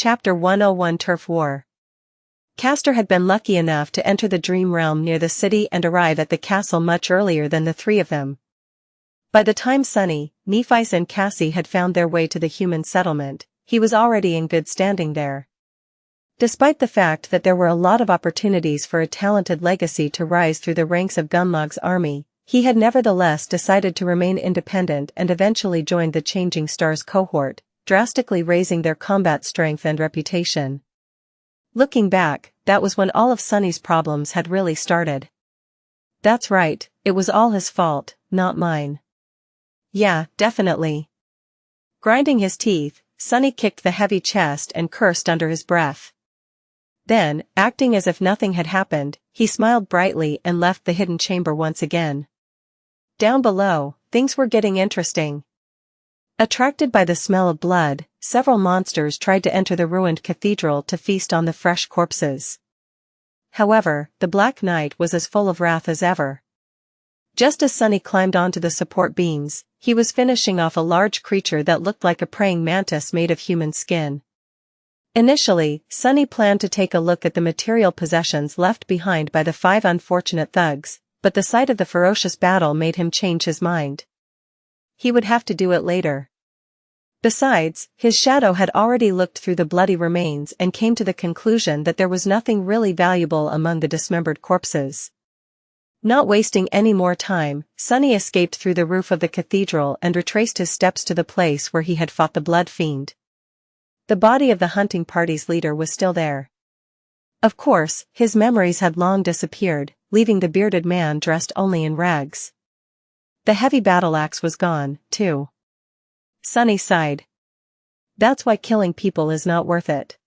Chapter 101 Turf War. Castor had been lucky enough to enter the dream realm near the city and arrive at the castle much earlier than the three of them. By the time Sunny, Nephi's and Cassie had found their way to the human settlement, he was already in good standing there. Despite the fact that there were a lot of opportunities for a talented legacy to rise through the ranks of Gunlaug's army, he had nevertheless decided to remain independent and eventually joined the Changing Stars cohort, drastically raising their combat strength and reputation. Looking back, that was when all of Sunny's problems had really started. That's right, it was all his fault, not mine. Yeah, definitely. Grinding his teeth, Sunny kicked the heavy chest and cursed under his breath. Then, acting as if nothing had happened, he smiled brightly and left the hidden chamber once again. Down below, things were getting interesting. Attracted by the smell of blood, several monsters tried to enter the ruined cathedral to feast on the fresh corpses. However, the Black Knight was as full of wrath as ever. Just as Sunny climbed onto the support beams, he was finishing off a large creature that looked like a praying mantis made of human skin. Initially, Sunny planned to take a look at the material possessions left behind by the 5 unfortunate thugs, but the sight of the ferocious battle made him change his mind. He would have to do it later. Besides, his shadow had already looked through the bloody remains and came to the conclusion that there was nothing really valuable among the dismembered corpses. Not wasting any more time, Sunny escaped through the roof of the cathedral and retraced his steps to the place where he had fought the blood fiend. The body of the hunting party's leader was still there. Of course, his memories had long disappeared, leaving the bearded man dressed only in rags. The heavy battle axe was gone, too. Sunny sighed. That's why killing people is not worth it.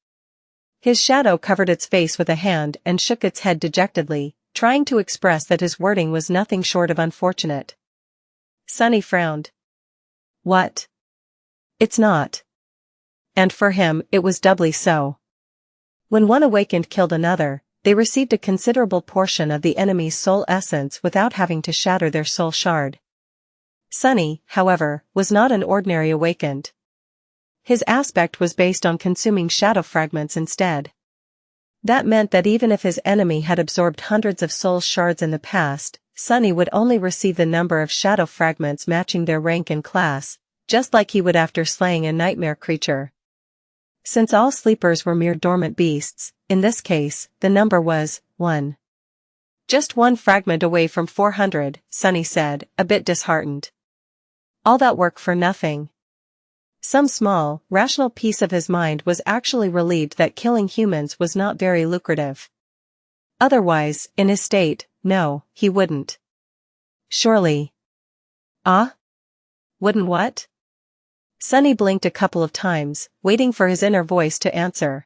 His shadow covered its face with a hand and shook its head dejectedly, trying to express that his wording was nothing short of unfortunate. Sunny frowned. What? It's not. And for him, it was doubly so. When one awakened killed another, they received a considerable portion of the enemy's soul essence without having to shatter their soul shard. Sunny, however, was not an ordinary awakened. His aspect was based on consuming shadow fragments instead. That meant that even if his enemy had absorbed hundreds of soul shards in the past, Sunny would only receive the number of shadow fragments matching their rank and class, just like he would after slaying a nightmare creature. Since all sleepers were mere dormant beasts, in this case, the number was 1. Just 1 fragment away from 400, Sunny said, a bit disheartened. All that work for nothing. Some small, rational piece of his mind was actually relieved that killing humans was not very lucrative. Otherwise, in his state, no, he wouldn't. Surely. Ah? Wouldn't what? Sunny blinked a couple of times, waiting for his inner voice to answer.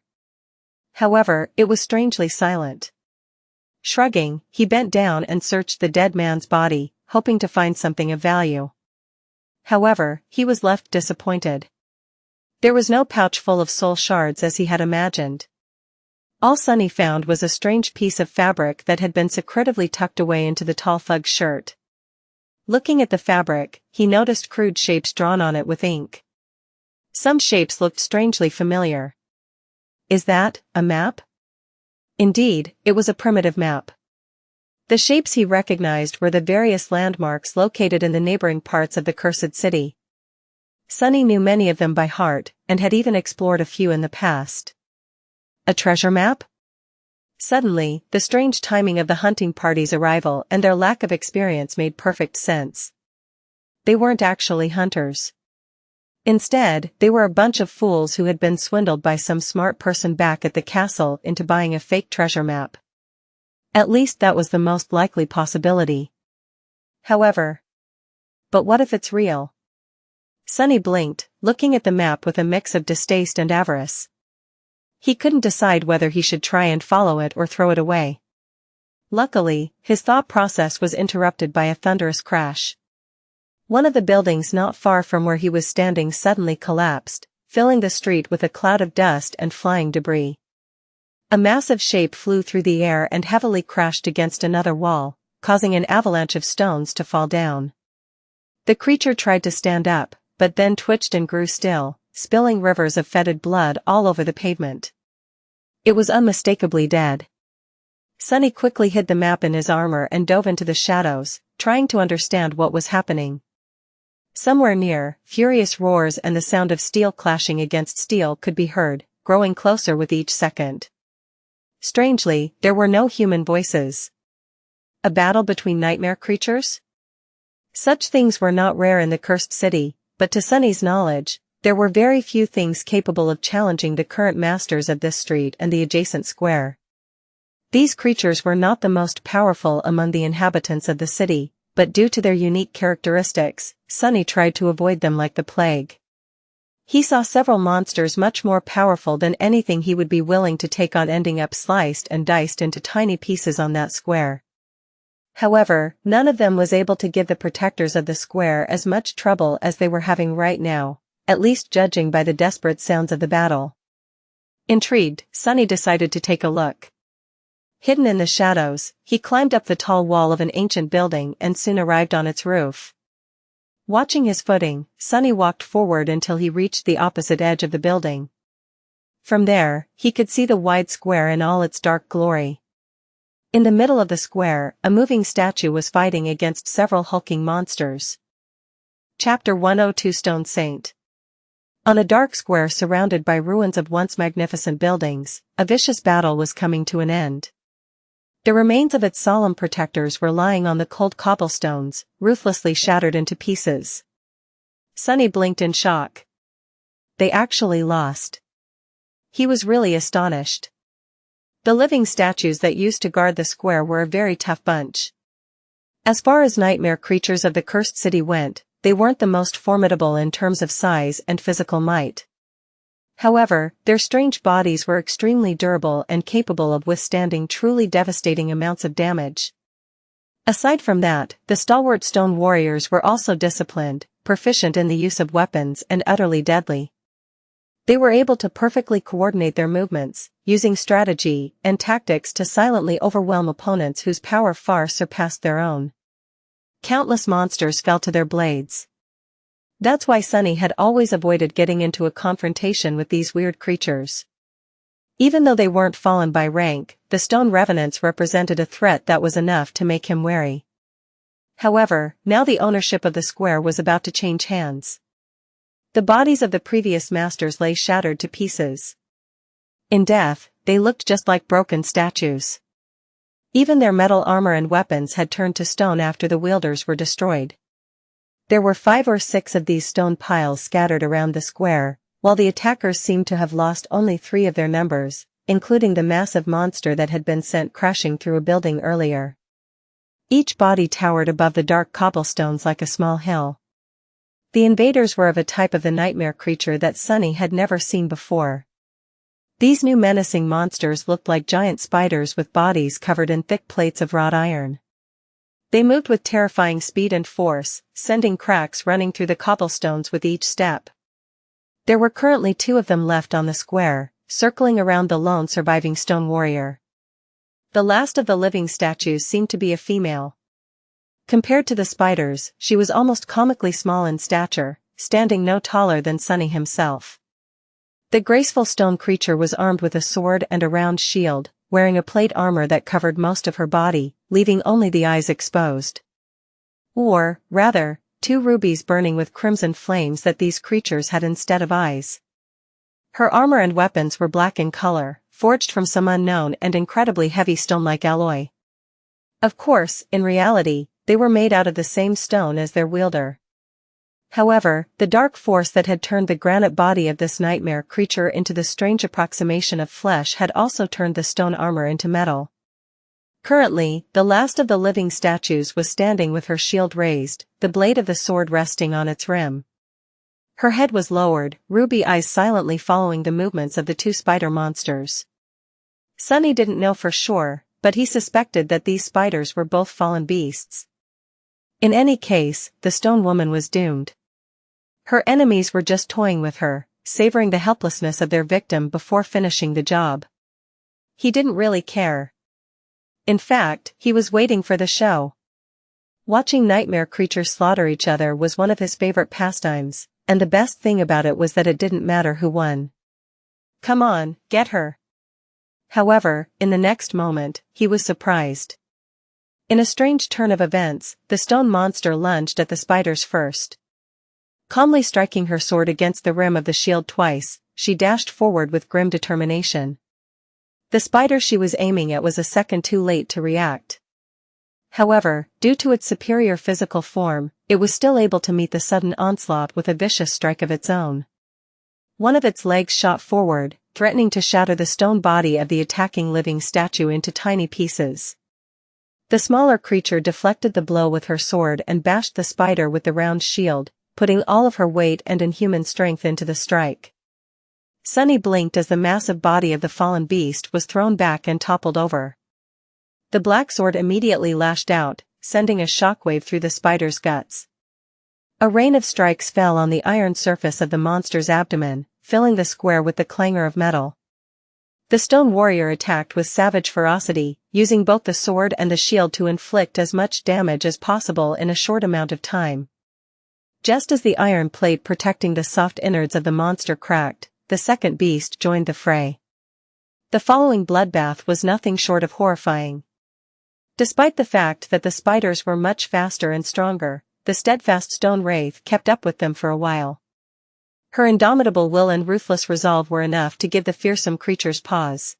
However, it was strangely silent. Shrugging, he bent down and searched the dead man's body, hoping to find something of value. However, he was left disappointed. There was no pouch full of soul shards as he had imagined. All Sunny found was a strange piece of fabric that had been secretively tucked away into the tall thug's shirt. Looking at the fabric, he noticed crude shapes drawn on it with ink. Some shapes looked strangely familiar. Is that a map? Indeed, it was a primitive map. The shapes he recognized were the various landmarks located in the neighboring parts of the cursed city. Sunny knew many of them by heart, and had even explored a few in the past. A treasure map? Suddenly, the strange timing of the hunting party's arrival and their lack of experience made perfect sense. They weren't actually hunters. Instead, they were a bunch of fools who had been swindled by some smart person back at the castle into buying a fake treasure map. At least that was the most likely possibility. However. But what if it's real? Sunny blinked, looking at the map with a mix of distaste and avarice. He couldn't decide whether he should try and follow it or throw it away. Luckily, his thought process was interrupted by a thunderous crash. One of the buildings not far from where he was standing suddenly collapsed, filling the street with a cloud of dust and flying debris. A massive shape flew through the air and heavily crashed against another wall, causing an avalanche of stones to fall down. The creature tried to stand up, but then twitched and grew still, spilling rivers of fetid blood all over the pavement. It was unmistakably dead. Sunny quickly hid the map in his armor and dove into the shadows, trying to understand what was happening. Somewhere near, furious roars and the sound of steel clashing against steel could be heard, growing closer with each second. Strangely, there were no human voices. A battle between nightmare creatures? Such things were not rare in the cursed city, but to Sunny's knowledge, there were very few things capable of challenging the current masters of this street and the adjacent square. These creatures were not the most powerful among the inhabitants of the city, but due to their unique characteristics, Sunny tried to avoid them like the plague. He saw several monsters much more powerful than anything he would be willing to take on, ending up sliced and diced into tiny pieces on that square. However, none of them was able to give the protectors of the square as much trouble as they were having right now, at least judging by the desperate sounds of the battle. Intrigued, Sunny decided to take a look. Hidden in the shadows, he climbed up the tall wall of an ancient building and soon arrived on its roof. Watching his footing, Sunny walked forward until he reached the opposite edge of the building. From there, he could see the wide square in all its dark glory. In the middle of the square, a moving statue was fighting against several hulking monsters. Chapter 102 Stone Saint. On a dark square surrounded by ruins of once magnificent buildings, a vicious battle was coming to an end. The remains of its solemn protectors were lying on the cold cobblestones, ruthlessly shattered into pieces. Sunny blinked in shock. They actually lost. He was really astonished. The living statues that used to guard the square were a very tough bunch. As far as nightmare creatures of the cursed city went, they weren't the most formidable in terms of size and physical might. However, their strange bodies were extremely durable and capable of withstanding truly devastating amounts of damage. Aside from that, the stalwart stone warriors were also disciplined, proficient in the use of weapons and utterly deadly. They were able to perfectly coordinate their movements, using strategy and tactics to silently overwhelm opponents whose power far surpassed their own. Countless monsters fell to their blades. That's why Sunny had always avoided getting into a confrontation with these weird creatures. Even though they weren't fallen by rank, the stone revenants represented a threat that was enough to make him wary. However, now the ownership of the square was about to change hands. The bodies of the previous masters lay shattered to pieces. In death, they looked just like broken statues. Even their metal armor and weapons had turned to stone after the wielders were destroyed. There were 5 or 6 of these stone piles scattered around the square, while the attackers seemed to have lost only 3 of their numbers, including the massive monster that had been sent crashing through a building earlier. Each body towered above the dark cobblestones like a small hill. The invaders were of a type of the nightmare creature that Sunny had never seen before. These new menacing monsters looked like giant spiders with bodies covered in thick plates of wrought iron. They moved with terrifying speed and force, sending cracks running through the cobblestones with each step. There were currently 2 of them left on the square, circling around the lone surviving stone warrior. The last of the living statues seemed to be a female. Compared to the spiders, she was almost comically small in stature, standing no taller than Sunny himself. The graceful stone creature was armed with a sword and a round shield, wearing a plate armor that covered most of her body, leaving only the eyes exposed. Or, rather, 2 rubies burning with crimson flames that these creatures had instead of eyes. Her armor and weapons were black in color, forged from some unknown and incredibly heavy stone-like alloy. Of course, in reality, they were made out of the same stone as their wielder. However, the dark force that had turned the granite body of this nightmare creature into the strange approximation of flesh had also turned the stone armor into metal. Currently, the last of the living statues was standing with her shield raised, the blade of the sword resting on its rim. Her head was lowered, ruby eyes silently following the movements of the 2 spider monsters. Sunny didn't know for sure, but he suspected that these spiders were both fallen beasts. In any case, the stone woman was doomed. Her enemies were just toying with her, savoring the helplessness of their victim before finishing the job. He didn't really care. In fact, he was waiting for the show. Watching nightmare creatures slaughter each other was one of his favorite pastimes, and the best thing about it was that it didn't matter who won. Come on, get her. However, in the next moment, he was surprised. In a strange turn of events, the stone monster lunged at the spiders first. Calmly striking her sword against the rim of the shield twice, she dashed forward with grim determination. The spider she was aiming at was a second too late to react. However, due to its superior physical form, it was still able to meet the sudden onslaught with a vicious strike of its own. One of its legs shot forward, threatening to shatter the stone body of the attacking living statue into tiny pieces. The smaller creature deflected the blow with her sword and bashed the spider with the round shield, putting all of her weight and inhuman strength into the strike. Sunny blinked as the massive body of the fallen beast was thrown back and toppled over. The black sword immediately lashed out, sending a shockwave through the spider's guts. A rain of strikes fell on the iron surface of the monster's abdomen, filling the square with the clangor of metal. The stone warrior attacked with savage ferocity, using both the sword and the shield to inflict as much damage as possible in a short amount of time. Just as the iron plate protecting the soft innards of the monster cracked, the second beast joined the fray. The following bloodbath was nothing short of horrifying. Despite the fact that the spiders were much faster and stronger, the steadfast stone wraith kept up with them for a while. Her indomitable will and ruthless resolve were enough to give the fearsome creatures pause.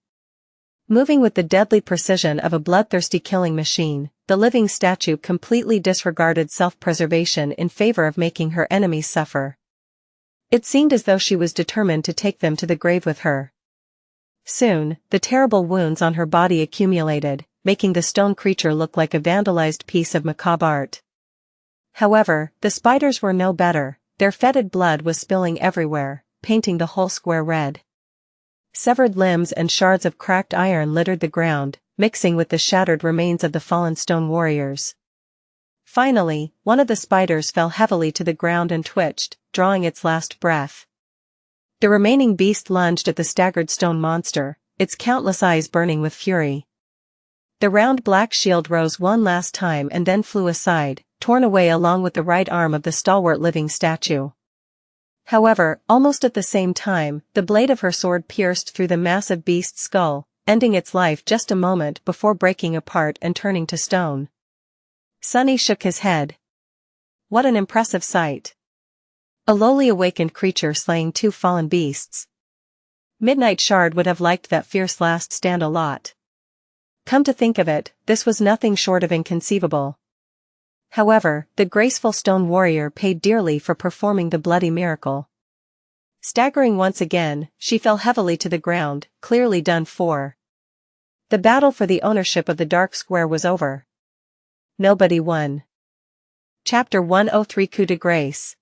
Moving with the deadly precision of a bloodthirsty killing machine, the living statue completely disregarded self-preservation in favor of making her enemies suffer. It seemed as though she was determined to take them to the grave with her. Soon, the terrible wounds on her body accumulated, making the stone creature look like a vandalized piece of macabre art. However, the spiders were no better, their fetid blood was spilling everywhere, painting the whole square red. Severed limbs and shards of cracked iron littered the ground, mixing with the shattered remains of the fallen stone warriors. Finally, one of the spiders fell heavily to the ground and twitched, drawing its last breath. The remaining beast lunged at the staggered stone monster, its countless eyes burning with fury. The round black shield rose one last time and then flew aside, torn away along with the right arm of the stalwart living statue. However, almost at the same time, the blade of her sword pierced through the massive beast's skull, ending its life just a moment before breaking apart and turning to stone. Sunny shook his head. What an impressive sight. A lowly awakened creature slaying two fallen beasts. Midnight Shard would have liked that fierce last stand a lot. Come to think of it, this was nothing short of inconceivable. However, the graceful stone warrior paid dearly for performing the bloody miracle. Staggering once again, she fell heavily to the ground, clearly done for. The battle for the ownership of the Dark Square was over. Nobody won. Chapter 103 Coup de Grace.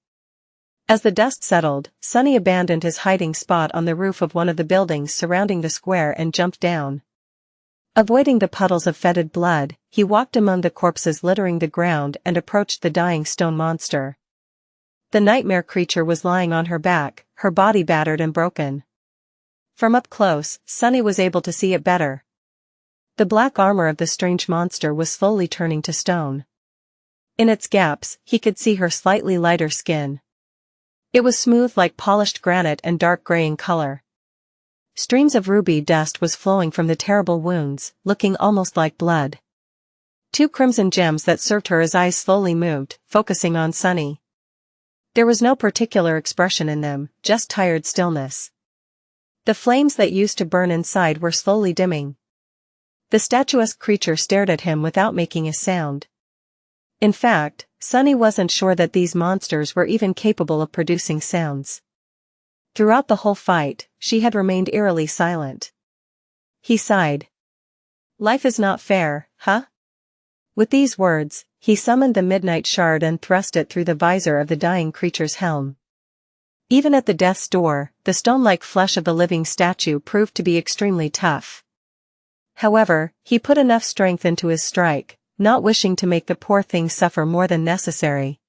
As the dust settled, Sunny abandoned his hiding spot on the roof of one of the buildings surrounding the square and jumped down. Avoiding the puddles of fetid blood, he walked among the corpses littering the ground and approached the dying stone monster. The nightmare creature was lying on her back, her body battered and broken. From up close, Sunny was able to see it better. The black armor of the strange monster was slowly turning to stone. In its gaps, he could see her slightly lighter skin. It was smooth like polished granite and dark gray in color. Streams of ruby dust was flowing from the terrible wounds, looking almost like blood. Two crimson gems that served her as eyes slowly moved, focusing on Sunny. There was no particular expression in them, just tired stillness. The flames that used to burn inside were slowly dimming. The statuesque creature stared at him without making a sound. In fact, Sunny wasn't sure that these monsters were even capable of producing sounds. Throughout the whole fight, she had remained eerily silent. He sighed. Life is not fair, huh? With these words, he summoned the Midnight Shard and thrust it through the visor of the dying creature's helm. Even at the death's door, the stone-like flesh of the living statue proved to be extremely tough. However, he put enough strength into his strike, not wishing to make the poor thing suffer more than necessary.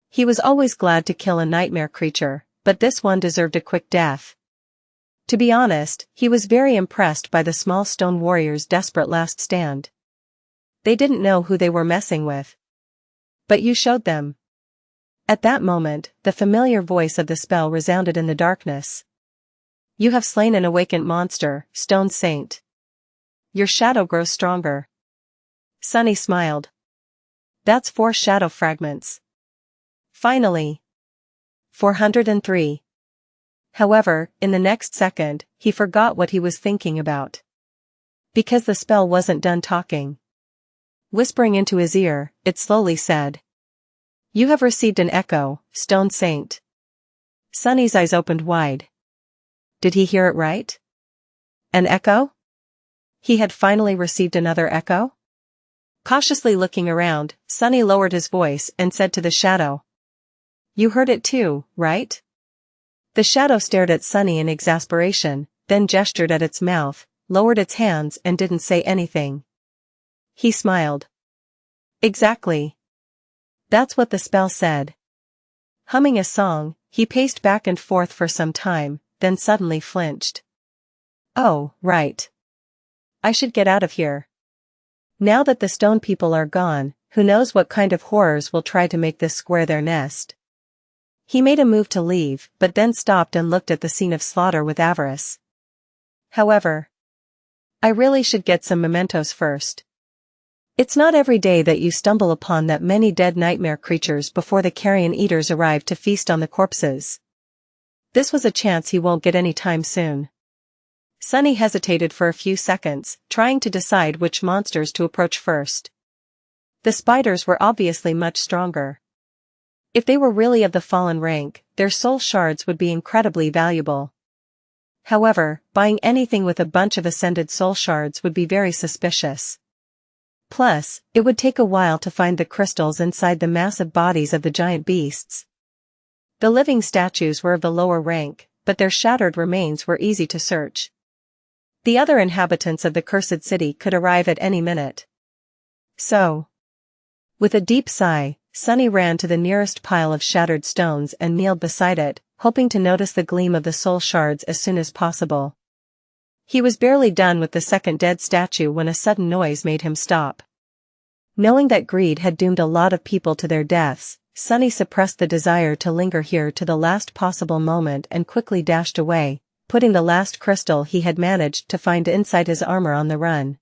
He was always glad to kill a nightmare creature, but this one deserved a quick death. To be honest, he was very impressed by the small stone warrior's desperate last stand. They didn't know who they were messing with. But you showed them. At that moment, the familiar voice of the spell resounded in the darkness. You have slain an awakened monster, Stone Saint. Your shadow grows stronger. Sunny smiled. That's 4 shadow fragments. Finally. 403. However, in the next second, he forgot what he was thinking about. Because the spell wasn't done talking. Whispering into his ear, it slowly said. You have received an echo, Stone Saint. Sunny's eyes opened wide. Did he hear it right? An echo? He had finally received another echo? Cautiously looking around, Sunny lowered his voice and said to the shadow. You heard it too, right? The shadow stared at Sunny in exasperation, then gestured at its mouth, lowered its hands and didn't say anything. He smiled. Exactly. That's what the spell said. Humming a song, he paced back and forth for some time, then suddenly flinched. Oh, right. I should get out of here. Now that the stone people are gone, who knows what kind of horrors will try to make this square their nest. He made a move to leave, but then stopped and looked at the scene of slaughter with avarice. However, I really should get some mementos first. It's not every day that you stumble upon that many dead nightmare creatures before the carrion eaters arrive to feast on the corpses. This was a chance he won't get any time soon. Sunny hesitated for a few seconds, trying to decide which monsters to approach first. The spiders were obviously much stronger. If they were really of the fallen rank, their soul shards would be incredibly valuable. However, buying anything with a bunch of ascended soul shards would be very suspicious. Plus, it would take a while to find the crystals inside the massive bodies of the giant beasts. The living statues were of the lower rank, but their shattered remains were easy to search. The other inhabitants of the cursed city could arrive at any minute. So, with a deep sigh, Sunny ran to the nearest pile of shattered stones and kneeled beside it, hoping to notice the gleam of the soul shards as soon as possible. He was barely done with the second dead statue when a sudden noise made him stop. Knowing that greed had doomed a lot of people to their deaths, Sunny suppressed the desire to linger here to the last possible moment and quickly dashed away, putting the last crystal he had managed to find inside his armor on the run.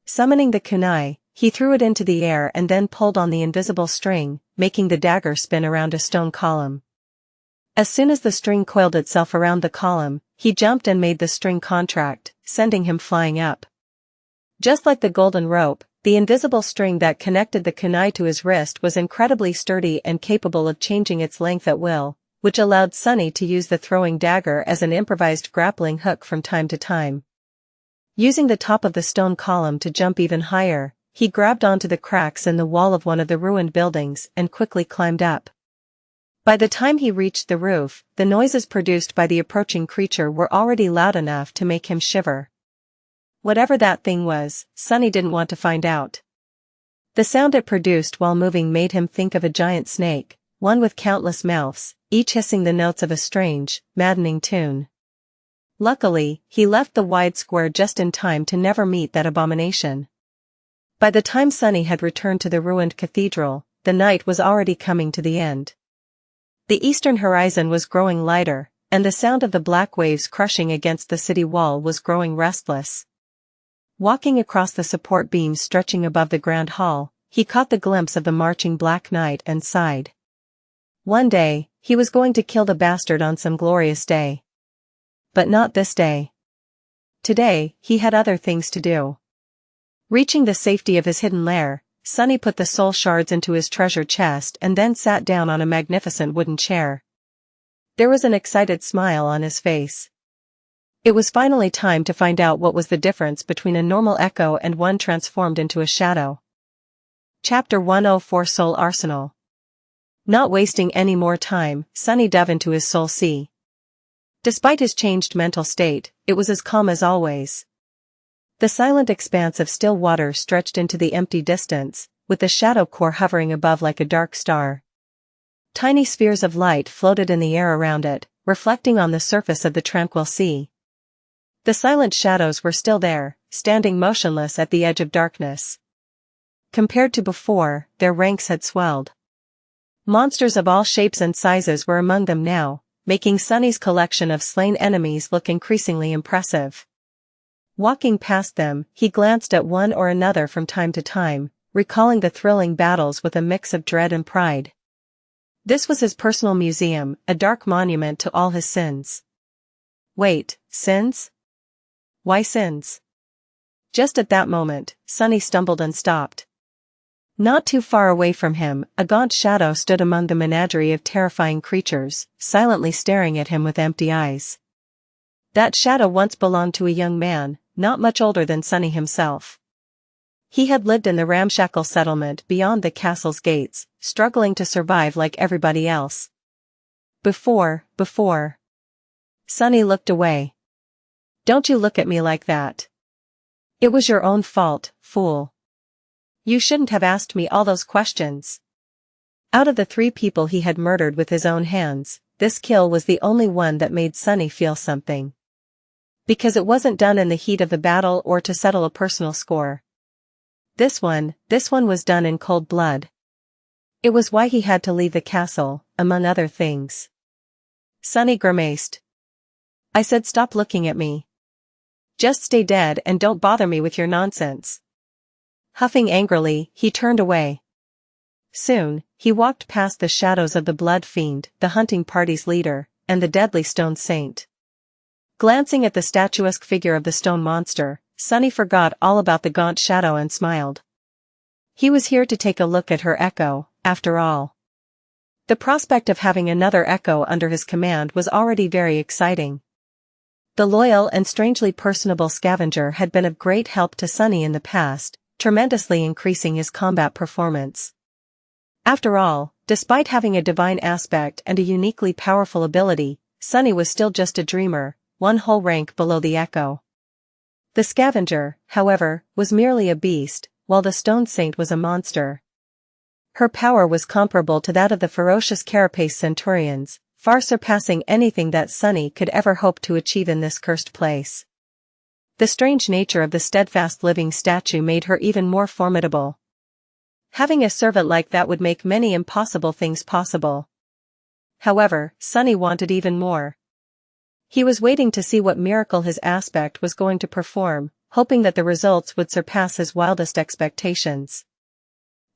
Summoning the kunai, he threw it into the air and then pulled on the invisible string, making the dagger spin around a stone column. As soon as the string coiled itself around the column, he jumped and made the string contract, sending him flying up. Just like the golden rope, the invisible string that connected the kunai to his wrist was incredibly sturdy and capable of changing its length at will, which allowed Sunny to use the throwing dagger as an improvised grappling hook from time to time. Using the top of the stone column to jump even higher, he grabbed onto the cracks in the wall of one of the ruined buildings and quickly climbed up. By the time he reached the roof, the noises produced by the approaching creature were already loud enough to make him shiver. Whatever that thing was, Sunny didn't want to find out. The sound it produced while moving made him think of a giant snake, one with countless mouths, each hissing the notes of a strange, maddening tune. Luckily, he left the wide square just in time to never meet that abomination. By the time Sunny had returned to the ruined cathedral, the night was already coming to the end. The eastern horizon was growing lighter, and the sound of the black waves crushing against the city wall was growing restless. Walking across the support beams stretching above the grand hall, he caught the glimpse of the marching Black Knight and sighed. One day, he was going to kill the bastard on some glorious day. But not this day. Today, he had other things to do. Reaching the safety of his hidden lair, Sunny put the soul shards into his treasure chest and then sat down on a magnificent wooden chair. There was an excited smile on his face. It was finally time to find out what was the difference between a normal echo and one transformed into a shadow. Chapter 104 Soul Arsenal. Not wasting any more time, Sunny dove into his soul sea. Despite his changed mental state, it was as calm as always. The silent expanse of still water stretched into the empty distance, with the shadow core hovering above like a dark star. Tiny spheres of light floated in the air around it, reflecting on the surface of the tranquil sea. The silent shadows were still there, standing motionless at the edge of darkness. Compared to before, their ranks had swelled. Monsters of all shapes and sizes were among them now, making Sunny's collection of slain enemies look increasingly impressive. Walking past them, he glanced at one or another from time to time, recalling the thrilling battles with a mix of dread and pride. This was his personal museum, a dark monument to all his sins. Wait, sins? Why sins? Just at that moment, Sunny stumbled and stopped. Not too far away from him, a gaunt shadow stood among the menagerie of terrifying creatures, silently staring at him with empty eyes. That shadow once belonged to a young man, not much older than Sunny himself. He had lived in the ramshackle settlement beyond the castle's gates, struggling to survive like everybody else. Before. Sunny looked away. Don't you look at me like that. It was your own fault, fool. You shouldn't have asked me all those questions. Out of the 3 people he had murdered with his own hands, this kill was the only one that made Sunny feel something. Because it wasn't done in the heat of the battle or to settle a personal score. This one was done in cold blood. It was why he had to leave the castle, among other things. Sunny grimaced. I said stop looking at me. Just stay dead and don't bother me with your nonsense. Huffing angrily, he turned away. Soon, he walked past the shadows of the Blood Fiend, the hunting party's leader, and the deadly stone saint. Glancing at the statuesque figure of the stone monster, Sunny forgot all about the gaunt shadow and smiled. He was here to take a look at her echo, after all. The prospect of having another echo under his command was already very exciting. The loyal and strangely personable scavenger had been of great help to Sunny in the past, tremendously increasing his combat performance. After all, despite having a divine aspect and a uniquely powerful ability, Sunny was still just a dreamer, one whole rank below the echo. The scavenger, however, was merely a beast, while the stone saint was a monster. Her power was comparable to that of the ferocious carapace centurions, far surpassing anything that Sunny could ever hope to achieve in this cursed place. The strange nature of the steadfast living statue made her even more formidable. Having a servant like that would make many impossible things possible. However, Sunny wanted even more. He was waiting to see what miracle his aspect was going to perform, hoping that the results would surpass his wildest expectations.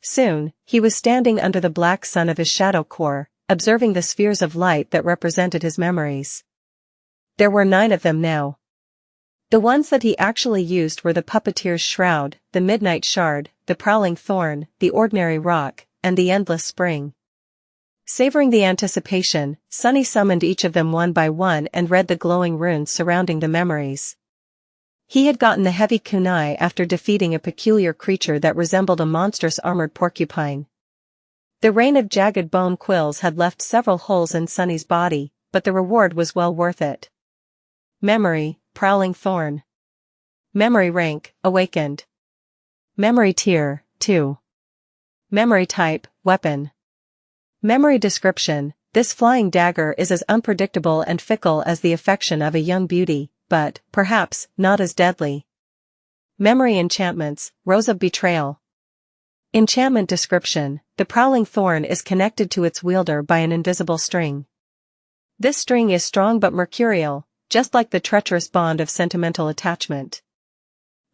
Soon, he was standing under the black sun of his shadow core, observing the spheres of light that represented his memories. There were 9 of them now. The ones that he actually used were the puppeteer's shroud, the midnight shard, the prowling thorn, the ordinary rock, and the endless spring. Savoring the anticipation, Sunny summoned each of them one by one and read the glowing runes surrounding the memories. He had gotten the heavy kunai after defeating a peculiar creature that resembled a monstrous armored porcupine. The rain of jagged bone quills had left several holes in Sunny's body, but the reward was well worth it. Memory, prowling thorn. Memory rank, awakened. Memory tier, 2. Memory type, weapon. Memory description, this flying dagger is as unpredictable and fickle as the affection of a young beauty, but, perhaps, not as deadly. Memory enchantments, Rose of Betrayal. Enchantment description, the prowling thorn is connected to its wielder by an invisible string. This string is strong but mercurial, just like the treacherous bond of sentimental attachment.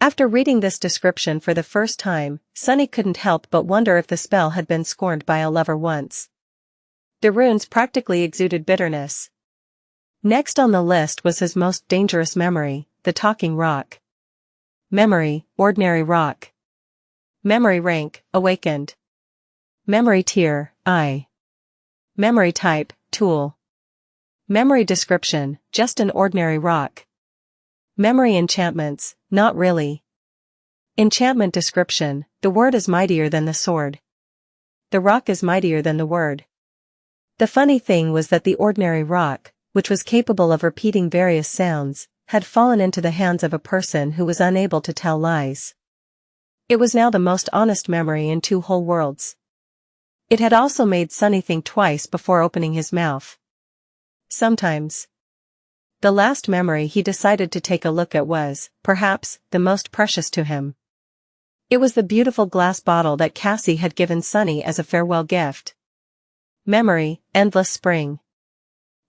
After reading this description for the first time, Sunny couldn't help but wonder if the spell had been scorned by a lover once. The runes practically exuded bitterness. Next on the list was his most dangerous memory, the talking rock. Memory, ordinary rock. Memory rank, awakened. Memory tier, I. Memory type, tool. Memory description, just an ordinary rock. Memory enchantments, not really. Enchantment description, the word is mightier than the sword. The rock is mightier than the word. The funny thing was that the ordinary rock, which was capable of repeating various sounds, had fallen into the hands of a person who was unable to tell lies. It was now the most honest memory in 2 whole worlds. It had also made Sunny think twice before opening his mouth. Sometimes. The last memory he decided to take a look at was, perhaps, the most precious to him. It was the beautiful glass bottle that Cassie had given Sunny as a farewell gift. Memory, endless spring.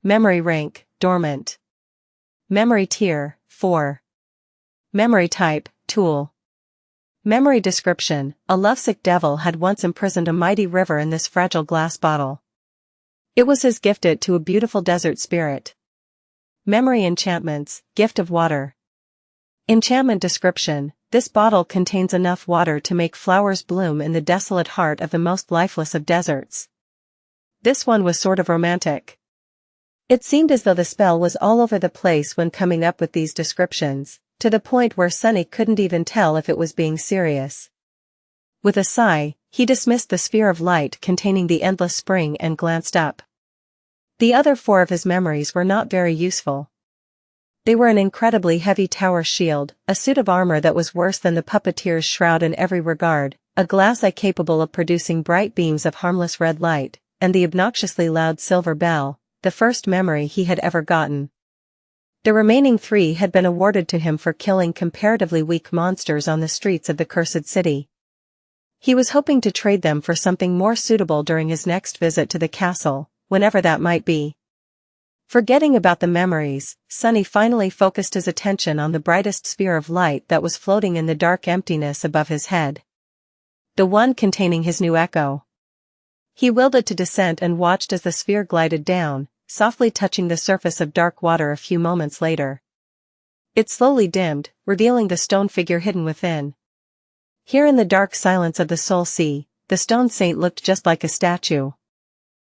Memory rank, dormant. Memory tier, 4. Memory type, tool. Memory description, a lovesick devil had once imprisoned a mighty river in this fragile glass bottle. It was his gifted to a beautiful desert spirit. Memory enchantments, gift of water. Enchantment description, this bottle contains enough water to make flowers bloom in the desolate heart of the most lifeless of deserts. This one was sort of romantic. It seemed as though the spell was all over the place when coming up with these descriptions, to the point where Sunny couldn't even tell if it was being serious. With a sigh, he dismissed the sphere of light containing the endless spring and glanced up. The other 4 of his memories were not very useful. They were an incredibly heavy tower shield, a suit of armor that was worse than the puppeteer's shroud in every regard, a glass eye capable of producing bright beams of harmless red light, and the obnoxiously loud silver bell, the first memory he had ever gotten. The remaining 3 had been awarded to him for killing comparatively weak monsters on the streets of the cursed city. He was hoping to trade them for something more suitable during his next visit to the castle, whenever that might be. Forgetting about the memories, Sunny finally focused his attention on the brightest sphere of light that was floating in the dark emptiness above his head. The one containing his new echo. He willed it to descent and watched as the sphere glided down, softly touching the surface of dark water a few moments later. It slowly dimmed, revealing the stone figure hidden within. Here in the dark silence of the Soul Sea, the stone saint looked just like a statue.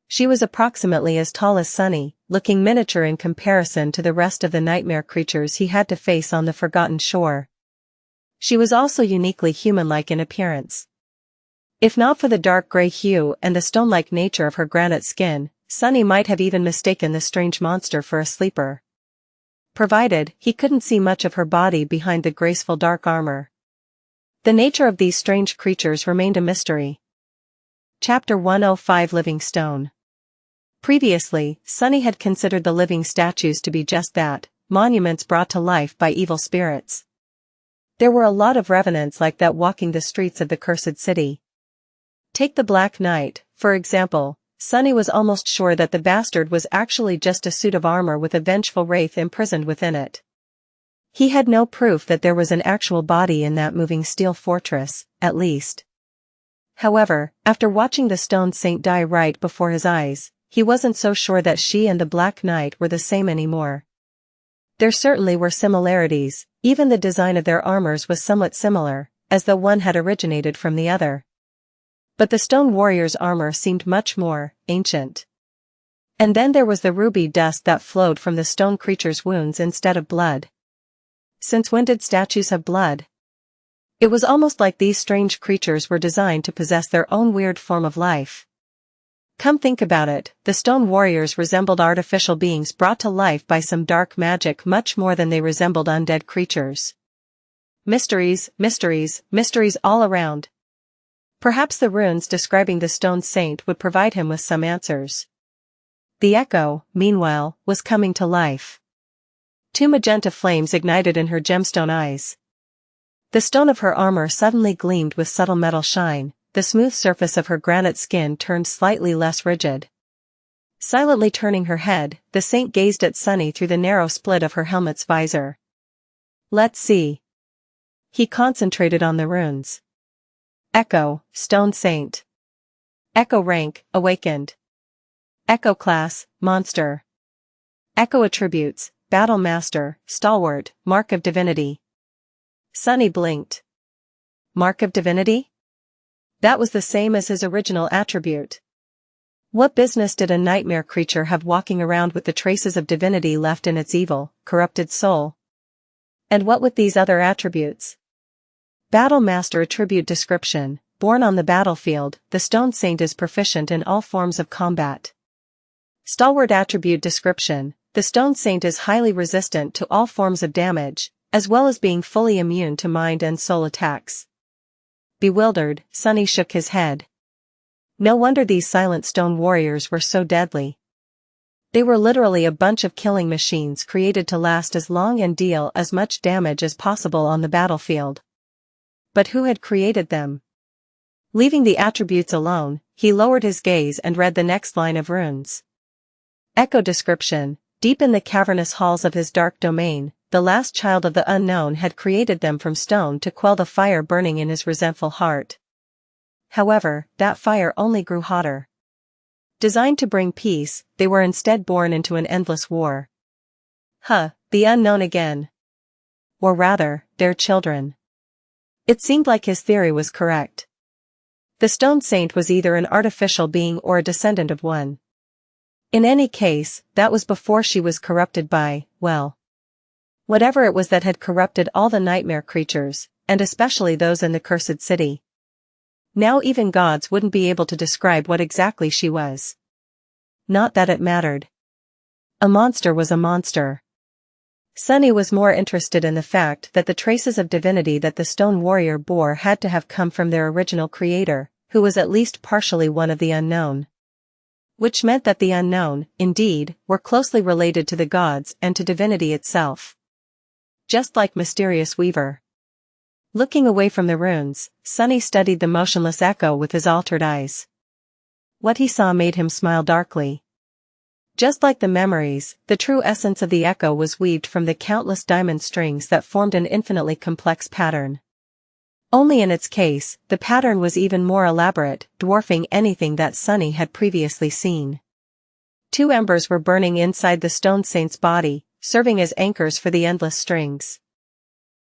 She was approximately as tall as Sunny, looking miniature in comparison to the rest of the nightmare creatures he had to face on the forgotten shore. She was also uniquely human-like in appearance. If not for the dark gray hue and the stone-like nature of her granite skin, Sunny might have even mistaken the strange monster for a sleeper. Provided, he couldn't see much of her body behind the graceful dark armor. The nature of these strange creatures remained a mystery. Chapter 105 Living Stone. Previously, Sunny had considered the living statues to be just that, monuments brought to life by evil spirits. There were a lot of revenants like that walking the streets of the cursed city. Take the Black Knight, for example. Sunny was almost sure that the bastard was actually just a suit of armor with a vengeful wraith imprisoned within it. He had no proof that there was an actual body in that moving steel fortress, at least. However, after watching the stone saint die right before his eyes, he wasn't so sure that she and the Black Knight were the same anymore. There certainly were similarities, even the design of their armors was somewhat similar, as though one had originated from the other. But the stone warrior's armor seemed much more ancient. And then there was the ruby dust that flowed from the stone creature's wounds instead of blood. Since when did statues have blood? It was almost like these strange creatures were designed to possess their own weird form of life. Come think about it, the stone warriors resembled artificial beings brought to life by some dark magic much more than they resembled undead creatures. Mysteries, mysteries, mysteries all around. Perhaps the runes describing the stone saint would provide him with some answers. The echo, meanwhile, was coming to life. 2 magenta flames ignited in her gemstone eyes. The stone of her armor suddenly gleamed with subtle metal shine, the smooth surface of her granite skin turned slightly less rigid. Silently turning her head, the saint gazed at Sunny through the narrow split of her helmet's visor. Let's see. He concentrated on the runes. Echo, Stone Saint. Echo rank, Awakened. Echo class, Monster. Echo attributes, Battle Master, Stalwart, Mark of Divinity. Sunny blinked. Mark of Divinity? That was the same as his original attribute. What business did a nightmare creature have walking around with the traces of divinity left in its evil, corrupted soul? And what with these other attributes? Battle Master attribute description. Born on the battlefield, the Stone Saint is proficient in all forms of combat. Stalwart attribute description. The Stone Saint is highly resistant to all forms of damage, as well as being fully immune to mind and soul attacks. Bewildered, Sunny shook his head. No wonder these silent stone warriors were so deadly. They were literally a bunch of killing machines created to last as long and deal as much damage as possible on the battlefield. But who had created them? Leaving the attributes alone, he lowered his gaze and read the next line of runes. Echo description: deep in the cavernous halls of his dark domain, the last child of the unknown had created them from stone to quell the fire burning in his resentful heart. However, that fire only grew hotter. Designed to bring peace, they were instead born into an endless war. The unknown again. Or rather, their children. It seemed like his theory was correct. The stone saint was either an artificial being or a descendant of one. In any case, that was before she was corrupted by, well, whatever it was that had corrupted all the nightmare creatures, and especially those in the cursed city. Now even gods wouldn't be able to describe what exactly she was. Not that it mattered. A monster was a monster. Sunny was more interested in the fact that the traces of divinity that the stone warrior bore had to have come from their original creator, who was at least partially one of the unknown. Which meant that the unknown, indeed, were closely related to the gods and to divinity itself. Just like Mysterious Weaver. Looking away from the runes, Sunny studied the motionless echo with his altered eyes. What he saw made him smile darkly. Just like the memories, the true essence of the echo was weaved from the countless diamond strings that formed an infinitely complex pattern. Only in its case, the pattern was even more elaborate, dwarfing anything that Sunny had previously seen. 2 embers were burning inside the stone saint's body, serving as anchors for the endless strings.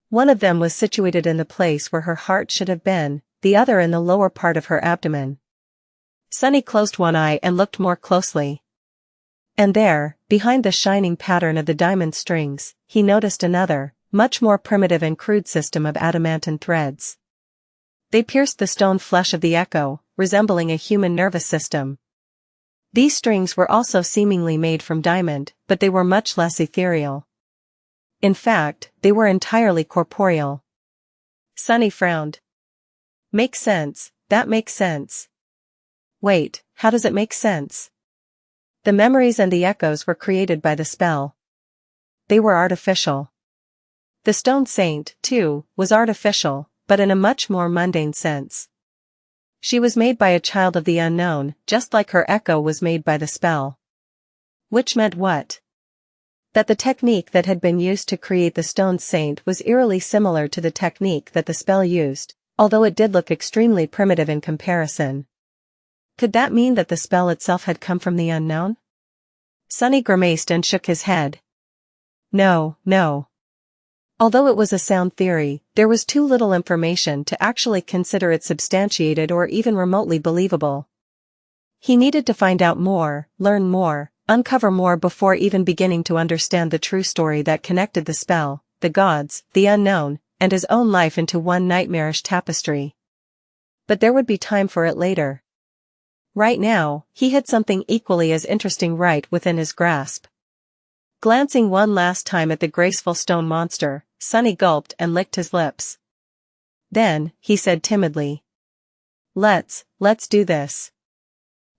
One of them was situated in the place where her heart should have been, the other in the lower part of her abdomen. Sunny closed one eye and looked more closely. And there, behind the shining pattern of the diamond strings, he noticed another, much more primitive and crude system of adamantine threads. They pierced the stone flesh of the echo, resembling a human nervous system. These strings were also seemingly made from diamond, but they were much less ethereal. In fact, they were entirely corporeal. Sunny frowned. Makes sense, that makes sense. Wait, how does it make sense? The memories and the echoes were created by the spell. They were artificial. The stone saint, too, was artificial, but in a much more mundane sense. She was made by a child of the unknown, just like her echo was made by the spell. Which meant what? That the technique that had been used to create the stone saint was eerily similar to the technique that the spell used, although it did look extremely primitive in comparison. Could that mean that the spell itself had come from the unknown? Sunny grimaced and shook his head. No. Although it was a sound theory, there was too little information to actually consider it substantiated or even remotely believable. He needed to find out more, learn more, uncover more before even beginning to understand the true story that connected the spell, the gods, the unknown, and his own life into one nightmarish tapestry. But there would be time for it later. Right now, he had something equally as interesting right within his grasp. Glancing one last time at the graceful stone monster, Sunny gulped and licked his lips. Then, he said timidly. Let's do this.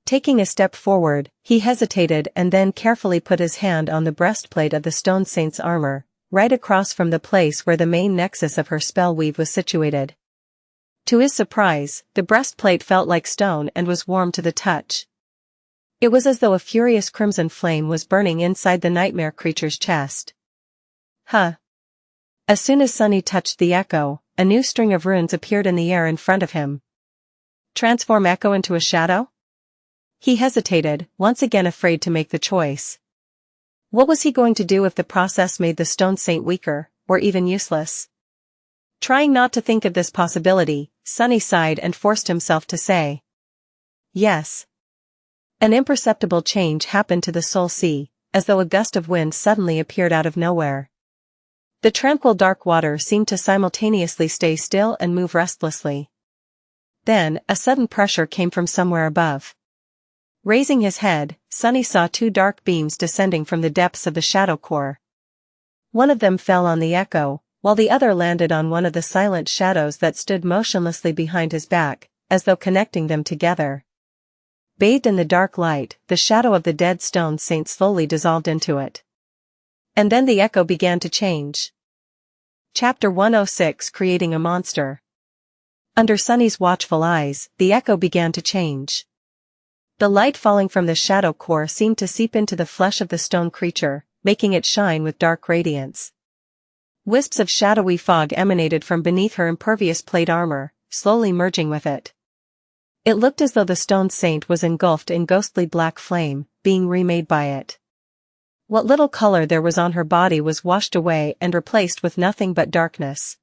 Taking a step forward, he hesitated and then carefully put his hand on the breastplate of the stone saint's armor, right across from the place where the main nexus of her spell weave was situated. To his surprise, the breastplate felt like stone and was warm to the touch. It was as though a furious crimson flame was burning inside the nightmare creature's chest. As soon as Sunny touched the echo, a new string of runes appeared in the air in front of him. Transform echo into a shadow? He hesitated, once again afraid to make the choice. What was he going to do if the process made the stone saint weaker, or even useless? Trying not to think of this possibility, Sunny sighed and forced himself to say, yes. An imperceptible change happened to the soul sea, as though a gust of wind suddenly appeared out of nowhere. The tranquil dark water seemed to simultaneously stay still and move restlessly. Then, a sudden pressure came from somewhere above. Raising his head, Sunny saw 2 dark beams descending from the depths of the shadow core. One of them fell on the echo, while the other landed on one of the silent shadows that stood motionlessly behind his back, as though connecting them together. Bathed in the dark light, the shadow of the dead stone saint slowly dissolved into it. And then the echo began to change. Chapter 106: Creating a Monster. Under Sunny's watchful eyes, the echo began to change. The light falling from the shadow core seemed to seep into the flesh of the stone creature, making it shine with dark radiance. Wisps of shadowy fog emanated from beneath her impervious plate armor, slowly merging with it. It looked as though the stone saint was engulfed in ghostly black flame, being remade by it. What little color there was on her body was washed away and replaced with nothing but darkness.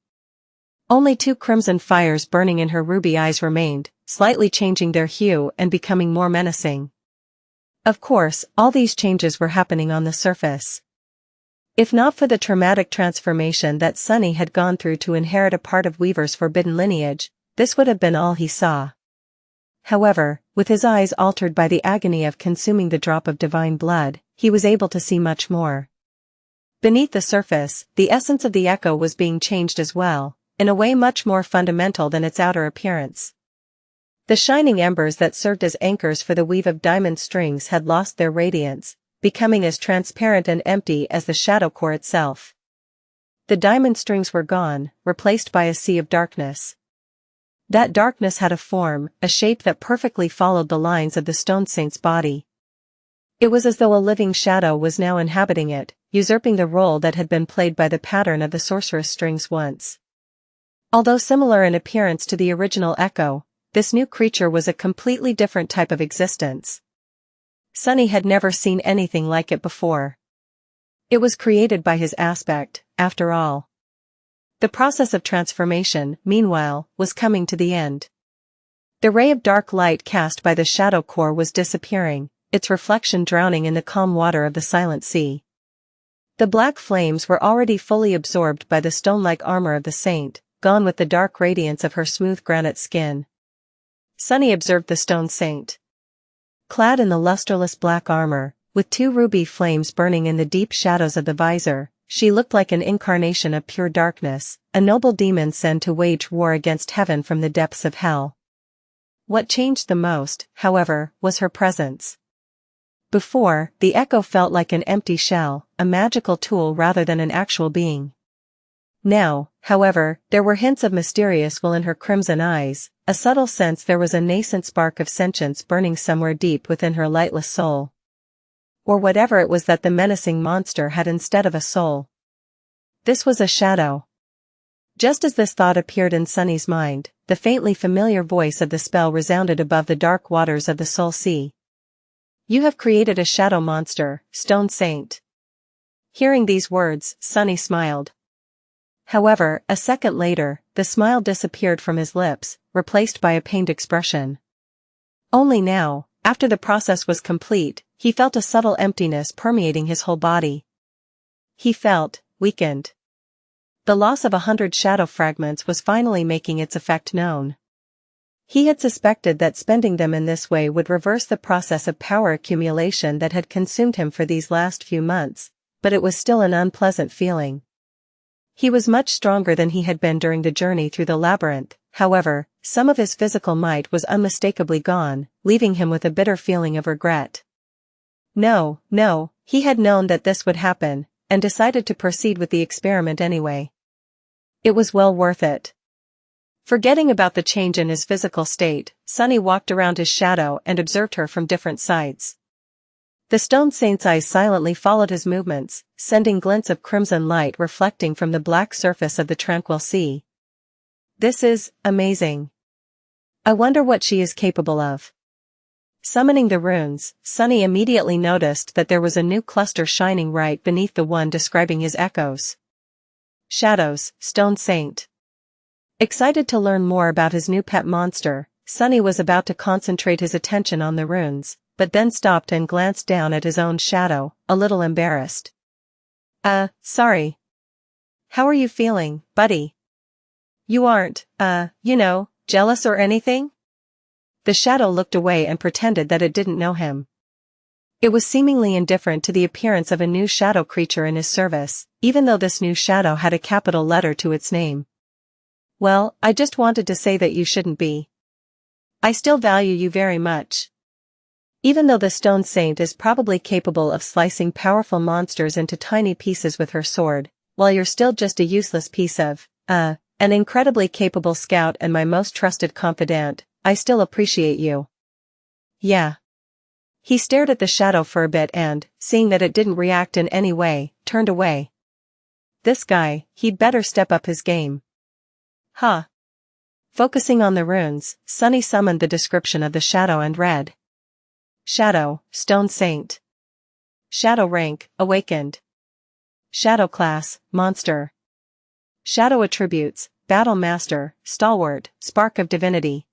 Only 2 crimson fires burning in her ruby eyes remained, slightly changing their hue and becoming more menacing. Of course, all these changes were happening on the surface. If not for the traumatic transformation that Sunny had gone through to inherit a part of Weaver's forbidden lineage, this would have been all he saw. However, with his eyes altered by the agony of consuming the drop of divine blood, he was able to see much more. Beneath the surface, the essence of the echo was being changed as well, in a way much more fundamental than its outer appearance. The shining embers that served as anchors for the weave of diamond strings had lost their radiance, becoming as transparent and empty as the shadow core itself. The diamond strings were gone, replaced by a sea of darkness. That darkness had a form, a shape that perfectly followed the lines of the stone saint's body. It was as though a living shadow was now inhabiting it, usurping the role that had been played by the pattern of the sorceress strings once. Although similar in appearance to the original echo, this new creature was a completely different type of existence. Sunny had never seen anything like it before. It was created by his aspect, after all. The process of transformation, meanwhile, was coming to the end. The ray of dark light cast by the shadow core was disappearing, its reflection drowning in the calm water of the silent sea. The black flames were already fully absorbed by the stone-like armor of the saint, gone with the dark radiance of her smooth granite skin. Sunny observed the stone saint. Clad in the lusterless black armor, with 2 ruby flames burning in the deep shadows of the visor, she looked like an incarnation of pure darkness, a noble demon sent to wage war against heaven from the depths of hell. What changed the most, however, was her presence. Before, the echo felt like an empty shell, a magical tool rather than an actual being. Now, however, there were hints of mysterious will in her crimson eyes, a subtle sense there was a nascent spark of sentience burning somewhere deep within her lightless soul. Or whatever it was that the menacing monster had instead of a soul. This was a shadow. Just as this thought appeared in Sunny's mind, the faintly familiar voice of the spell resounded above the dark waters of the Soul Sea. "You have created a shadow monster, Stone Saint." Hearing these words, Sunny smiled. However, a second later, the smile disappeared from his lips, replaced by a pained expression. Only now, after the process was complete, he felt a subtle emptiness permeating his whole body. He felt weakened. The loss of 100 shadow fragments was finally making its effect known. He had suspected that spending them in this way would reverse the process of power accumulation that had consumed him for these last few months, but it was still an unpleasant feeling. He was much stronger than he had been during the journey through the labyrinth, however, some of his physical might was unmistakably gone, leaving him with a bitter feeling of regret. No, he had known that this would happen, and decided to proceed with the experiment anyway. It was well worth it. Forgetting about the change in his physical state, Sunny walked around his shadow and observed her from different sides. The stone saint's eyes silently followed his movements, sending glints of crimson light reflecting from the black surface of the tranquil sea. "This is amazing. I wonder what she is capable of." Summoning the runes, Sunny immediately noticed that there was a new cluster shining right beneath the one describing his echoes. Shadows, Stone Saint. Excited to learn more about his new pet monster, Sunny was about to concentrate his attention on the runes, but then stopped and glanced down at his own shadow, a little embarrassed. Sorry. How are you feeling, buddy? You aren't, jealous or anything?" The shadow looked away and pretended that it didn't know him. It was seemingly indifferent to the appearance of a new shadow creature in his service, even though this new shadow had a capital letter to its name. "Well, I just wanted to say that you shouldn't be. I still value you very much. Even though the Stone Saint is probably capable of slicing powerful monsters into tiny pieces with her sword, while you're still just a useless piece of, an incredibly capable scout and my most trusted confidant, I still appreciate you." "Yeah. He stared at the shadow for a bit and, seeing that it didn't react in any way, turned away. This guy, he'd better step up his game. Huh. Focusing on the runes, Sunny summoned the description of the shadow and read. Shadow, Stone Saint. Shadow rank, Awakened. Shadow class, Monster. Shadow attributes, Battle Master, Stalwart, Spark of Divinity.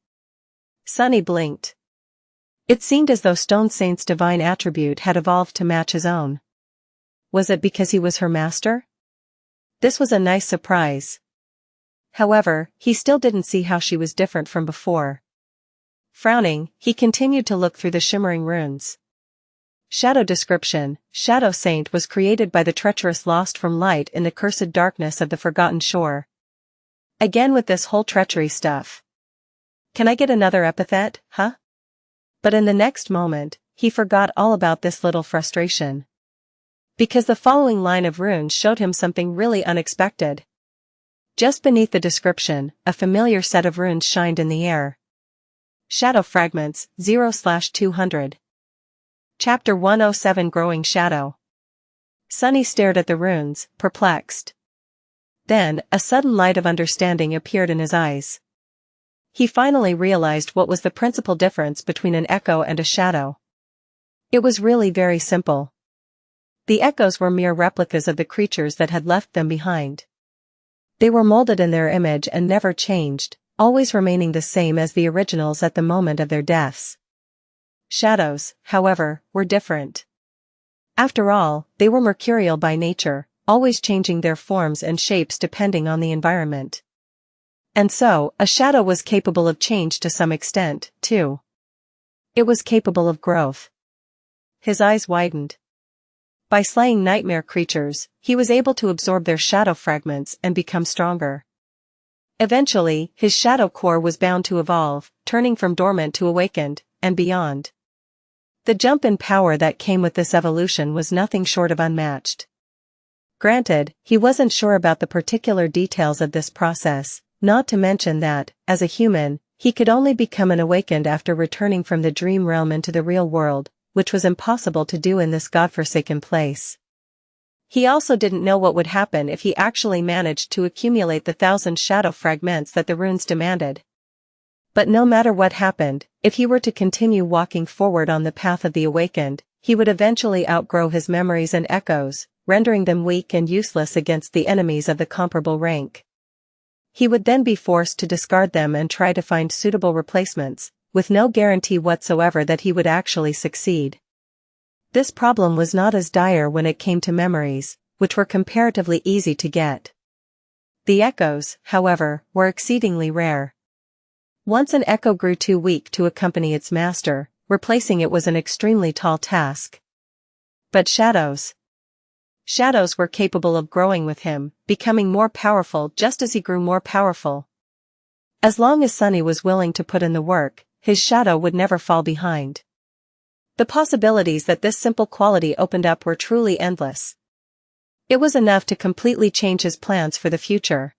Sunny blinked. It seemed as though Stone Saint's divine attribute had evolved to match his own. Was it because he was her master? This was a nice surprise. However, he still didn't see how she was different from before. Frowning, he continued to look through the shimmering runes. Shadow description, Shadow Saint was created by the treacherous lost from light in the cursed darkness of the forgotten shore. Again with this whole treachery stuff. Can I get another epithet, huh? But in the next moment, he forgot all about this little frustration. Because the following line of runes showed him something really unexpected. Just beneath the description, a familiar set of runes shined in the air. Shadow Fragments, 0/200. Chapter 107 Growing Shadow. Sunny stared at the runes, perplexed. Then, a sudden light of understanding appeared in his eyes. He finally realized what was the principal difference between an echo and a shadow. It was really very simple. The echoes were mere replicas of the creatures that had left them behind. They were molded in their image and never changed, always remaining the same as the originals at the moment of their deaths. Shadows, however, were different. After all, they were mercurial by nature, always changing their forms and shapes depending on the environment. And so, a shadow was capable of change to some extent, too. It was capable of growth. His eyes widened. By slaying nightmare creatures, he was able to absorb their shadow fragments and become stronger. Eventually, his shadow core was bound to evolve, turning from dormant to awakened, and beyond. The jump in power that came with this evolution was nothing short of unmatched. Granted, he wasn't sure about the particular details of this process, not to mention that, as a human, he could only become an awakened after returning from the dream realm into the real world, which was impossible to do in this godforsaken place. He also didn't know what would happen if he actually managed to accumulate the 1,000 shadow fragments that the runes demanded. But no matter what happened, if he were to continue walking forward on the path of the awakened, he would eventually outgrow his memories and echoes, rendering them weak and useless against the enemies of the comparable rank. He would then be forced to discard them and try to find suitable replacements, with no guarantee whatsoever that he would actually succeed. This problem was not as dire when it came to memories, which were comparatively easy to get. The echoes, however, were exceedingly rare. Once an echo grew too weak to accompany its master, replacing it was an extremely tall task. But shadows were capable of growing with him, becoming more powerful just as he grew more powerful. As long as Sunny was willing to put in the work, his shadow would never fall behind. The possibilities that this simple quality opened up were truly endless. It was enough to completely change his plans for the future.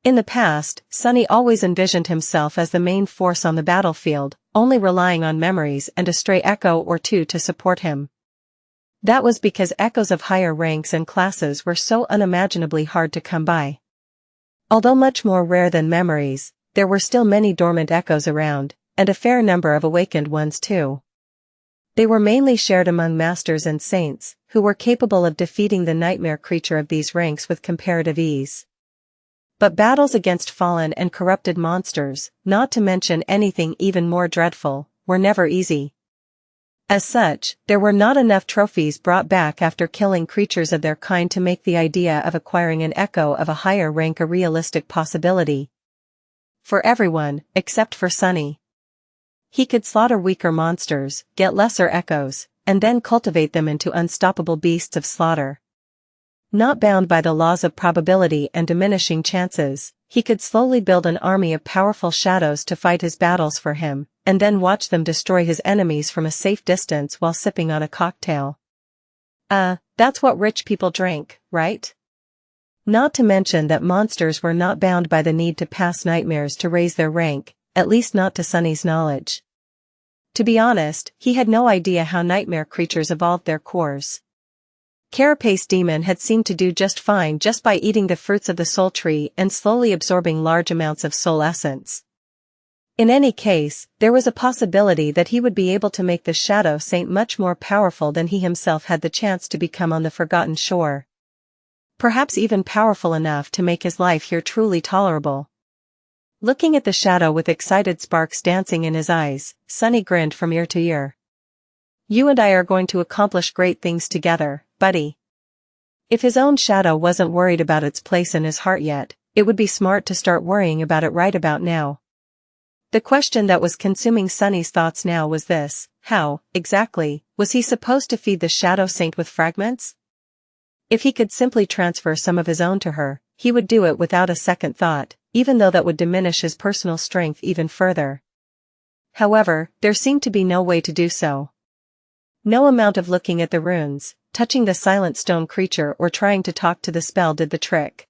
In the past, Sunny always envisioned himself as the main force on the battlefield, only relying on memories and a stray echo or two to support him. That was because echoes of higher ranks and classes were so unimaginably hard to come by. Although much more rare than memories, there were still many dormant echoes around, and a fair number of awakened ones too. They were mainly shared among masters and saints, who were capable of defeating the nightmare creature of these ranks with comparative ease. But battles against fallen and corrupted monsters, not to mention anything even more dreadful, were never easy. As such, there were not enough trophies brought back after killing creatures of their kind to make the idea of acquiring an echo of a higher rank a realistic possibility. For everyone, except for Sunny. He could slaughter weaker monsters, get lesser echoes, and then cultivate them into unstoppable beasts of slaughter. Not bound by the laws of probability and diminishing chances, he could slowly build an army of powerful shadows to fight his battles for him, and then watch them destroy his enemies from a safe distance while sipping on a cocktail. That's what rich people drank, right? Not to mention that monsters were not bound by the need to pass nightmares to raise their rank, at least not to Sunny's knowledge. To be honest, he had no idea how nightmare creatures evolved their cores. Carapace Demon had seemed to do just fine just by eating the fruits of the soul tree and slowly absorbing large amounts of soul essence. In any case, there was a possibility that he would be able to make the Shadow Saint much more powerful than he himself had the chance to become on the Forgotten Shore. Perhaps even powerful enough to make his life here truly tolerable. Looking at the shadow with excited sparks dancing in his eyes, Sunny grinned from ear to ear. "You and I are going to accomplish great things together, buddy." If his own shadow wasn't worried about its place in his heart yet, it would be smart to start worrying about it right about now. The question that was consuming Sunny's thoughts now was this: how, exactly, was he supposed to feed the Shadow Saint with fragments? If he could simply transfer some of his own to her, he would do it without a second thought, even though that would diminish his personal strength even further. However, there seemed to be no way to do so. No amount of looking at the runes, touching the silent stone creature or trying to talk to the spell did the trick.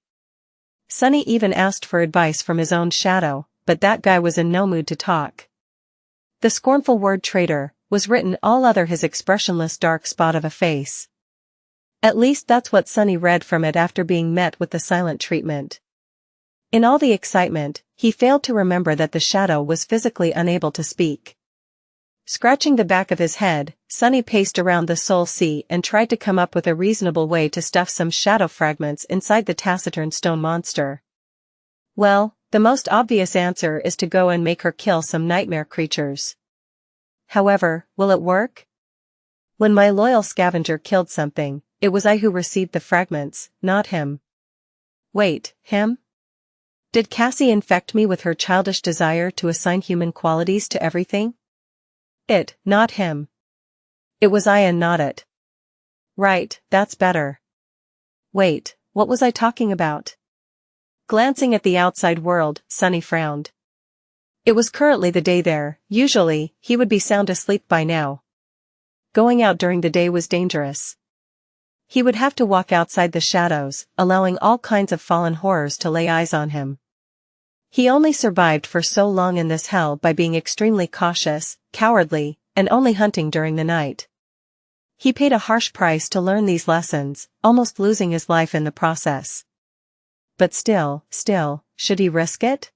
Sunny even asked for advice from his own shadow, but that guy was in no mood to talk. The scornful word traitor was written all over his expressionless dark spot of a face. At least that's what Sunny read from it after being met with the silent treatment. In all the excitement, he failed to remember that the shadow was physically unable to speak. Scratching the back of his head, Sunny paced around the soul sea and tried to come up with a reasonable way to stuff some shadow fragments inside the taciturn stone monster. Well, the most obvious answer is to go and make her kill some nightmare creatures. However, will it work? When my loyal scavenger killed something, it was I who received the fragments, not him. Wait, him? Did Cassie infect me with her childish desire to assign human qualities to everything? It, not him. It was I and not it. Right, that's better. Wait, what was I talking about? Glancing at the outside world, Sunny frowned. It was currently the day there. Usually, he would be sound asleep by now. Going out during the day was dangerous. He would have to walk outside the shadows, allowing all kinds of fallen horrors to lay eyes on him. He only survived for so long in this hell by being extremely cautious, cowardly, and only hunting during the night. He paid a harsh price to learn these lessons, almost losing his life in the process. But still, should he risk it?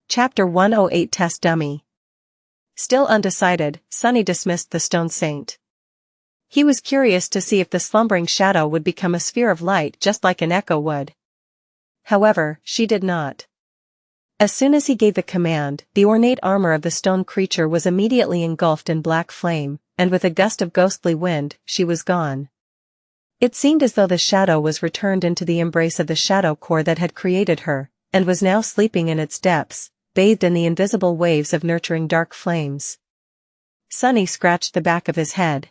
Chapter 108 Test Dummy. Still undecided, Sunny dismissed the Stone Saint. He was curious to see if the slumbering shadow would become a sphere of light just like an echo would. However, she did not. As soon as he gave the command, the ornate armor of the stone creature was immediately engulfed in black flame, and with a gust of ghostly wind, she was gone. It seemed as though the shadow was returned into the embrace of the shadow core that had created her, and was now sleeping in its depths, bathed in the invisible waves of nurturing dark flames. Sunny scratched the back of his head.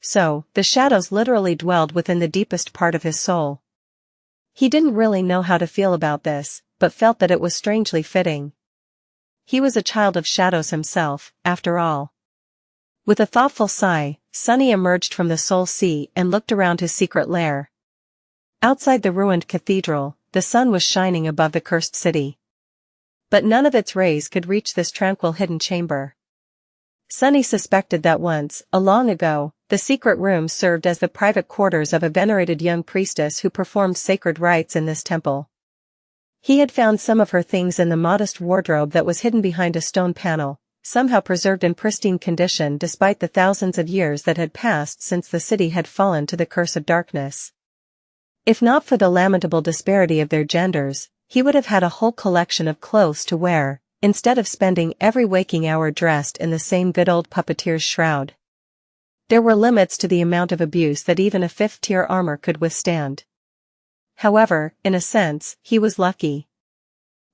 So, the shadows literally dwelled within the deepest part of his soul. He didn't really know how to feel about this, but felt that it was strangely fitting. He was a child of shadows himself, after all. With a thoughtful sigh, Sunny emerged from the soul sea and looked around his secret lair. Outside the ruined cathedral, the sun was shining above the cursed city. But none of its rays could reach this tranquil hidden chamber. Sunny suspected that once, long ago, the secret room served as the private quarters of a venerated young priestess who performed sacred rites in this temple. He had found some of her things in the modest wardrobe that was hidden behind a stone panel, somehow preserved in pristine condition despite the thousands of years that had passed since the city had fallen to the curse of darkness. If not for the lamentable disparity of their genders, he would have had a whole collection of clothes to wear, instead of spending every waking hour dressed in the same good old puppeteer's shroud. There were limits to the amount of abuse that even a fifth-tier armor could withstand. However, in a sense, he was lucky.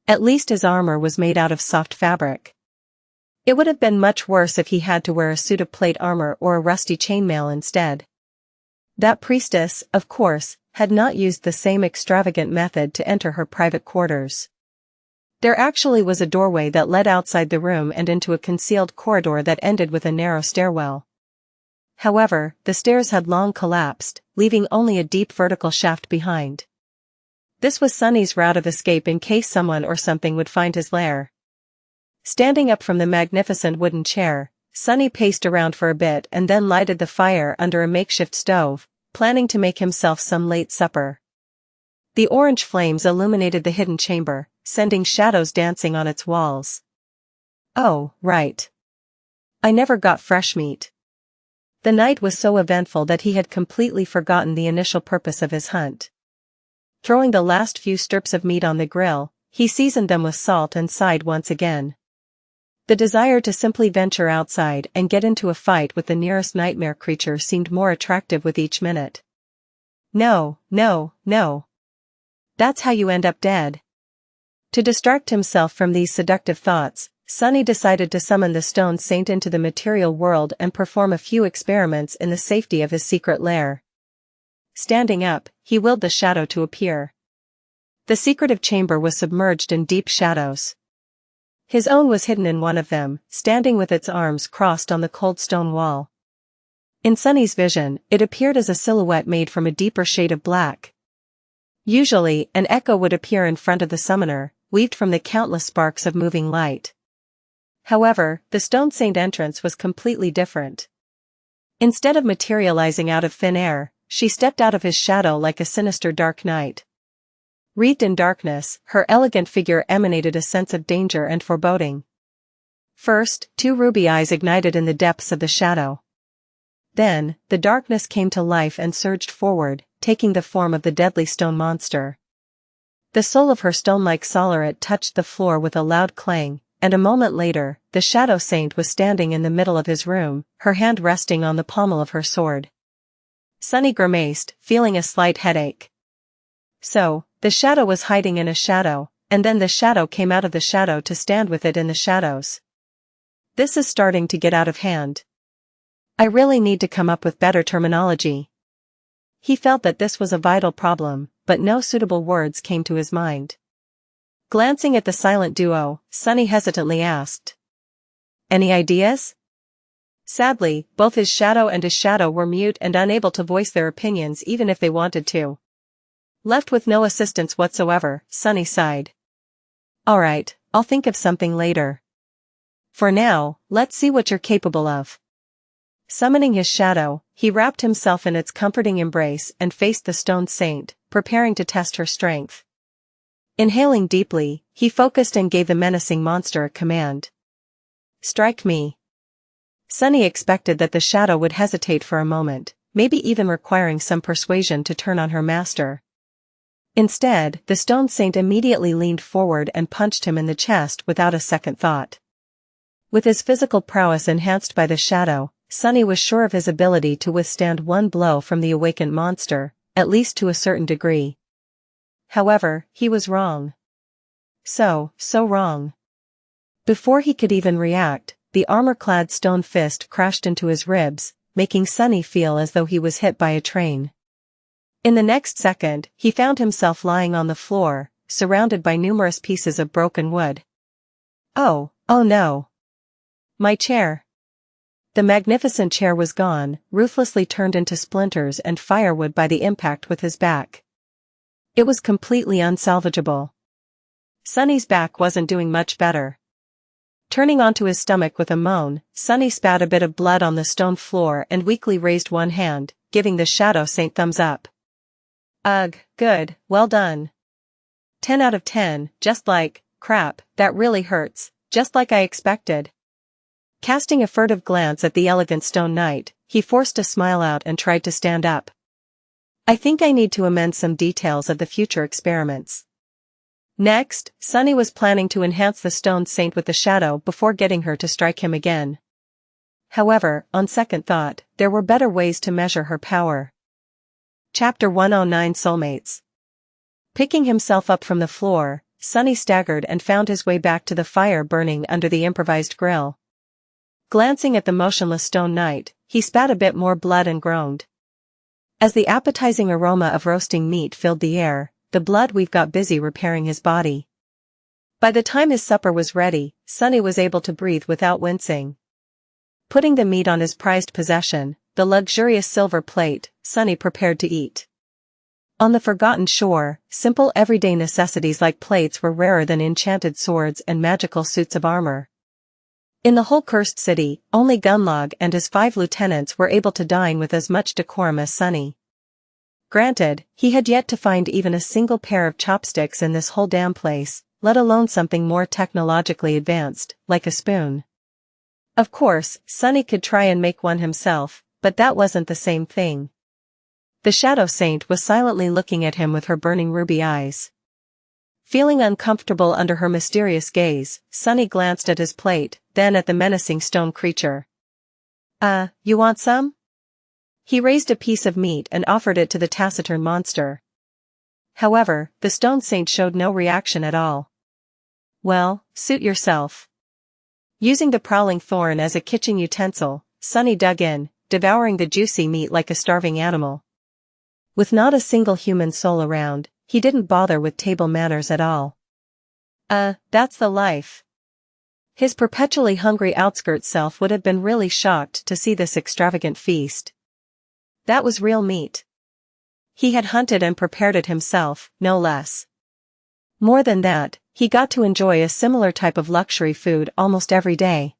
At least his armor was made out of soft fabric. It would have been much worse if he had to wear a suit of plate armor or a rusty chainmail instead. That priestess, of course, had not used the same extravagant method to enter her private quarters. There actually was a doorway that led outside the room and into a concealed corridor that ended with a narrow stairwell. However, the stairs had long collapsed, leaving only a deep vertical shaft behind. This was Sunny's route of escape in case someone or something would find his lair. Standing up from the magnificent wooden chair, Sunny paced around for a bit and then lighted the fire under a makeshift stove, planning to make himself some late supper. The orange flames illuminated the hidden chamber, sending shadows dancing on its walls. Oh, right. I never got fresh meat. The night was so eventful that he had completely forgotten the initial purpose of his hunt. Throwing the last few strips of meat on the grill, he seasoned them with salt and sighed once again. The desire to simply venture outside and get into a fight with the nearest nightmare creature seemed more attractive with each minute. No, no, no. That's how you end up dead. To distract himself from these seductive thoughts, Sunny decided to summon the stone saint into the material world and perform a few experiments in the safety of his secret lair. Standing up, he willed the shadow to appear. The secretive chamber was submerged in deep shadows. His own was hidden in one of them, standing with its arms crossed on the cold stone wall. In Sunny's vision, it appeared as a silhouette made from a deeper shade of black. Usually, an echo would appear in front of the summoner, weaved from the countless sparks of moving light. However, the stone saint entrance was completely different. Instead of materializing out of thin air, she stepped out of his shadow like a sinister dark knight. Wreathed in darkness, her elegant figure emanated a sense of danger and foreboding. First, two ruby eyes ignited in the depths of the shadow. Then, the darkness came to life and surged forward, taking the form of the deadly stone monster. The sole of her stone-like soleret touched the floor with a loud clang, and a moment later, the shadow saint was standing in the middle of his room, her hand resting on the pommel of her sword. Sunny grimaced, feeling a slight headache. So, the shadow was hiding in a shadow, and then the shadow came out of the shadow to stand with it in the shadows. This is starting to get out of hand. I really need to come up with better terminology. He felt that this was a vital problem, but no suitable words came to his mind. Glancing at the silent duo, Sunny hesitantly asked, "Any ideas?" Sadly, both his shadow and his shadow were mute and unable to voice their opinions even if they wanted to. Left with no assistance whatsoever, Sunny sighed. "Alright, I'll think of something later. For now, let's see what you're capable of." Summoning his shadow, he wrapped himself in its comforting embrace and faced the stone saint, preparing to test her strength. Inhaling deeply, he focused and gave the menacing monster a command. "Strike me." Sunny expected that the shadow would hesitate for a moment, maybe even requiring some persuasion to turn on her master. Instead, the stone saint immediately leaned forward and punched him in the chest without a second thought. With his physical prowess enhanced by the shadow, Sunny was sure of his ability to withstand one blow from the awakened monster, at least to a certain degree. However, he was wrong. So wrong. Before he could even react, the armor-clad stone fist crashed into his ribs, making Sunny feel as though he was hit by a train. In the next second, he found himself lying on the floor, surrounded by numerous pieces of broken wood. Oh no. My chair. The magnificent chair was gone, ruthlessly turned into splinters and firewood by the impact with his back. It was completely unsalvageable. Sunny's back wasn't doing much better. Turning onto his stomach with a moan, Sunny spat a bit of blood on the stone floor and weakly raised one hand, giving the shadow saint thumbs up. Ugh, good, well done. 10 out of 10, just like, crap, that really hurts, just like I expected. Casting a furtive glance at the elegant stone knight, he forced a smile out and tried to stand up. I think I need to amend some details of the future experiments. Next, Sunny was planning to enhance the stone saint with the shadow before getting her to strike him again. However, on second thought, there were better ways to measure her power. Chapter 109 Soulmates. Picking himself up from the floor, Sunny staggered and found his way back to the fire burning under the improvised grill. Glancing at the motionless stone knight, he spat a bit more blood and groaned. As the appetizing aroma of roasting meat filled the air, the blood weave got busy repairing his body. By the time his supper was ready, Sunny was able to breathe without wincing. Putting the meat on his prized possession, the luxurious silver plate, Sunny prepared to eat. On the forgotten shore, simple everyday necessities like plates were rarer than enchanted swords and magical suits of armor. In the whole cursed city, only Gunlaug and his 5 lieutenants were able to dine with as much decorum as Sunny. Granted, he had yet to find even a single pair of chopsticks in this whole damn place, let alone something more technologically advanced, like a spoon. Of course, Sunny could try and make one himself, but that wasn't the same thing. The Shadow Saint was silently looking at him with her burning ruby eyes. Feeling uncomfortable under her mysterious gaze, Sunny glanced at his plate, then at the menacing stone creature. You want some? He raised a piece of meat and offered it to the taciturn monster. However, the Stone Saint showed no reaction at all. Well, suit yourself. Using the prowling thorn as a kitchen utensil, Sunny dug in, devouring the juicy meat like a starving animal. With not a single human soul around, he didn't bother with table manners at all. That's the life. His perpetually hungry outskirts self would have been really shocked to see this extravagant feast. That was real meat. He had hunted and prepared it himself, no less. More than that, he got to enjoy a similar type of luxury food almost every day.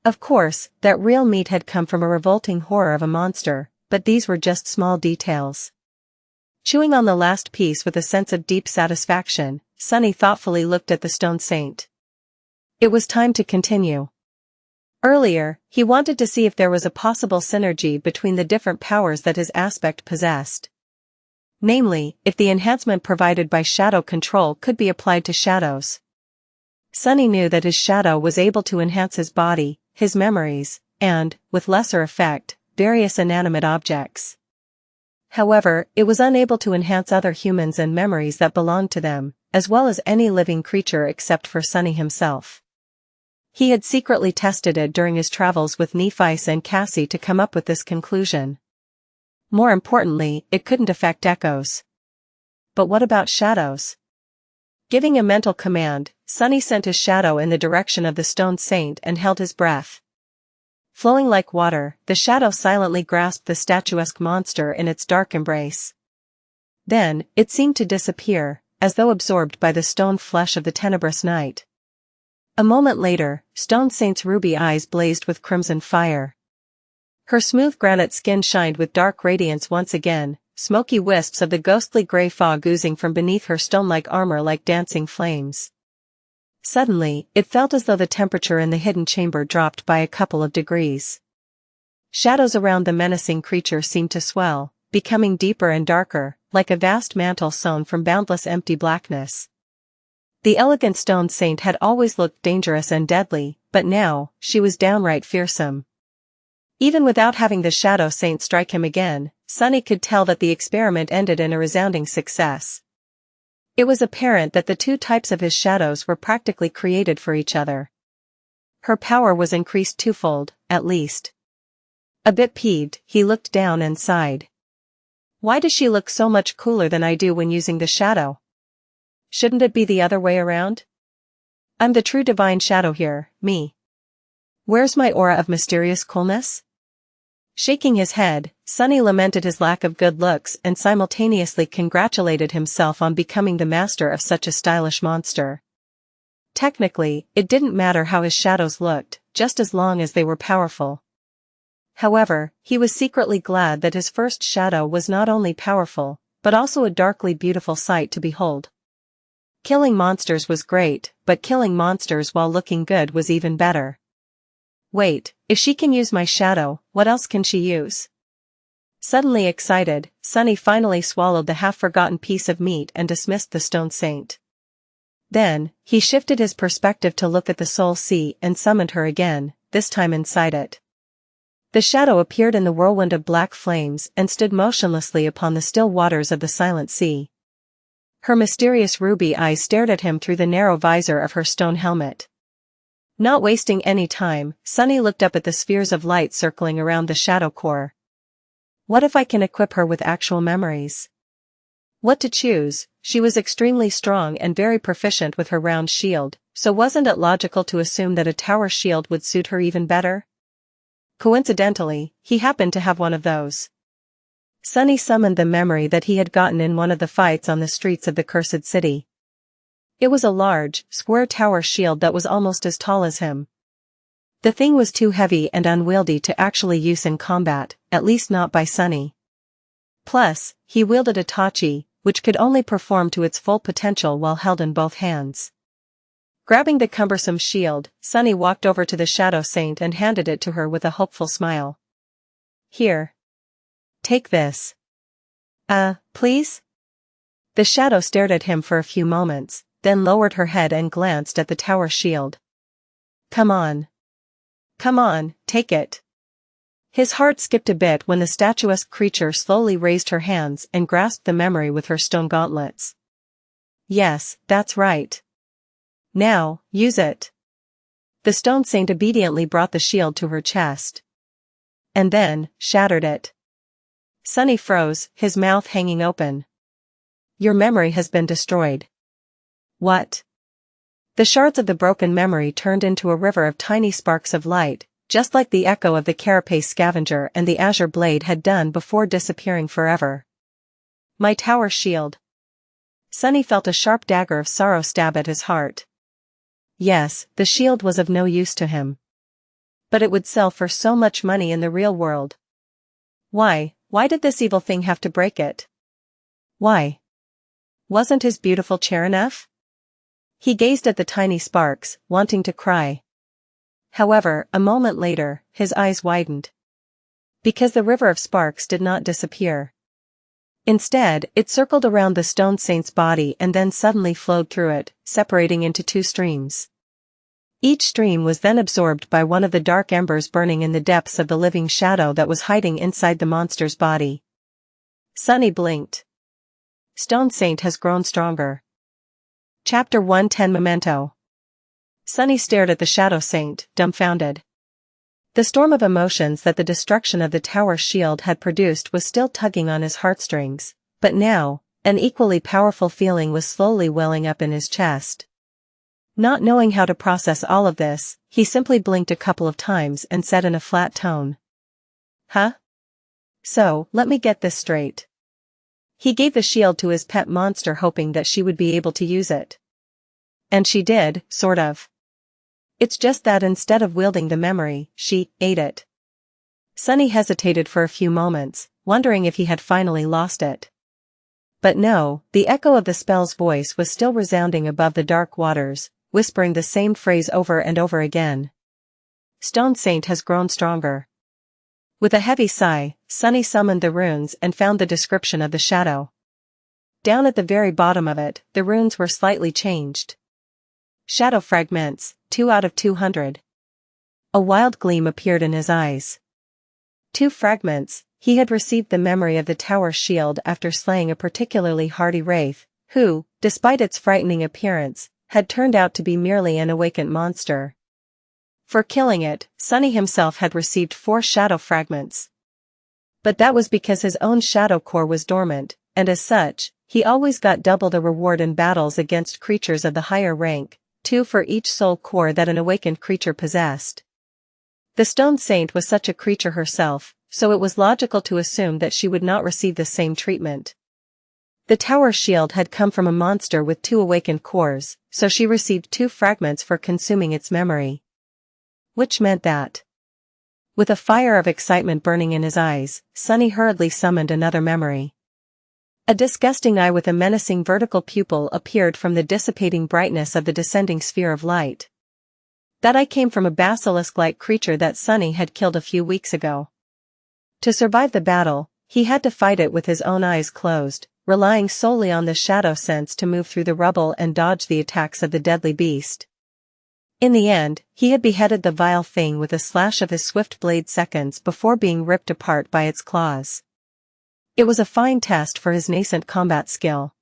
Of course, that real meat had come from a revolting horror of a monster, but these were just small details. Chewing on the last piece with a sense of deep satisfaction, Sunny thoughtfully looked at the Stone Saint. It was time to continue. Earlier, he wanted to see if there was a possible synergy between the different powers that his aspect possessed. Namely, if the enhancement provided by shadow control could be applied to shadows. Sunny knew that his shadow was able to enhance his body, his memories, and, with lesser effect, various inanimate objects. However, it was unable to enhance other humans and memories that belonged to them, as well as any living creature except for Sunny himself. He had secretly tested it during his travels with Nephice and Cassie to come up with this conclusion. More importantly, it couldn't affect echoes. But what about shadows? Giving a mental command, Sunny sent his shadow in the direction of the Stone Saint and held his breath. Flowing like water, the shadow silently grasped the statuesque monster in its dark embrace. Then, it seemed to disappear, as though absorbed by the stone flesh of the tenebrous night. A moment later, Stone Saint's ruby eyes blazed with crimson fire. Her smooth granite skin shined with dark radiance once again, smoky wisps of the ghostly gray fog oozing from beneath her stone-like armor like dancing flames. Suddenly, it felt as though the temperature in the hidden chamber dropped by a couple of degrees. Shadows around the menacing creature seemed to swell, becoming deeper and darker, like a vast mantle sewn from boundless empty blackness. The elegant Stone Saint had always looked dangerous and deadly, but now, she was downright fearsome. Even without having the Shadow Saint strike him again, Sunny could tell that the experiment ended in a resounding success. It was apparent that the two types of his shadows were practically created for each other. Her power was increased twofold, at least. A bit peeved, he looked down and sighed. Why does she look so much cooler than I do when using the shadow? Shouldn't it be the other way around? I'm the true divine shadow here, me. Where's my aura of mysterious coolness? Shaking his head, Sunny lamented his lack of good looks and simultaneously congratulated himself on becoming the master of such a stylish monster. Technically, it didn't matter how his shadows looked, just as long as they were powerful. However, he was secretly glad that his first shadow was not only powerful, but also a darkly beautiful sight to behold. Killing monsters was great, but killing monsters while looking good was even better. Wait, if she can use my shadow, what else can she use? Suddenly excited, Sunny finally swallowed the half-forgotten piece of meat and dismissed the Stone Saint. Then, he shifted his perspective to look at the Soul Sea and summoned her again, this time inside it. The shadow appeared in the whirlwind of black flames and stood motionlessly upon the still waters of the silent sea. Her mysterious ruby eyes stared at him through the narrow visor of her stone helmet. Not wasting any time, Sunny looked up at the spheres of light circling around the shadow core. What if I can equip her with actual memories? What to choose? She was extremely strong and very proficient with her round shield, so wasn't it logical to assume that a tower shield would suit her even better? Coincidentally, he happened to have one of those. Sunny summoned the memory that he had gotten in one of the fights on the streets of the cursed city. It was a large, square tower shield that was almost as tall as him. The thing was too heavy and unwieldy to actually use in combat, at least not by Sunny. Plus, he wielded a tachi, which could only perform to its full potential while held in both hands. Grabbing the cumbersome shield, Sunny walked over to the Shadow Saint and handed it to her with a hopeful smile. Here. Take this. Please? The shadow stared at him for a few moments, then lowered her head and glanced at the tower shield. Come on. Come on, take it. His heart skipped a bit when the statuesque creature slowly raised her hands and grasped the memory with her stone gauntlets. Yes, that's right. Now, use it. The stone saint obediently brought the shield to her chest. And then, shattered it. Sunny froze, his mouth hanging open. Your memory has been destroyed. What? The shards of the broken memory turned into a river of tiny sparks of light, just like the echo of the carapace scavenger and the azure blade had done before disappearing forever. My tower shield. Sunny felt a sharp dagger of sorrow stab at his heart. Yes, the shield was of no use to him. But it would sell for so much money in the real world. Why did this evil thing have to break it? Why? Wasn't his beautiful chair enough? He gazed at the tiny sparks, wanting to cry. However, a moment later, his eyes widened. Because the river of sparks did not disappear. Instead, it circled around the stone saint's body and then suddenly flowed through it, separating into two streams. Each stream was then absorbed by one of the dark embers burning in the depths of the living shadow that was hiding inside the monster's body. Sunny blinked. Stone Saint has grown stronger. Chapter 110 Memento. Sunny stared at the Shadow Saint, dumbfounded. The storm of emotions that the destruction of the tower shield had produced was still tugging on his heartstrings, but now, an equally powerful feeling was slowly welling up in his chest. Not knowing how to process all of this, he simply blinked a couple of times and said in a flat tone. Huh? So, let me get this straight. He gave the shield to his pet monster hoping that she would be able to use it. And she did, sort of. It's just that instead of wielding the memory, she ate it. Sunny hesitated for a few moments, wondering if he had finally lost it. But no, the echo of the spell's voice was still resounding above the dark waters, whispering the same phrase over and over again. Stone Saint has grown stronger. With a heavy sigh, Sunny summoned the runes and found the description of the shadow. Down at the very bottom of it, the runes were slightly changed. Shadow fragments, 2 out of 200. A wild gleam appeared in his eyes. 2 fragments. He had received the memory of the tower shield after slaying a particularly hardy wraith, who, despite its frightening appearance, had turned out to be merely an awakened monster. For killing it, Sunny himself had received 4 shadow fragments. But that was because his own shadow core was dormant, and as such, he always got double the reward in battles against creatures of the higher rank, 2 for each soul core that an awakened creature possessed. The Stone Saint was such a creature herself, so it was logical to assume that she would not receive the same treatment. The tower shield had come from a monster with 2 awakened cores, so she received 2 fragments for consuming its memory. Which meant that. With a fire of excitement burning in his eyes, Sunny hurriedly summoned another memory. A disgusting eye with a menacing vertical pupil appeared from the dissipating brightness of the descending sphere of light. That eye came from a basilisk-like creature that Sunny had killed a few weeks ago. To survive the battle, he had to fight it with his own eyes closed, relying solely on the shadow sense to move through the rubble and dodge the attacks of the deadly beast. In the end, he had beheaded the vile thing with a slash of his swift blade seconds before being ripped apart by its claws. It was a fine test for his nascent combat skill.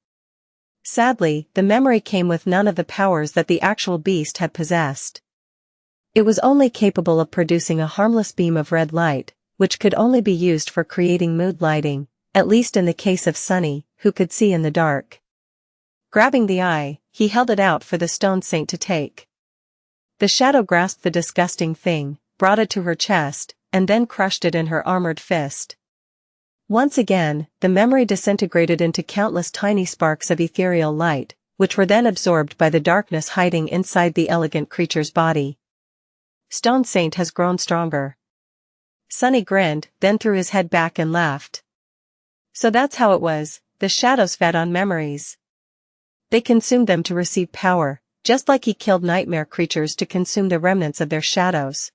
Sadly, the memory came with none of the powers that the actual beast had possessed. It was only capable of producing a harmless beam of red light, which could only be used for creating mood lighting, at least in the case of Sunny, who could see in the dark. Grabbing the eye, he held it out for the Stone Saint to take. The shadow grasped the disgusting thing, brought it to her chest, and then crushed it in her armored fist. Once again, the memory disintegrated into countless tiny sparks of ethereal light, which were then absorbed by the darkness hiding inside the elegant creature's body. Stone Saint has grown stronger. Sunny grinned, then threw his head back and laughed. So that's how it was, the shadows fed on memories. They consumed them to receive power, just like he killed nightmare creatures to consume the remnants of their shadows.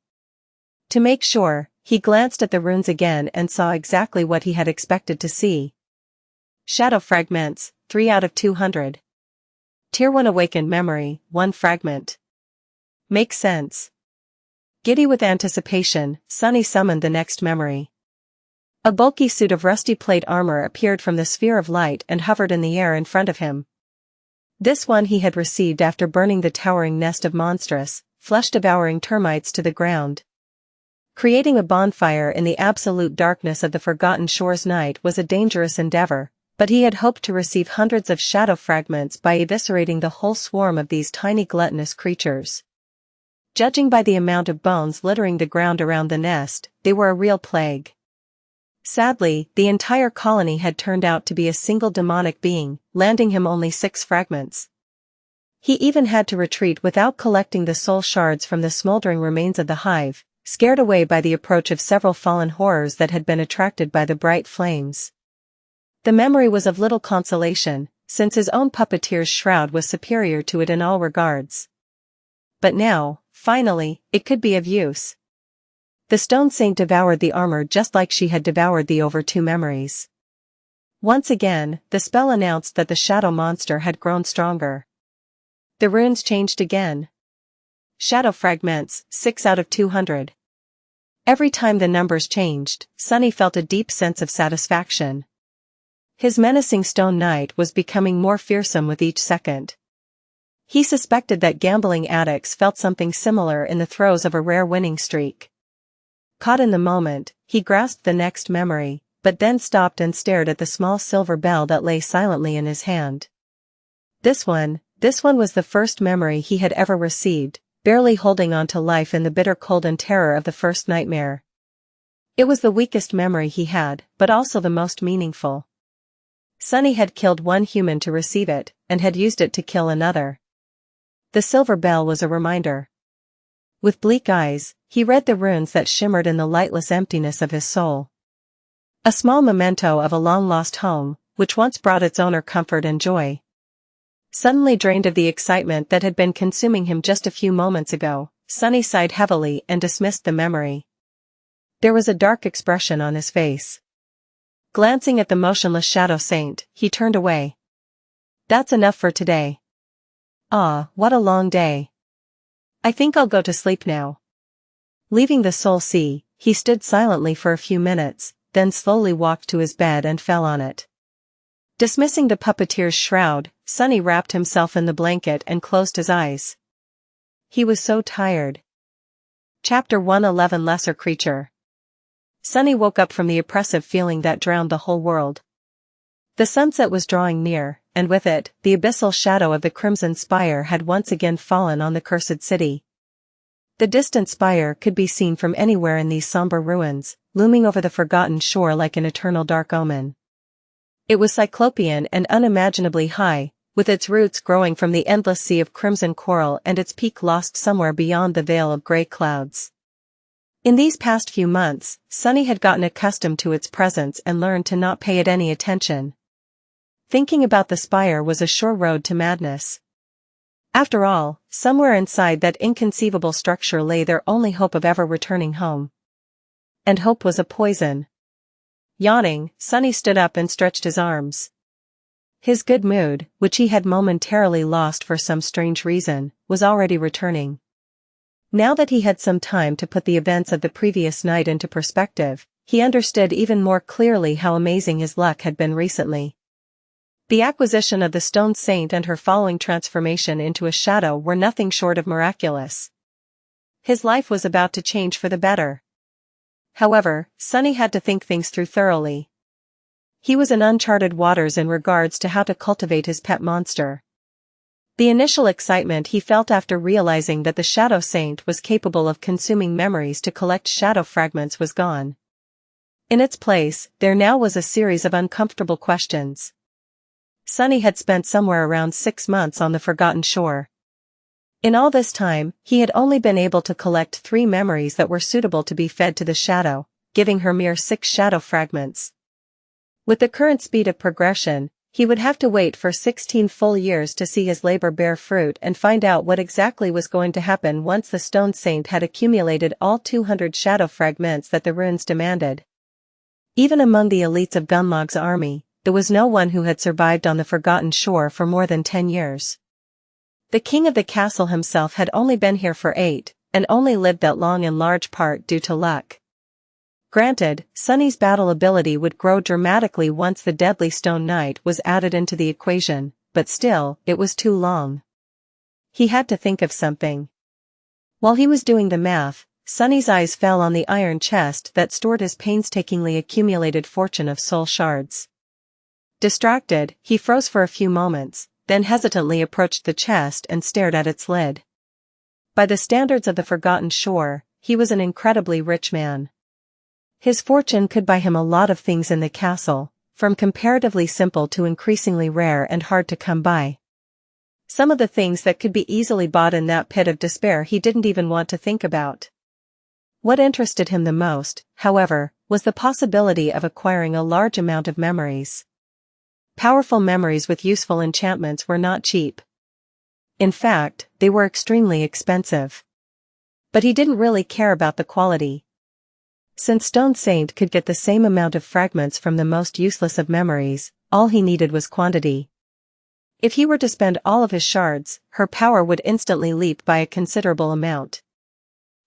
To make sure, he glanced at the runes again and saw exactly what he had expected to see. Shadow fragments, 3 out of 200. Tier 1 awakened memory, 1 fragment. Makes sense. Giddy with anticipation, Sunny summoned the next memory. A bulky suit of rusty plate armor appeared from the sphere of light and hovered in the air in front of him. This one he had received after burning the towering nest of monstrous, flesh-devouring termites to the ground. Creating a bonfire in the absolute darkness of the Forgotten Shores night was a dangerous endeavor, but he had hoped to receive hundreds of shadow fragments by eviscerating the whole swarm of these tiny gluttonous creatures. Judging by the amount of bones littering the ground around the nest, they were a real plague. Sadly, the entire colony had turned out to be a single demonic being, landing him only 6 fragments. He even had to retreat without collecting the soul shards from the smoldering remains of the hive, scared away by the approach of several fallen horrors that had been attracted by the bright flames. The memory was of little consolation, since his own puppeteer's shroud was superior to it in all regards. But now, finally, it could be of use. The Stone Saint devoured the armor just like she had devoured the over 2 memories. Once again, the spell announced that the shadow monster had grown stronger. The runes changed again. Shadow fragments, 6 out of 200. Every time the numbers changed, Sunny felt a deep sense of satisfaction. His menacing stone knight was becoming more fearsome with each second. He suspected that gambling addicts felt something similar in the throes of a rare winning streak. Caught in the moment, he grasped the next memory, but then stopped and stared at the small silver bell that lay silently in his hand. This one was the first memory he had ever received, barely holding on to life in the bitter cold and terror of the first nightmare. It was the weakest memory he had, but also the most meaningful. Sunny had killed one human to receive it, and had used it to kill another. The silver bell was a reminder. With bleak eyes, he read the runes that shimmered in the lightless emptiness of his soul. A small memento of a long-lost home, which once brought its owner comfort and joy. Suddenly drained of the excitement that had been consuming him just a few moments ago, Sunny sighed heavily and dismissed the memory. There was a dark expression on his face. Glancing at the motionless Shadow Saint, he turned away. That's enough for today. Ah, what a long day. I think I'll go to sleep now. Leaving the Soul Sea, he stood silently for a few minutes, then slowly walked to his bed and fell on it. Dismissing the puppeteer's shroud, Sunny wrapped himself in the blanket and closed his eyes. He was so tired. Chapter 111 Lesser Creature. Sunny woke up from the oppressive feeling that drowned the whole world. The sunset was drawing near, and with it, the abyssal shadow of the Crimson Spire had once again fallen on the cursed city. The distant spire could be seen from anywhere in these somber ruins, looming over the forgotten shore like an eternal dark omen. It was cyclopean and unimaginably high, with its roots growing from the endless sea of crimson coral and its peak lost somewhere beyond the veil of grey clouds. In these past few months, Sunny had gotten accustomed to its presence and learned to not pay it any attention. Thinking about the spire was a sure road to madness. After all, somewhere inside that inconceivable structure lay their only hope of ever returning home. And hope was a poison. Yawning, Sunny stood up and stretched his arms. His good mood, which he had momentarily lost for some strange reason, was already returning. Now that he had some time to put the events of the previous night into perspective, he understood even more clearly how amazing his luck had been recently. The acquisition of the Stone Saint and her following transformation into a shadow were nothing short of miraculous. His life was about to change for the better. However, Sunny had to think things through thoroughly. He was in uncharted waters in regards to how to cultivate his pet monster. The initial excitement he felt after realizing that the Shadow Saint was capable of consuming memories to collect shadow fragments was gone. In its place, there now was a series of uncomfortable questions. Sunny had spent somewhere around 6 months on the Forgotten Shore. In all this time, he had only been able to collect 3 memories that were suitable to be fed to the shadow, giving her mere 6 shadow fragments. With the current speed of progression, he would have to wait for 16 full years to see his labor bear fruit and find out what exactly was going to happen once the Stone Saint had accumulated all 200 shadow fragments that the runes demanded. Even among the elites of Gunlaug's army, there was no one who had survived on the Forgotten Shore for more than 10 years. The king of the castle himself had only been here for 8, and only lived that long in large part due to luck. Granted, Sunny's battle ability would grow dramatically once the Deadly Stone Knight was added into the equation, but still, it was too long. He had to think of something. While he was doing the math, Sunny's eyes fell on the iron chest that stored his painstakingly accumulated fortune of soul shards. Distracted, he froze for a few moments, then hesitantly approached the chest and stared at its lid. By the standards of the Forgotten Shore, he was an incredibly rich man. His fortune could buy him a lot of things in the castle, from comparatively simple to increasingly rare and hard to come by. Some of the things that could be easily bought in that pit of despair he didn't even want to think about. What interested him the most, however, was the possibility of acquiring a large amount of memories. Powerful memories with useful enchantments were not cheap. In fact, they were extremely expensive. But he didn't really care about the quality. Since Stone Saint could get the same amount of fragments from the most useless of memories, all he needed was quantity. If he were to spend all of his shards, her power would instantly leap by a considerable amount.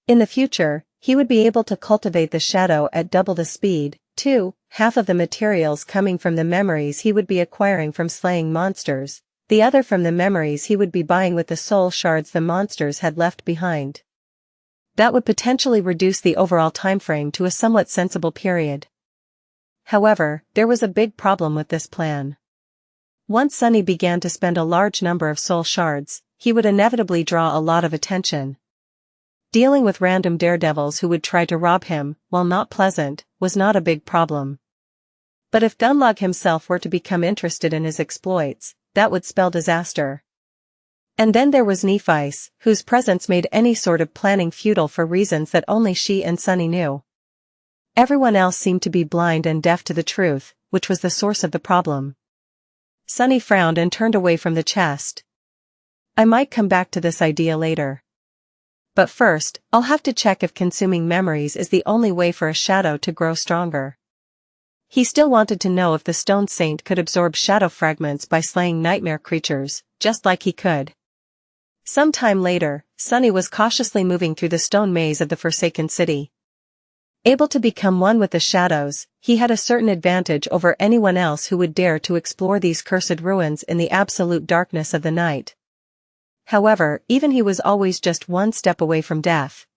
In the future, he would be able to cultivate the shadow at double the speed, too, half of the materials coming from the memories he would be acquiring from slaying monsters, the other from the memories he would be buying with the soul shards the monsters had left behind. That would potentially reduce the overall timeframe to a somewhat sensible period. However, there was a big problem with this plan. Once Sunny began to spend a large number of soul shards, he would inevitably draw a lot of attention. Dealing with random daredevils who would try to rob him, while not pleasant, was not a big problem. But if Gunlaug himself were to become interested in his exploits, that would spell disaster. And then there was Nephi's, whose presence made any sort of planning futile for reasons that only she and Sunny knew. Everyone else seemed to be blind and deaf to the truth, which was the source of the problem. Sunny frowned and turned away from the chest. I might come back to this idea later. But first, I'll have to check if consuming memories is the only way for a shadow to grow stronger. He still wanted to know if the Stone Saint could absorb shadow fragments by slaying nightmare creatures, just like he could. Some time later, Sunny was cautiously moving through the stone maze of the Forsaken City. Able to become one with the shadows, he had a certain advantage over anyone else who would dare to explore these cursed ruins in the absolute darkness of the night. However, even he was always just one step away from death.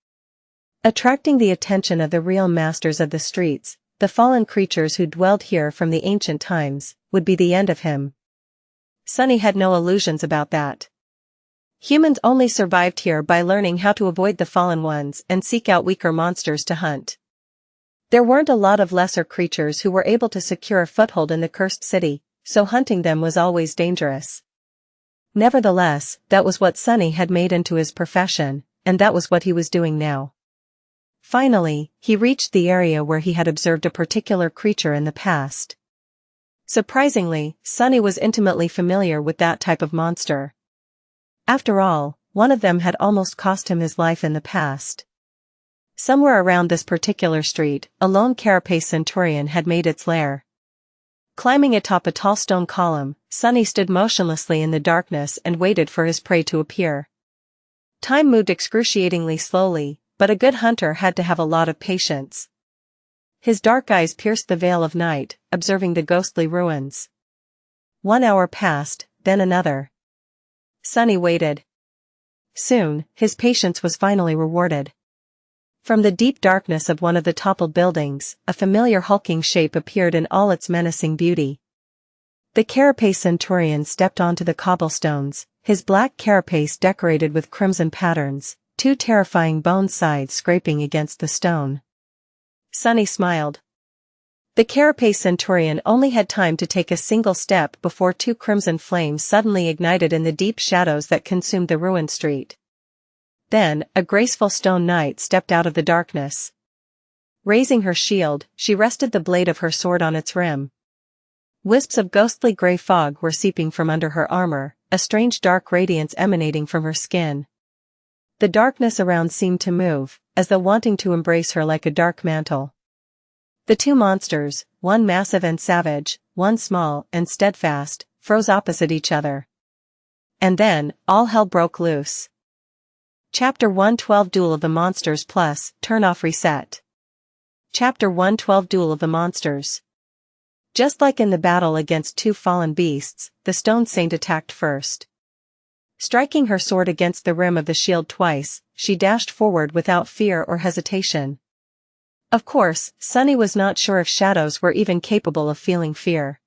Attracting the attention of the real masters of the streets, the fallen creatures who dwelled here from the ancient times, would be the end of him. Sunny had no illusions about that. Humans only survived here by learning how to avoid the fallen ones and seek out weaker monsters to hunt. There weren't a lot of lesser creatures who were able to secure a foothold in the cursed city, so hunting them was always dangerous. Nevertheless, that was what Sunny had made into his profession, and that was what he was doing now. Finally, he reached the area where he had observed a particular creature in the past. Surprisingly, Sunny was intimately familiar with that type of monster. After all, one of them had almost cost him his life in the past. Somewhere around this particular street, a lone carapace centurion had made its lair. Climbing atop a tall stone column, Sunny stood motionlessly in the darkness and waited for his prey to appear. Time moved excruciatingly slowly, but a good hunter had to have a lot of patience. His dark eyes pierced the veil of night, observing the ghostly ruins. 1 hour passed, then another. Sunny waited. Soon, his patience was finally rewarded. From the deep darkness of one of the toppled buildings, a familiar hulking shape appeared in all its menacing beauty. The carapace centurion stepped onto the cobblestones, his black carapace decorated with crimson patterns, 2 terrifying bone scythes scraping against the stone. Sunny smiled. The carapace centurion only had time to take a single step before 2 crimson flames suddenly ignited in the deep shadows that consumed the ruined street. Then, a graceful stone knight stepped out of the darkness. Raising her shield, she rested the blade of her sword on its rim. Wisps of ghostly gray fog were seeping from under her armor, a strange dark radiance emanating from her skin. The darkness around seemed to move, as though wanting to embrace her like a dark mantle. The two monsters, one massive and savage, one small and steadfast, froze opposite each other. And then, all hell broke loose. Chapter 112 Duel of the Monsters Plus, Turn Off Reset. Chapter 112 Duel of the Monsters. Just like in the battle against two fallen beasts, the Stone Saint attacked first. Striking her sword against the rim of the shield twice, she dashed forward without fear or hesitation. Of course, Sunny was not sure if shadows were even capable of feeling fear.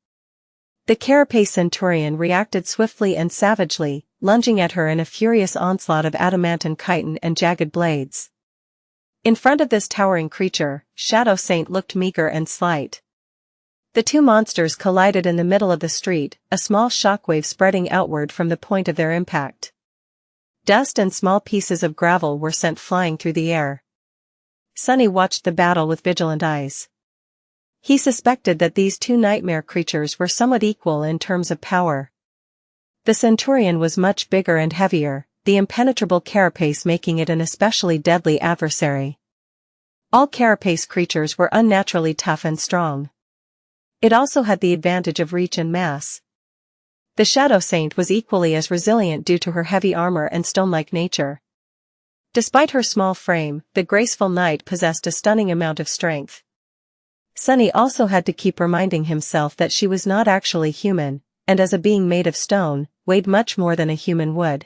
The Carapace Centurion reacted swiftly and savagely, lunging at her in a furious onslaught of adamantine chitin and jagged blades. In front of this towering creature, Shadow Saint looked meager and slight. The two monsters collided in the middle of the street, a small shockwave spreading outward from the point of their impact. Dust and small pieces of gravel were sent flying through the air. Sunny watched the battle with vigilant eyes. He suspected that these two nightmare creatures were somewhat equal in terms of power. The Centurion was much bigger and heavier, the impenetrable Carapace making it an especially deadly adversary. All Carapace creatures were unnaturally tough and strong. It also had the advantage of reach and mass. The Shadow Saint was equally as resilient due to her heavy armor and stone-like nature. Despite her small frame, the graceful knight possessed a stunning amount of strength. Sunny also had to keep reminding himself that she was not actually human, and as a being made of stone, weighed much more than a human would.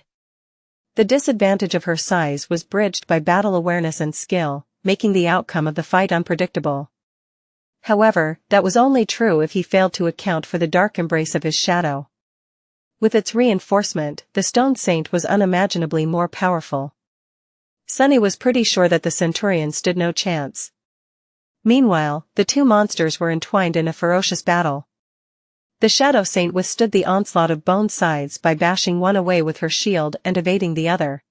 The disadvantage of her size was bridged by battle awareness and skill, making the outcome of the fight unpredictable. However, that was only true if he failed to account for the dark embrace of his shadow. With its reinforcement, the Stone Saint was unimaginably more powerful. Sunny was pretty sure that the Centurion stood no chance. Meanwhile, the two monsters were entwined in a ferocious battle. The Shadow Saint withstood the onslaught of bone sides by bashing one away with her shield and evading the other.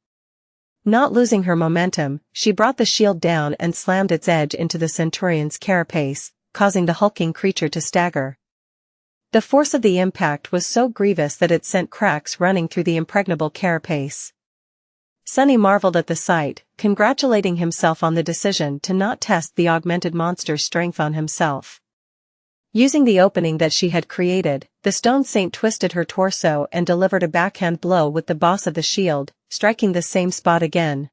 Not losing her momentum, she brought the shield down and slammed its edge into the Centurion's carapace, causing the hulking creature to stagger. The force of the impact was so grievous that it sent cracks running through the impregnable carapace. Sunny marveled at the sight, congratulating himself on the decision to not test the augmented monster's strength on himself. Using the opening that she had created, the Stone Saint twisted her torso and delivered a backhand blow with the boss of the shield, striking the same spot again.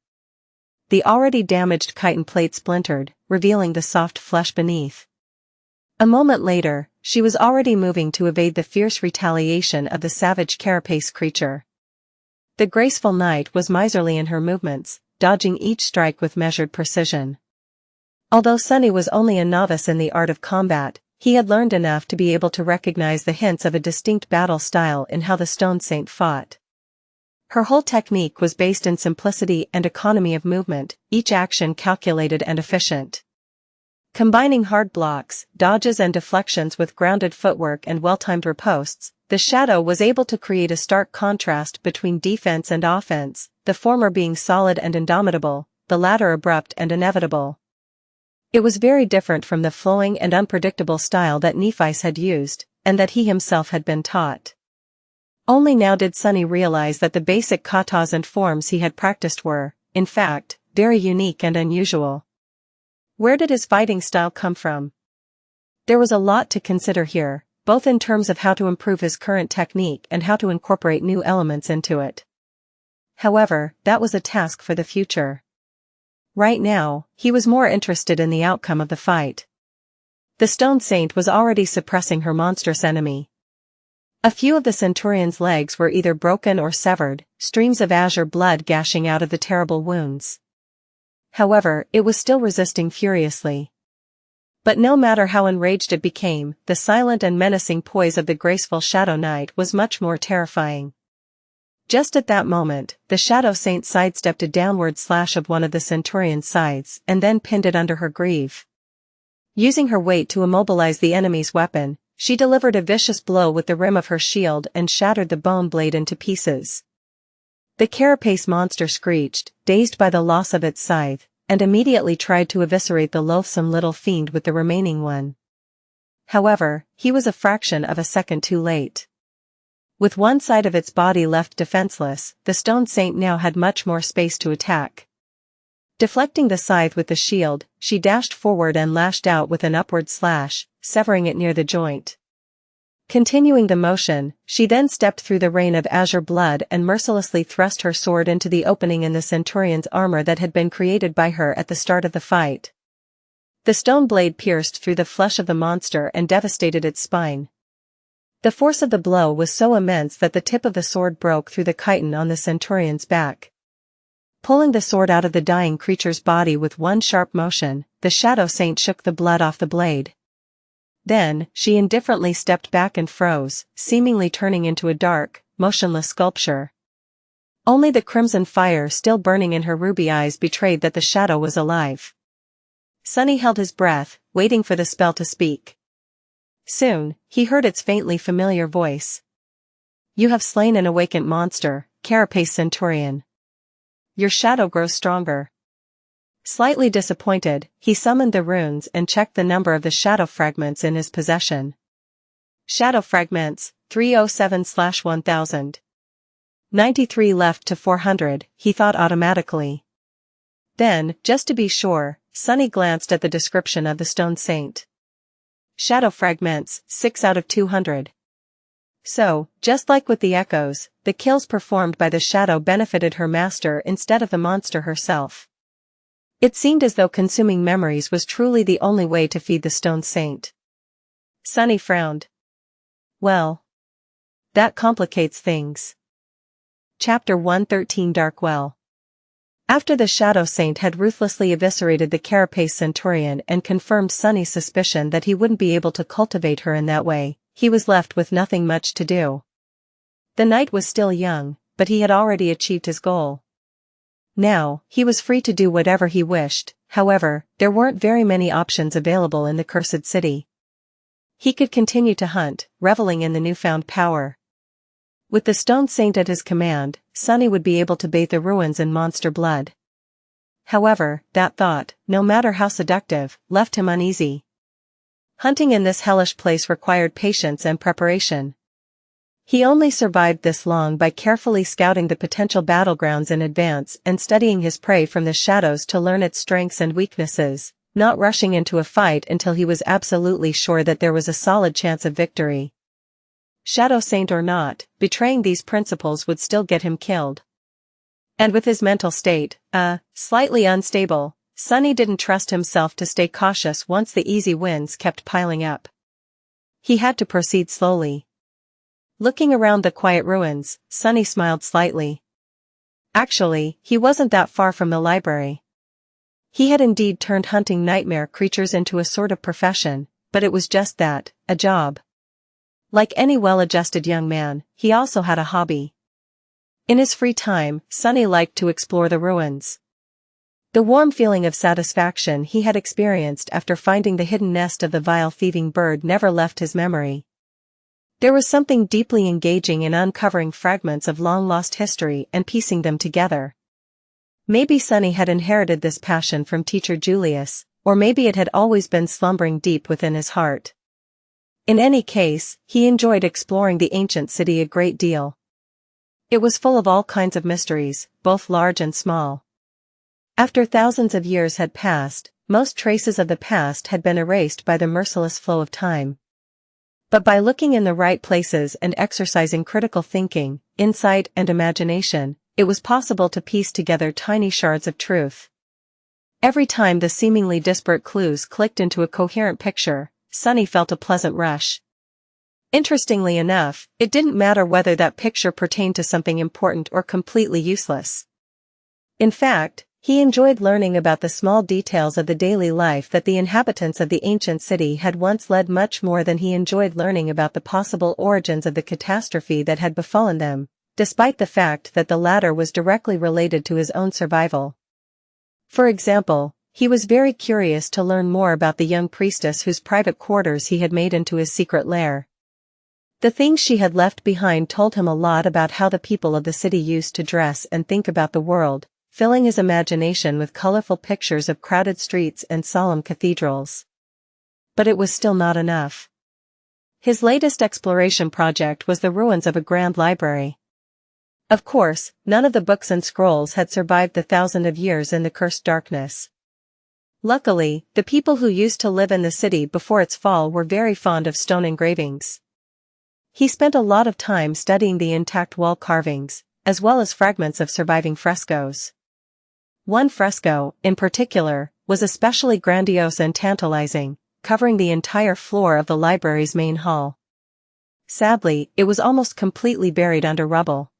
The already damaged chitin plate splintered, revealing the soft flesh beneath. A moment later, she was already moving to evade the fierce retaliation of the savage carapace creature. The graceful knight was miserly in her movements, dodging each strike with measured precision. Although Sunny was only a novice in the art of combat, he had learned enough to be able to recognize the hints of a distinct battle style in how the Stone Saint fought. Her whole technique was based in simplicity and economy of movement, each action calculated and efficient. Combining hard blocks, dodges and deflections with grounded footwork and well-timed ripostes, the Shadow was able to create a stark contrast between defense and offense, the former being solid and indomitable, the latter abrupt and inevitable. It was very different from the flowing and unpredictable style that Nephi's had used, and that he himself had been taught. Only now did Sunny realize that the basic katas and forms he had practiced were, in fact, very unique and unusual. Where did his fighting style come from? There was a lot to consider here, both in terms of how to improve his current technique and how to incorporate new elements into it. However, that was a task for the future. Right now, he was more interested in the outcome of the fight. The Stone Saint was already suppressing her monstrous enemy. A few of the Centurion's legs were either broken or severed, streams of azure blood gashing out of the terrible wounds. However, it was still resisting furiously. But no matter how enraged it became, the silent and menacing poise of the graceful Shadow Knight was much more terrifying. Just at that moment, the Shadow Saint sidestepped a downward slash of one of the Centurion's sides and then pinned it under her greave. Using her weight to immobilize the enemy's weapon, she delivered a vicious blow with the rim of her shield and shattered the bone blade into pieces. The carapace monster screeched, dazed by the loss of its scythe, and immediately tried to eviscerate the loathsome little fiend with the remaining one. However, he was a fraction of a second too late. With one side of its body left defenseless, the stone saint now had much more space to attack. Deflecting the scythe with the shield, she dashed forward and lashed out with an upward slash, severing it near the joint. Continuing the motion, she then stepped through the rain of azure blood and mercilessly thrust her sword into the opening in the centurion's armor that had been created by her at the start of the fight. The stone blade pierced through the flesh of the monster and devastated its spine. The force of the blow was so immense that the tip of the sword broke through the chitin on the centurion's back. Pulling the sword out of the dying creature's body with one sharp motion, the shadow saint shook the blood off the blade. Then, she indifferently stepped back and froze, seemingly turning into a dark, motionless sculpture. Only the crimson fire still burning in her ruby eyes betrayed that the shadow was alive. Sunny held his breath, waiting for the spell to speak. Soon, he heard its faintly familiar voice. "You have slain an awakened monster, Carapace Centurion. Your shadow grows stronger." Slightly disappointed, he summoned the runes and checked the number of the shadow fragments in his possession. Shadow fragments, 307/1000. 93 left to 400, he thought automatically. Then, just to be sure, Sunny glanced at the description of the stone saint. Shadow fragments, 6 out of 200. So, just like with the echoes, the kills performed by the shadow benefited her master instead of the monster herself. It seemed as though consuming memories was truly the only way to feed the stone saint. Sunny frowned. Well, that complicates things. Chapter 113 Dark Well. After the Shadow Saint had ruthlessly eviscerated the Carapace Centurion and confirmed Sunny's suspicion that he wouldn't be able to cultivate her in that way, he was left with nothing much to do. The knight was still young, but he had already achieved his goal. Now, he was free to do whatever he wished. However, there weren't very many options available in the cursed city. He could continue to hunt, reveling in the newfound power. With the stone saint at his command, Sunny would be able to bathe the ruins in monster blood. However, that thought, no matter how seductive, left him uneasy. Hunting in this hellish place required patience and preparation. He only survived this long by carefully scouting the potential battlegrounds in advance and studying his prey from the shadows to learn its strengths and weaknesses, not rushing into a fight until he was absolutely sure that there was a solid chance of victory. Shadow Saint or not, betraying these principles would still get him killed. And with his mental state, slightly unstable, Sunny didn't trust himself to stay cautious once the easy wins kept piling up. He had to proceed slowly. Looking around the quiet ruins, Sunny smiled slightly. Actually, he wasn't that far from the library. He had indeed turned hunting nightmare creatures into a sort of profession, but it was just that, a job. Like any well-adjusted young man, he also had a hobby. In his free time, Sunny liked to explore the ruins. The warm feeling of satisfaction he had experienced after finding the hidden nest of the vile thieving bird never left his memory. There was something deeply engaging in uncovering fragments of long-lost history and piecing them together. Maybe Sunny had inherited this passion from teacher Julius, or maybe it had always been slumbering deep within his heart. In any case, he enjoyed exploring the ancient city a great deal. It was full of all kinds of mysteries, both large and small. After thousands of years had passed, most traces of the past had been erased by the merciless flow of time. But by looking in the right places and exercising critical thinking, insight and imagination, it was possible to piece together tiny shards of truth. Every time the seemingly disparate clues clicked into a coherent picture, Sunny felt a pleasant rush. Interestingly enough, it didn't matter whether that picture pertained to something important or completely useless. In fact, he enjoyed learning about the small details of the daily life that the inhabitants of the ancient city had once led much more than he enjoyed learning about the possible origins of the catastrophe that had befallen them, despite the fact that the latter was directly related to his own survival. For example, he was very curious to learn more about the young priestess whose private quarters he had made into his secret lair. The things she had left behind told him a lot about how the people of the city used to dress and think about the world, filling his imagination with colorful pictures of crowded streets and solemn cathedrals. But it was still not enough. His latest exploration project was the ruins of a grand library. Of course, none of the books and scrolls had survived the thousands of years in the cursed darkness. Luckily, the people who used to live in the city before its fall were very fond of stone engravings. He spent a lot of time studying the intact wall carvings, as well as fragments of surviving frescoes. One fresco, in particular, was especially grandiose and tantalizing, covering the entire floor of the library's main hall. Sadly, it was almost completely buried under rubble.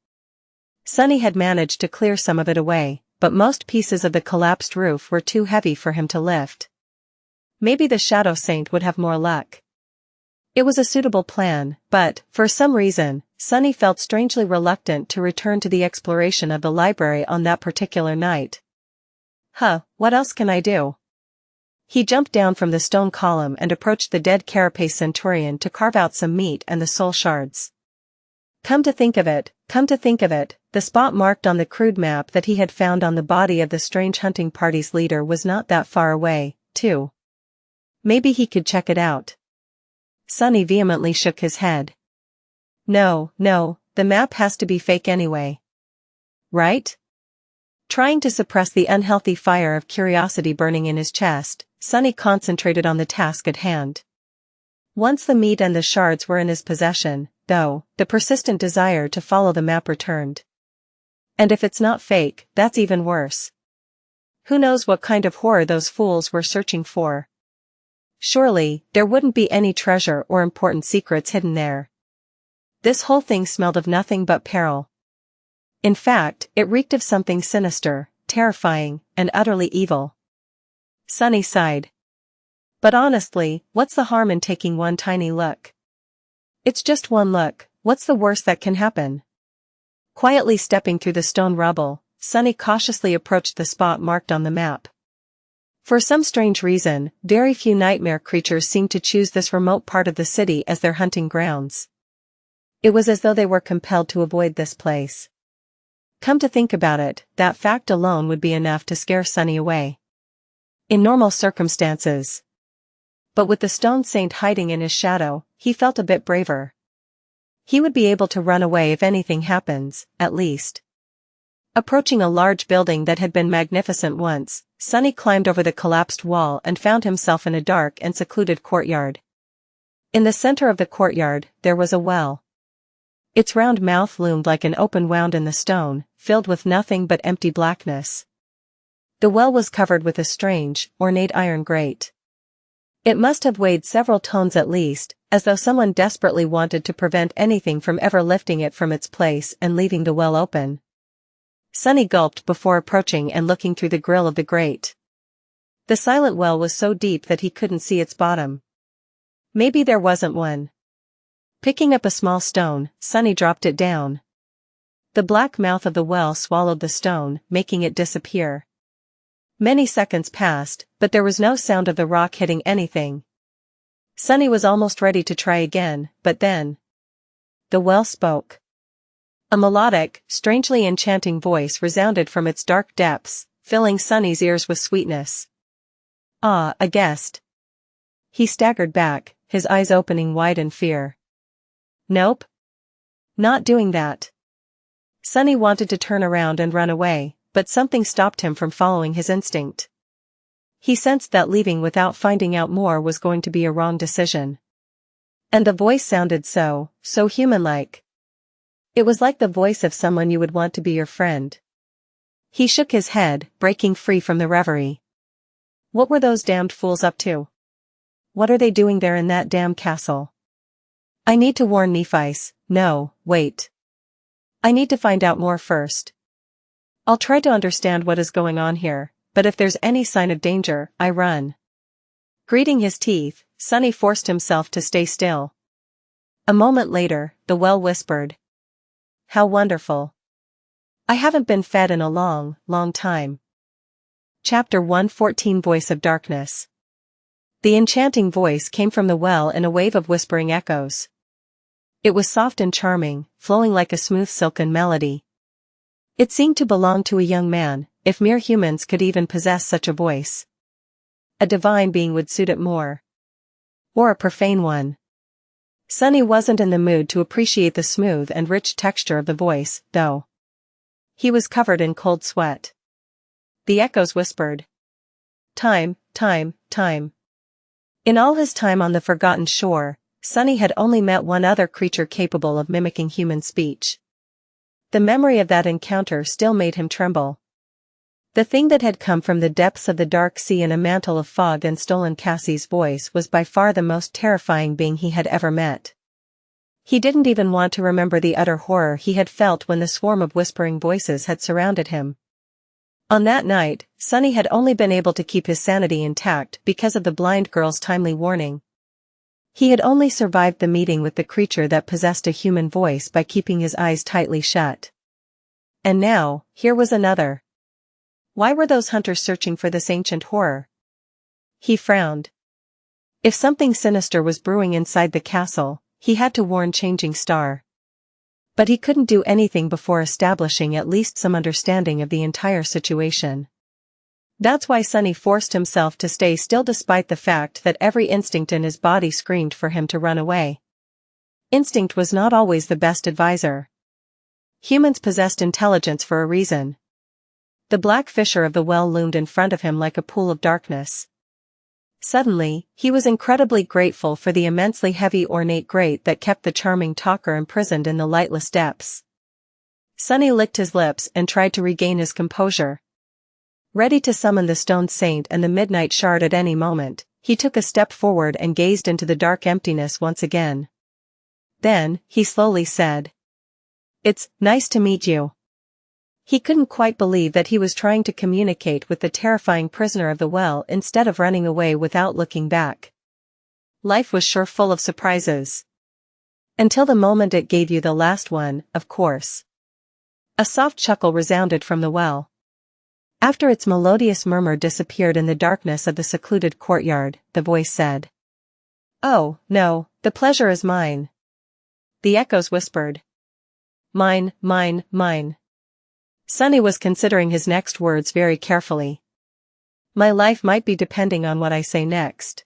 Sunny had managed to clear some of it away, but most pieces of the collapsed roof were too heavy for him to lift. Maybe the Shadow Saint would have more luck. It was a suitable plan, but, for some reason, Sunny felt strangely reluctant to return to the exploration of the library on that particular night. What else can I do? He jumped down from the stone column and approached the dead Carapace Centurion to carve out some meat and the soul shards. Come to think of it, the spot marked on the crude map that he had found on the body of the strange hunting party's leader was not that far away, too. Maybe he could check it out. Sunny vehemently shook his head. No, the map has to be fake anyway. Right? Trying to suppress the unhealthy fire of curiosity burning in his chest, Sunny concentrated on the task at hand. Once the meat and the shards were in his possession, though, the persistent desire to follow the map returned. And if it's not fake, that's even worse. Who knows what kind of horror those fools were searching for? Surely, there wouldn't be any treasure or important secrets hidden there. This whole thing smelled of nothing but peril. In fact, it reeked of something sinister, terrifying, and utterly evil. Sunny sighed. But honestly, what's the harm in taking one tiny look? It's just one look, what's the worst that can happen? Quietly stepping through the stone rubble, Sunny cautiously approached the spot marked on the map. For some strange reason, very few nightmare creatures seemed to choose this remote part of the city as their hunting grounds. It was as though they were compelled to avoid this place. Come to think about it, that fact alone would be enough to scare Sunny away. In normal circumstances. But with the Stone Saint hiding in his shadow, he felt a bit braver. He would be able to run away if anything happens, at least. Approaching a large building that had been magnificent once, Sunny climbed over the collapsed wall and found himself in a dark and secluded courtyard. In the center of the courtyard, there was a well. Its round mouth loomed like an open wound in the stone, filled with nothing but empty blackness. The well was covered with a strange, ornate iron grate. It must have weighed several tons at least, as though someone desperately wanted to prevent anything from ever lifting it from its place and leaving the well open. Sunny gulped before approaching and looking through the grill of the grate. The silent well was so deep that he couldn't see its bottom. Maybe there wasn't one. Picking up a small stone, Sunny dropped it down. The black mouth of the well swallowed the stone, making it disappear. Many seconds passed, but there was no sound of the rock hitting anything. Sunny was almost ready to try again, but then the well spoke. A melodic, strangely enchanting voice resounded from its dark depths, filling Sunny's ears with sweetness. Ah, a guest. He staggered back, his eyes opening wide in fear. Nope. Not doing that. Sunny wanted to turn around and run away, but something stopped him from following his instinct. He sensed that leaving without finding out more was going to be a wrong decision. And the voice sounded so human-like. It was like the voice of someone you would want to be your friend. He shook his head, breaking free from the reverie. What were those damned fools up to? What are they doing there in that damn castle? I need to warn Nephice. No, wait. I need to find out more first. I'll try to understand what is going on here, but if there's any sign of danger, I run. Grating his teeth, Sunny forced himself to stay still. A moment later, the well whispered. How wonderful. I haven't been fed in a long time. Chapter 114 Voice of Darkness. The enchanting voice came from the well in a wave of whispering echoes. It was soft and charming, flowing like a smooth silken melody. It seemed to belong to a young man, if mere humans could even possess such a voice. A divine being would suit it more. Or a profane one. Sunny wasn't in the mood to appreciate the smooth and rich texture of the voice, though. He was covered in cold sweat. The echoes whispered. Time, time, time. In all his time on the forgotten shore, Sunny had only met one other creature capable of mimicking human speech. The memory of that encounter still made him tremble. The thing that had come from the depths of the dark sea in a mantle of fog and stolen Cassie's voice was by far the most terrifying being he had ever met. He didn't even want to remember the utter horror he had felt when the swarm of whispering voices had surrounded him. On that night, Sunny had only been able to keep his sanity intact because of the blind girl's timely warning. He had only survived the meeting with the creature that possessed a human voice by keeping his eyes tightly shut. And now, here was another. Why were those hunters searching for this ancient horror? He frowned. If something sinister was brewing inside the castle, he had to warn Changing Star. But he couldn't do anything before establishing at least some understanding of the entire situation. That's why Sunny forced himself to stay still despite the fact that every instinct in his body screamed for him to run away. Instinct was not always the best advisor. Humans possessed intelligence for a reason. The black fissure of the well loomed in front of him like a pool of darkness. Suddenly, he was incredibly grateful for the immensely heavy ornate grate that kept the charming talker imprisoned in the lightless depths. Sunny licked his lips and tried to regain his composure. Ready to summon the stone saint and the midnight shard at any moment, he took a step forward and gazed into the dark emptiness once again. Then, he slowly said, "It's nice to meet you." He couldn't quite believe that he was trying to communicate with the terrifying prisoner of the well instead of running away without looking back. Life was sure full of surprises. Until the moment it gave you the last one, of course. A soft chuckle resounded from the well. After its melodious murmur disappeared in the darkness of the secluded courtyard, the voice said, "Oh, no, the pleasure is mine." The echoes whispered, "Mine, mine, mine." Sunny was considering his next words very carefully. My life might be depending on what I say next.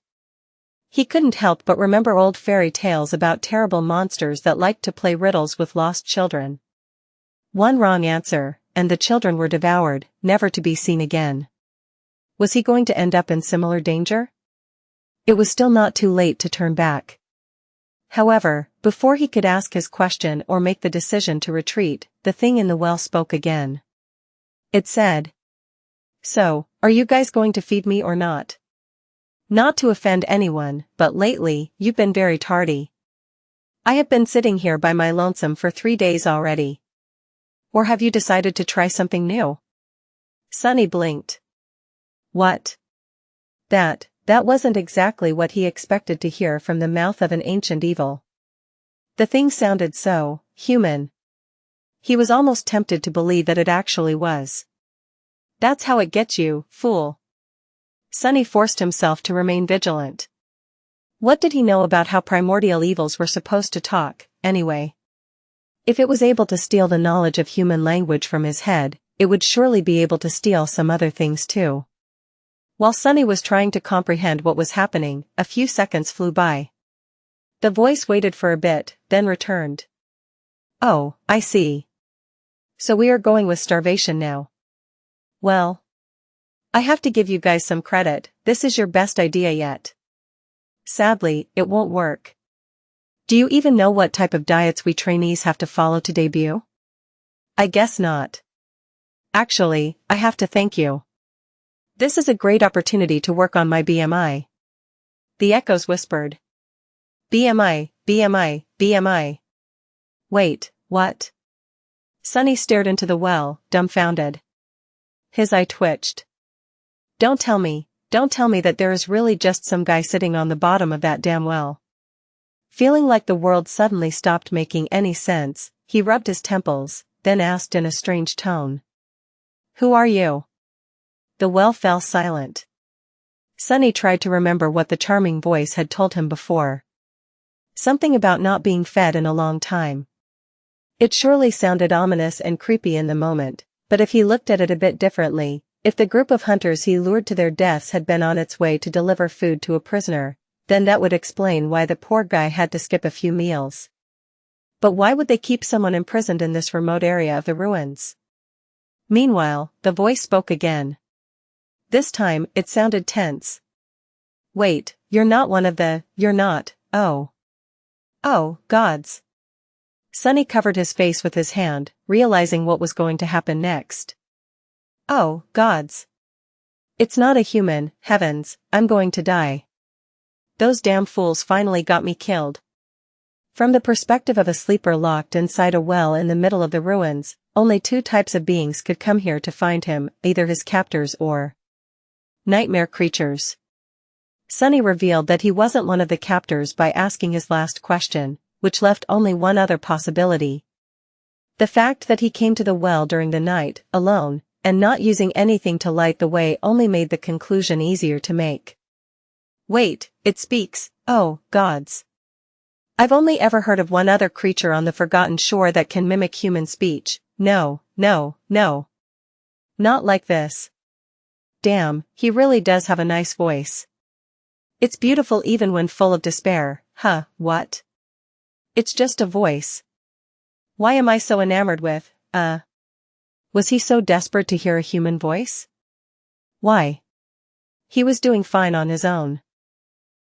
He couldn't help but remember old fairy tales about terrible monsters that liked to play riddles with lost children. One wrong answer, and the children were devoured, never to be seen again. Was he going to end up in similar danger? It was still not too late to turn back. However, before he could ask his question or make the decision to retreat, the thing in the well spoke again. It said, "So, are you guys going to feed me or not? Not to offend anyone, but lately, you've been very tardy. I have been sitting here by my lonesome for 3 days already. Or have you decided to try something new?" Sunny blinked. What? That wasn't exactly what he expected to hear from the mouth of an ancient evil. The thing sounded so human. He was almost tempted to believe that it actually was. That's how it gets you, fool. Sunny forced himself to remain vigilant. What did he know about how primordial evils were supposed to talk, anyway? If it was able to steal the knowledge of human language from his head, it would surely be able to steal some other things too. While Sunny was trying to comprehend what was happening, a few seconds flew by. The voice waited for a bit, then returned. "Oh, I see. So we are going with starvation now. Well, I have to give you guys some credit, this is your best idea yet. Sadly, it won't work. Do you even know what type of diets we trainees have to follow to debut? I guess not. Actually, I have to thank you. This is a great opportunity to work on my BMI. The echoes whispered. BMI, BMI, BMI. Wait, what? Sunny stared into the well, dumbfounded. His eye twitched. Don't tell me that there is really just some guy sitting on the bottom of that damn well. Feeling like the world suddenly stopped making any sense, he rubbed his temples, then asked in a strange tone. Who are you? The well fell silent. Sunny tried to remember what the charming voice had told him before. Something about not being fed in a long time. It surely sounded ominous and creepy in the moment, but if he looked at it a bit differently, if the group of hunters he lured to their deaths had been on its way to deliver food to a prisoner, then that would explain why the poor guy had to skip a few meals. But why would they keep someone imprisoned in this remote area of the ruins? Meanwhile, the voice spoke again. This time, it sounded tense. Wait, you're not you're not, oh. Oh, gods. Sunny covered his face with his hand, realizing what was going to happen next. Oh, gods. It's not a human, heavens, I'm going to die. Those damn fools finally got me killed. From the perspective of a sleeper locked inside a well in the middle of the ruins, only two types of beings could come here to find him, either his captors or nightmare creatures. Sunny revealed that he wasn't one of the captors by asking his last question, which left only one other possibility. The fact that he came to the well during the night, alone, and not using anything to light the way only made the conclusion easier to make. Wait, it speaks, oh, gods. I've only ever heard of one other creature on the Forgotten Shore that can mimic human speech. No, no, no. Not like this. Damn, he really does have a nice voice. It's beautiful even when full of despair, huh, what? It's just a voice. Why am I so enamored with, Was he so desperate to hear a human voice? Why? He was doing fine on his own.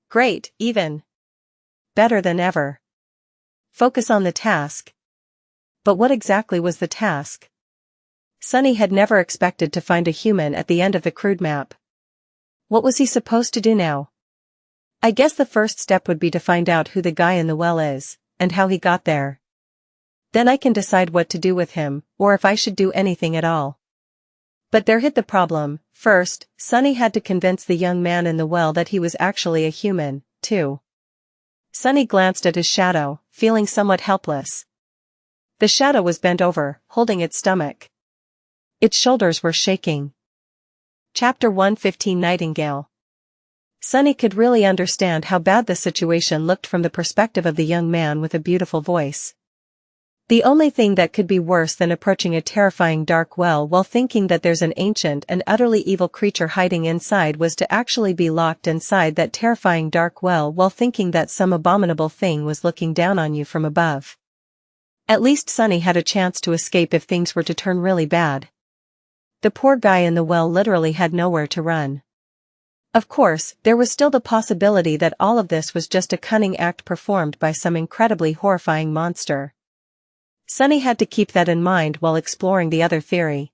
Great, even. Better than ever. Focus on the task. But what exactly was the task? Sunny had never expected to find a human at the end of the crude map. What was he supposed to do now? I guess the first step would be to find out who the guy in the well is, and how he got there. Then I can decide what to do with him, or if I should do anything at all. But there hit the problem. First, Sunny had to convince the young man in the well that he was actually a human, too. Sunny glanced at his shadow, feeling somewhat helpless. The shadow was bent over, holding its stomach. Its shoulders were shaking. Chapter 115 Nightingale. Sunny could really understand how bad the situation looked from the perspective of the young man with a beautiful voice. The only thing that could be worse than approaching a terrifying dark well while thinking that there's an ancient and utterly evil creature hiding inside was to actually be locked inside that terrifying dark well while thinking that some abominable thing was looking down on you from above. At least Sunny had a chance to escape if things were to turn really bad. The poor guy in the well literally had nowhere to run. Of course, there was still the possibility that all of this was just a cunning act performed by some incredibly horrifying monster. Sunny had to keep that in mind while exploring the other theory.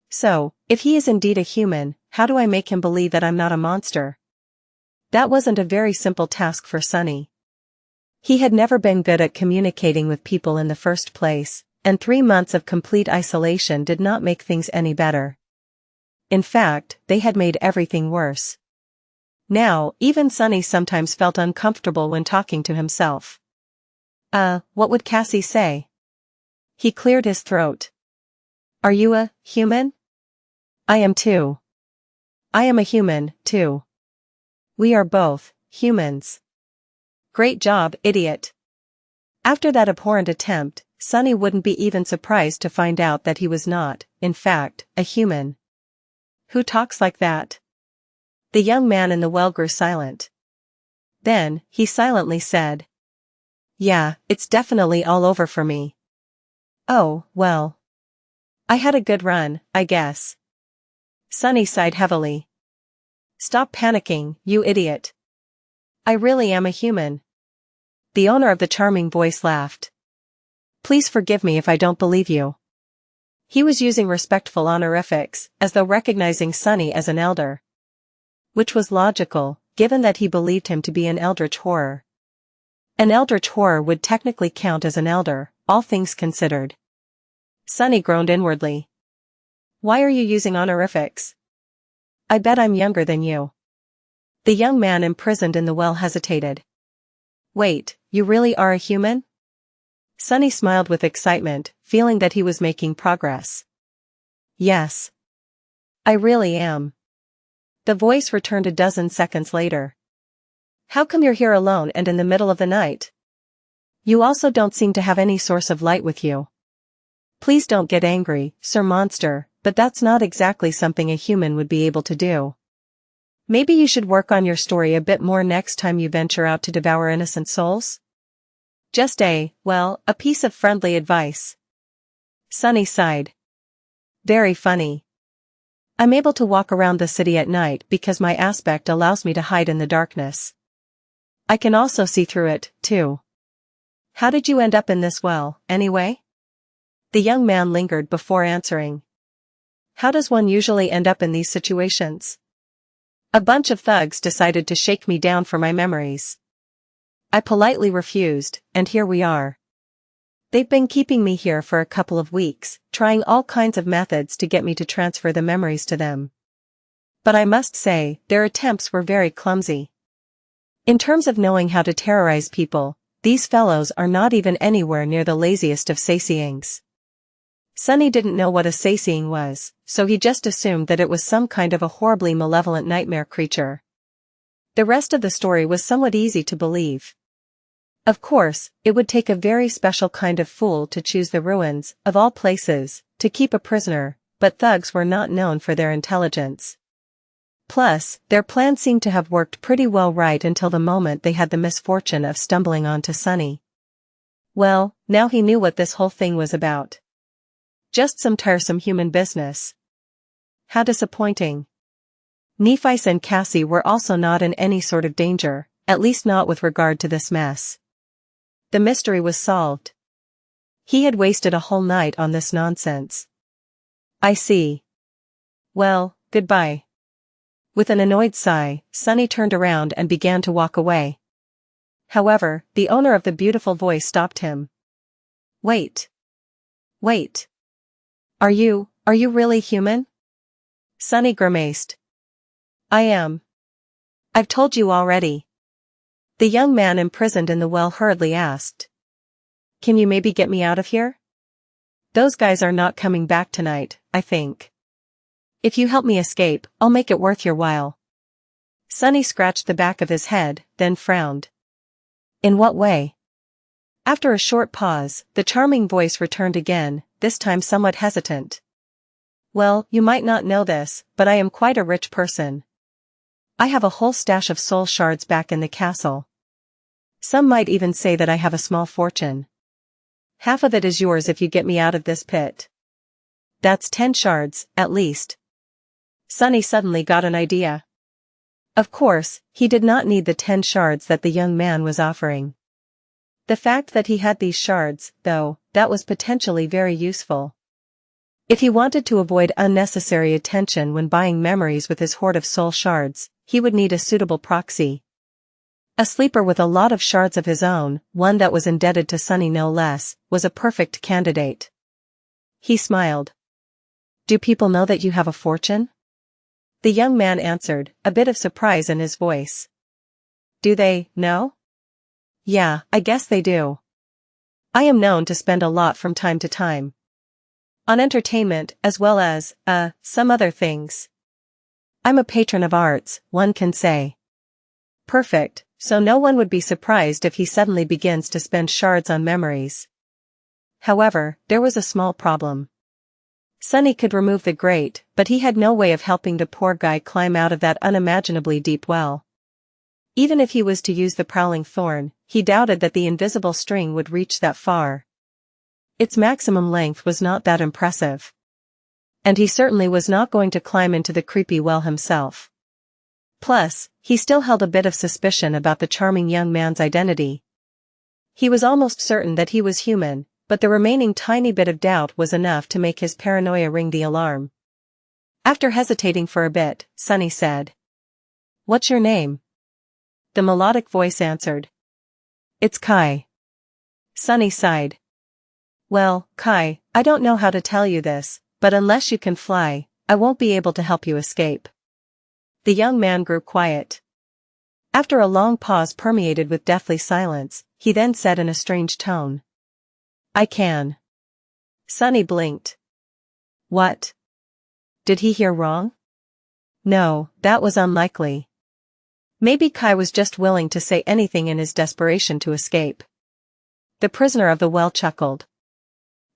So, if he is indeed a human, how do I make him believe that I'm not a monster? That wasn't a very simple task for Sunny. He had never been good at communicating with people in the first place, and 3 months of complete isolation did not make things any better. In fact, they had made everything worse. Now, even Sunny sometimes felt uncomfortable when talking to himself. What would Cassie say? He cleared his throat. Are you a human? I am too. I am a human, too. We are both humans. Great job, idiot. After that abhorrent attempt, Sunny wouldn't be even surprised to find out that he was not, in fact, a human. Who talks like that? The young man in the well grew silent. Then, he silently said. Yeah, it's definitely all over for me. Oh, well. I had a good run, I guess. Sunny sighed heavily. Stop panicking, you idiot. I really am a human. The owner of the charming voice laughed. Please forgive me if I don't believe you. He was using respectful honorifics, as though recognizing Sunny as an elder. Which was logical, given that he believed him to be an eldritch horror. An eldritch horror would technically count as an elder, all things considered. Sunny groaned inwardly. Why are you using honorifics? I bet I'm younger than you. The young man imprisoned in the well hesitated. Wait, you really are a human? Sunny smiled with excitement, feeling that he was making progress. Yes. I really am. The voice returned a dozen seconds later. How come you're here alone and in the middle of the night? You also don't seem to have any source of light with you. Please don't get angry, Sir Monster, but that's not exactly something a human would be able to do. Maybe you should work on your story a bit more next time you venture out to devour innocent souls? Just a piece of friendly advice. Sunny sighed. Very funny. I'm able to walk around the city at night because my aspect allows me to hide in the darkness. I can also see through it, too. How did you end up in this well, anyway? The young man lingered before answering. How does one usually end up in these situations? A bunch of thugs decided to shake me down for my memories. I politely refused, and here we are. They've been keeping me here for a couple of weeks, trying all kinds of methods to get me to transfer the memories to them. But I must say, their attempts were very clumsy. In terms of knowing how to terrorize people, these fellows are not even anywhere near the laziest of Saisiangs. Sunny didn't know what a Saisiang was, so he just assumed that it was some kind of a horribly malevolent nightmare creature. The rest of the story was somewhat easy to believe. Of course, it would take a very special kind of fool to choose the ruins, of all places, to keep a prisoner, but thugs were not known for their intelligence. Plus, their plan seemed to have worked pretty well right until the moment they had the misfortune of stumbling onto Sunny. Well, now he knew what this whole thing was about. Just some tiresome human business. How disappointing. Nephice and Cassie were also not in any sort of danger, at least not with regard to this mess. The mystery was solved. He had wasted a whole night on this nonsense. I see. Well, goodbye. With an annoyed sigh, Sunny turned around and began to walk away. However, the owner of the beautiful voice stopped him. Wait. Wait. Are you really human? Sunny grimaced. I am. I've told you already. The young man imprisoned in the well hurriedly asked. Can you maybe get me out of here? Those guys are not coming back tonight, I think. If you help me escape, I'll make it worth your while. Sunny scratched the back of his head, then frowned. In what way? After a short pause, the charming voice returned again, this time somewhat hesitant. Well, you might not know this, but I am quite a rich person. I have a whole stash of soul shards back in the castle. Some might even say that I have a small fortune. Half of it is yours if you get me out of this pit. That's 10 shards, at least. Sunny suddenly got an idea. Of course, he did not need the 10 shards that the young man was offering. The fact that he had these shards, though, that was potentially very useful. If he wanted to avoid unnecessary attention when buying memories with his hoard of soul shards, he would need a suitable proxy. A sleeper with a lot of shards of his own, one that was indebted to Sunny no less, was a perfect candidate. He smiled. Do people know that you have a fortune? The young man answered, a bit of surprise in his voice. Do they know? Yeah, I guess they do. I am known to spend a lot from time to time. On entertainment, as well as, some other things. I'm a patron of arts, one can say. Perfect, so no one would be surprised if he suddenly begins to spend shards on memories. However, there was a small problem. Sunny could remove the grate, but he had no way of helping the poor guy climb out of that unimaginably deep well. Even if he was to use the prowling thorn, he doubted that the invisible string would reach that far. Its maximum length was not that impressive. And he certainly was not going to climb into the creepy well himself. Plus, he still held a bit of suspicion about the charming young man's identity. He was almost certain that he was human, but the remaining tiny bit of doubt was enough to make his paranoia ring the alarm. After hesitating for a bit, Sunny said, "What's your name?" The melodic voice answered, "It's Kai." Sunny sighed. Well, Kai, I don't know how to tell you this, but unless you can fly, I won't be able to help you escape. The young man grew quiet. After a long pause permeated with deathly silence, he then said in a strange tone, I can. Sunny blinked. What? Did he hear wrong? No, that was unlikely. Maybe Kai was just willing to say anything in his desperation to escape. The prisoner of the well chuckled.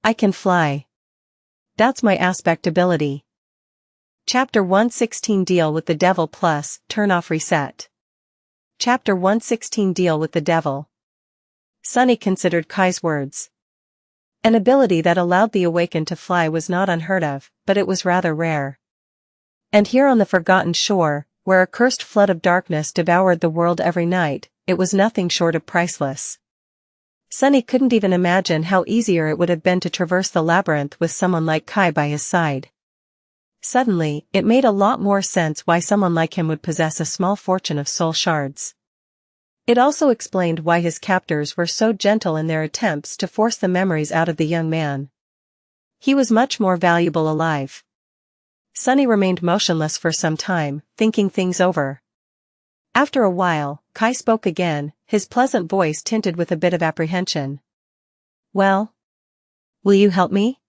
I can fly. That's my aspect ability. Chapter 116 Deal with the Devil plus Turn off Reset. Chapter 116 Deal with the Devil. Sunny considered Kai's words. An ability that allowed the awakened to fly was not unheard of, but it was rather rare. And here on the forgotten shore, where a cursed flood of darkness devoured the world every night, it was nothing short of priceless. Sunny couldn't even imagine how easier it would have been to traverse the labyrinth with someone like Kai by his side. Suddenly, it made a lot more sense why someone like him would possess a small fortune of soul shards. It also explained why his captors were so gentle in their attempts to force the memories out of the young man. He was much more valuable alive. Sunny remained motionless for some time, thinking things over. After a while, Kai spoke again, his pleasant voice tinted with a bit of apprehension. Well? Will you help me?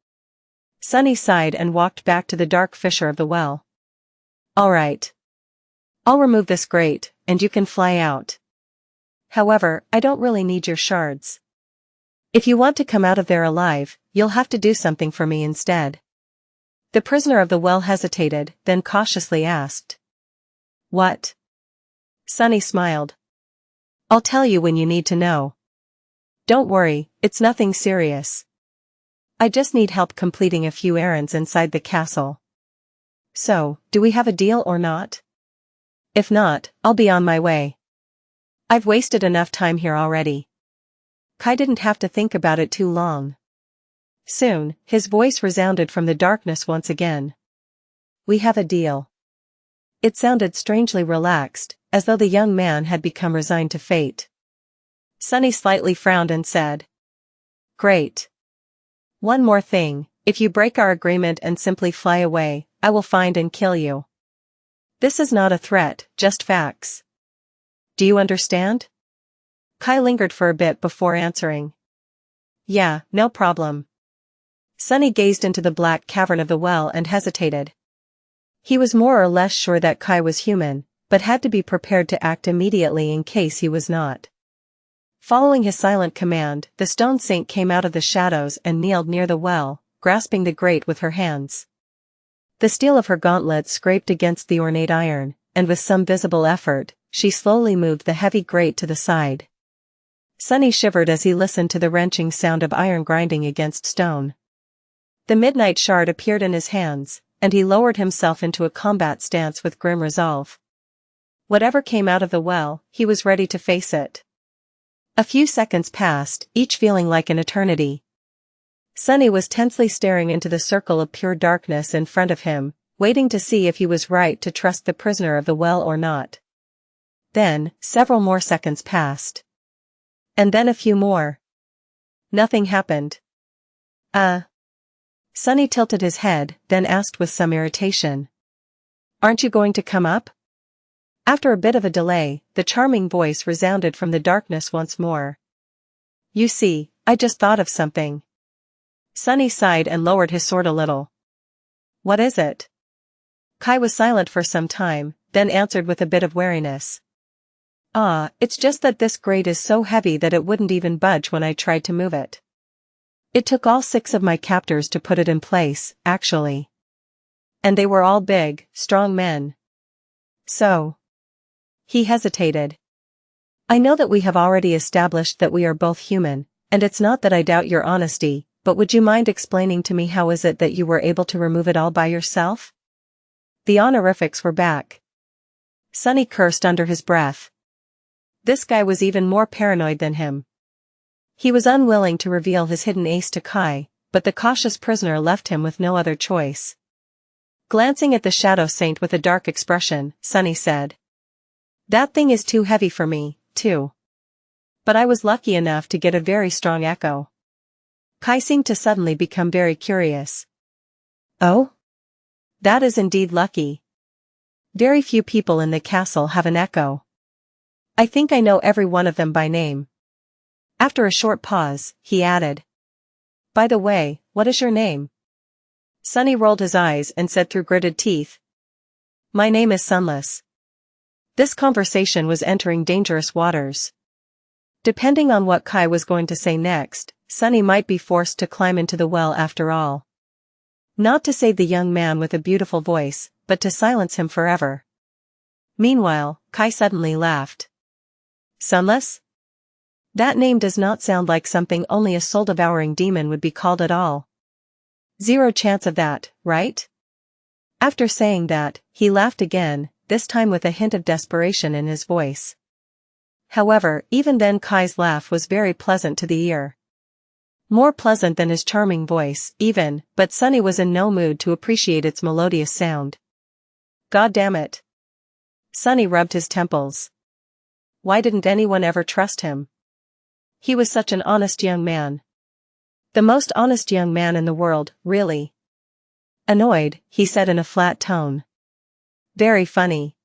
Sunny sighed and walked back to the dark fissure of the well. All right. I'll remove this grate, and you can fly out. However, I don't really need your shards. If you want to come out of there alive, you'll have to do something for me instead. The prisoner of the well hesitated, then cautiously asked. What? Sunny smiled. I'll tell you when you need to know. Don't worry, it's nothing serious. I just need help completing a few errands inside the castle. So, do we have a deal or not? If not, I'll be on my way. I've wasted enough time here already. Kai didn't have to think about it too long. Soon, his voice resounded from the darkness once again. We have a deal. It sounded strangely relaxed, as though the young man had become resigned to fate. Sunny slightly frowned and said. Great. One more thing, if you break our agreement and simply fly away, I will find and kill you. This is not a threat, just facts. Do you understand? Kai lingered for a bit before answering. Yeah, no problem. Sunny gazed into the black cavern of the well and hesitated. He was more or less sure that Kai was human, but had to be prepared to act immediately in case he was not. Following his silent command, the stone saint came out of the shadows and kneeled near the well, grasping the grate with her hands. The steel of her gauntlet scraped against the ornate iron, and with some visible effort, she slowly moved the heavy grate to the side. Sunny shivered as he listened to the wrenching sound of iron grinding against stone. The midnight shard appeared in his hands, and he lowered himself into a combat stance with grim resolve. Whatever came out of the well, he was ready to face it. A few seconds passed, each feeling like an eternity. Sunny was tensely staring into the circle of pure darkness in front of him, waiting to see if he was right to trust the prisoner of the well or not. Then, several more seconds passed. And then a few more. Nothing happened. Sunny tilted his head, then asked with some irritation. Aren't you going to come up? After a bit of a delay, the charming voice resounded from the darkness once more. You see, I just thought of something. Sunny sighed and lowered his sword a little. What is it? Kai was silent for some time, then answered with a bit of wariness. It's just that this grate is so heavy that it wouldn't even budge when I tried to move it. It took all 6 of my captors to put it in place, actually. And they were all big, strong men. So. He hesitated. I know that we have already established that we are both human, and it's not that I doubt your honesty, but would you mind explaining to me how is it that you were able to remove it all by yourself? The honorifics were back. Sunny cursed under his breath. This guy was even more paranoid than him. He was unwilling to reveal his hidden ace to Kai, but the cautious prisoner left him with no other choice. Glancing at the shadow saint with a dark expression, Sunny said. That thing is too heavy for me, too. But I was lucky enough to get a very strong echo. Kai seemed to suddenly become very curious. Oh? That is indeed lucky. Very few people in the castle have an echo. I think I know every one of them by name. After a short pause, he added. By the way, what is your name? Sunny rolled his eyes and said through gritted teeth. My name is Sunless. This conversation was entering dangerous waters. Depending on what Kai was going to say next, Sunny might be forced to climb into the well after all. Not to save the young man with a beautiful voice, but to silence him forever. Meanwhile, Kai suddenly laughed. Sunless? That name does not sound like something only a soul-devouring demon would be called at all. Zero chance of that, right? After saying that, he laughed again, this time with a hint of desperation in his voice. However, even then Kai's laugh was very pleasant to the ear. More pleasant than his charming voice, even, but Sunny was in no mood to appreciate its melodious sound. God damn it. Sunny rubbed his temples. Why didn't anyone ever trust him? He was such an honest young man. The most honest young man in the world, really. Annoyed, he said in a flat tone. Very funny.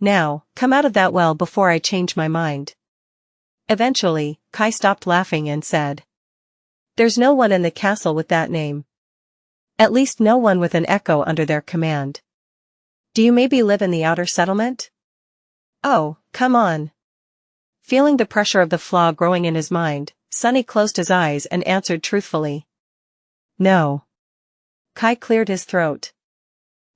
Now, come out of that well before I change my mind. Eventually, Kai stopped laughing and said. There's no one in the castle with that name. At least no one with an echo under their command. Do you maybe live in the outer settlement? Oh, come on. Feeling the pressure of the flaw growing in his mind, Sunny closed his eyes and answered truthfully. No. Kai cleared his throat.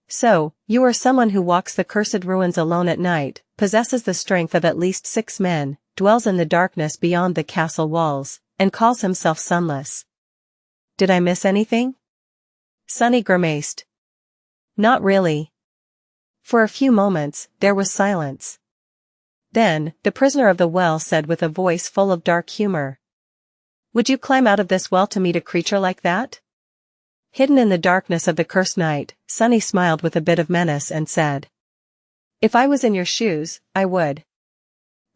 So, you are someone who walks the cursed ruins alone at night, possesses the strength of at least 6 men, dwells in the darkness beyond the castle walls, and calls himself Sunless. Did I miss anything? Sunny grimaced. Not really. For a few moments, there was silence. Then, the prisoner of the well said with a voice full of dark humor. Would you climb out of this well to meet a creature like that? Hidden in the darkness of the cursed night, Sunny smiled with a bit of menace and said. If I was in your shoes, I would.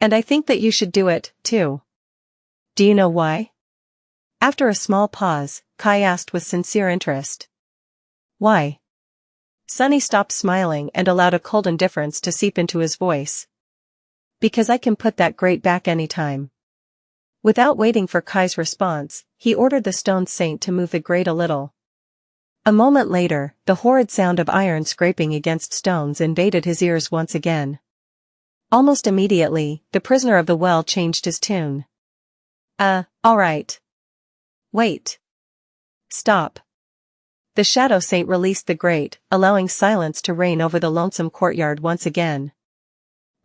And I think that you should do it, too. Do you know why? After a small pause, Kai asked with sincere interest. Why? Sunny stopped smiling and allowed a cold indifference to seep into his voice. Because I can put that grate back anytime. Without waiting for Kai's response, he ordered the stone saint to move the grate a little. A moment later, the horrid sound of iron scraping against stones invaded his ears once again. Almost immediately, the prisoner of the well changed his tune. All right. Wait. Stop. The Shadow Saint released the grate, allowing silence to reign over the lonesome courtyard once again.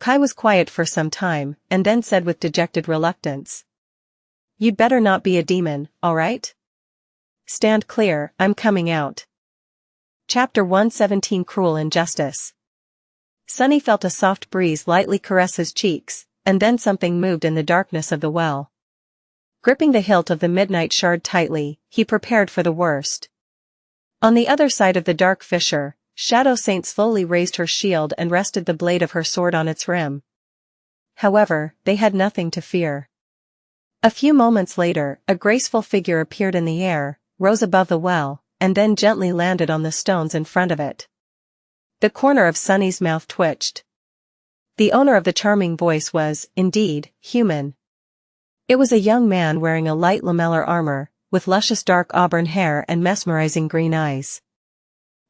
Kai was quiet for some time, and then said with dejected reluctance. You'd better not be a demon, all right? Stand clear, I'm coming out. Chapter 117 Cruel Injustice. Sunny felt a soft breeze lightly caress his cheeks, and then something moved in the darkness of the well. Gripping the hilt of the midnight shard tightly, he prepared for the worst. On the other side of the dark fissure, Shadow Saint slowly raised her shield and rested the blade of her sword on its rim. However, they had nothing to fear. A few moments later, a graceful figure appeared in the air, rose above the well, and then gently landed on the stones in front of it. The corner of Sunny's mouth twitched. The owner of the charming voice was, indeed, human. It was a young man wearing a light lamellar armor, with luscious dark auburn hair and mesmerizing green eyes.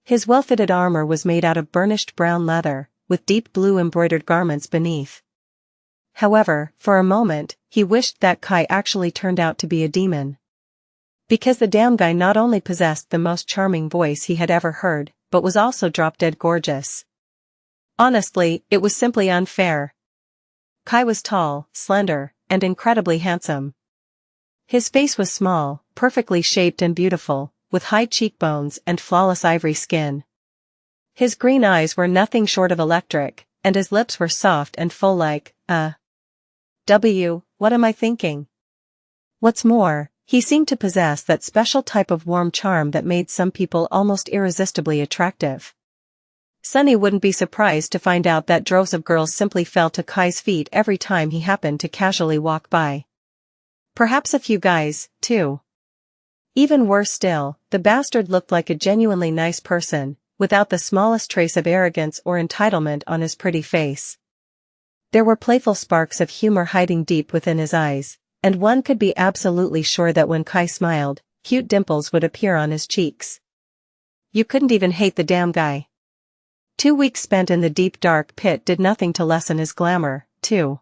His well-fitted armor was made out of burnished brown leather, with deep blue embroidered garments beneath. However, for a moment, he wished that Kai actually turned out to be a demon. Because the damn guy not only possessed the most charming voice he had ever heard, but was also drop-dead gorgeous. Honestly, it was simply unfair. Kai was tall, slender, and incredibly handsome. His face was small, perfectly shaped and beautiful, with high cheekbones and flawless ivory skin. His green eyes were nothing short of electric, and his lips were soft and full like, what am I thinking? What's more, he seemed to possess that special type of warm charm that made some people almost irresistibly attractive. Sunny wouldn't be surprised to find out that droves of girls simply fell to Kai's feet every time he happened to casually walk by. Perhaps a few guys, too. Even worse still, the bastard looked like a genuinely nice person, without the smallest trace of arrogance or entitlement on his pretty face. There were playful sparks of humor hiding deep within his eyes, and one could be absolutely sure that when Kai smiled, cute dimples would appear on his cheeks. You couldn't even hate the damn guy. 2 weeks spent in the deep dark pit did nothing to lessen his glamour, too.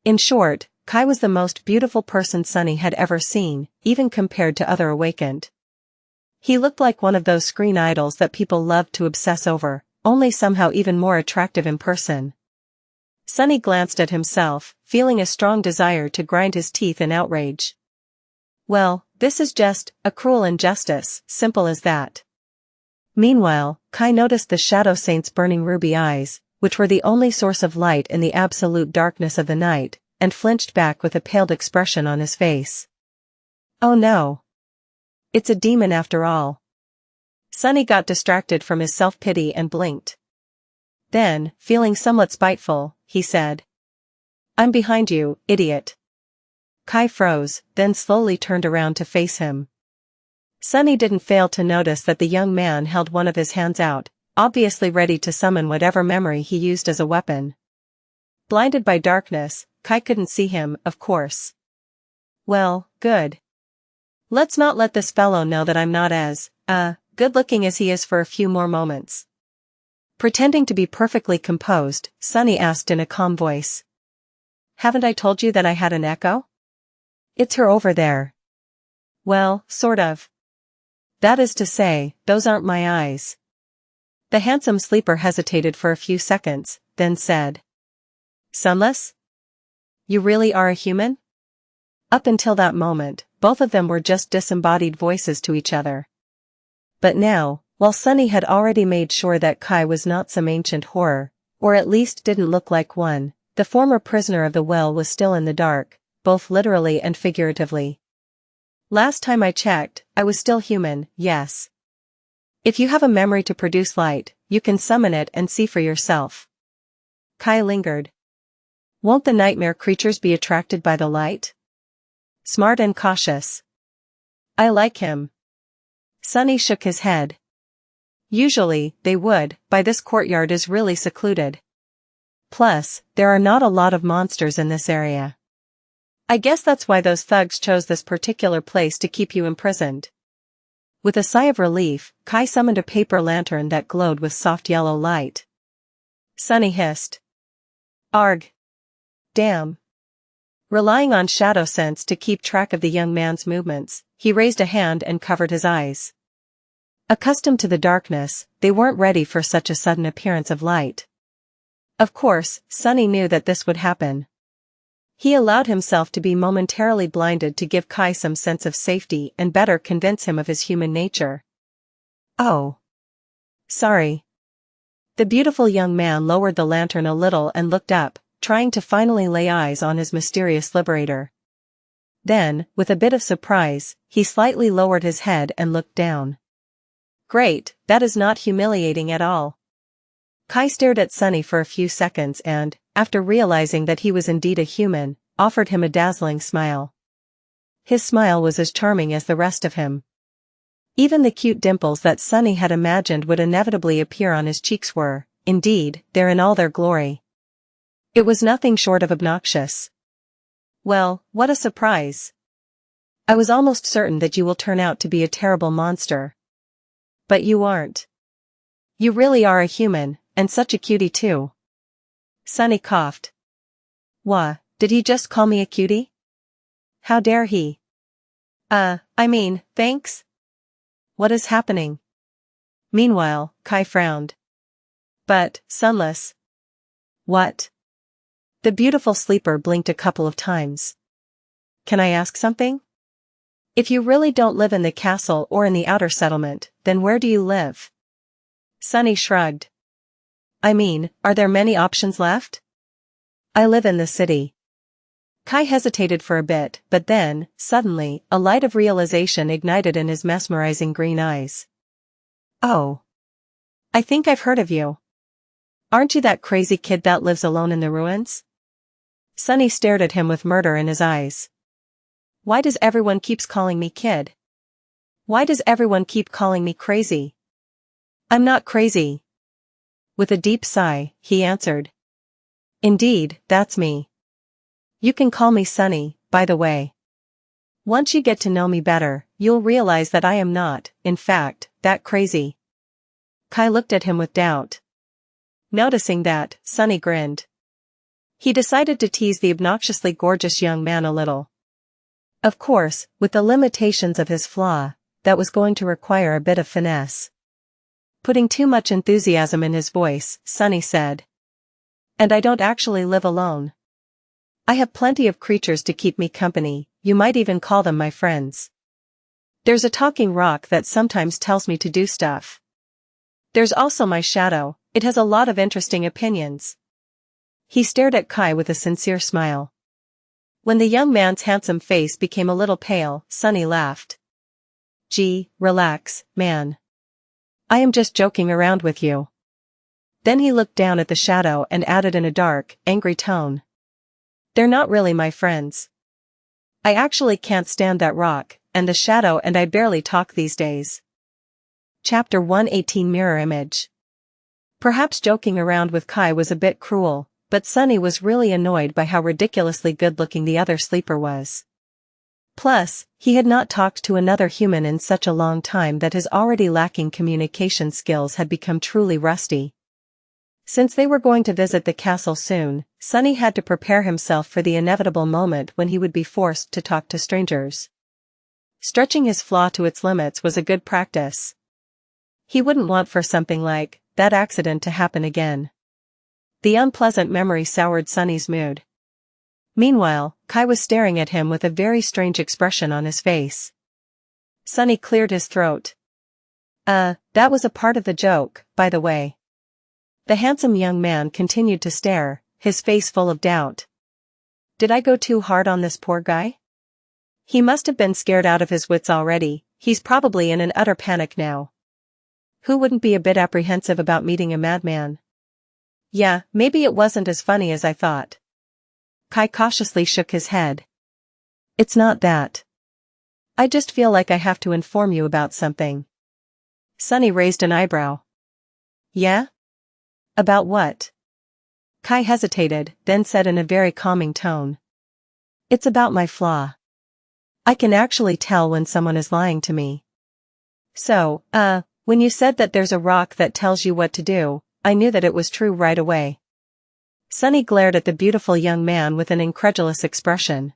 In short, Kai was the most beautiful person Sunny had ever seen, even compared to other awakened. He looked like one of those screen idols that people love to obsess over, only somehow even more attractive in person. Sunny glanced at himself, feeling a strong desire to grind his teeth in outrage. Well, this is just a cruel injustice, simple as that. Meanwhile, Kai noticed the Shadow Saint's burning ruby eyes, which were the only source of light in the absolute darkness of the night, and flinched back with a paled expression on his face. Oh no. It's a demon after all. Sunny got distracted from his self-pity and blinked. Then, feeling somewhat spiteful, he said, "I'm behind you, idiot." Kai froze, then slowly turned around to face him. Sunny didn't fail to notice that the young man held one of his hands out, obviously ready to summon whatever memory he used as a weapon. Blinded by darkness, Kai couldn't see him, of course. Well, good. Let's not let this fellow know that I'm not as, good-looking as he is for a few more moments. Pretending to be perfectly composed, Sunny asked in a calm voice. Haven't I told you that I had an echo? It's her over there. Well, sort of. That is to say, those aren't my eyes. The handsome sleeper hesitated for a few seconds, then said. Sunless? You really are a human? Up until that moment, both of them were just disembodied voices to each other. But now, while Sunny had already made sure that Kai was not some ancient horror, or at least didn't look like one, the former prisoner of the well was still in the dark, both literally and figuratively. Last time I checked, I was still human, yes. If you have a memory to produce light, you can summon it and see for yourself. Kai lingered. Won't the nightmare creatures be attracted by the light? Smart and cautious. I like him. Sunny shook his head. Usually, they would, but this courtyard is really secluded. Plus, there are not a lot of monsters in this area. I guess that's why those thugs chose this particular place to keep you imprisoned. With a sigh of relief, Kai summoned a paper lantern that glowed with soft yellow light. Sunny hissed. Arg. Damn. Relying on shadow sense to keep track of the young man's movements, he raised a hand and covered his eyes. Accustomed to the darkness, they weren't ready for such a sudden appearance of light. Of course, Sunny knew that this would happen. He allowed himself to be momentarily blinded to give Kai some sense of safety and better convince him of his human nature. Oh. Sorry. The beautiful young man lowered the lantern a little and looked up, trying to finally lay eyes on his mysterious liberator. Then, with a bit of surprise, he slightly lowered his head and looked down. Great, that is not humiliating at all. Kai stared at Sunny for a few seconds and, after realizing that he was indeed a human, offered him a dazzling smile. His smile was as charming as the rest of him. Even the cute dimples that Sunny had imagined would inevitably appear on his cheeks were, indeed, there in all their glory. It was nothing short of obnoxious. Well, what a surprise. I was almost certain that you will turn out to be a terrible monster. But you aren't. You really are a human, and such a cutie too. Sunny coughed. Wha, did he just call me a cutie? How dare he? Thanks? What is happening? Meanwhile, Kai frowned. But, Sunless. What? The beautiful sleeper blinked a couple of times. Can I ask something? If you really don't live in the castle or in the outer settlement, then where do you live? Sunny shrugged. Are there many options left? I live in the city. Kai hesitated for a bit, but then, suddenly, a light of realization ignited in his mesmerizing green eyes. Oh. I think I've heard of you. Aren't you that crazy kid that lives alone in the ruins? Sunny stared at him with murder in his eyes. Why does everyone keeps calling me kid? Why does everyone keep calling me crazy? I'm not crazy. With a deep sigh, he answered. Indeed, that's me. You can call me Sunny, by the way. Once you get to know me better, you'll realize that I am not, in fact, that crazy. Kai looked at him with doubt. Noticing that, Sunny grinned. He decided to tease the obnoxiously gorgeous young man a little. Of course, with the limitations of his flaw, that was going to require a bit of finesse. Putting too much enthusiasm in his voice, Sunny said. And I don't actually live alone. I have plenty of creatures to keep me company, you might even call them my friends. There's a talking rock that sometimes tells me to do stuff. There's also my shadow, it has a lot of interesting opinions. He stared at Kai with a sincere smile. When the young man's handsome face became a little pale, Sunny laughed. Gee, relax, man. I am just joking around with you. Then he looked down at the shadow and added in a dark, angry tone. They're not really my friends. I actually can't stand that rock, and the shadow and I barely talk these days. Chapter 118 Mirror Image. Perhaps joking around with Kai was a bit cruel, but Sunny was really annoyed by how ridiculously good-looking the other sleeper was. Plus, he had not talked to another human in such a long time that his already lacking communication skills had become truly rusty. Since they were going to visit the castle soon, Sunny had to prepare himself for the inevitable moment when he would be forced to talk to strangers. Stretching his flaw to its limits was a good practice. He wouldn't want for something like that accident to happen again. The unpleasant memory soured Sunny's mood. Meanwhile, Kai was staring at him with a very strange expression on his face. Sunny cleared his throat. That was a part of the joke, by the way. The handsome young man continued to stare, his face full of doubt. Did I go too hard on this poor guy? He must have been scared out of his wits already, he's probably in an utter panic now. Who wouldn't be a bit apprehensive about meeting a madman? Yeah, maybe it wasn't as funny as I thought. Kai cautiously shook his head. It's not that. I just feel like I have to inform you about something. Sunny raised an eyebrow. Yeah? About what? Kai hesitated, then said in a very calming tone. It's about my flaw. I can actually tell when someone is lying to me. So, when you said that there's a rock that tells you what to do, I knew that it was true right away. Sunny glared at the beautiful young man with an incredulous expression.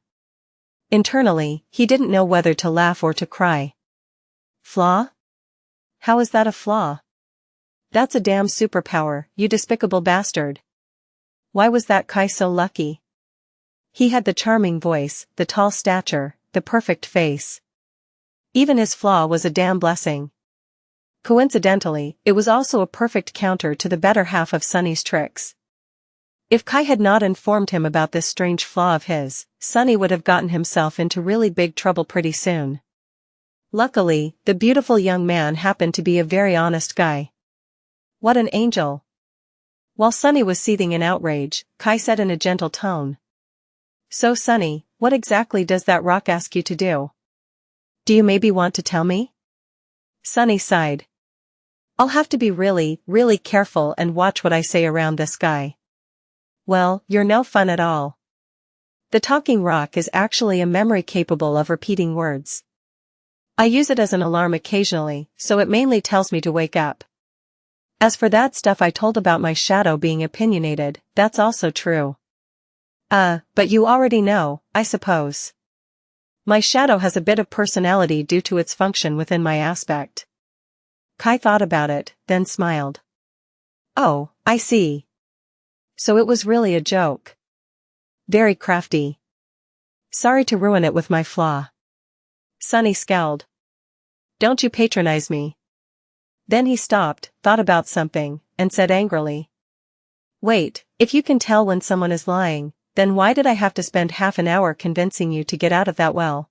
Internally, he didn't know whether to laugh or to cry. Flaw? How is that a flaw? That's a damn superpower, you despicable bastard. Why was that Kai so lucky? He had the charming voice, the tall stature, the perfect face. Even his flaw was a damn blessing. Coincidentally, it was also a perfect counter to the better half of Sunny's tricks. If Kai had not informed him about this strange flaw of his, Sunny would have gotten himself into really big trouble pretty soon. Luckily, the beautiful young man happened to be a very honest guy. What an angel. While Sunny was seething in outrage, Kai said in a gentle tone. So Sunny, what exactly does that rock ask you to do? Do you maybe want to tell me? Sunny sighed. I'll have to be really, really careful and watch what I say around this guy. Well, you're no fun at all. The talking rock is actually a memory capable of repeating words. I use it as an alarm occasionally, so it mainly tells me to wake up. As for that stuff I told about my shadow being opinionated, that's also true. But you already know, I suppose. My shadow has a bit of personality due to its function within my aspect. Kai thought about it, then smiled. Oh, I see. So it was really a joke. Very crafty. Sorry to ruin it with my flaw. Sunny scowled. Don't you patronize me. Then he stopped, thought about something, and said angrily. Wait, if you can tell when someone is lying, then why did I have to spend half an hour convincing you to get out of that well?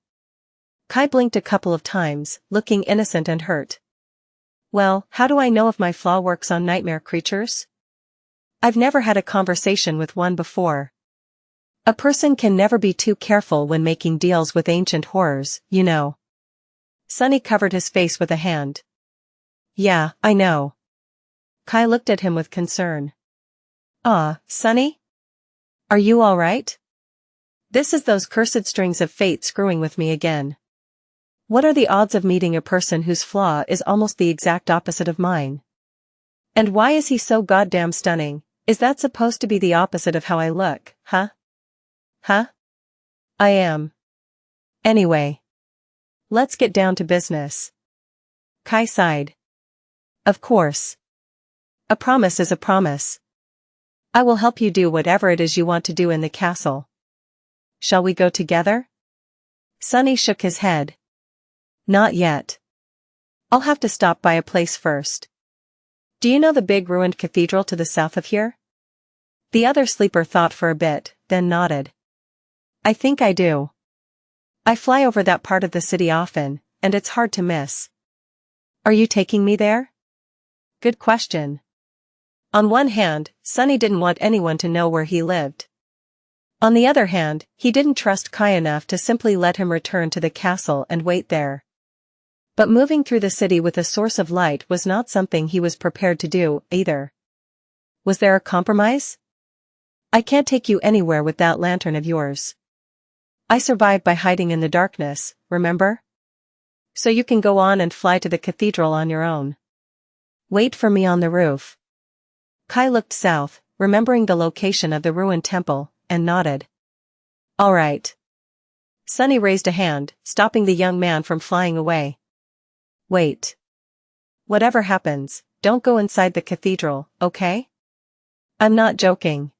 Kai blinked a couple of times, looking innocent and hurt. Well, how do I know if my flaw works on nightmare creatures? I've never had a conversation with one before. A person can never be too careful when making deals with ancient horrors, you know. Sunny covered his face with a hand. Yeah, I know. Kai looked at him with concern. Sunny? Are you all right? This is those cursed strings of fate screwing with me again. What are the odds of meeting a person whose flaw is almost the exact opposite of mine? And why is he so goddamn stunning, Is that supposed to be the opposite of how I look, huh? Huh? I am. Anyway. Let's get down to business. Kai sighed. Of course. A promise is a promise. I will help you do whatever it is you want to do in the castle. Shall we go together? Sunny shook his head. Not yet. I'll have to stop by a place first. Do you know the big ruined cathedral to the south of here? The other sleeper thought for a bit, then nodded. I think I do. I fly over that part of the city often, and it's hard to miss. Are you taking me there? Good question. On one hand, Sunny didn't want anyone to know where he lived. On the other hand, he didn't trust Kai enough to simply let him return to the castle and wait there. But moving through the city with a source of light was not something he was prepared to do, either. Was there a compromise? I can't take you anywhere with that lantern of yours. I survived by hiding in the darkness, remember? So you can go on and fly to the cathedral on your own. Wait for me on the roof. Kai looked south, remembering the location of the ruined temple, and nodded. All right. Sunny raised a hand, stopping the young man from flying away. Wait. Whatever happens, don't go inside the cathedral, okay? I'm not joking.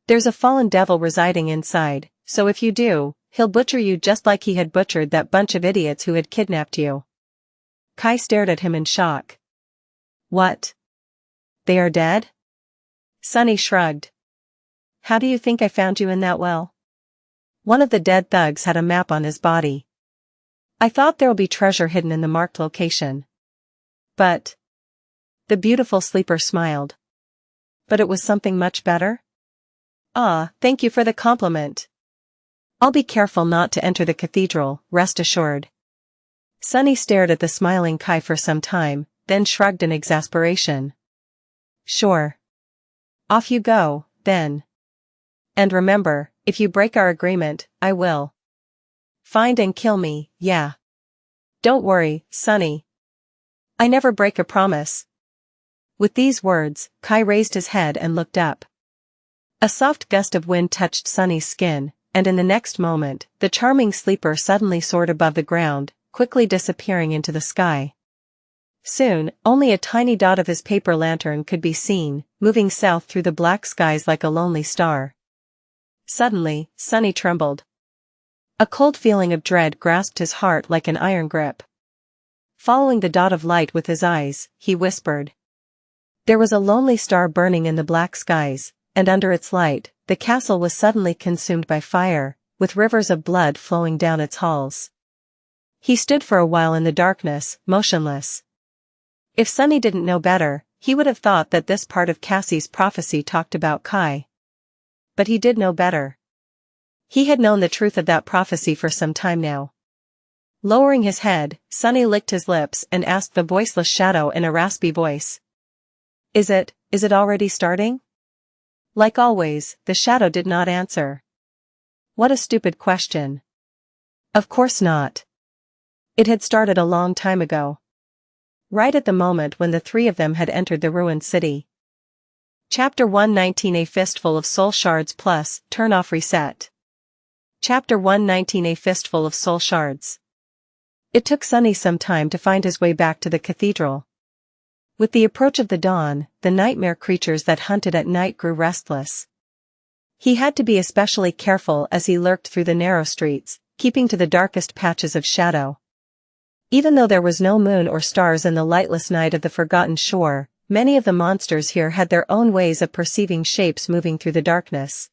There's a fallen devil residing inside, so if you do, he'll butcher you just like he had butchered that bunch of idiots who had kidnapped you. Kai stared at him in shock. What? They are dead? Sunny shrugged. How do you think I found you in that well? One of the dead thugs had a map on his body. I thought there'll be treasure hidden in the marked location. But... The beautiful sleeper smiled. But it was something much better? Ah, thank you for the compliment. I'll be careful not to enter the cathedral, rest assured. Sunny stared at the smiling Kai for some time, then shrugged in exasperation. Sure. Off you go, then. And remember, if you break our agreement, I will. Find and kill me, yeah. Don't worry, Sunny. I never break a promise. With these words, Kai raised his head and looked up. A soft gust of wind touched Sunny's skin, and in the next moment, the charming sleeper suddenly soared above the ground, quickly disappearing into the sky. Soon, only a tiny dot of his paper lantern could be seen, moving south through the black skies like a lonely star. Suddenly, Sunny trembled. A cold feeling of dread grasped his heart like an iron grip. Following the dot of light with his eyes, he whispered. There was a lonely star burning in the black skies, and under its light, the castle was suddenly consumed by fire, with rivers of blood flowing down its halls. He stood for a while in the darkness, motionless. If Sunny didn't know better, he would have thought that this part of Cassie's prophecy talked about Kai. But he did know better. He had known the truth of that prophecy for some time now. Lowering his head, Sunny licked his lips and asked the voiceless shadow in a raspy voice. Is it already starting? Like always, the shadow did not answer. What a stupid question. Of course not. It had started a long time ago. Right at the moment when the three of them had entered the ruined city. Chapter 119 A Fistful of Soul Shards Plus, Turn Off Reset. Chapter 119 A Fistful of Soul Shards. It took Sunny some time to find his way back to the cathedral. With the approach of the dawn, the nightmare creatures that hunted at night grew restless. He had to be especially careful as he lurked through the narrow streets, keeping to the darkest patches of shadow. Even though there was no moon or stars in the lightless night of the forgotten shore, many of the monsters here had their own ways of perceiving shapes moving through the darkness.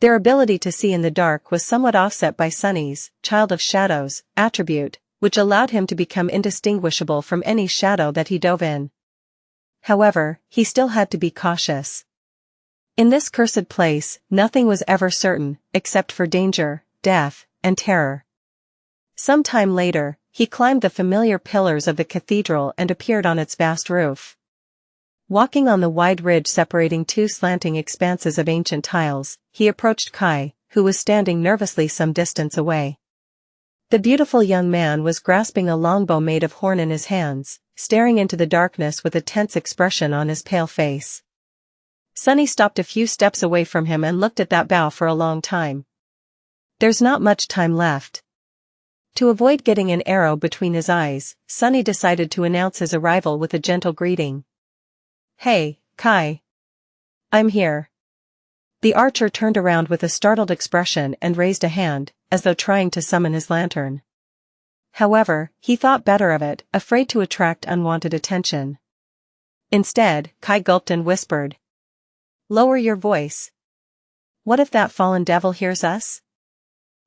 Their ability to see in the dark was somewhat offset by Sunny's Child of Shadows attribute, which allowed him to become indistinguishable from any shadow that he dove in. However, he still had to be cautious. In this cursed place, nothing was ever certain, except for danger, death, and terror. Some time later, he climbed the familiar pillars of the cathedral and appeared on its vast roof. Walking on the wide ridge separating two slanting expanses of ancient tiles, he approached Kai, who was standing nervously some distance away. The beautiful young man was grasping a longbow made of horn in his hands, staring into the darkness with a tense expression on his pale face. Sunny stopped a few steps away from him and looked at that bow for a long time. There's not much time left. To avoid getting an arrow between his eyes, Sunny decided to announce his arrival with a gentle greeting. Hey, Kai. I'm here. The archer turned around with a startled expression and raised a hand, as though trying to summon his lantern. However, he thought better of it, afraid to attract unwanted attention. Instead, Kai gulped and whispered. Lower your voice. What if that fallen devil hears us?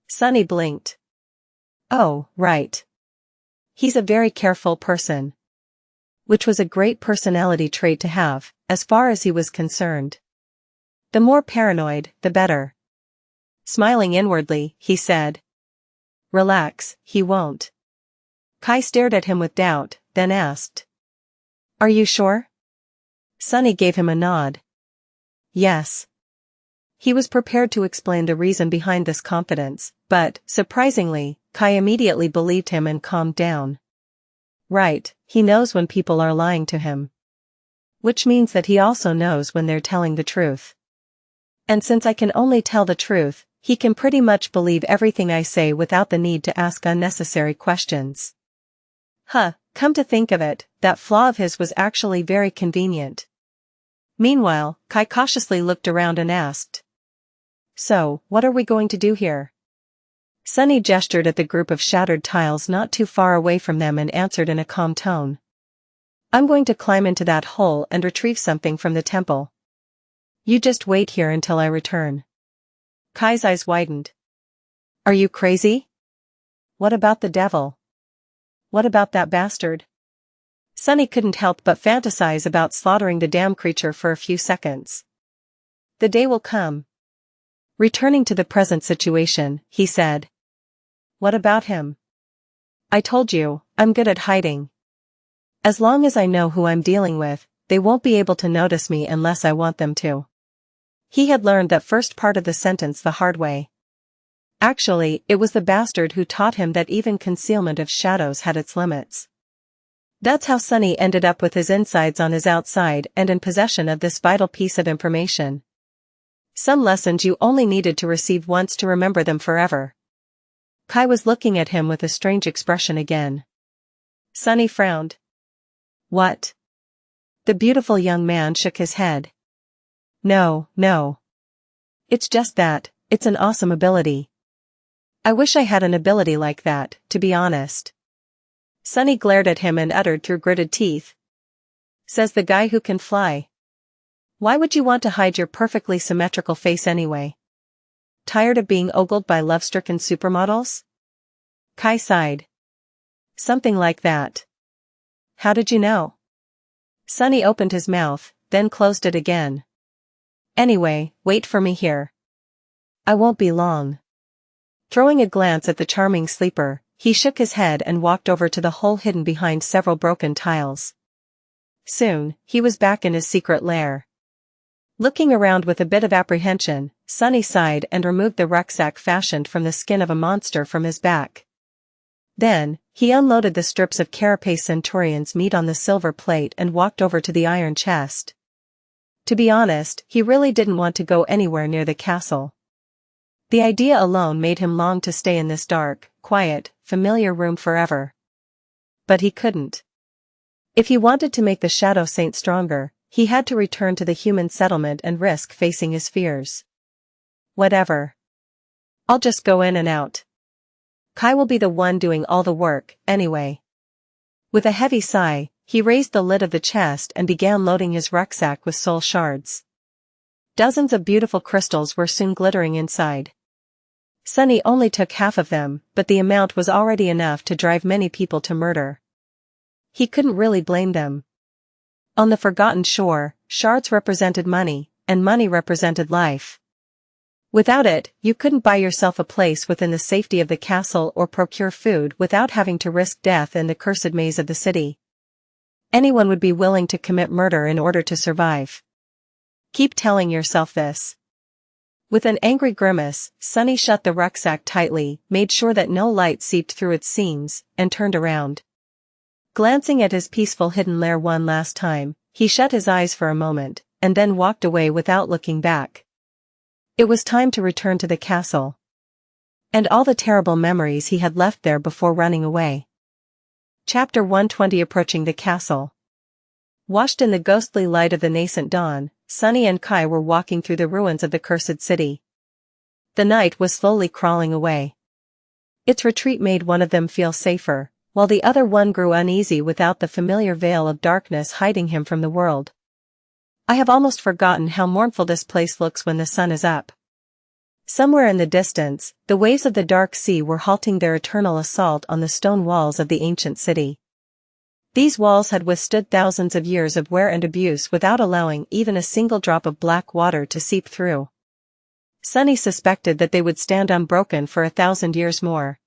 Sunny blinked. Oh, right. He's a very careful person. Which was a great personality trait to have, as far as he was concerned. The more paranoid, the better. Smiling inwardly, he said. Relax, he won't. Kai stared at him with doubt, then asked. Are you sure? Sunny gave him a nod. Yes. He was prepared to explain the reason behind this confidence, but, surprisingly, Kai immediately believed him and calmed down. Right, he knows when people are lying to him. Which means that he also knows when they're telling the truth. And since I can only tell the truth, he can pretty much believe everything I say without the need to ask unnecessary questions. Come to think of it, that flaw of his was actually very convenient. Meanwhile, Kai cautiously looked around and asked. So, what are we going to do here? Sunny gestured at the group of shattered tiles not too far away from them and answered in a calm tone. I'm going to climb into that hole and retrieve something from the temple. You just wait here until I return. Kai's eyes widened. Are you crazy? What about the devil? What about that bastard? Sunny couldn't help but fantasize about slaughtering the damn creature for a few seconds. The day will come. Returning to the present situation, he said. What about him? I told you, I'm good at hiding. As long as I know who I'm dealing with, they won't be able to notice me unless I want them to. He had learned that first part of the sentence the hard way. Actually, it was the bastard who taught him that even concealment of shadows had its limits. That's how Sunny ended up with his insides on his outside and in possession of this vital piece of information. Some lessons you only needed to receive once to remember them forever. Kai was looking at him with a strange expression again. Sunny frowned. What? The beautiful young man shook his head. No. It's just that, it's an awesome ability. I wish I had an ability like that, to be honest. Sunny glared at him and uttered through gritted teeth. Says the guy who can fly. Why would you want to hide your perfectly symmetrical face anyway? Tired of being ogled by love-stricken supermodels? Kai sighed. Something like that. How did you know? Sunny opened his mouth, then closed it again. Anyway, wait for me here. I won't be long. Throwing a glance at the charming sleeper, he shook his head and walked over to the hole hidden behind several broken tiles. Soon, he was back in his secret lair. Looking around with a bit of apprehension, Sunny sighed and removed the rucksack fashioned from the skin of a monster from his back. Then, he unloaded the strips of carapace centurion's meat on the silver plate and walked over to the iron chest. To be honest, he really didn't want to go anywhere near the castle. The idea alone made him long to stay in this dark, quiet, familiar room forever. But he couldn't. If he wanted to make the Shadow Saint stronger, he had to return to the human settlement and risk facing his fears. Whatever. I'll just go in and out. Kai will be the one doing all the work, anyway. With a heavy sigh, he raised the lid of the chest and began loading his rucksack with soul shards. Dozens of beautiful crystals were soon glittering inside. Sunny only took half of them, but the amount was already enough to drive many people to murder. He couldn't really blame them. On the Forgotten Shore, shards represented money, and money represented life. Without it, you couldn't buy yourself a place within the safety of the castle or procure food without having to risk death in the cursed maze of the city. Anyone would be willing to commit murder in order to survive. Keep telling yourself this. With an angry grimace, Sunny shut the rucksack tightly, made sure that no light seeped through its seams, and turned around. Glancing at his peaceful hidden lair one last time, he shut his eyes for a moment, and then walked away without looking back. It was time to return to the castle. And all the terrible memories he had left there before running away. Chapter 120 Approaching the Castle. Washed in the ghostly light of the nascent dawn, Sunny and Kai were walking through the ruins of the cursed city. The night was slowly crawling away. Its retreat made one of them feel safer, while the other one grew uneasy without the familiar veil of darkness hiding him from the world. I have almost forgotten how mournful this place looks when the sun is up. Somewhere in the distance, the waves of the dark sea were halting their eternal assault on the stone walls of the ancient city. These walls had withstood thousands of years of wear and abuse without allowing even a single drop of black water to seep through. Sunny suspected that they would stand unbroken for 1,000 years more.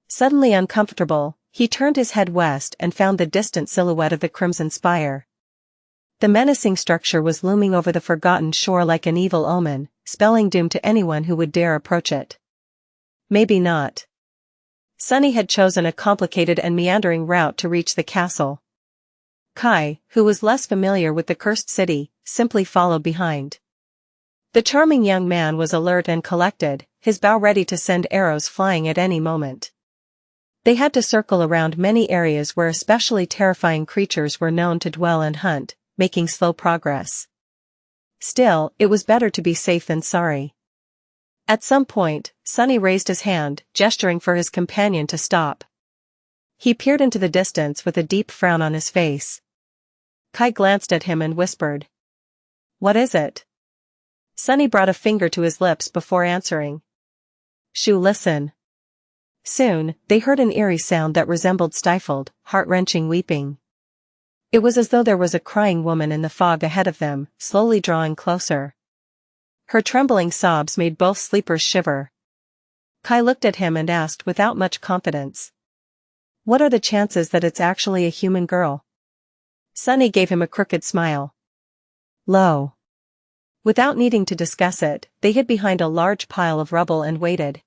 Suddenly uncomfortable, he turned his head west and found the distant silhouette of the Crimson Spire. The menacing structure was looming over the forgotten shore like an evil omen, spelling doom to anyone who would dare approach it. Maybe not. Sunny had chosen a complicated and meandering route to reach the castle. Kai, who was less familiar with the cursed city, simply followed behind. The charming young man was alert and collected, his bow ready to send arrows flying at any moment. They had to circle around many areas where especially terrifying creatures were known to dwell and hunt, making slow progress. Still, it was better to be safe than sorry. At some point, Sunny raised his hand, gesturing for his companion to stop. He peered into the distance with a deep frown on his face. Kai glanced at him and whispered, "What is it?" Sunny brought a finger to his lips before answering. "Shoo, listen." Soon, they heard an eerie sound that resembled stifled, heart-wrenching weeping. It was as though there was a crying woman in the fog ahead of them, slowly drawing closer. Her trembling sobs made both sleepers shiver. Kai looked at him and asked without much confidence, "What are the chances that it's actually a human girl?" Sunny gave him a crooked smile. "Low." Without needing to discuss it, they hid behind a large pile of rubble and waited.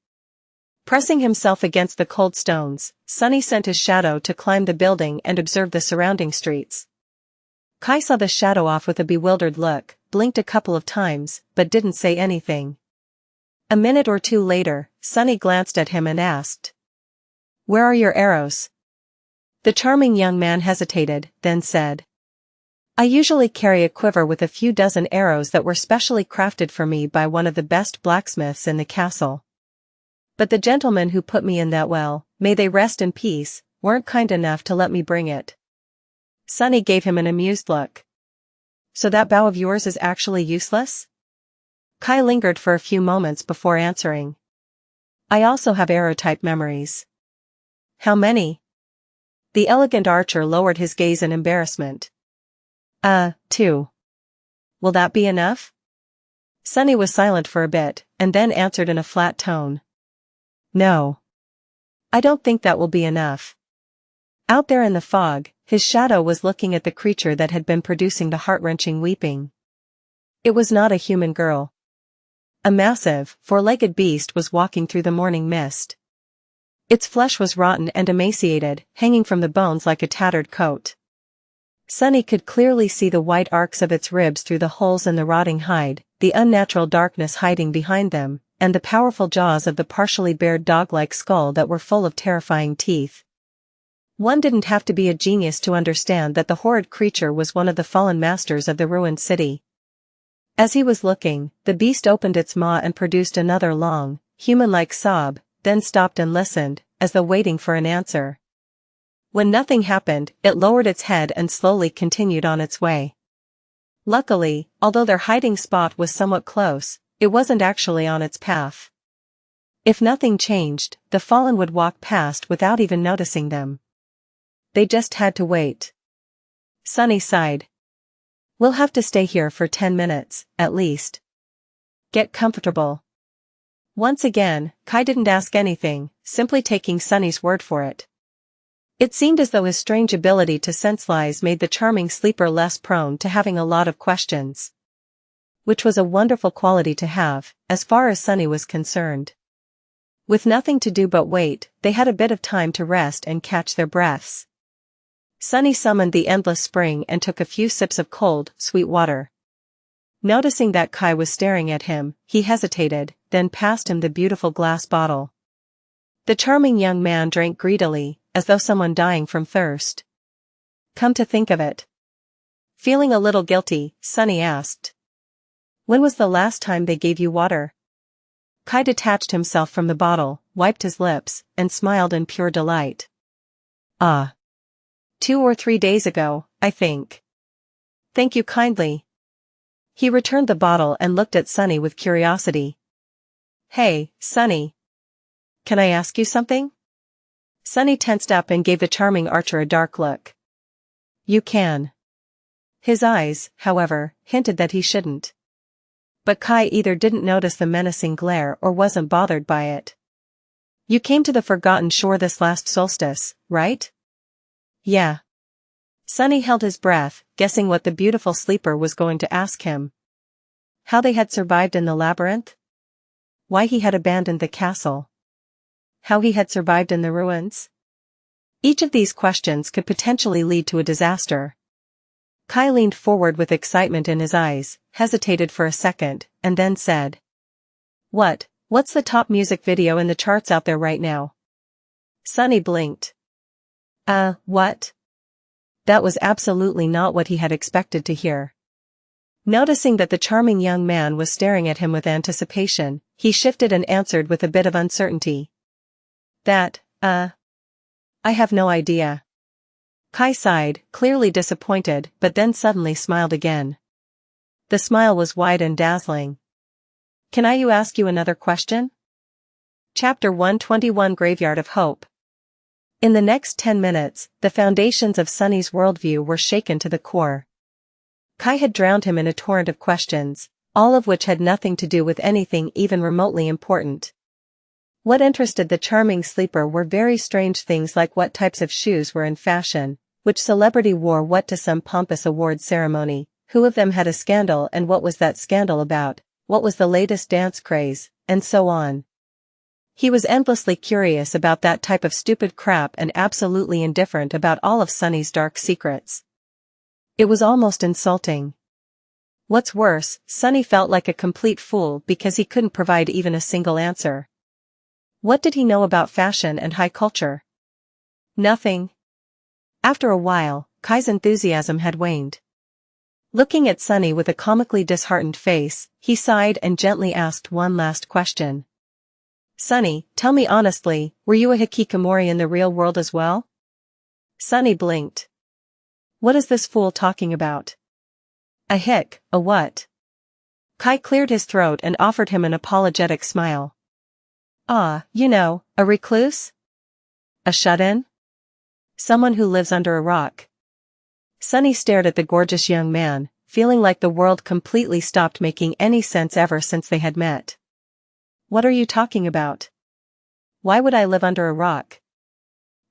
Pressing himself against the cold stones, Sunny sent his shadow to climb the building and observe the surrounding streets. Kai saw the shadow off with a bewildered look, blinked a couple of times, but didn't say anything. A minute or two later, Sunny glanced at him and asked, "Where are your arrows?" The charming young man hesitated, then said, "I usually carry a quiver with a few dozen arrows that were specially crafted for me by one of the best blacksmiths in the castle. But the gentlemen who put me in that well, may they rest in peace, weren't kind enough to let me bring it." Sunny gave him an amused look. "So that bow of yours is actually useless?" Kai lingered for a few moments before answering. "I also have arrow-type memories." "How many?" The elegant archer lowered his gaze in embarrassment. 2. "Will that be enough?" Sunny was silent for a bit, and then answered in a flat tone. "No. I don't think that will be enough." Out there in the fog, his shadow was looking at the creature that had been producing the heart-wrenching weeping. It was not a human girl. A massive, four-legged beast was walking through the morning mist. Its flesh was rotten and emaciated, hanging from the bones like a tattered coat. Sunny could clearly see the white arcs of its ribs through the holes in the rotting hide, the unnatural darkness hiding behind them, and the powerful jaws of the partially bared dog-like skull that were full of terrifying teeth. One didn't have to be a genius to understand that the horrid creature was one of the fallen masters of the ruined city. As he was looking, the beast opened its maw and produced another long, human-like sob, then stopped and listened, as though waiting for an answer. When nothing happened, it lowered its head and slowly continued on its way. Luckily, although their hiding spot was somewhat close, it wasn't actually on its path. If nothing changed, the fallen would walk past without even noticing them. They just had to wait. Sunny sighed. "We'll have to stay here for 10 minutes, at least. Get comfortable." Once again, Kai didn't ask anything, simply taking Sunny's word for it. It seemed as though his strange ability to sense lies made the charming sleeper less prone to having a lot of questions. Which was a wonderful quality to have, as far as Sunny was concerned. With nothing to do but wait, they had a bit of time to rest and catch their breaths. Sunny summoned the endless spring and took a few sips of cold, sweet water. Noticing that Kai was staring at him, he hesitated, then passed him the beautiful glass bottle. The charming young man drank greedily, as though someone dying from thirst. Come to think of it. Feeling a little guilty, Sunny asked. When was the last time they gave you water? Kai detached himself from the bottle, wiped his lips, and smiled in pure delight. 2 or 3 days ago, I think. Thank you kindly. He returned the bottle and looked at Sunny with curiosity. Hey, Sunny. Can I ask you something? Sunny tensed up and gave the charming archer a dark look. You can. His eyes, however, hinted that he shouldn't. But Kai either didn't notice the menacing glare or wasn't bothered by it. You came to the Forgotten Shore this last solstice, right? Yeah. Sunny held his breath, guessing what the beautiful sleeper was going to ask him. How they had survived in the labyrinth? Why he had abandoned the castle? How he had survived in the ruins? Each of these questions could potentially lead to a disaster. Kai leaned forward with excitement in his eyes, hesitated for a second, and then said. What's the top music video in the charts out there right now? Sunny blinked. What? That was absolutely not what he had expected to hear. Noticing that the charming young man was staring at him with anticipation, he shifted and answered with a bit of uncertainty. I have no idea. Kai sighed, clearly disappointed, but then suddenly smiled again. The smile was wide and dazzling. Can I ask you another question? Chapter 121 Graveyard of Hope. In the next 10 minutes, the foundations of Sunny's worldview were shaken to the core. Kai had drowned him in a torrent of questions, all of which had nothing to do with anything even remotely important. What interested the charming sleeper were very strange things like what types of shoes were in fashion, which celebrity wore what to some pompous award ceremony, who of them had a scandal and what was that scandal about, what was the latest dance craze, and so on. He was endlessly curious about that type of stupid crap and absolutely indifferent about all of Sunny's dark secrets. It was almost insulting. What's worse, Sunny felt like a complete fool because he couldn't provide even a single answer. What did he know about fashion and high culture? Nothing. After a while, Kai's enthusiasm had waned. Looking at Sunny with a comically disheartened face, he sighed and gently asked one last question. Sunny, tell me honestly, were you a hikikomori in the real world as well? Sunny blinked. What is this fool talking about? A what? Kai cleared his throat and offered him an apologetic smile. A recluse? A shut-in? Someone who lives under a rock. Sunny stared at the gorgeous young man, feeling like the world completely stopped making any sense ever since they had met. What are you talking about? Why would I live under a rock?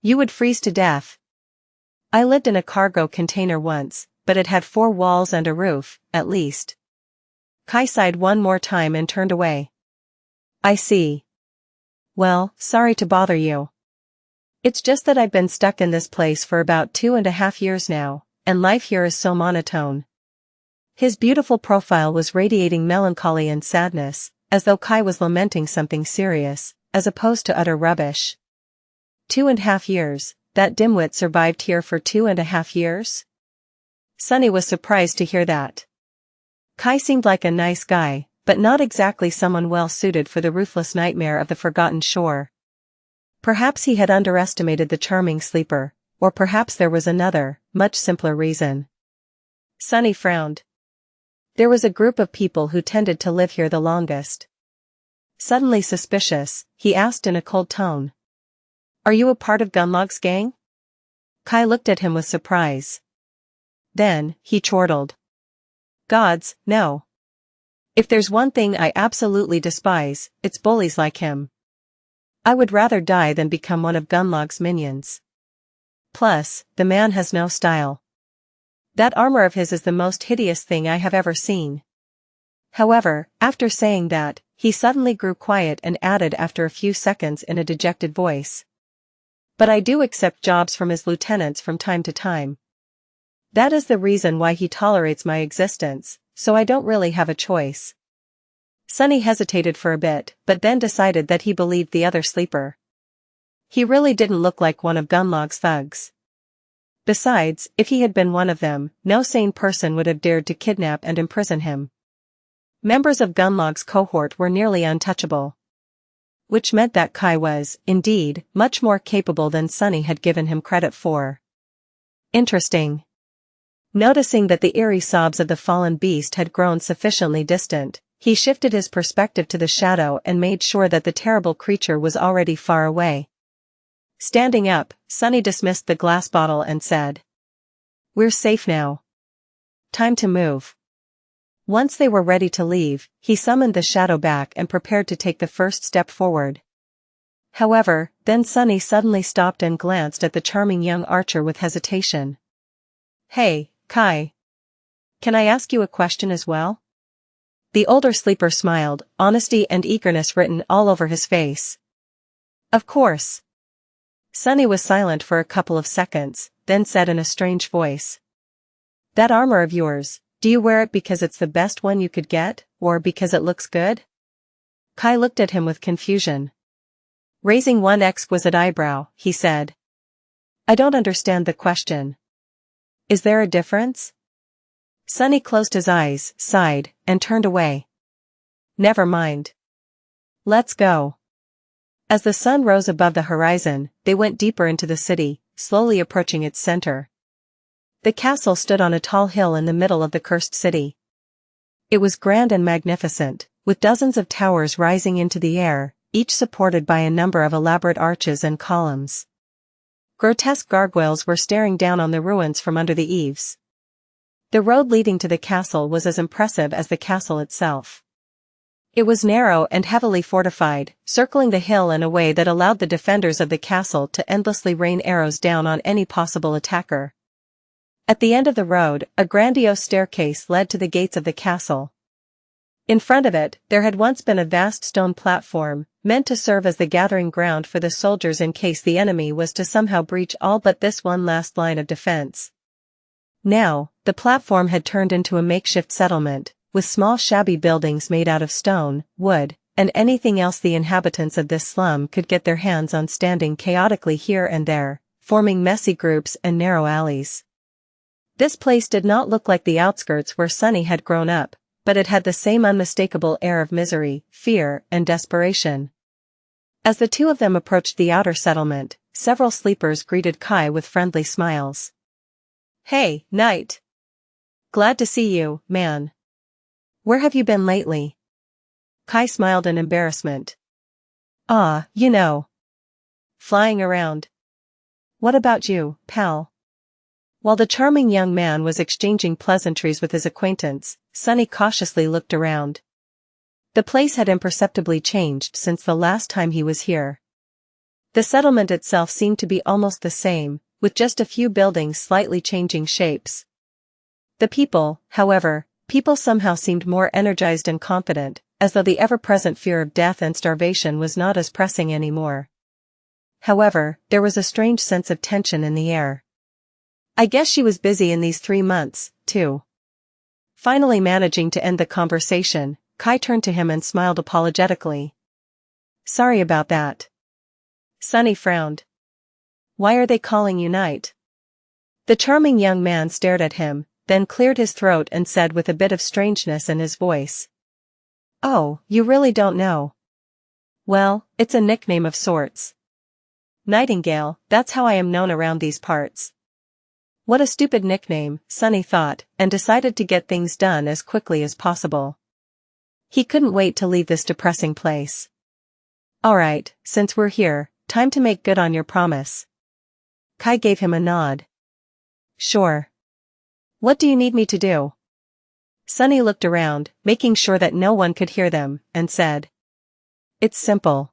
You would freeze to death. I lived in a cargo container once, but it had 4 walls and a roof, at least. Kai sighed one more time and turned away. I see. Well, sorry to bother you. It's just that I've been stuck in this place for about 2.5 years now, and life here is so monotone. His beautiful profile was radiating melancholy and sadness, as though Kai was lamenting something serious, as opposed to utter rubbish. 2.5 years, that dimwit survived here for 2.5 years? Sunny was surprised to hear that. Kai seemed like a nice guy, but not exactly someone well suited for the ruthless nightmare of the Forgotten Shore. Perhaps he had underestimated the charming sleeper, or perhaps there was another, much simpler reason. Sunny frowned. There was a group of people who tended to live here the longest. Suddenly suspicious, he asked in a cold tone. Are you a part of Gunlaug's gang? Kai looked at him with surprise. Then, he chortled. Gods, no. If there's one thing I absolutely despise, it's bullies like him. I would rather die than become one of Gunlaug's minions. Plus, the man has no style. That armor of his is the most hideous thing I have ever seen. However, after saying that, he suddenly grew quiet and added after a few seconds in a dejected voice. But I do accept jobs from his lieutenants from time to time. That is the reason why he tolerates my existence, so I don't really have a choice. Sunny hesitated for a bit, but then decided that he believed the other sleeper. He really didn't look like one of Gunlaug's thugs. Besides, if he had been one of them, no sane person would have dared to kidnap and imprison him. Members of Gunlaug's cohort were nearly untouchable. Which meant that Kai was, indeed, much more capable than Sunny had given him credit for. Interesting. Noticing that the eerie sobs of the fallen beast had grown sufficiently distant, he shifted his perspective to the shadow and made sure that the terrible creature was already far away. Standing up, Sunny dismissed the glass bottle and said, "We're safe now. Time to move." Once they were ready to leave, he summoned the shadow back and prepared to take the first step forward. However, then Sunny suddenly stopped and glanced at the charming young archer with hesitation. "Hey, Kai. Can I ask you a question as well?" The older sleeper smiled, honesty and eagerness written all over his face. "Of course." Sunny was silent for a couple of seconds, then said in a strange voice. "That armor of yours, do you wear it because it's the best one you could get, or because it looks good?" Kai looked at him with confusion. Raising one exquisite eyebrow, he said, "I don't understand the question. Is there a difference?" Sunny closed his eyes, sighed, and turned away. "Never mind. Let's go." As the sun rose above the horizon, they went deeper into the city, slowly approaching its center. The castle stood on a tall hill in the middle of the cursed city. It was grand and magnificent, with dozens of towers rising into the air, each supported by a number of elaborate arches and columns. Grotesque gargoyles were staring down on the ruins from under the eaves. The road leading to the castle was as impressive as the castle itself. It was narrow and heavily fortified, circling the hill in a way that allowed the defenders of the castle to endlessly rain arrows down on any possible attacker. At the end of the road, a grandiose staircase led to the gates of the castle. In front of it, there had once been a vast stone platform, meant to serve as the gathering ground for the soldiers in case the enemy was to somehow breach all but this one last line of defense. Now, the platform had turned into a makeshift settlement, with small shabby buildings made out of stone, wood, and anything else the inhabitants of this slum could get their hands on standing chaotically here and there, forming messy groups and narrow alleys. This place did not look like the outskirts where Sunny had grown up, but it had the same unmistakable air of misery, fear, and desperation. As the two of them approached the outer settlement, several sleepers greeted Kai with friendly smiles. "Hey, Knight. Glad to see you, man. Where have you been lately?" Kai smiled in embarrassment. "Ah, you know. Flying around. What about you, pal?" While the charming young man was exchanging pleasantries with his acquaintance, Sunny cautiously looked around. The place had imperceptibly changed since the last time he was here. The settlement itself seemed to be almost the same, with just a few buildings slightly changing shapes. The people, however, somehow seemed more energized and confident, as though the ever-present fear of death and starvation was not as pressing anymore. However, there was a strange sense of tension in the air. "I guess she was busy in these 3 months, too." Finally managing to end the conversation, Kai turned to him and smiled apologetically. "Sorry about that." Sunny frowned. "Why are they calling you Knight?" The charming young man stared at him, then cleared his throat and said with a bit of strangeness in his voice. "Oh, you really don't know?" "Well, it's a nickname of sorts. Nightingale, that's how I am known around these parts." What a stupid nickname, Sunny thought, and decided to get things done as quickly as possible. He couldn't wait to leave this depressing place. "Alright, since we're here, time to make good on your promise." Kai gave him a nod. "Sure. What do you need me to do?" Sunny looked around, making sure that no one could hear them, and said, "It's simple.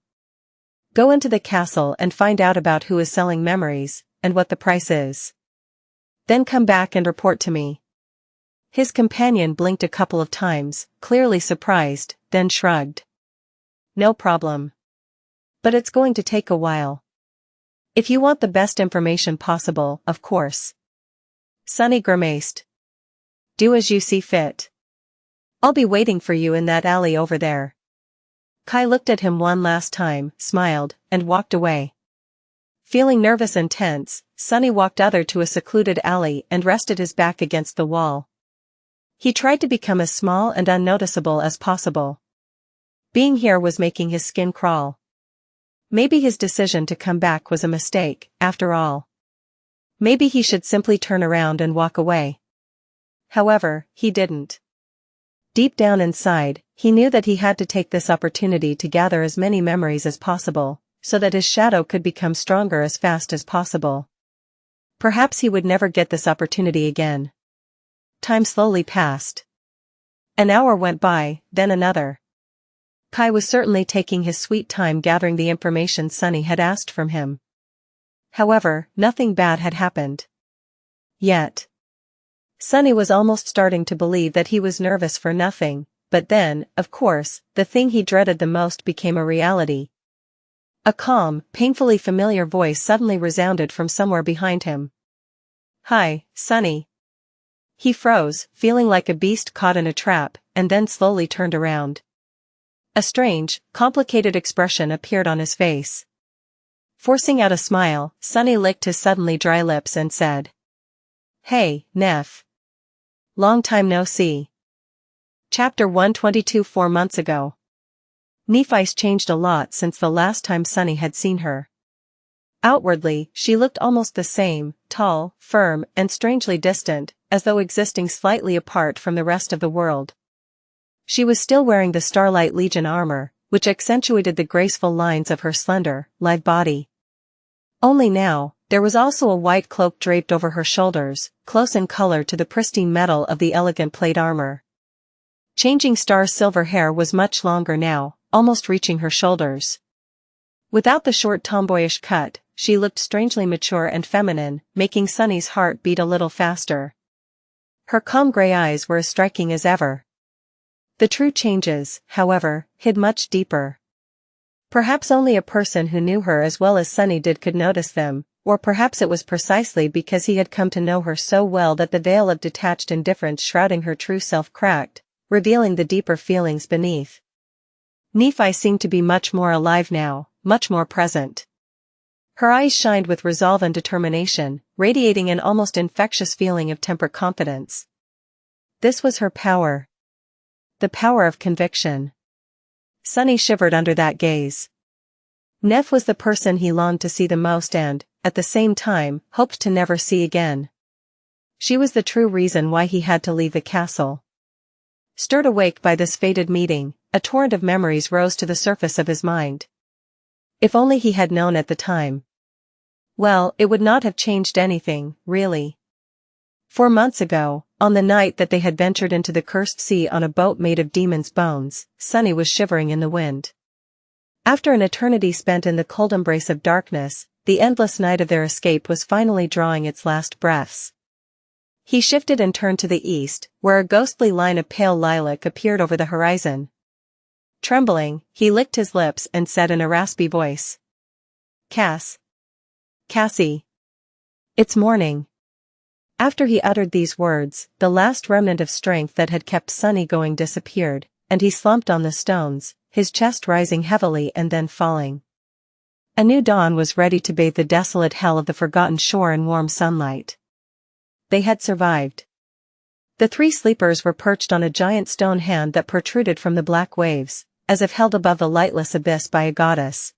Go into the castle and find out about who is selling memories, and what the price is. Then come back and report to me." His companion blinked a couple of times, clearly surprised, then shrugged. "No problem. But it's going to take a while. If you want the best information possible, of course." Sunny grimaced. "Do as you see fit." I'll be waiting for you in that alley over there. Kai looked at him one last time, smiled, and walked away. Feeling nervous and tense, Sunny walked other to a secluded alley and rested his back against the wall. He tried to become as small and unnoticeable as possible. Being here was making his skin crawl. Maybe his decision to come back was a mistake, after all. Maybe he should simply turn around and walk away. However, he didn't. Deep down inside, he knew that he had to take this opportunity to gather as many memories as possible, so that his shadow could become stronger as fast as possible. Perhaps he would never get this opportunity again. Time slowly passed. An hour went by, then another. Kai was certainly taking his sweet time gathering the information Sunny had asked from him. However, nothing bad had happened. Yet. Sunny was almost starting to believe that he was nervous for nothing, but then, of course, the thing he dreaded the most became a reality. A calm, painfully familiar voice suddenly resounded from somewhere behind him. "Hi, Sunny." He froze, feeling like a beast caught in a trap, and then slowly turned around. A strange, complicated expression appeared on his face. Forcing out a smile, Sunny licked his suddenly dry lips and said, "Hey, Neff. Long time no see." Chapter 122. 4 months ago. Nephi's changed a lot since the last time Sunny had seen her. Outwardly, she looked almost the same, tall, firm, and strangely distant, as though existing slightly apart from the rest of the world. She was still wearing the Starlight Legion armor, which accentuated the graceful lines of her slender, lithe body. Only now, there was also a white cloak draped over her shoulders, close in color to the pristine metal of the elegant plate armor. Changing Star's silver hair was much longer now, almost reaching her shoulders. Without the short tomboyish cut, she looked strangely mature and feminine, making Sunny's heart beat a little faster. Her calm gray eyes were as striking as ever. The true changes, however, hid much deeper. Perhaps only a person who knew her as well as Sunny did could notice them, or perhaps it was precisely because he had come to know her so well that the veil of detached indifference shrouding her true self cracked, revealing the deeper feelings beneath. Nephi seemed to be much more alive now, much more present. Her eyes shined with resolve and determination, radiating an almost infectious feeling of tempered confidence. This was her power. The power of conviction. Sunny shivered under that gaze. Neff was the person he longed to see the most and, at the same time, hoped to never see again. She was the true reason why he had to leave the castle. Stirred awake by this fated meeting, a torrent of memories rose to the surface of his mind. If only he had known at the time. Well, it would not have changed anything, really. 4 months ago, on the night that they had ventured into the cursed sea on a boat made of demons' bones, Sunny was shivering in the wind. After an eternity spent in the cold embrace of darkness, the endless night of their escape was finally drawing its last breaths. He shifted and turned to the east, where a ghostly line of pale lilac appeared over the horizon. Trembling, he licked his lips and said in a raspy voice, Cassie. It's morning." After he uttered these words, the last remnant of strength that had kept Sunny going disappeared, and he slumped on the stones, his chest rising heavily and then falling. A new dawn was ready to bathe the desolate hell of the forgotten shore in warm sunlight. They had survived. The 3 sleepers were perched on a giant stone hand that protruded from the black waves, as if held above the lightless abyss by a goddess.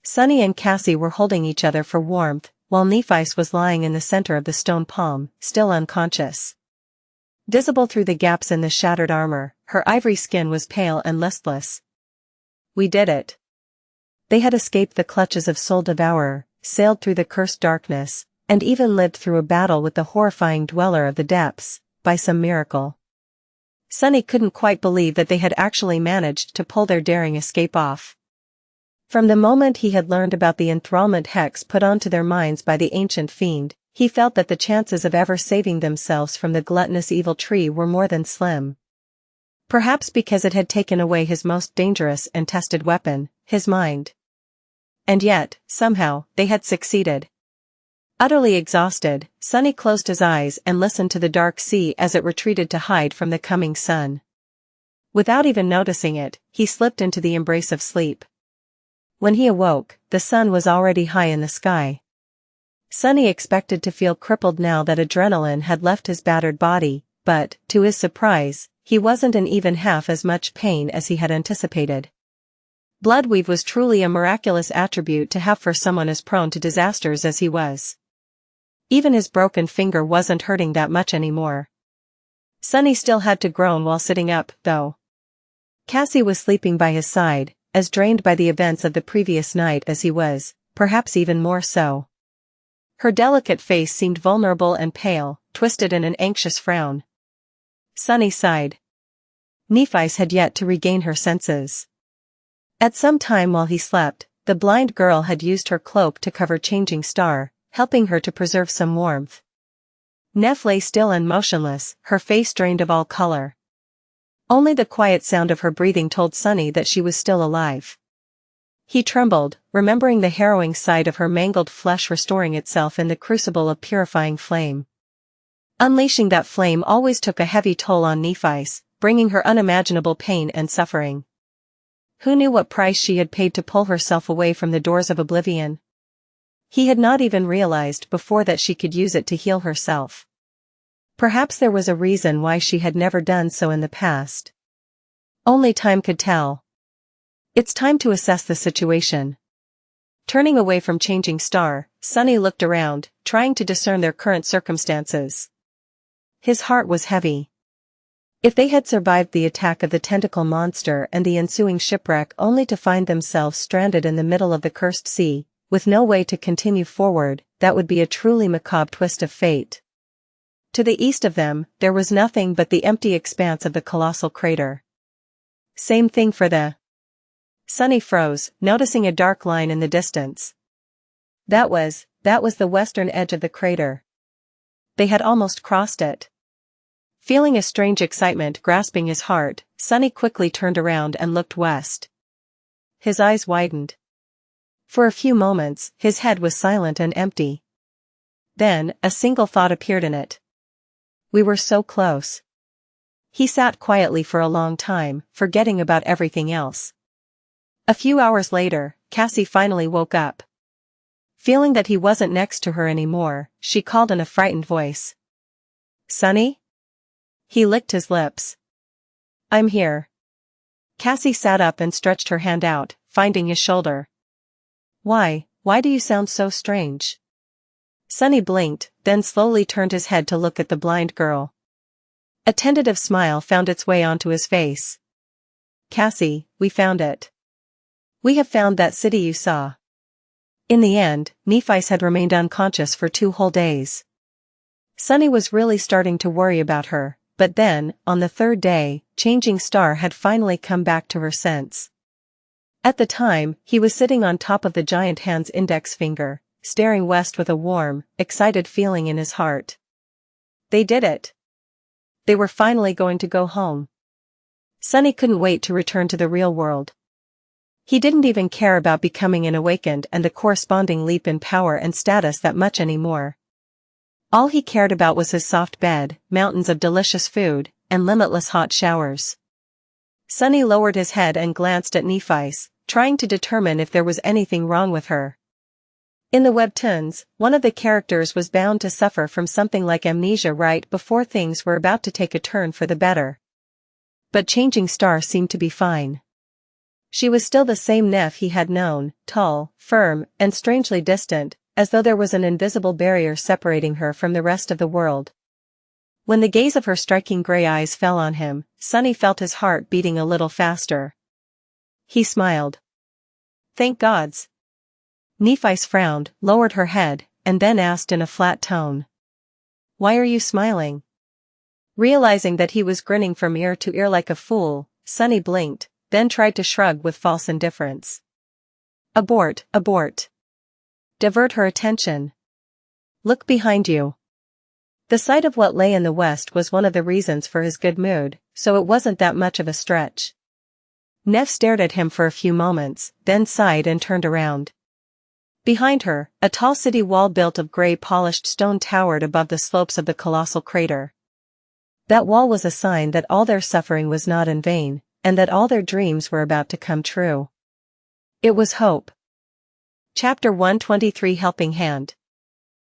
Sunny and Cassie were holding each other for warmth, while Nephi was lying in the center of the stone palm, still unconscious. Visible through the gaps in the shattered armor, her ivory skin was pale and listless. "We did it." They had escaped the clutches of Soul Devourer, sailed through the cursed darkness, and even lived through a battle with the horrifying Dweller of the Depths, by some miracle. Sunny couldn't quite believe that they had actually managed to pull their daring escape off. From the moment he had learned about the enthrallment hex put onto their minds by the ancient fiend, he felt that the chances of ever saving themselves from the gluttonous evil tree were more than slim. Perhaps because it had taken away his most dangerous and tested weapon, his mind. And yet, somehow, they had succeeded. Utterly exhausted, Sunny closed his eyes and listened to the dark sea as it retreated to hide from the coming sun. Without even noticing it, he slipped into the embrace of sleep. When he awoke, the sun was already high in the sky. Sunny expected to feel crippled now that adrenaline had left his battered body, but, to his surprise, he wasn't in even half as much pain as he had anticipated. Bloodweave was truly a miraculous attribute to have for someone as prone to disasters as he was. Even his broken finger wasn't hurting that much anymore. Sunny still had to groan while sitting up, though. Cassie was sleeping by his side, as drained by the events of the previous night as he was, perhaps even more so. Her delicate face seemed vulnerable and pale, twisted in an anxious frown. Sunny sighed. Nephi's had yet to regain her senses. At some time while he slept, the blind girl had used her cloak to cover Changing Star, helping her to preserve some warmth. Neph lay still and motionless, her face drained of all color. Only the quiet sound of her breathing told Sunny that she was still alive. He trembled, remembering the harrowing sight of her mangled flesh restoring itself in the crucible of purifying flame. Unleashing that flame always took a heavy toll on Nephi's, bringing her unimaginable pain and suffering. Who knew what price she had paid to pull herself away from the doors of oblivion? He had not even realized before that she could use it to heal herself. Perhaps there was a reason why she had never done so in the past. Only time could tell. It's time to assess the situation. Turning away from Changing Star, Sunny looked around, trying to discern their current circumstances. His heart was heavy. If they had survived the attack of the tentacle monster and the ensuing shipwreck only to find themselves stranded in the middle of the cursed sea, with no way to continue forward, that would be a truly macabre twist of fate. To the east of them, there was nothing but the empty expanse of the colossal crater. Same thing for the... Sunny froze, noticing a dark line in the distance. That was the western edge of the crater. They had almost crossed it. Feeling a strange excitement grasping his heart, Sunny quickly turned around and looked west. His eyes widened. For a few moments, his head was silent and empty. Then, a single thought appeared in it. We were so close. He sat quietly for a long time, forgetting about everything else. A few hours later, Cassie finally woke up. Feeling that he wasn't next to her anymore, she called in a frightened voice. Sunny? He licked his lips. I'm here. Cassie sat up and stretched her hand out, finding his shoulder. Why do you sound so strange? Sunny blinked, then slowly turned his head to look at the blind girl. A tentative smile found its way onto his face. Cassie, we found it. We have found that city you saw. In the end, Nephi's had remained unconscious for 2 whole days. Sunny was really starting to worry about her, but then, on the 3rd day, Changing Star had finally come back to her sense. At the time, he was sitting on top of the giant hand's index finger, staring west with a warm, excited feeling in his heart. They did it. They were finally going to go home. Sunny couldn't wait to return to the real world. He didn't even care about becoming an awakened and the corresponding leap in power and status that much anymore. All he cared about was his soft bed, mountains of delicious food, and limitless hot showers. Sunny lowered his head and glanced at Nephi's, trying to determine if there was anything wrong with her. In the webtoons, one of the characters was bound to suffer from something like amnesia right before things were about to take a turn for the better. But Changing Star seemed to be fine. She was still the same Neph he had known, tall, firm, and strangely distant, as though there was an invisible barrier separating her from the rest of the world. When the gaze of her striking gray eyes fell on him, Sunny felt his heart beating a little faster. He smiled. Thank gods. Nephi's frowned, lowered her head, and then asked in a flat tone. Why are you smiling? Realizing that he was grinning from ear to ear like a fool, Sunny blinked, then tried to shrug with false indifference. Abort. Divert her attention. Look behind you. The sight of what lay in the west was one of the reasons for his good mood, so it wasn't that much of a stretch. Neph stared at him for a few moments, then sighed and turned around. Behind her, a tall city wall built of gray polished stone towered above the slopes of the colossal crater. That wall was a sign that all their suffering was not in vain, and that all their dreams were about to come true. It was hope. Chapter 123 Helping Hand.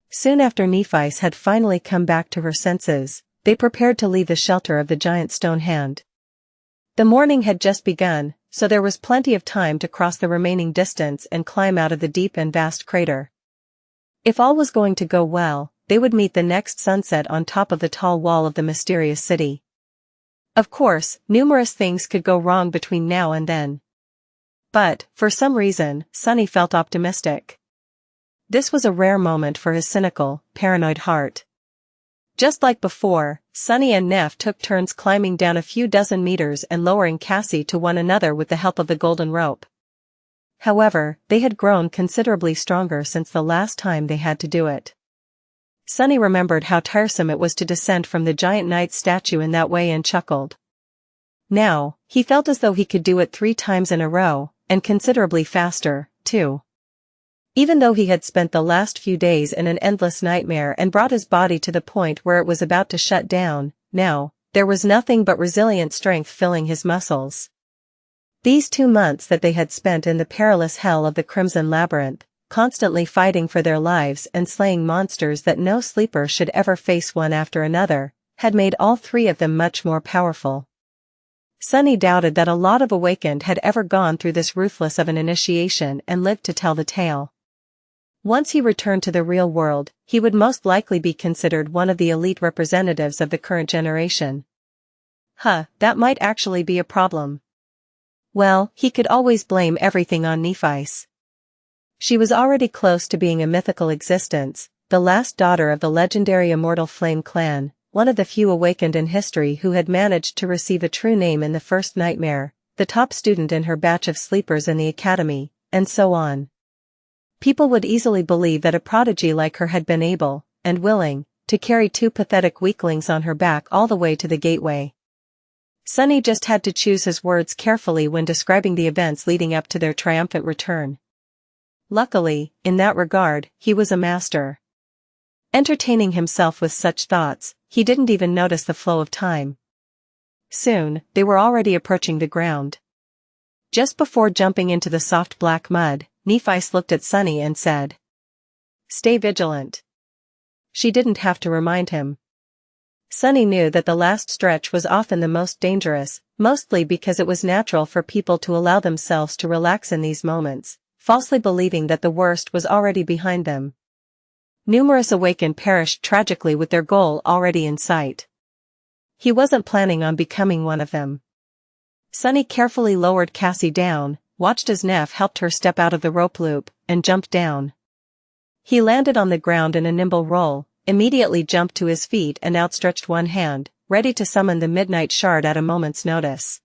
Soon after Nephis had finally come back to her senses, they prepared to leave the shelter of the giant stone hand. The morning had just begun, so there was plenty of time to cross the remaining distance and climb out of the deep and vast crater. If all was going to go well, they would meet the next sunset on top of the tall wall of the mysterious city. Of course, numerous things could go wrong between now and then. But, for some reason, Sunny felt optimistic. This was a rare moment for his cynical, paranoid heart. Just like before, Sunny and Neff took turns climbing down a few dozen meters and lowering Cassie to one another with the help of the golden rope. However, they had grown considerably stronger since the last time they had to do it. Sunny remembered how tiresome it was to descend from the giant knight statue in that way and chuckled. Now, he felt as though he could do it 3 times in a row, and considerably faster, too. Even though he had spent the last few days in an endless nightmare and brought his body to the point where it was about to shut down, now, there was nothing but resilient strength filling his muscles. These 2 months that they had spent in the perilous hell of the Crimson Labyrinth, constantly fighting for their lives and slaying monsters that no sleeper should ever face one after another, had made all 3 of them much more powerful. Sunny doubted that a lot of Awakened had ever gone through this ruthless of an initiation and lived to tell the tale. Once he returned to the real world, he would most likely be considered one of the elite representatives of the current generation. That might actually be a problem. Well, he could always blame everything on Nephis. She was already close to being a mythical existence, the last daughter of the legendary Immortal Flame clan, one of the few Awakened in history who had managed to receive a true name in the first nightmare, the top student in her batch of sleepers in the academy, and so on. People would easily believe that a prodigy like her had been able, and willing, to carry 2 pathetic weaklings on her back all the way to the gateway. Sunny just had to choose his words carefully when describing the events leading up to their triumphant return. Luckily, in that regard, he was a master. Entertaining himself with such thoughts, he didn't even notice the flow of time. Soon, they were already approaching the ground. Just before jumping into the soft black mud, Nephis looked at Sunny and said, "Stay vigilant." She didn't have to remind him. Sunny knew that the last stretch was often the most dangerous, mostly because it was natural for people to allow themselves to relax in these moments, falsely believing that the worst was already behind them. Numerous Awakened perished tragically with their goal already in sight. He wasn't planning on becoming one of them. Sunny carefully lowered Cassie down, watched as Neff helped her step out of the rope loop, and jumped down. He landed on the ground in a nimble roll, immediately jumped to his feet and outstretched one hand, ready to summon the midnight shard at a moment's notice.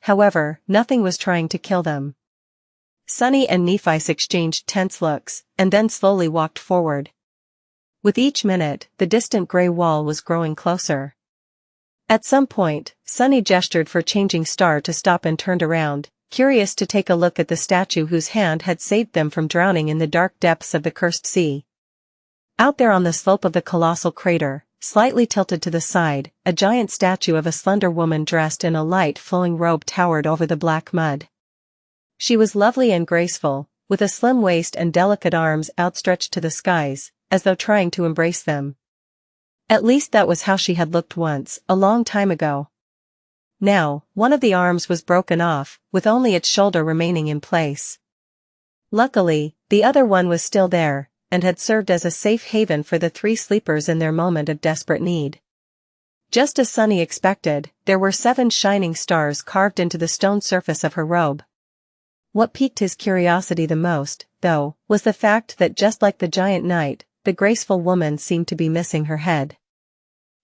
However, nothing was trying to kill them. Sunny and Nephis exchanged tense looks, and then slowly walked forward. With each minute, the distant gray wall was growing closer. At some point, Sunny gestured for Changing Star to stop and turned around, curious to take a look at the statue whose hand had saved them from drowning in the dark depths of the cursed sea. Out there on the slope of the colossal crater, slightly tilted to the side, a giant statue of a slender woman dressed in a light flowing robe towered over the black mud. She was lovely and graceful, with a slim waist and delicate arms outstretched to the skies, as though trying to embrace them. At least that was how she had looked once, a long time ago. Now, one of the arms was broken off, with only its shoulder remaining in place. Luckily, the other one was still there, and had served as a safe haven for the 3 sleepers in their moment of desperate need. Just as Sunny expected, there were 7 shining stars carved into the stone surface of her robe. What piqued his curiosity the most, though, was the fact that just like the giant knight, the graceful woman seemed to be missing her head.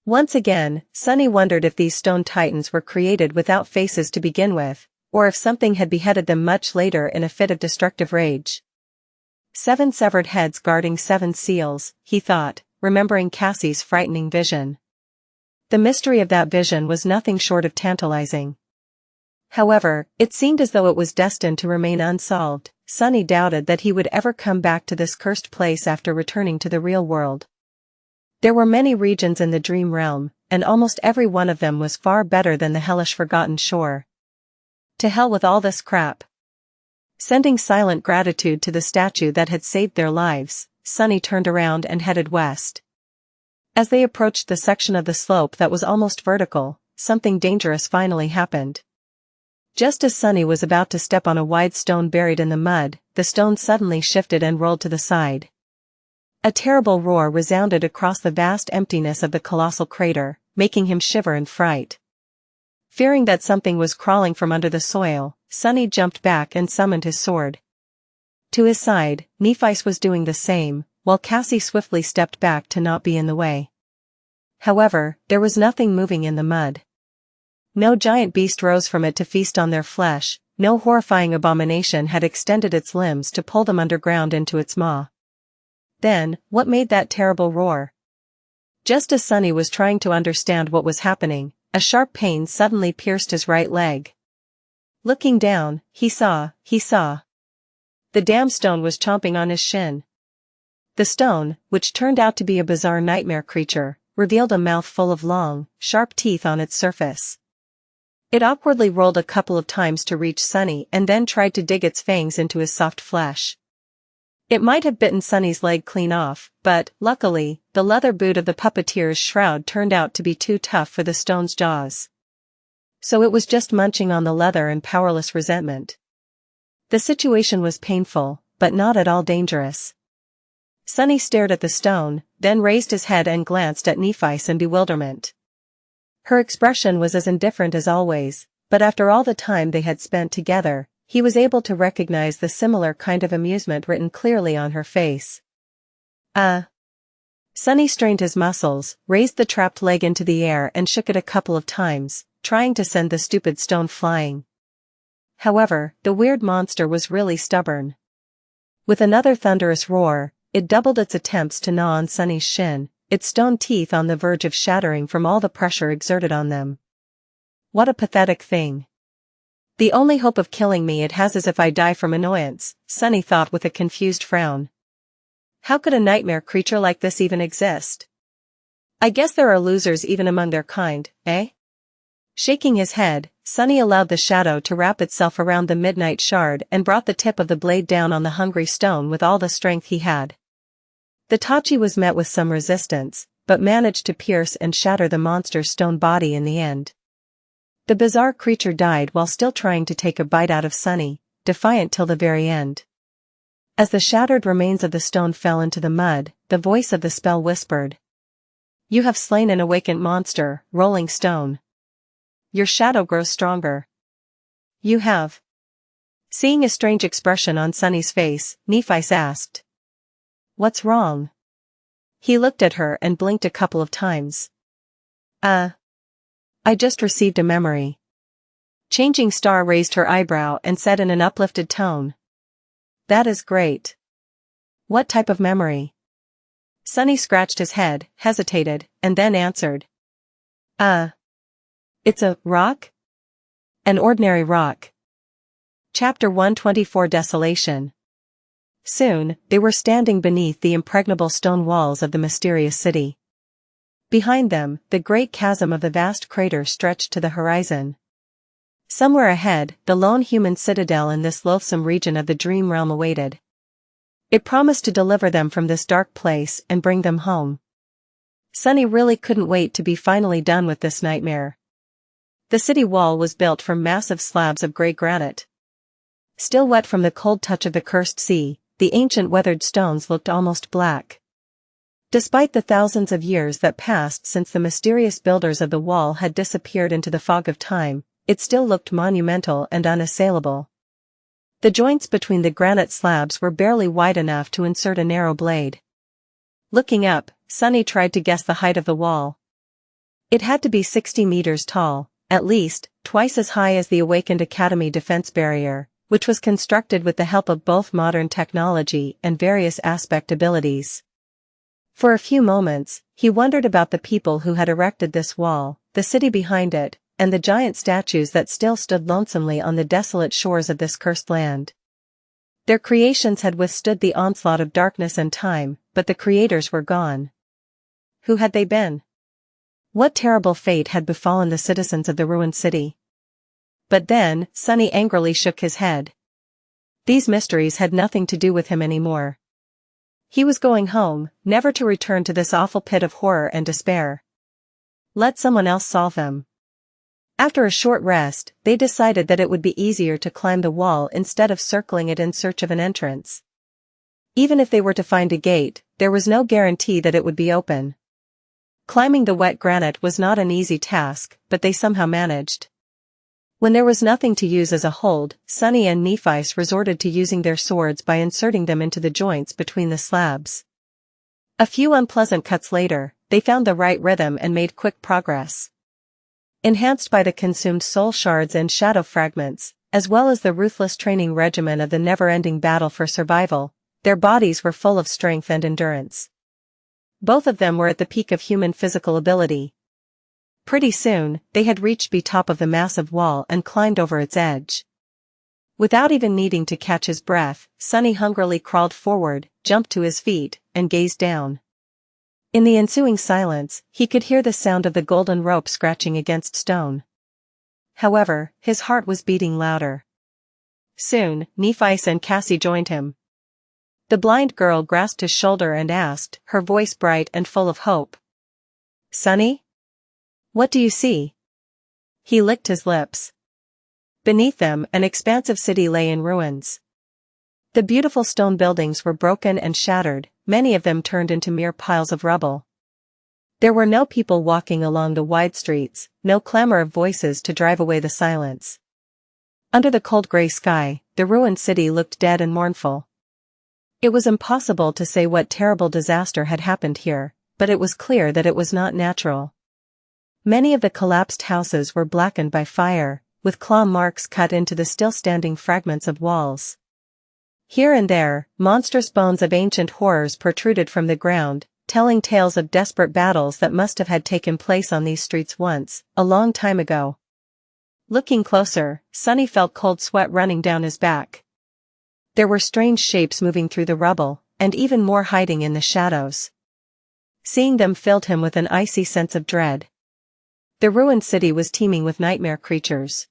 Once again, Sunny wondered if these stone titans were created without faces to begin with, or if something had beheaded them much later in a fit of destructive rage. 7 severed heads guarding 7 seals, he thought, remembering Cassie's frightening vision. The mystery of that vision was nothing short of tantalizing. However, it seemed as though it was destined to remain unsolved. Sunny doubted that he would ever come back to this cursed place after returning to the real world. There were many regions in the dream realm, and almost every one of them was far better than the hellish Forgotten Shore. To hell with all this crap. Sending silent gratitude to the statue that had saved their lives, Sunny turned around and headed west. As they approached the section of the slope that was almost vertical, something dangerous finally happened. Just as Sunny was about to step on a wide stone buried in the mud, the stone suddenly shifted and rolled to the side. A terrible roar resounded across the vast emptiness of the colossal crater, making him shiver in fright. Fearing that something was crawling from under the soil, Sunny jumped back and summoned his sword. To his side, Nephice was doing the same, while Cassie swiftly stepped back to not be in the way. However, there was nothing moving in the mud. No giant beast rose from it to feast on their flesh, no horrifying abomination had extended its limbs to pull them underground into its maw. Then, what made that terrible roar? Just as Sunny was trying to understand what was happening, a sharp pain suddenly pierced his right leg. Looking down, he saw. The damn stone was chomping on his shin. The stone, which turned out to be a bizarre nightmare creature, revealed a mouth full of long, sharp teeth on its surface. It awkwardly rolled a couple of times to reach Sunny and then tried to dig its fangs into his soft flesh. It might have bitten Sunny's leg clean off, but, luckily, the leather boot of the puppeteer's shroud turned out to be too tough for the stone's jaws. So it was just munching on the leather in powerless resentment. The situation was painful, but not at all dangerous. Sunny stared at the stone, then raised his head and glanced at Nephice in bewilderment. Her expression was as indifferent as always, but after all the time they had spent together, he was able to recognize the similar kind of amusement written clearly on her face. Sunny strained his muscles, raised the trapped leg into the air and shook it a couple of times, trying to send the stupid stone flying. However, the weird monster was really stubborn. With another thunderous roar, it doubled its attempts to gnaw on Sunny's shin, its stone teeth on the verge of shattering from all the pressure exerted on them. What a pathetic thing. The only hope of killing me it has is if I die from annoyance, Sunny thought with a confused frown. How could a nightmare creature like this even exist? I guess there are losers even among their kind, eh? Shaking his head, Sunny allowed the shadow to wrap itself around the midnight shard and brought the tip of the blade down on the hungry stone with all the strength he had. The Tachi was met with some resistance, but managed to pierce and shatter the monster's stone body in the end. The bizarre creature died while still trying to take a bite out of Sunny, defiant till the very end. As the shattered remains of the stone fell into the mud, the voice of the spell whispered. You have slain an awakened monster, Rolling Stone. Your shadow grows stronger. You have. Seeing a strange expression on Sunny's face, Nephice asked. What's wrong? He looked at her and blinked a couple of times. I just received a memory. Changing Star raised her eyebrow and said in an uplifted tone. That is great. What type of memory? Sunny scratched his head, hesitated, and then answered. It's a rock? An ordinary rock. Chapter 124 Desolation. Soon, they were standing beneath the impregnable stone walls of the mysterious city. Behind them, the great chasm of the vast crater stretched to the horizon. Somewhere ahead, the lone human citadel in this loathsome region of the dream realm awaited. It promised to deliver them from this dark place and bring them home. Sunny really couldn't wait to be finally done with this nightmare. The city wall was built from massive slabs of gray granite. Still wet from the cold touch of the cursed sea, the ancient weathered stones looked almost black. Despite the thousands of years that passed since the mysterious builders of the wall had disappeared into the fog of time, it still looked monumental and unassailable. The joints between the granite slabs were barely wide enough to insert a narrow blade. Looking up, Sunny tried to guess the height of the wall. It had to be 60 meters tall, at least, twice as high as the awakened Academy defense barrier, which was constructed with the help of both modern technology and various aspect abilities. For a few moments, he wondered about the people who had erected this wall, the city behind it, and the giant statues that still stood lonesomely on the desolate shores of this cursed land. Their creations had withstood the onslaught of darkness and time, but the creators were gone. Who had they been? What terrible fate had befallen the citizens of the ruined city? But then, Sunny angrily shook his head. These mysteries had nothing to do with him anymore. He was going home, never to return to this awful pit of horror and despair. Let someone else solve them. After a short rest, they decided that it would be easier to climb the wall instead of circling it in search of an entrance. Even if they were to find a gate, there was no guarantee that it would be open. Climbing the wet granite was not an easy task, but they somehow managed. When there was nothing to use as a hold, Sunny and Nephice resorted to using their swords by inserting them into the joints between the slabs. A few unpleasant cuts later, they found the right rhythm and made quick progress. Enhanced by the consumed soul shards and shadow fragments, as well as the ruthless training regimen of the never-ending battle for survival, their bodies were full of strength and endurance. Both of them were at the peak of human physical ability. Pretty soon, they had reached the top of the massive wall and climbed over its edge. Without even needing to catch his breath, Sunny hungrily crawled forward, jumped to his feet, and gazed down. In the ensuing silence, he could hear the sound of the golden rope scratching against stone. However, his heart was beating louder. Soon, Nephice and Cassie joined him. The blind girl grasped his shoulder and asked, her voice bright and full of hope. "Sunny? What do you see?" He licked his lips. Beneath them, an expansive city lay in ruins. The beautiful stone buildings were broken and shattered, many of them turned into mere piles of rubble. There were no people walking along the wide streets, no clamor of voices to drive away the silence. Under the cold gray sky, the ruined city looked dead and mournful. It was impossible to say what terrible disaster had happened here, but it was clear that it was not natural. Many of the collapsed houses were blackened by fire, with claw marks cut into the still-standing fragments of walls. Here and there, monstrous bones of ancient horrors protruded from the ground, telling tales of desperate battles that must have had taken place on these streets once, a long time ago. Looking closer, Sunny felt cold sweat running down his back. There were strange shapes moving through the rubble, and even more hiding in the shadows. Seeing them filled him with an icy sense of dread. The ruined city was teeming with nightmare creatures.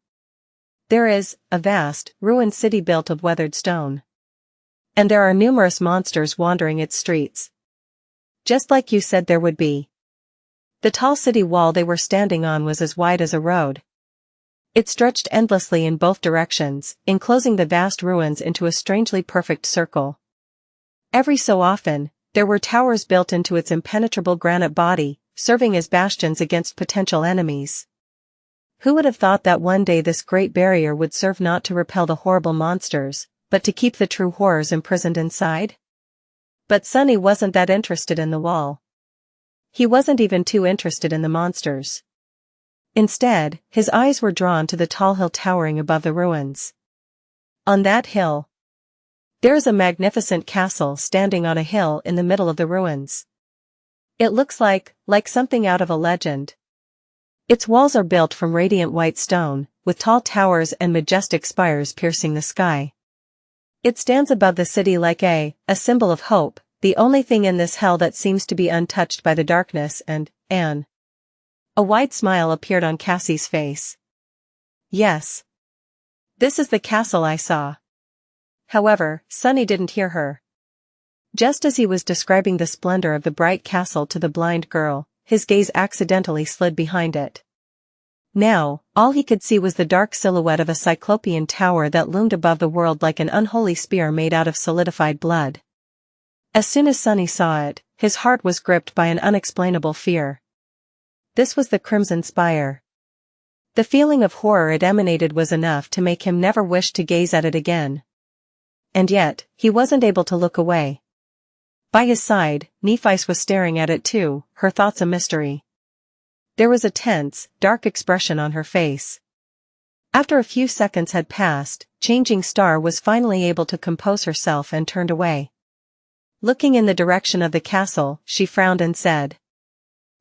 There is a vast, ruined city built of weathered stone. And there are numerous monsters wandering its streets. Just like you said there would be. The tall city wall they were standing on was as wide as a road. It stretched endlessly in both directions, enclosing the vast ruins into a strangely perfect circle. Every so often, there were towers built into its impenetrable granite body, serving as bastions against potential enemies. Who would have thought that one day this great barrier would serve not to repel the horrible monsters, but to keep the true horrors imprisoned inside? But Sunny wasn't that interested in the wall. He wasn't even too interested in the monsters. Instead, his eyes were drawn to the tall hill towering above the ruins. On that hill, there is a magnificent castle standing on a hill in the middle of the ruins. It looks like something out of a legend. Its walls are built from radiant white stone, with tall towers and majestic spires piercing the sky. It stands above the city like a symbol of hope, the only thing in this hell that seems to be untouched by the darkness and a wide smile appeared on Cassie's face. Yes. This is the castle I saw. However, Sunny didn't hear her. Just as he was describing the splendor of the bright castle to the blind girl, his gaze accidentally slid behind it. Now, all he could see was the dark silhouette of a cyclopean tower that loomed above the world like an unholy spear made out of solidified blood. As soon as Sunny saw it, his heart was gripped by an unexplainable fear. This was the Crimson Spire. The feeling of horror it emanated was enough to make him never wish to gaze at it again. And yet, he wasn't able to look away. By his side, Nephice was staring at it too, her thoughts a mystery. There was a tense, dark expression on her face. After a few seconds had passed, Changing Star was finally able to compose herself and turned away. Looking in the direction of the castle, she frowned and said,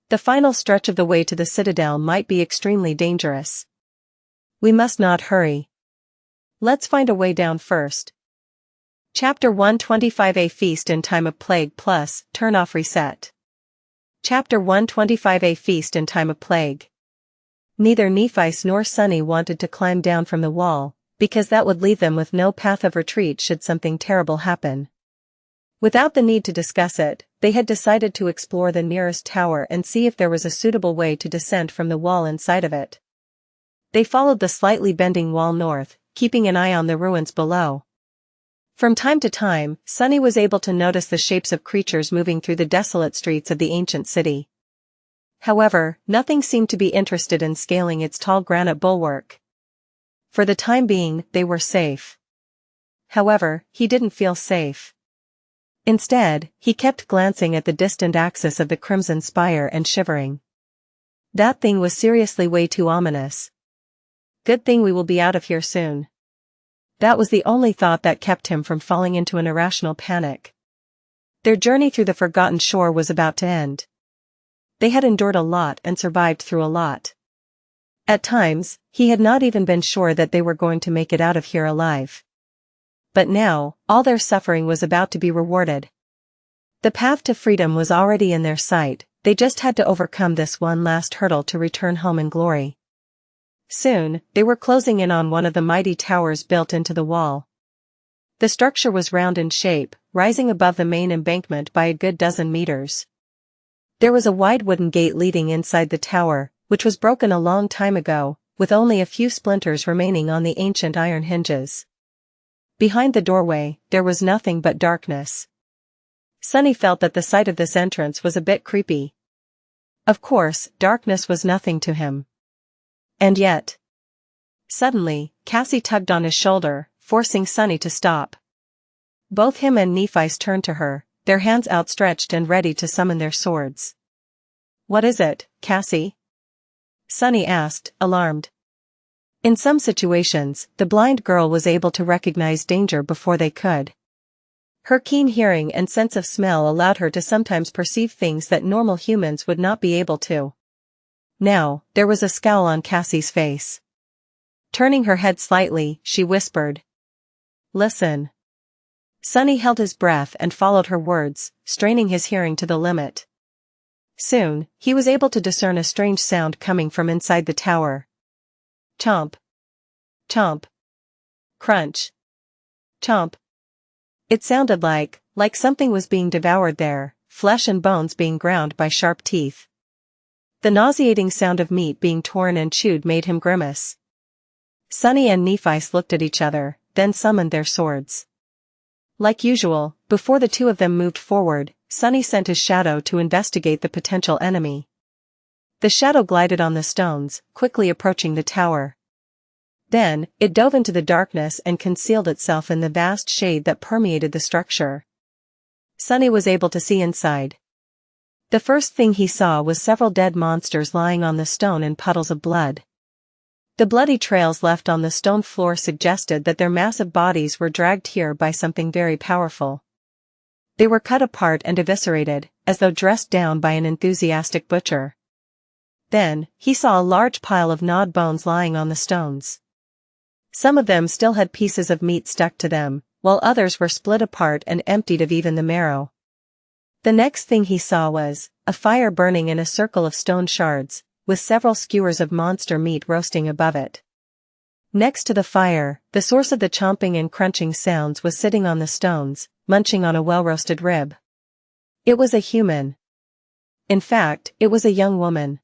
"The final stretch of the way to the citadel might be extremely dangerous. We must not hurry. Let's find a way down first." Chapter 125. A Feast in Time of Plague Plus, Turn Off Reset. Chapter 125. A Feast in Time of Plague. Neither Nephice nor Sunny wanted to climb down from the wall, because that would leave them with no path of retreat should something terrible happen. Without the need to discuss it, they had decided to explore the nearest tower and see if there was a suitable way to descend from the wall inside of it. They followed the slightly bending wall north, keeping an eye on the ruins below. From time to time, Sunny was able to notice the shapes of creatures moving through the desolate streets of the ancient city. However, nothing seemed to be interested in scaling its tall granite bulwark. For the time being, they were safe. However, he didn't feel safe. Instead, he kept glancing at the distant axis of the crimson spire and shivering. That thing was seriously way too ominous. Good thing we will be out of here soon. That was the only thought that kept him from falling into an irrational panic. Their journey through the Forgotten Shore was about to end. They had endured a lot and survived through a lot. At times, he had not even been sure that they were going to make it out of here alive. But now, all their suffering was about to be rewarded. The path to freedom was already in their sight, they just had to overcome this one last hurdle to return home in glory. Soon, they were closing in on one of the mighty towers built into the wall. The structure was round in shape, rising above the main embankment by a good dozen meters. There was a wide wooden gate leading inside the tower, which was broken a long time ago, with only a few splinters remaining on the ancient iron hinges. Behind the doorway, there was nothing but darkness. Sunny felt that the sight of this entrance was a bit creepy. Of course, darkness was nothing to him. And yet. Suddenly, Cassie tugged on his shoulder, forcing Sunny to stop. Both him and Nephice turned to her, their hands outstretched and ready to summon their swords. "What is it, Cassie?" Sunny asked, alarmed. In some situations, the blind girl was able to recognize danger before they could. Her keen hearing and sense of smell allowed her to sometimes perceive things that normal humans would not be able to. Now, there was a scowl on Cassie's face. Turning her head slightly, she whispered, "Listen." Sunny held his breath and followed her words, straining his hearing to the limit. Soon, he was able to discern a strange sound coming from inside the tower. Chomp. Chomp. Crunch. Chomp. It sounded like something was being devoured there, flesh and bones being ground by sharp teeth. The nauseating sound of meat being torn and chewed made him grimace. Sunny and Nephice looked at each other, then summoned their swords. Like usual, before the two of them moved forward, Sunny sent his shadow to investigate the potential enemy. The shadow glided on the stones, quickly approaching the tower. Then, it dove into the darkness and concealed itself in the vast shade that permeated the structure. Sunny was able to see inside. The first thing he saw was several dead monsters lying on the stone in puddles of blood. The bloody trails left on the stone floor suggested that their massive bodies were dragged here by something very powerful. They were cut apart and eviscerated, as though dressed down by an enthusiastic butcher. Then, he saw a large pile of gnawed bones lying on the stones. Some of them still had pieces of meat stuck to them, while others were split apart and emptied of even the marrow. The next thing he saw was a fire burning in a circle of stone shards, with several skewers of monster meat roasting above it. Next to the fire, the source of the chomping and crunching sounds was sitting on the stones, munching on a well-roasted rib. It was a human. In fact, it was a young woman.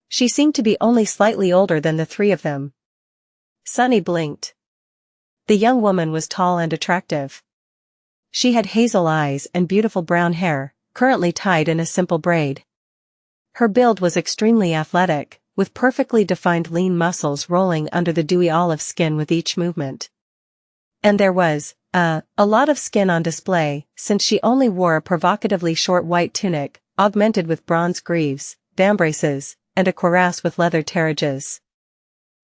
She seemed to be only slightly older than the three of them. Sunny blinked. The young woman was tall and attractive. She had hazel eyes and beautiful brown hair, currently tied in a simple braid. Her build was extremely athletic, with perfectly defined lean muscles rolling under the dewy olive skin with each movement. And there was, a lot of skin on display, since she only wore a provocatively short white tunic, augmented with bronze greaves, vambraces, and a cuirass with leather terrages.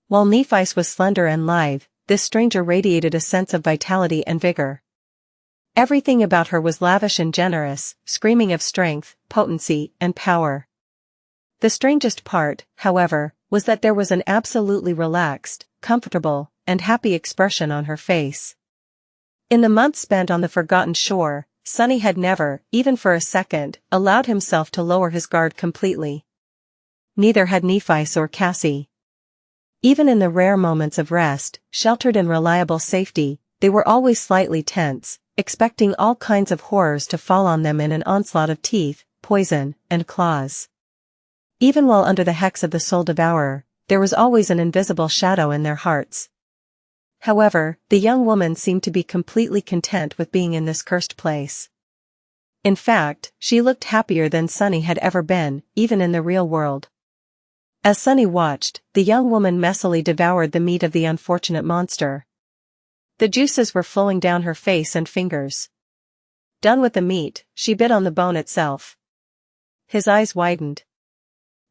While Nephice was slender and lithe, this stranger radiated a sense of vitality and vigor. Everything about her was lavish and generous, screaming of strength, potency, and power. The strangest part, however, was that there was an absolutely relaxed, comfortable, and happy expression on her face. In the months spent on the Forgotten Shore, Sunny had never, even for a second, allowed himself to lower his guard completely. Neither had Nephi or Cassie. Even in the rare moments of rest, sheltered in reliable safety, they were always slightly tense, expecting all kinds of horrors to fall on them in an onslaught of teeth, poison, and claws. Even while under the hex of the Soul Devourer, there was always an invisible shadow in their hearts. However, the young woman seemed to be completely content with being in this cursed place. In fact, she looked happier than Sunny had ever been, even in the real world. As Sunny watched, the young woman messily devoured the meat of the unfortunate monster. The juices were flowing down her face and fingers. Done with the meat, she bit on the bone itself. His eyes widened.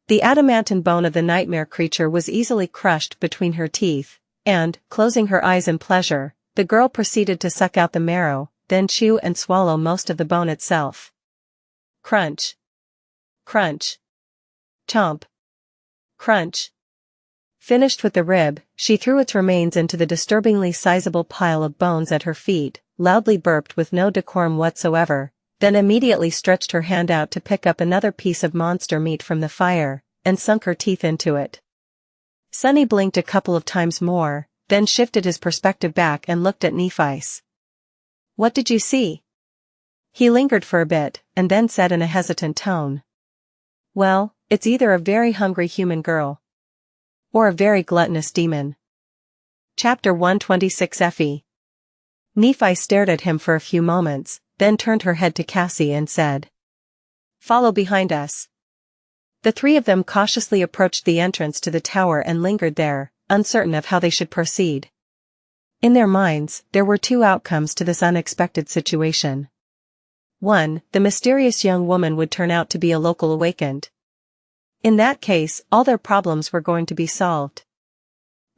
The adamantine bone of the nightmare creature was easily crushed between her teeth, and, closing her eyes in pleasure, the girl proceeded to suck out the marrow, then chew and swallow most of the bone itself. Crunch. Crunch. Chomp. Crunch. Finished with the rib, she threw its remains into the disturbingly sizable pile of bones at her feet, loudly burped with no decorum whatsoever, then immediately stretched her hand out to pick up another piece of monster meat from the fire, and sunk her teeth into it. Sunny blinked a couple of times more, then shifted his perspective back and looked at Nephi. "What did you see?" He lingered for a bit, and then said in a hesitant tone. "Well, it's either a very hungry human girl or a very gluttonous demon." Chapter 126 Effie. Nephi stared at him for a few moments, then turned her head to Cassie and said, "Follow behind us." The three of them cautiously approached the entrance to the tower and lingered there, uncertain of how they should proceed. In their minds, there were two outcomes to this unexpected situation. 1. The mysterious young woman would turn out to be a local awakened. In that case, all their problems were going to be solved.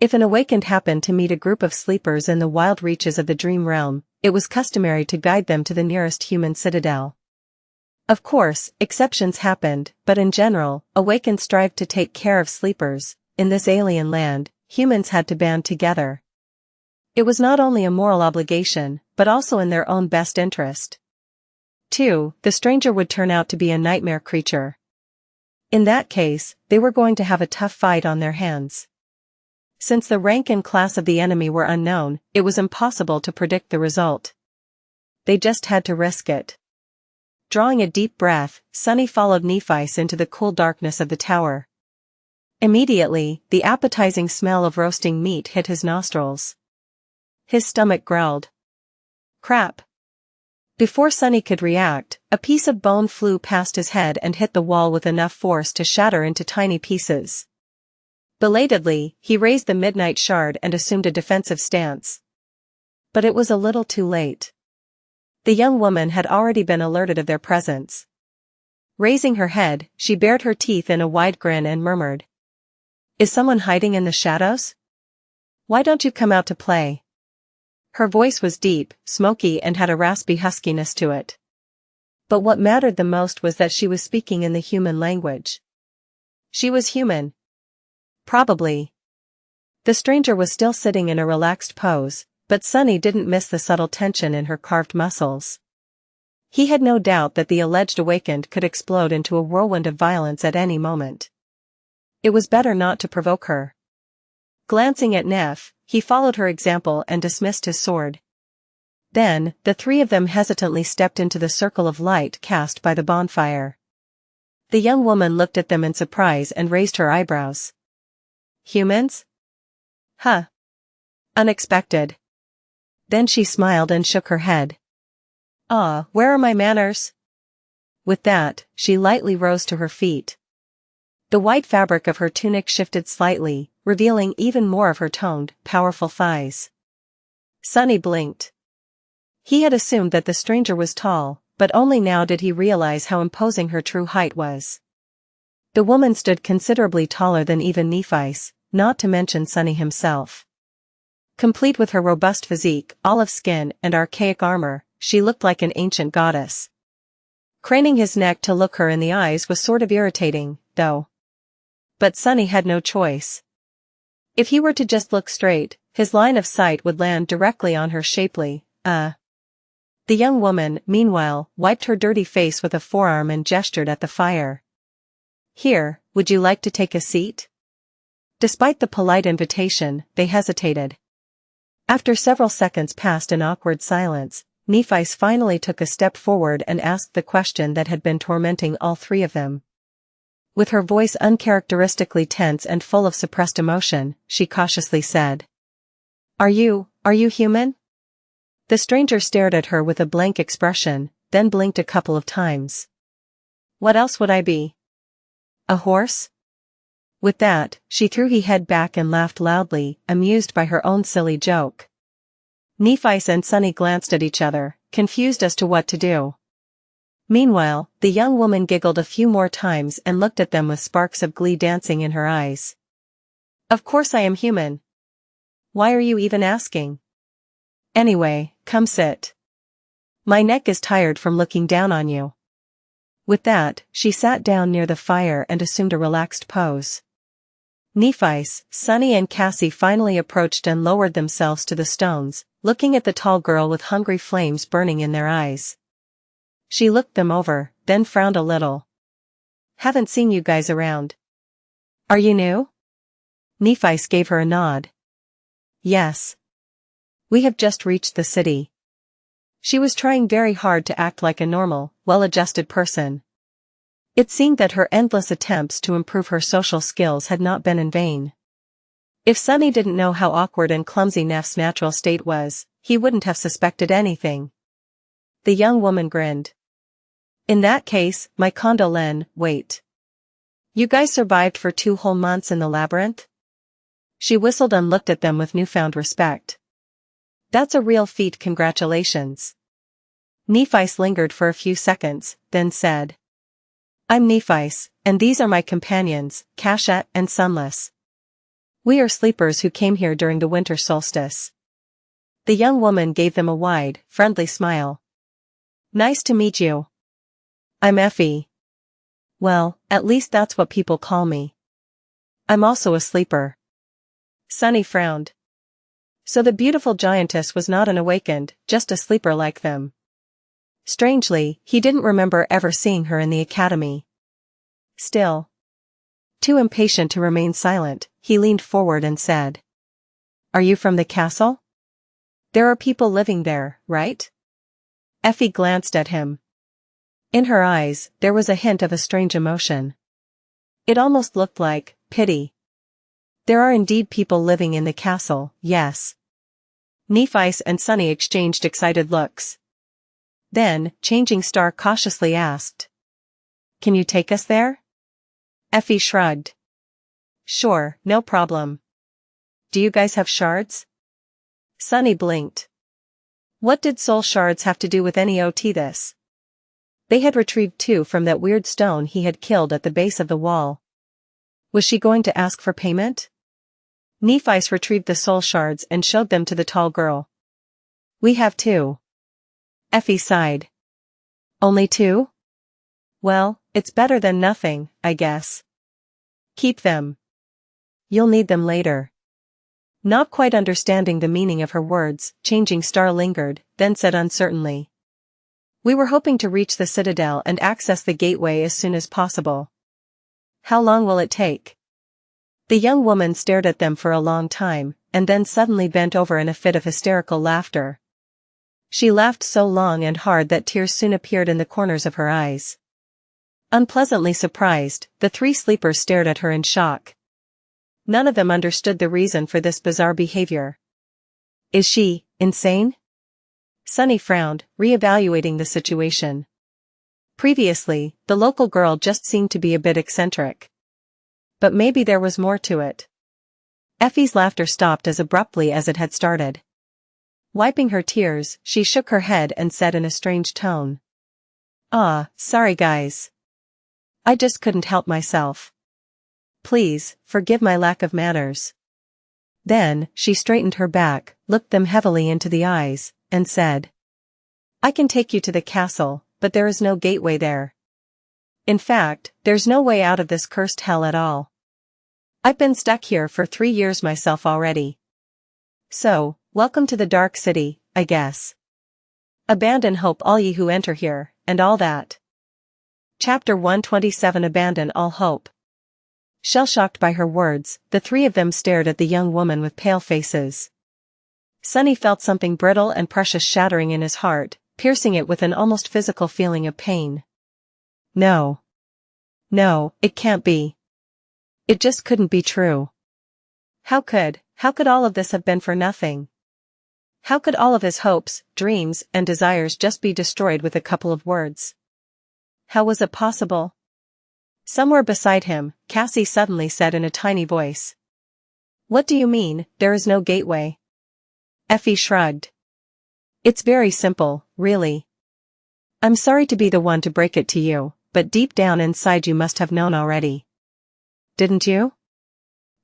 If an awakened happened to meet a group of sleepers in the wild reaches of the dream realm, it was customary to guide them to the nearest human citadel. Of course, exceptions happened, but in general, awakened strived to take care of sleepers. In this alien land, humans had to band together. It was not only a moral obligation, but also in their own best interest. 2. The stranger would turn out to be a nightmare creature. In that case, they were going to have a tough fight on their hands. Since the rank and class of the enemy were unknown, it was impossible to predict the result. They just had to risk it. Drawing a deep breath, Sunny followed Nephi into the cool darkness of the tower. Immediately, the appetizing smell of roasting meat hit his nostrils. His stomach growled. Crap. Before Sunny could react, a piece of bone flew past his head and hit the wall with enough force to shatter into tiny pieces. Belatedly, he raised the midnight shard and assumed a defensive stance. But it was a little too late. The young woman had already been alerted of their presence. Raising her head, she bared her teeth in a wide grin and murmured, "Is someone hiding in the shadows? Why don't you come out to play?" Her voice was deep, smoky and had a raspy huskiness to it. But what mattered the most was that she was speaking in the human language. She was human. Probably. The stranger was still sitting in a relaxed pose, but Sunny didn't miss the subtle tension in her carved muscles. He had no doubt that the alleged awakened could explode into a whirlwind of violence at any moment. It was better not to provoke her. Glancing at Neff, he followed her example and dismissed his sword. Then, the three of them hesitantly stepped into the circle of light cast by the bonfire. The young woman looked at them in surprise and raised her eyebrows. "Humans? Huh. Unexpected." Then she smiled and shook her head. "Ah, where are my manners?" With that, she lightly rose to her feet. The white fabric of her tunic shifted slightly, revealing even more of her toned, powerful thighs. Sunny blinked. He had assumed that the stranger was tall, but only now did he realize how imposing her true height was. The woman stood considerably taller than even Nephi's, not to mention Sunny himself. Complete with her robust physique, olive skin and archaic armor, she looked like an ancient goddess. Craning his neck to look her in the eyes was sort of irritating, though. But Sunny had no choice. If he were to just look straight, his line of sight would land directly on her shapely, The young woman, meanwhile, wiped her dirty face with a forearm and gestured at the fire. Here, would you like to take a seat? Despite the polite invitation, they hesitated. After several seconds passed in awkward silence, Nephi's finally took a step forward and asked the question that had been tormenting all three of them. With her voice uncharacteristically tense and full of suppressed emotion, she cautiously said, Are you human?" The stranger stared at her with a blank expression, then blinked a couple of times. "What else would I be? A horse?" With that, she threw her head back and laughed loudly, amused by her own silly joke. Nephi and Sunny glanced at each other, confused as to what to do. Meanwhile, the young woman giggled a few more times and looked at them with sparks of glee dancing in her eyes. "Of course I am human. Why are you even asking? Anyway, come sit. My neck is tired from looking down on you." With that, she sat down near the fire and assumed a relaxed pose. Nephi, Sunny and Cassie finally approached and lowered themselves to the stones, looking at the tall girl with hungry flames burning in their eyes. She looked them over, then frowned a little. "Haven't seen you guys around. Are you new?" Nephi gave her a nod. "Yes. We have just reached the city." She was trying very hard to act like a normal, well-adjusted person. It seemed that her endless attempts to improve her social skills had not been in vain. If Sunny didn't know how awkward and clumsy Neff's natural state was, he wouldn't have suspected anything. The young woman grinned. "In that case, my condolen, wait. You guys survived for 2 whole months in the labyrinth?" She whistled and looked at them with newfound respect. "That's a real feat, congratulations." Nephi lingered for a few seconds, then said, "I'm Nephi, and these are my companions, Xianxia and Solace. We are sleepers who came here during the winter solstice." The young woman gave them a wide, friendly smile. "Nice to meet you. I'm Effie. Well, at least that's what people call me. I'm also a sleeper." Sunny frowned. So the beautiful giantess was not an awakened, just a sleeper like them. Strangely, he didn't remember ever seeing her in the academy. Still, too impatient to remain silent, he leaned forward and said, "Are you from the castle? There are people living there, right?" Effie glanced at him. In her eyes, there was a hint of a strange emotion. It almost looked like pity. "There are indeed people living in the castle, yes." Nephi and Sunny exchanged excited looks. Then, changing star cautiously asked, "Can you take us there?" Effie shrugged. "Sure, no problem. Do you guys have shards?" Sunny blinked. What did soul shards have to do with any OT this? They had retrieved 2 from that weird stone he had killed at the base of the wall. Was she going to ask for payment? Nephi retrieved the soul shards and showed them to the tall girl. "We have 2. Effie sighed. "Only 2? Well, it's better than nothing, I guess. Keep them. You'll need them later." Not quite understanding the meaning of her words, Changing Star lingered, then said uncertainly, "We were hoping to reach the citadel and access the gateway as soon as possible. How long will it take?" The young woman stared at them for a long time, and then suddenly bent over in a fit of hysterical laughter. She laughed so long and hard that tears soon appeared in the corners of her eyes. Unpleasantly surprised, the 3 sleepers stared at her in shock. None of them understood the reason for this bizarre behavior. "Is she insane?" Sunny frowned, reevaluating the situation. Previously, the local girl just seemed to be a bit eccentric. But maybe there was more to it. Effie's laughter stopped as abruptly as it had started. Wiping her tears, she shook her head and said in a strange tone, Sorry guys. I just couldn't help myself. Please, forgive my lack of manners." Then, she straightened her back, looked them heavily into the eyes, and said, "I can take you to the castle, but there is no gateway there. In fact, there's no way out of this cursed hell at all. I've been stuck here for 3 years myself already. So, welcome to the Dark City, I guess." Abandon hope all ye who enter here, and all that. Chapter 127 Abandon all hope. Shell-shocked by her words, the three of them stared at the young woman with pale faces. Sunny felt something brittle and precious shattering in his heart, piercing it with an almost physical feeling of pain. No. No, it can't be. It just couldn't be true. How could all of this have been for nothing? How could all of his hopes, dreams, and desires just be destroyed with a couple of words? How was it possible? Somewhere beside him, Cassie suddenly said in a tiny voice. What do you mean, there is no gateway? Effie shrugged. It's very simple, really. I'm sorry to be the one to break it to you, but deep down inside you must have known already. Didn't you?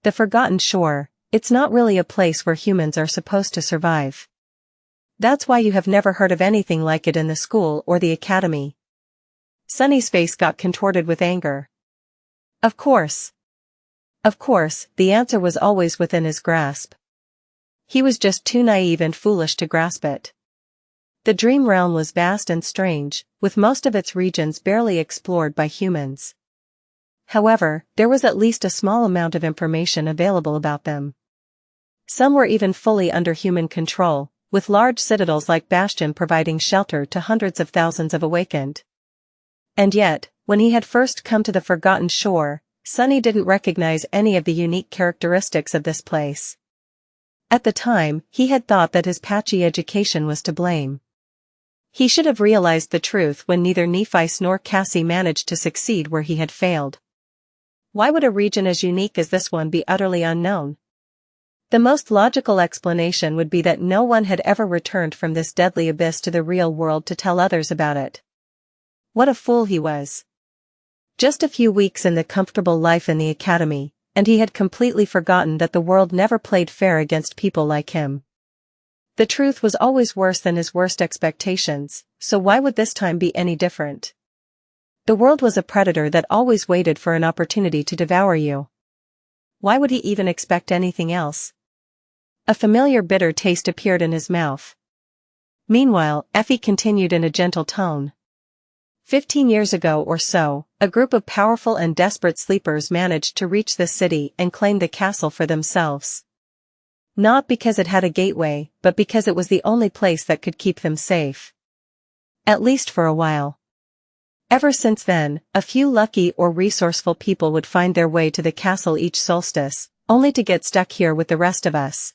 The Forgotten Shore, it's not really a place where humans are supposed to survive. That's why you have never heard of anything like it in the school or the academy. Sunny's face got contorted with anger. Of course. Of course, the answer was always within his grasp. He was just too naive and foolish to grasp it. The dream realm was vast and strange, with most of its regions barely explored by humans. However, there was at least a small amount of information available about them. Some were even fully under human control, with large citadels like Bastion providing shelter to hundreds of thousands of awakened. And yet, when he had first come to the Forgotten Shore, Sunny didn't recognize any of the unique characteristics of this place. At the time, he had thought that his patchy education was to blame. He should have realized the truth when neither Nephice nor Cassie managed to succeed where he had failed. Why would a region as unique as this one be utterly unknown? The most logical explanation would be that no one had ever returned from this deadly abyss to the real world to tell others about it. What a fool he was. Just a few weeks in the comfortable life in the academy, and he had completely forgotten that the world never played fair against people like him. The truth was always worse than his worst expectations, so why would this time be any different? The world was a predator that always waited for an opportunity to devour you. Why would he even expect anything else? A familiar bitter taste appeared in his mouth. Meanwhile, Effie continued in a gentle tone. 15 years ago or so, a group of powerful and desperate sleepers managed to reach the city and claim the castle for themselves. Not because it had a gateway, but because it was the only place that could keep them safe. At least for a while. Ever since then, a few lucky or resourceful people would find their way to the castle each solstice, only to get stuck here with the rest of us.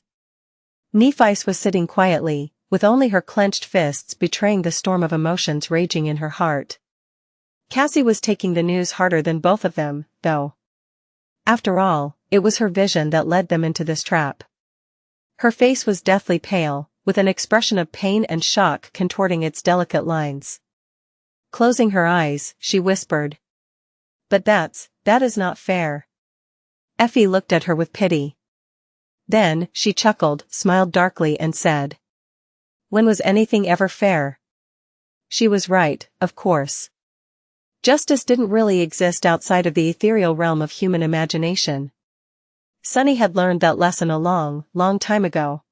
Nephice was sitting quietly, with only her clenched fists betraying the storm of emotions raging in her heart. Cassie was taking the news harder than both of them, though. After all, it was her vision that led them into this trap. Her face was deathly pale, with an expression of pain and shock contorting its delicate lines. Closing her eyes, she whispered. But that is not fair. Effie looked at her with pity. Then, she chuckled, smiled darkly and said. When was anything ever fair? She was right, of course. Justice didn't really exist outside of the ethereal realm of human imagination. Sunny had learned that lesson a long, long time ago.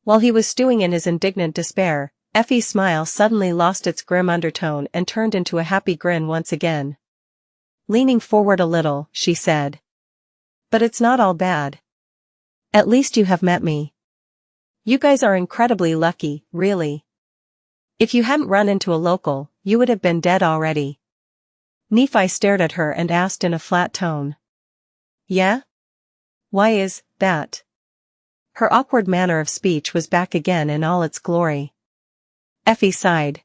While he was stewing in his indignant despair, Effie's smile suddenly lost its grim undertone and turned into a happy grin once again. Leaning forward a little, she said. But it's not all bad. At least you have met me. You guys are incredibly lucky, really. If you hadn't run into a local, you would have been dead already. Nephi stared at her and asked in a flat tone. Yeah? Why is that? Her awkward manner of speech was back again in all its glory. Effie sighed.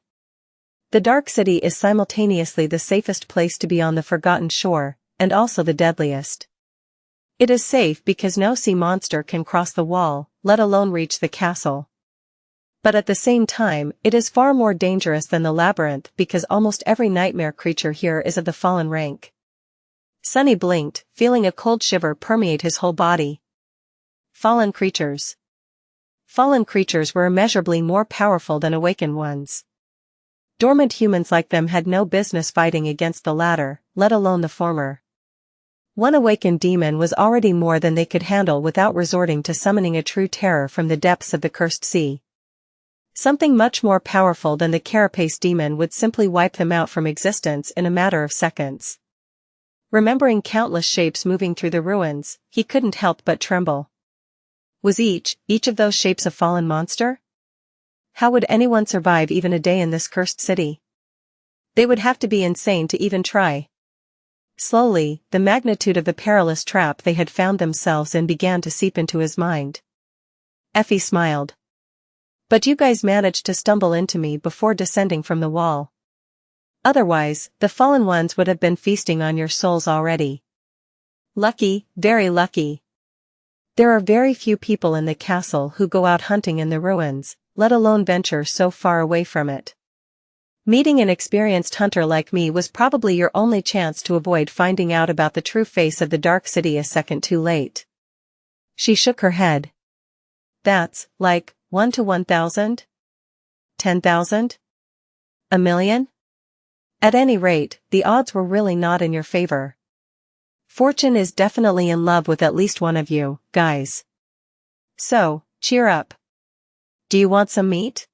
The Dark City is simultaneously the safest place to be on the Forgotten Shore, and also the deadliest. It is safe because no sea monster can cross the wall, let alone reach the castle. But at the same time, it is far more dangerous than the labyrinth because almost every nightmare creature here is of the fallen rank. Sunny blinked, feeling a cold shiver permeate his whole body. Fallen creatures. Fallen creatures were immeasurably more powerful than awakened ones. Dormant humans like them had no business fighting against the latter, let alone the former. One awakened demon was already more than they could handle without resorting to summoning a true terror from the depths of the cursed sea. Something much more powerful than the carapace demon would simply wipe them out from existence in a matter of seconds. Remembering countless shapes moving through the ruins, he couldn't help but tremble. Was each of those shapes a fallen monster? How would anyone survive even a day in this cursed city? They would have to be insane to even try. Slowly, the magnitude of the perilous trap they had found themselves in began to seep into his mind. Effie smiled. But you guys managed to stumble into me before descending from the wall. Otherwise, the fallen ones would have been feasting on your souls already. Lucky, very lucky. There are very few people in the castle who go out hunting in the ruins, let alone venture so far away from it. Meeting an experienced hunter like me was probably your only chance to avoid finding out about the true face of the Dark City a second too late. She shook her head. That's, like, 1 to 1,000? 10,000? A million? At any rate, the odds were really not in your favor. Fortune is definitely in love with at least one of you, guys. So, cheer up. Do you want some meat?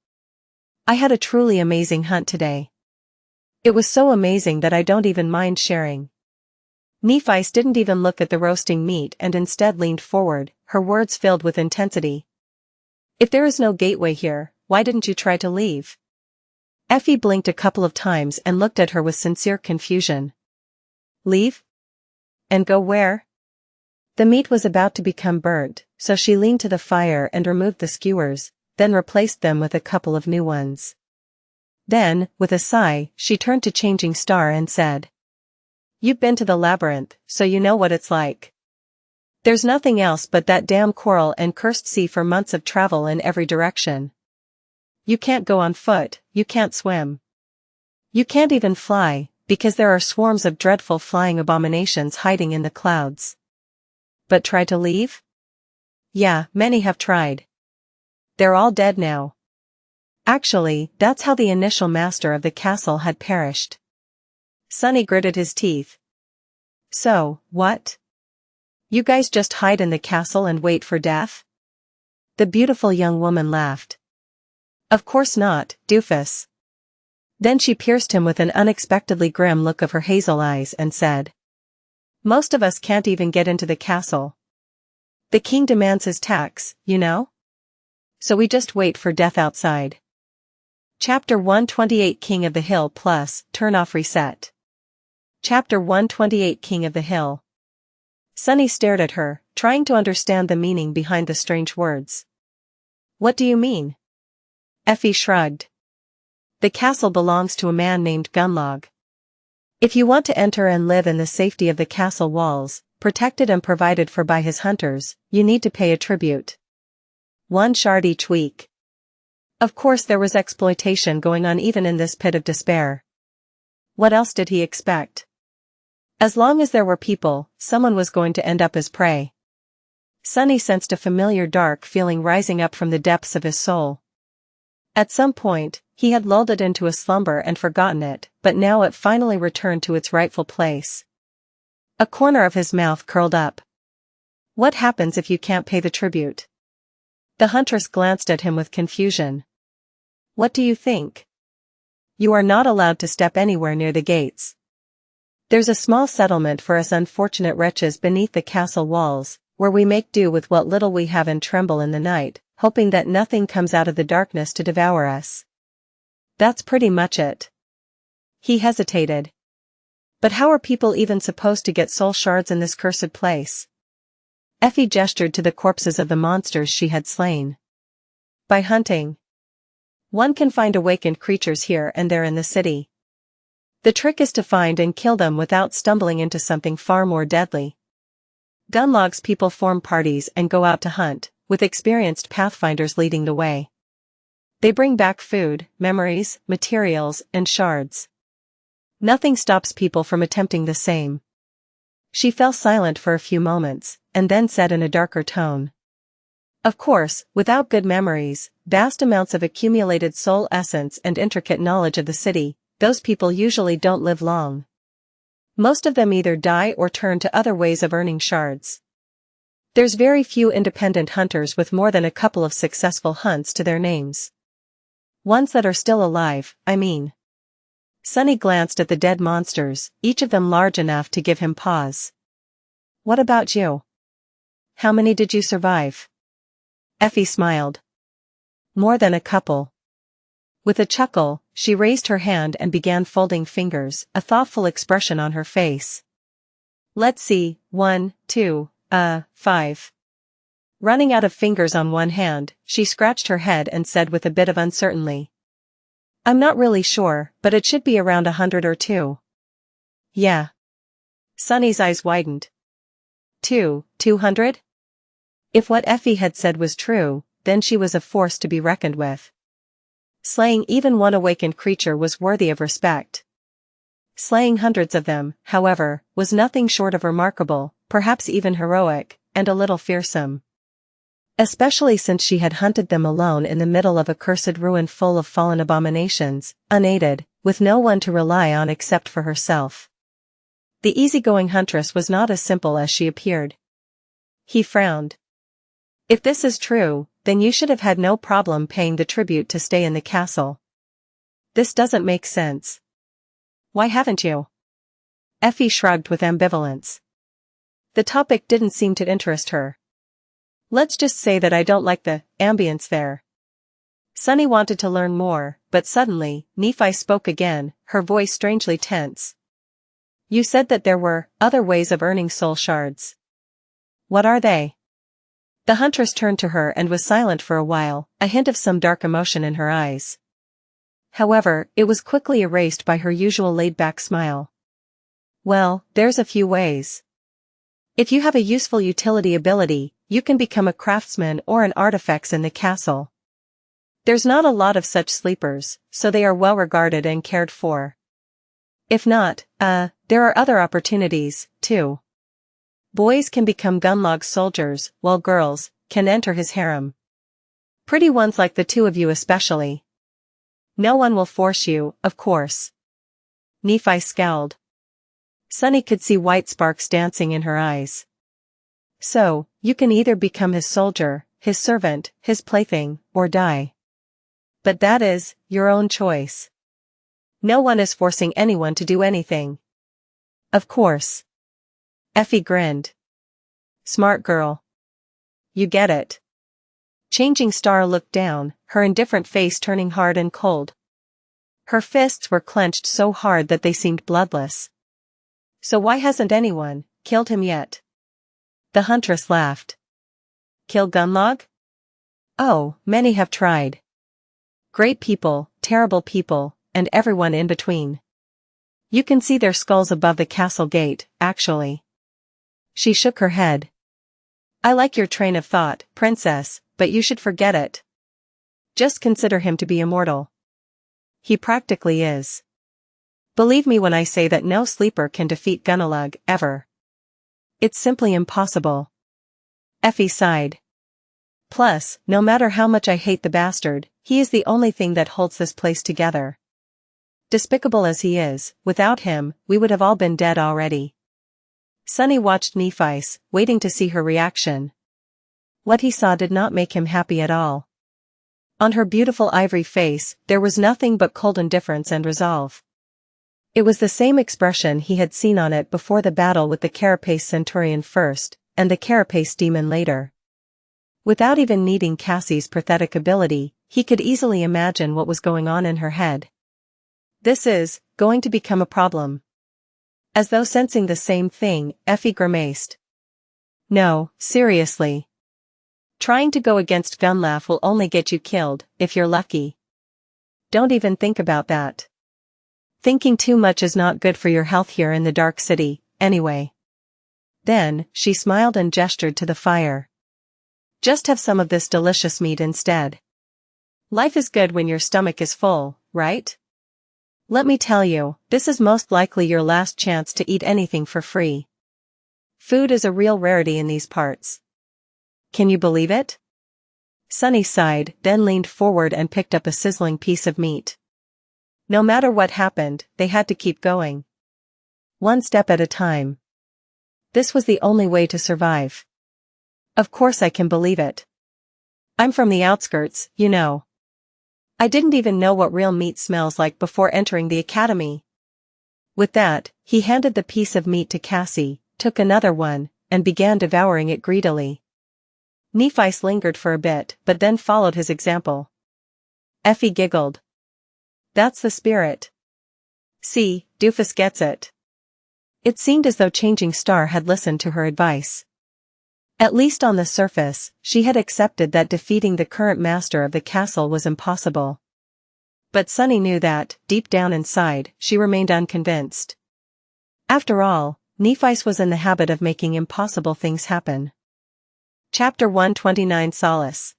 I had a truly amazing hunt today. It was so amazing that I don't even mind sharing. Nephice didn't even look at the roasting meat and instead leaned forward, her words filled with intensity. If there is no gateway here, why didn't you try to leave? Effie blinked a couple of times and looked at her with sincere confusion. Leave? And go where? The meat was about to become burnt, so she leaned to the fire and removed the skewers, then replaced them with a couple of new ones. Then, with a sigh, she turned to Changing Star and said, You've been to the labyrinth, so you know what it's like. There's nothing else but that damn coral and cursed sea for months of travel in every direction. You can't go on foot, you can't swim. You can't even fly, because there are swarms of dreadful flying abominations hiding in the clouds. But try to leave? Yeah, many have tried. They're all dead now. Actually, that's how the initial master of the castle had perished. Sunny gritted his teeth. So, what? You guys just hide in the castle and wait for death? The beautiful young woman laughed. Of course not, doofus. Then she pierced him with an unexpectedly grim look of her hazel eyes and said, Most of us can't even get into the castle. The king demands his tax, you know? So we just wait for death outside. Chapter 128 King of the Hill plus, Turn off reset. Chapter 128 King of the Hill. Sunny stared at her, trying to understand the meaning behind the strange words. What do you mean? Effie shrugged. The castle belongs to a man named Gunlaug. If you want to enter and live in the safety of the castle walls, protected and provided for by his hunters, you need to pay a tribute. 1 shard each week. Of course there was exploitation going on even in this pit of despair. What else did he expect? As long as there were people, someone was going to end up as prey. Sunny sensed a familiar dark feeling rising up from the depths of his soul. At some point, he had lulled it into a slumber and forgotten it, but now it finally returned to its rightful place. A corner of his mouth curled up. What happens if you can't pay the tribute? The huntress glanced at him with confusion. What do you think? You are not allowed to step anywhere near the gates. There's a small settlement for us unfortunate wretches beneath the castle walls, where we make do with what little we have and tremble in the night, hoping that nothing comes out of the darkness to devour us. That's pretty much it. He hesitated. But how are people even supposed to get soul shards in this cursed place? Effie gestured to the corpses of the monsters she had slain. By hunting. One can find awakened creatures here and there in the city. The trick is to find and kill them without stumbling into something far more deadly. Gunlaug's people form parties and go out to hunt, with experienced pathfinders leading the way. They bring back food, memories, materials, and shards. Nothing stops people from attempting the same. She fell silent for a few moments, and then said in a darker tone. Of course, without good memories, vast amounts of accumulated soul essence and intricate knowledge of the city, those people usually don't live long. Most of them either die or turn to other ways of earning shards. There's very few independent hunters with more than a couple of successful hunts to their names. Ones that are still alive, I mean. Sunny glanced at the dead monsters, each of them large enough to give him pause. What about you? How many did you survive? Effie smiled. More than a couple. With a chuckle, she raised her hand and began folding fingers, a thoughtful expression on her face. Let's see, 1, 2, 5. Running out of fingers on one hand, she scratched her head and said with a bit of uncertainty. I'm not really sure, but it should be around 100 or 2. Yeah. Sunny's eyes widened. 200? If what Effie had said was true, then she was a force to be reckoned with. Slaying even one awakened creature was worthy of respect. Slaying hundreds of them, however, was nothing short of remarkable, perhaps even heroic, and a little fearsome. Especially since she had hunted them alone in the middle of a cursed ruin full of fallen abominations, unaided, with no one to rely on except for herself. The easygoing huntress was not as simple as she appeared. He frowned. If this is true, then you should have had no problem paying the tribute to stay in the castle. This doesn't make sense. Why haven't you? Effie shrugged with ambivalence. The topic didn't seem to interest her. Let's just say that I don't like the ambience there. Sunny wanted to learn more, but suddenly, Nephi spoke again, her voice strangely tense. You said that there were other ways of earning soul shards. What are they? The huntress turned to her and was silent for a while, a hint of some dark emotion in her eyes. However, it was quickly erased by her usual laid-back smile. Well, there's a few ways. If you have a useful utility ability, you can become a craftsman or an artifacts in the castle. There's not a lot of such sleepers, so they are well regarded and cared for. If not, there are other opportunities, too. Boys can become Gunlaug soldiers, while girls can enter his harem. Pretty ones like the two of you especially. No one will force you, of course. Nephi scowled. Sunny could see white sparks dancing in her eyes. So, you can either become his soldier, his servant, his plaything, or die. But that is your own choice. No one is forcing anyone to do anything. Of course. Effie grinned. Smart girl. You get it. Changing Star looked down, her indifferent face turning hard and cold. Her fists were clenched so hard that they seemed bloodless. So why hasn't anyone killed him yet? The huntress laughed. Kill Gunlaug? Oh, many have tried. Great people, terrible people, and everyone in between. You can see their skulls above the castle gate, actually. She shook her head. I like your train of thought, princess, but you should forget it. Just consider him to be immortal. He practically is. Believe me when I say that no sleeper can defeat Gunlaug, ever. It's simply impossible. Effie sighed. Plus, no matter how much I hate the bastard, he is the only thing that holds this place together. Despicable as he is, without him, we would have all been dead already. Sunny watched Nephi, waiting to see her reaction. What he saw did not make him happy at all. On her beautiful ivory face, there was nothing but cold indifference and resolve. It was the same expression he had seen on it before the battle with the Carapace Centurion first, and the Carapace Demon later. Without even needing Cassie's pathetic ability, he could easily imagine what was going on in her head. This is going to become a problem. As though sensing the same thing, Effie grimaced. No, seriously. Trying to go against Gunlaug will only get you killed, if you're lucky. Don't even think about that. Thinking too much is not good for your health here in the Dark City, anyway. Then, she smiled and gestured to the fire. Just have some of this delicious meat instead. Life is good when your stomach is full, right? Let me tell you, this is most likely your last chance to eat anything for free. Food is a real rarity in these parts. Can you believe it? Sunny sighed, then leaned forward and picked up a sizzling piece of meat. No matter what happened, they had to keep going. One step at a time. This was the only way to survive. Of course I can believe it. I'm from the outskirts, you know. I didn't even know what real meat smells like before entering the academy. With that, he handed the piece of meat to Cassie, took another one, and began devouring it greedily. Nephi lingered for a bit but then followed his example. Effie giggled. That's the spirit. See, Doofus gets it. It seemed as though Changing Star had listened to her advice. At least on the surface, she had accepted that defeating the current master of the castle was impossible. But Sunny knew that, deep down inside, she remained unconvinced. After all, Nephi was in the habit of making impossible things happen. Chapter 129 Solace.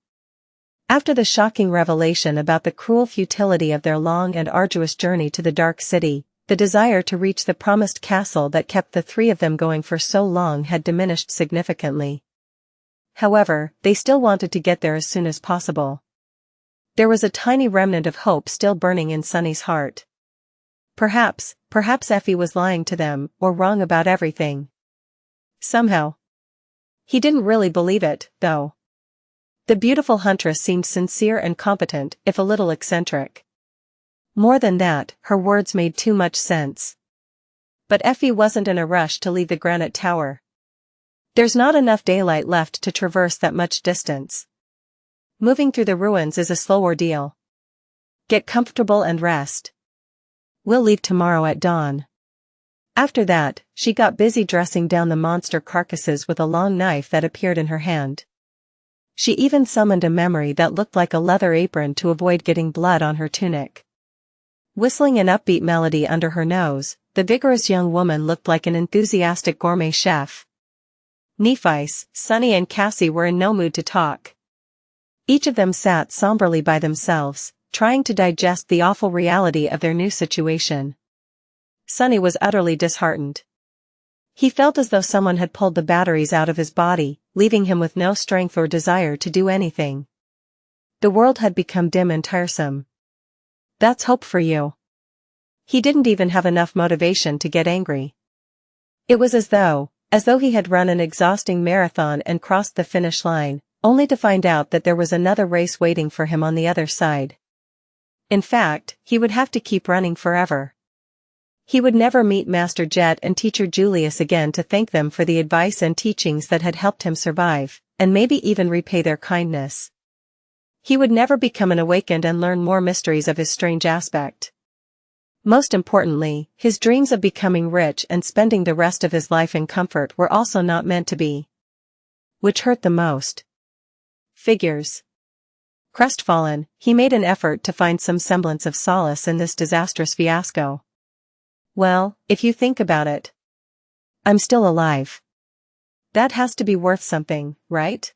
After the shocking revelation about the cruel futility of their long and arduous journey to the Dark City, the desire to reach the promised castle that kept the three of them going for so long had diminished significantly. However, they still wanted to get there as soon as possible. There was a tiny remnant of hope still burning in Sunny's heart. Perhaps Effie was lying to them, or wrong about everything. Somehow. He didn't really believe it, though. The beautiful huntress seemed sincere and competent, if a little eccentric. More than that, her words made too much sense. But Effie wasn't in a rush to leave the granite tower. There's not enough daylight left to traverse that much distance. Moving through the ruins is a slow ordeal. Get comfortable and rest. We'll leave tomorrow at dawn. After that, she got busy dressing down the monster carcasses with a long knife that appeared in her hand. She even summoned a memory that looked like a leather apron to avoid getting blood on her tunic. Whistling an upbeat melody under her nose, the vigorous young woman looked like an enthusiastic gourmet chef. Nephi, Sunny and Cassie were in no mood to talk. Each of them sat somberly by themselves, trying to digest the awful reality of their new situation. Sunny was utterly disheartened. He felt as though someone had pulled the batteries out of his body, leaving him with no strength or desire to do anything. The world had become dim and tiresome. That's hope for you. He didn't even have enough motivation to get angry. It was as though he had run an exhausting marathon and crossed the finish line, only to find out that there was another race waiting for him on the other side. In fact, he would have to keep running forever. He would never meet Master Jet and Teacher Julius again to thank them for the advice and teachings that had helped him survive, and maybe even repay their kindness. He would never become an awakened and learn more mysteries of his strange aspect. Most importantly, his dreams of becoming rich and spending the rest of his life in comfort were also not meant to be. Which hurt the most. Figures. Crestfallen, he made an effort to find some semblance of solace in this disastrous fiasco. Well, if you think about it. I'm still alive. That has to be worth something, right?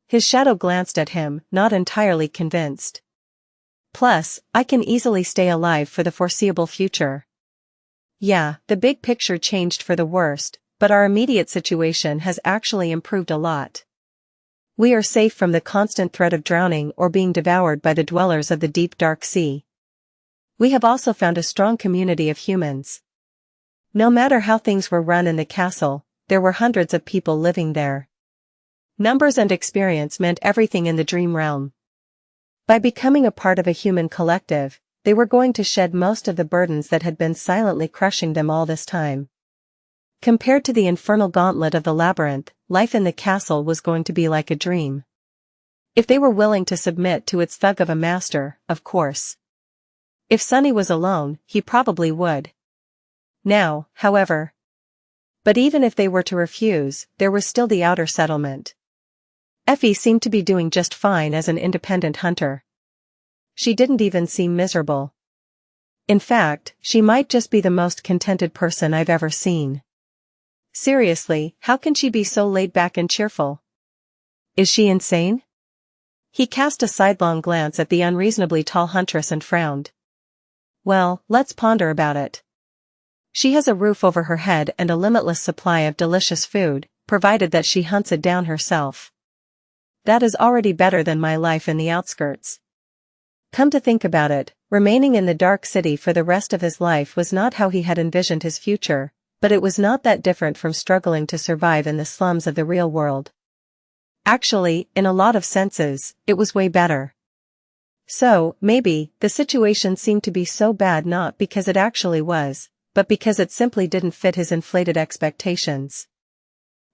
His shadow glanced at him, not entirely convinced. Plus, I can easily stay alive for the foreseeable future. Yeah, the big picture changed for the worst, but our immediate situation has actually improved a lot. We are safe from the constant threat of drowning or being devoured by the dwellers of the deep dark sea. We have also found a strong community of humans. No matter how things were run in the castle, there were hundreds of people living there. Numbers and experience meant everything in the dream realm. By becoming a part of a human collective, they were going to shed most of the burdens that had been silently crushing them all this time. Compared to the infernal gauntlet of the labyrinth, life in the castle was going to be like a dream. If they were willing to submit to its thug of a master, of course. If Sunny was alone, he probably would. Now, however. But even if they were to refuse, there was still the outer settlement. Effie seemed to be doing just fine as an independent hunter. She didn't even seem miserable. In fact, she might just be the most contented person I've ever seen. Seriously, how can she be so laid back and cheerful? Is she insane? He cast a sidelong glance at the unreasonably tall huntress and frowned. Well, let's ponder about it. She has a roof over her head and a limitless supply of delicious food, provided that she hunts it down herself. That is already better than my life in the outskirts. Come to think about it, remaining in the Dark City for the rest of his life was not how he had envisioned his future, but it was not that different from struggling to survive in the slums of the real world. Actually, in a lot of senses, it was way better. So, maybe, the situation seemed to be so bad not because it actually was, but because it simply didn't fit his inflated expectations.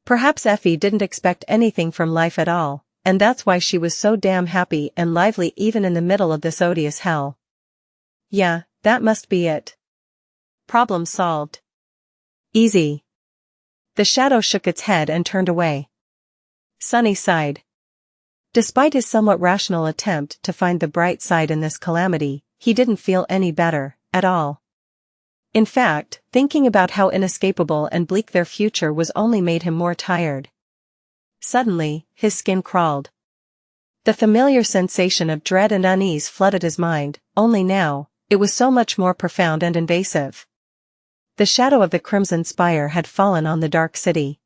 Perhaps Effie didn't expect anything from life at all, and that's why she was so damn happy and lively even in the middle of this odious hell. Yeah, that must be it. Problem solved. Easy. The shadow shook its head and turned away. Sunny sighed. Despite his somewhat rational attempt to find the bright side in this calamity, he didn't feel any better, at all. In fact, thinking about how inescapable and bleak their future was only made him more tired. Suddenly, his skin crawled. The familiar sensation of dread and unease flooded his mind, only now, it was so much more profound and invasive. The shadow of the Crimson Spire had fallen on the dark city.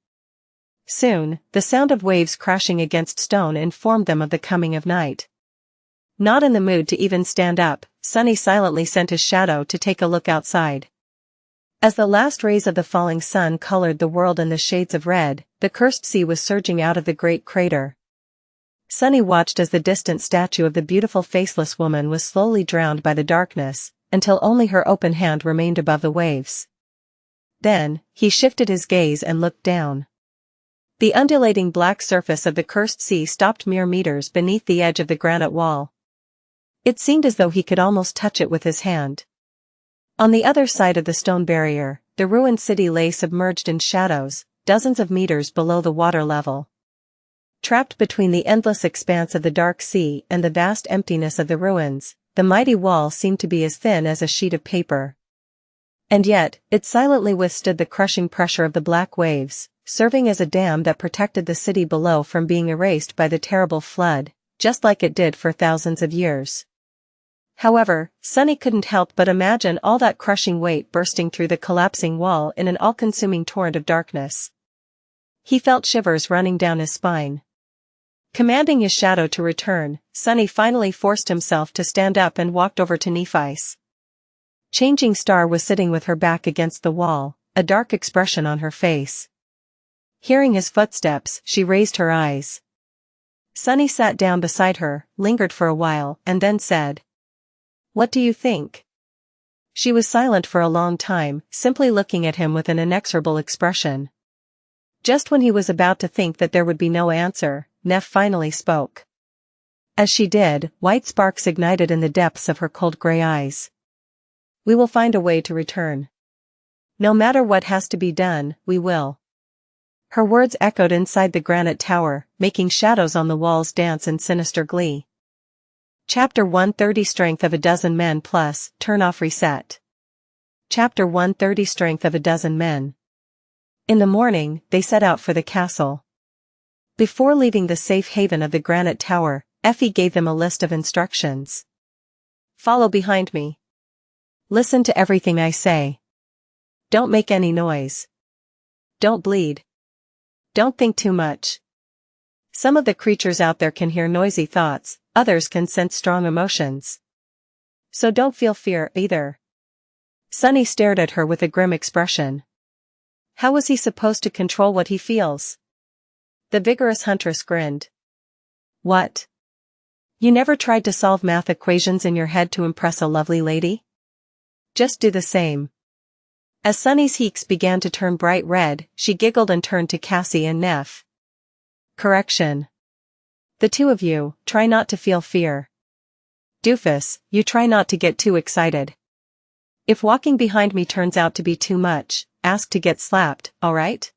Soon, the sound of waves crashing against stone informed them of the coming of night. Not in the mood to even stand up, Sunny silently sent his shadow to take a look outside. As the last rays of the falling sun colored the world in the shades of red, the cursed sea was surging out of the great crater. Sunny watched as the distant statue of the beautiful faceless woman was slowly drowned by the darkness, until only her open hand remained above the waves. Then, he shifted his gaze and looked down. The undulating black surface of the cursed sea stopped mere meters beneath the edge of the granite wall. It seemed as though he could almost touch it with his hand. On the other side of the stone barrier, the ruined city lay submerged in shadows, dozens of meters below the water level. Trapped between the endless expanse of the dark sea and the vast emptiness of the ruins, the mighty wall seemed to be as thin as a sheet of paper. And yet, it silently withstood the crushing pressure of the black waves, serving as a dam that protected the city below from being erased by the terrible flood, just like it did for thousands of years. However, Sunny couldn't help but imagine all that crushing weight bursting through the collapsing wall in an all-consuming torrent of darkness. He felt shivers running down his spine. Commanding his shadow to return, Sunny finally forced himself to stand up and walked over to Nephi's. Changing Star was sitting with her back against the wall, a dark expression on her face. Hearing his footsteps, she raised her eyes. Sunny sat down beside her, lingered for a while, and then said, "What do you think?" She was silent for a long time, simply looking at him with an inexorable expression. Just when he was about to think that there would be no answer, Neph finally spoke. As she did, white sparks ignited in the depths of her cold gray eyes. "We will find a way to return. No matter what has to be done, we will." Her words echoed inside the granite tower, making shadows on the walls dance in sinister glee. Chapter 130 Strength of a Dozen Men Plus, Turn Off Reset. Chapter 130 Strength of a Dozen Men. In the morning, they set out for the castle. Before leaving the safe haven of the granite tower, Effie gave them a list of instructions. "Follow behind me. Listen to everything I say. Don't make any noise. Don't bleed. Don't think too much. Some of the creatures out there can hear noisy thoughts, others can sense strong emotions. So don't feel fear either." Sunny stared at her with a grim expression. How was he supposed to control what he feels? The vigorous huntress grinned. "What? You never tried to solve math equations in your head to impress a lovely lady? Just do the same." As Sunny's cheeks began to turn bright red, she giggled and turned to Cassie and Neph. "Correction. The two of you, try not to feel fear. Doofus, you try not to get too excited. If walking behind me turns out to be too much, ask to get slapped, alright?"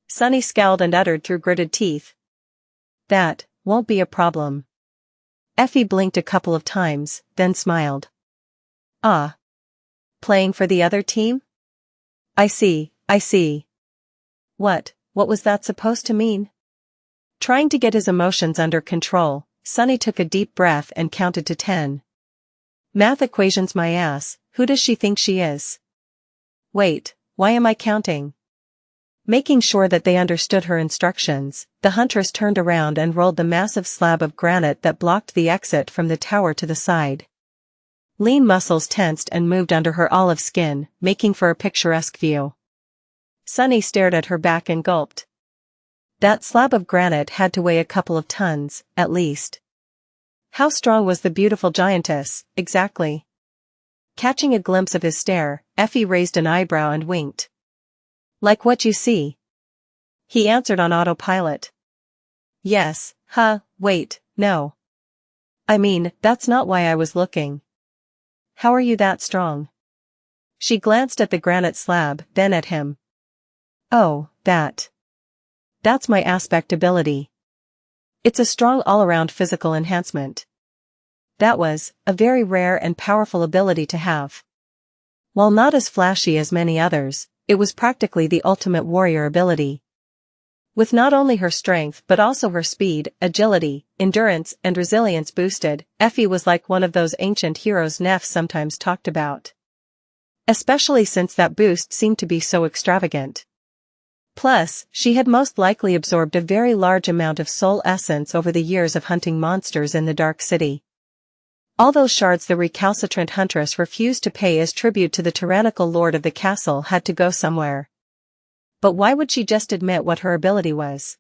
Sunny scowled and uttered through gritted teeth. "That won't be a problem." Effie blinked a couple of times, then smiled. "Ah. Playing for the other team? I see, I see. What was that supposed to mean?" Trying to get his emotions under control, Sunny took a deep breath and counted to 10. "Math equations my ass, who does she think she is? Wait, why am I counting?" Making sure that they understood her instructions, the huntress turned around and rolled the massive slab of granite that blocked the exit from the tower to the side. Lean muscles tensed and moved under her olive skin, making for a picturesque view. Sunny stared at her back and gulped. That slab of granite had to weigh a couple of tons, at least. How strong was the beautiful giantess, exactly? Catching a glimpse of his stare, Effie raised an eyebrow and winked. Like what you see. He answered on autopilot. Yes, wait, no. I mean, that's not why I was looking. How are you that strong? She glanced at the granite slab, then at him. Oh, that's my aspect ability. It's a strong all-around physical enhancement. That was a very rare and powerful ability to have. While not as flashy as many others, it was practically the ultimate warrior ability. With not only her strength but also her speed, agility, endurance, and resilience boosted, Effie was like one of those ancient heroes Neff sometimes talked about. Especially since that boost seemed to be so extravagant. Plus, she had most likely absorbed a very large amount of soul essence over the years of hunting monsters in the Dark City. All those shards the recalcitrant huntress refused to pay as tribute to the tyrannical lord of the castle had to go somewhere. But why would she just admit what her ability was?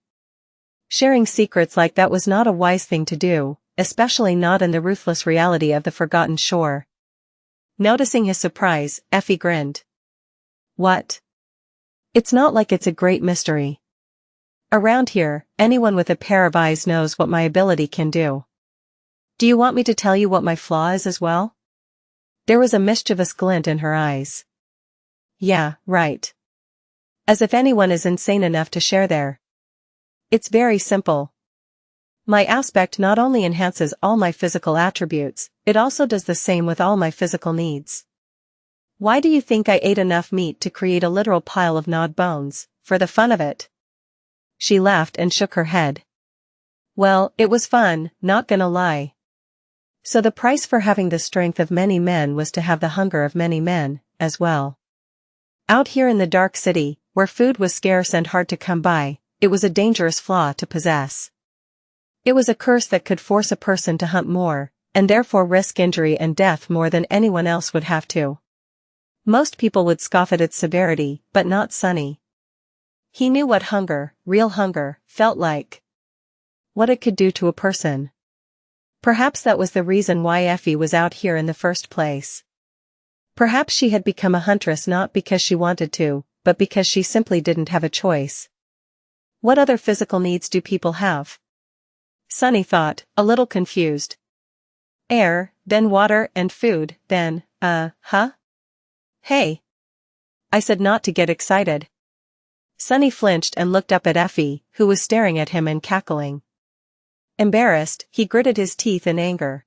Sharing secrets like that was not a wise thing to do, especially not in the ruthless reality of the Forgotten Shore. Noticing his surprise, Effie grinned. What? It's not like it's a great mystery. Around here, anyone with a pair of eyes knows what my ability can do. Do you want me to tell you what my flaw is as well? There was a mischievous glint in her eyes. Yeah, right. As if anyone is insane enough to share their. It's very simple. My aspect not only enhances all my physical attributes, it also does the same with all my physical needs. Why do you think I ate enough meat to create a literal pile of gnawed bones, for the fun of it? She laughed and shook her head. Well, it was fun, not gonna lie. So the price for having the strength of many men was to have the hunger of many men, as well. Out here in the Dark City, where food was scarce and hard to come by, it was a dangerous flaw to possess. It was a curse that could force a person to hunt more, and therefore risk injury and death more than anyone else would have to. Most people would scoff at its severity, but not Sunny. He knew what hunger, real hunger, felt like. What it could do to a person. Perhaps that was the reason why Effie was out here in the first place. Perhaps she had become a huntress not because she wanted to, but because she simply didn't have a choice. What other physical needs do people have? Sunny thought, a little confused. Air, then water and food, then, Hey. I said not to get excited. Sunny flinched and looked up at Effie, who was staring at him and cackling. Embarrassed, he gritted his teeth in anger.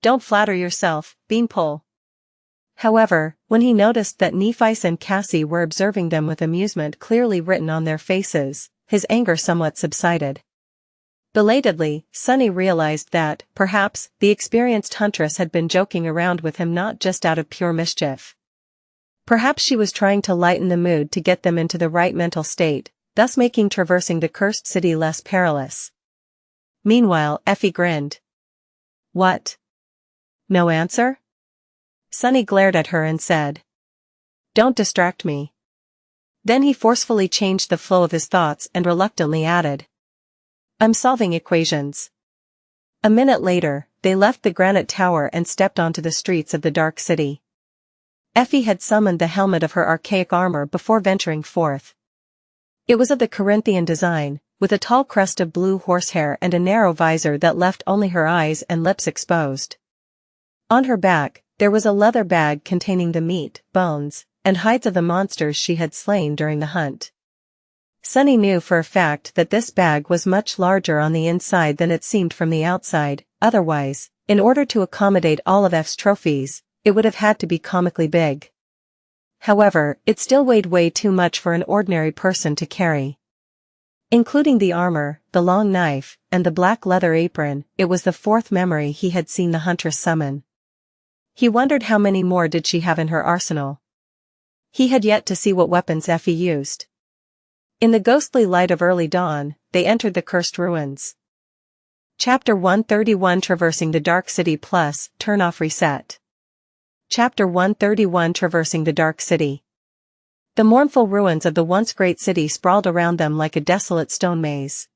Don't flatter yourself, Beanpole. However, when he noticed that Nephice and Cassie were observing them with amusement clearly written on their faces, his anger somewhat subsided. Belatedly, Sunny realized that, perhaps, the experienced huntress had been joking around with him not just out of pure mischief. Perhaps she was trying to lighten the mood to get them into the right mental state, thus making traversing the cursed city less perilous. Meanwhile, Effie grinned. What? No answer? Sunny glared at her and said. Don't distract me. Then he forcefully changed the flow of his thoughts and reluctantly added. I'm solving equations. A minute later, they left the granite tower and stepped onto the streets of the Dark City. Effie had summoned the helmet of her archaic armor before venturing forth. It was of the Corinthian design, with a tall crest of blue horsehair and a narrow visor that left only her eyes and lips exposed. On her back, there was a leather bag containing the meat, bones, and hides of the monsters she had slain during the hunt. Sunny knew for a fact that this bag was much larger on the inside than it seemed from the outside, otherwise, in order to accommodate all of F's trophies, it would have had to be comically big. However, it still weighed way too much for an ordinary person to carry. Including the armor, the long knife, and the black leather apron, it was the fourth memory he had seen the huntress summon. He wondered how many more did she have in her arsenal. He had yet to see what weapons Effie used. In the ghostly light of early dawn, they entered the cursed ruins. Chapter 131 Traversing the Dark City Plus, Turn off Reset. Chapter 131 Traversing the Dark City. The mournful ruins of the once great city sprawled around them like a desolate stone maze.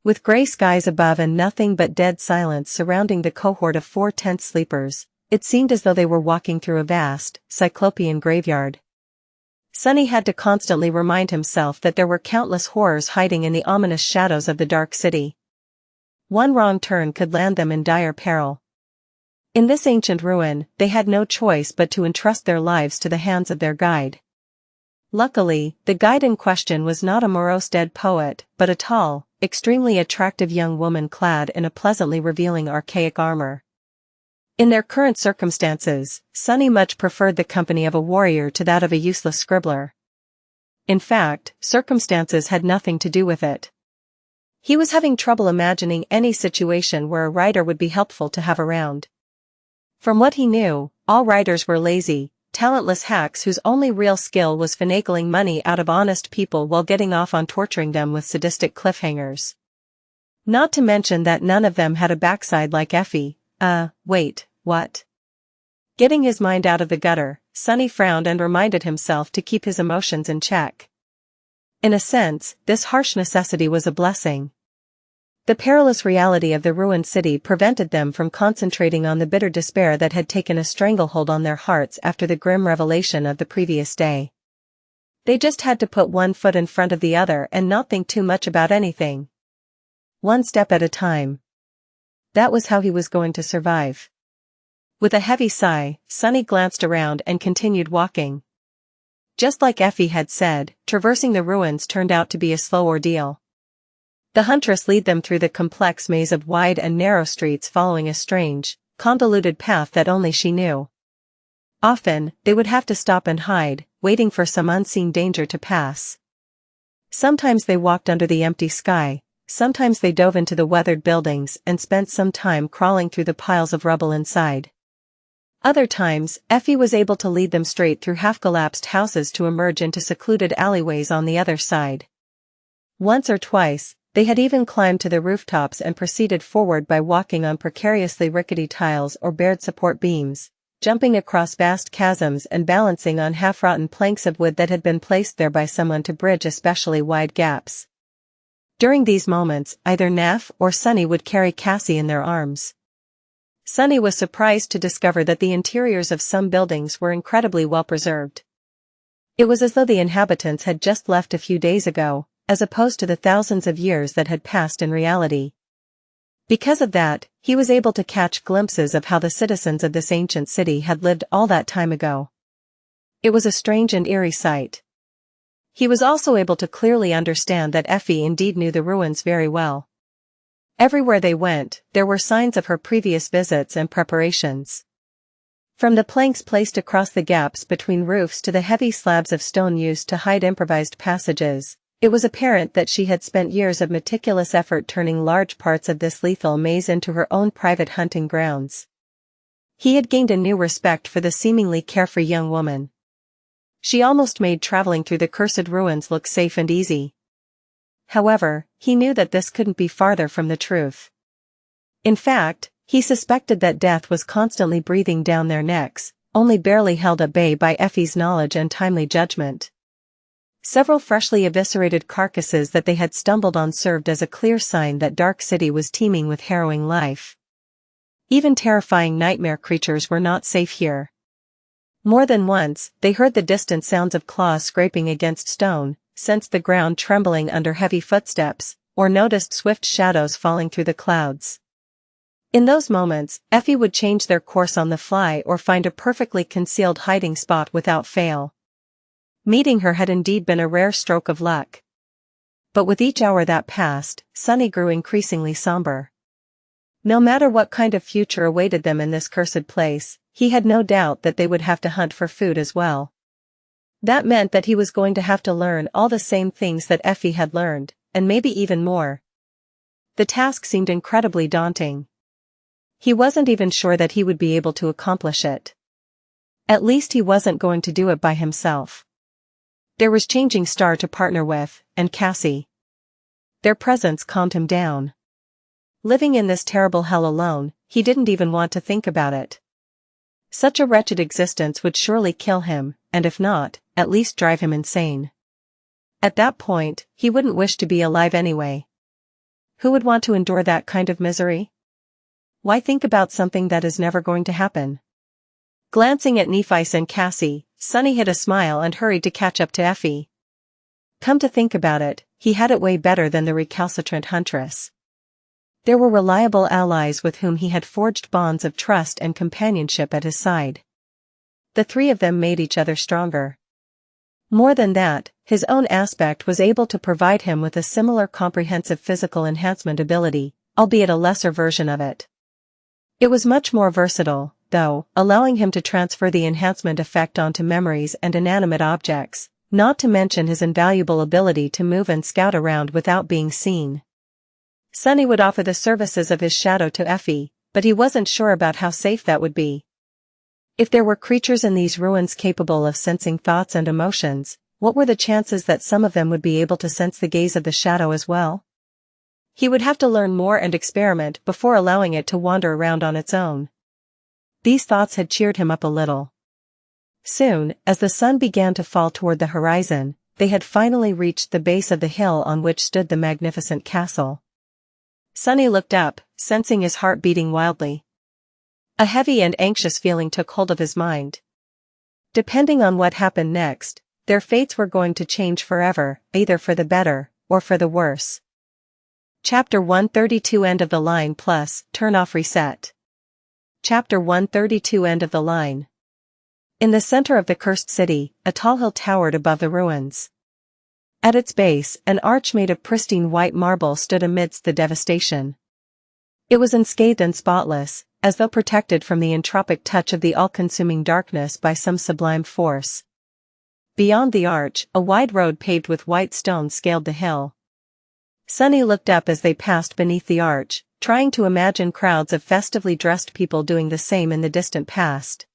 With gray skies above and nothing but dead silence surrounding the cohort of 4 tense sleepers, it seemed as though they were walking through a vast, cyclopean graveyard. Sunny had to constantly remind himself that there were countless horrors hiding in the ominous shadows of the dark city. One wrong turn could land them in dire peril. In this ancient ruin, they had no choice but to entrust their lives to the hands of their guide. Luckily, the guide in question was not a morose dead poet, but a tall, extremely attractive young woman clad in a pleasantly revealing archaic armor. In their current circumstances, Sunny much preferred the company of a warrior to that of a useless scribbler. In fact, circumstances had nothing to do with it. He was having trouble imagining any situation where a writer would be helpful to have around. From what he knew, all writers were lazy, talentless hacks whose only real skill was finagling money out of honest people while getting off on torturing them with sadistic cliffhangers. Not to mention that none of them had a backside like Effie. Wait, what? Getting his mind out of the gutter, Sunny frowned and reminded himself to keep his emotions in check. In a sense, this harsh necessity was a blessing. The perilous reality of the ruined city prevented them from concentrating on the bitter despair that had taken a stranglehold on their hearts after the grim revelation of the previous day. They just had to put one foot in front of the other and not think too much about anything. One step at a time. That was how he was going to survive. With a heavy sigh, Sunny glanced around and continued walking. Just like Effie had said, traversing the ruins turned out to be a slow ordeal. The huntress led them through the complex maze of wide and narrow streets following a strange, convoluted path that only she knew. Often, they would have to stop and hide, waiting for some unseen danger to pass. Sometimes they walked under the empty sky. Sometimes they dove into the weathered buildings and spent some time crawling through the piles of rubble inside. Other times, Effie was able to lead them straight through half-collapsed houses to emerge into secluded alleyways on the other side. Once or twice, they had even climbed to the rooftops and proceeded forward by walking on precariously rickety tiles or bared support beams, jumping across vast chasms and balancing on half-rotten planks of wood that had been placed there by someone to bridge especially wide gaps. During these moments, either Neff or Sunny would carry Cassie in their arms. Sunny was surprised to discover that the interiors of some buildings were incredibly well preserved. It was as though the inhabitants had just left a few days ago, as opposed to the thousands of years that had passed in reality. Because of that, he was able to catch glimpses of how the citizens of this ancient city had lived all that time ago. It was a strange and eerie sight. He was also able to clearly understand that Effie indeed knew the ruins very well. Everywhere they went, there were signs of her previous visits and preparations. From the planks placed across the gaps between roofs to the heavy slabs of stone used to hide improvised passages, it was apparent that she had spent years of meticulous effort turning large parts of this lethal maze into her own private hunting grounds. He had gained a new respect for the seemingly carefree young woman. She almost made traveling through the cursed ruins look safe and easy. However, he knew that this couldn't be farther from the truth. In fact, he suspected that death was constantly breathing down their necks, only barely held at bay by Effie's knowledge and timely judgment. Several freshly eviscerated carcasses that they had stumbled on served as a clear sign that Dark City was teeming with harrowing life. Even terrifying nightmare creatures were not safe here. More than once, they heard the distant sounds of claws scraping against stone, sensed the ground trembling under heavy footsteps, or noticed swift shadows falling through the clouds. In those moments, Effie would change their course on the fly or find a perfectly concealed hiding spot without fail. Meeting her had indeed been a rare stroke of luck. But with each hour that passed, Sunny grew increasingly somber. No matter what kind of future awaited them in this cursed place, he had no doubt that they would have to hunt for food as well. That meant that he was going to have to learn all the same things that Effie had learned, and maybe even more. The task seemed incredibly daunting. He wasn't even sure that he would be able to accomplish it. At least he wasn't going to do it by himself. There was Changing Star to partner with, and Cassie. Their presence calmed him down. Living in this terrible hell alone, he didn't even want to think about it. Such a wretched existence would surely kill him, and if not, at least drive him insane. At that point, he wouldn't wish to be alive anyway. Who would want to endure that kind of misery? Why think about something that is never going to happen? Glancing at Nephi and Cassie, Sunny hid a smile and hurried to catch up to Effie. Come to think about it, he had it way better than the recalcitrant huntress. There were reliable allies with whom he had forged bonds of trust and companionship at his side. The three of them made each other stronger. More than that, his own aspect was able to provide him with a similar comprehensive physical enhancement ability, albeit a lesser version of it. It was much more versatile, though, allowing him to transfer the enhancement effect onto memories and inanimate objects, not to mention his invaluable ability to move and scout around without being seen. Sunny would offer the services of his shadow to Effie, but he wasn't sure about how safe that would be. If there were creatures in these ruins capable of sensing thoughts and emotions, what were the chances that some of them would be able to sense the gaze of the shadow as well? He would have to learn more and experiment before allowing it to wander around on its own. These thoughts had cheered him up a little. Soon, as the sun began to fall toward the horizon, they had finally reached the base of the hill on which stood the magnificent castle. Sunny looked up, sensing his heart beating wildly. A heavy and anxious feeling took hold of his mind. Depending on what happened next, their fates were going to change forever, either for the better, or for the worse. Chapter 132 End of the line plus, turn off reset. Chapter 132 End of the line. In the center of the cursed city, a tall hill towered above the ruins. At its base, an arch made of pristine white marble stood amidst the devastation. It was unscathed and spotless, as though protected from the entropic touch of the all-consuming darkness by some sublime force. Beyond the arch, a wide road paved with white stone scaled the hill. Sunny looked up as they passed beneath the arch, trying to imagine crowds of festively dressed people doing the same in the distant past.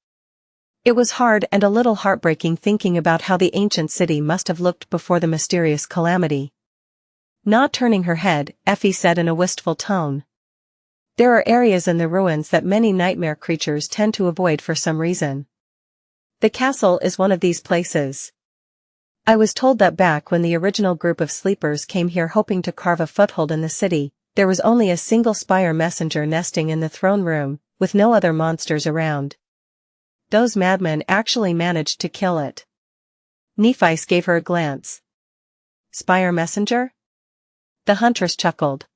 It was hard and a little heartbreaking thinking about how the ancient city must have looked before the mysterious calamity. Not turning her head, Effie said in a wistful tone. There are areas in the ruins that many nightmare creatures tend to avoid for some reason. The castle is one of these places. I was told that back when the original group of sleepers came here hoping to carve a foothold in the city, there was only a single spire messenger nesting in the throne room, with no other monsters around. Those madmen actually managed to kill it. Nephi gave her a glance. Spire messenger? The huntress chuckled.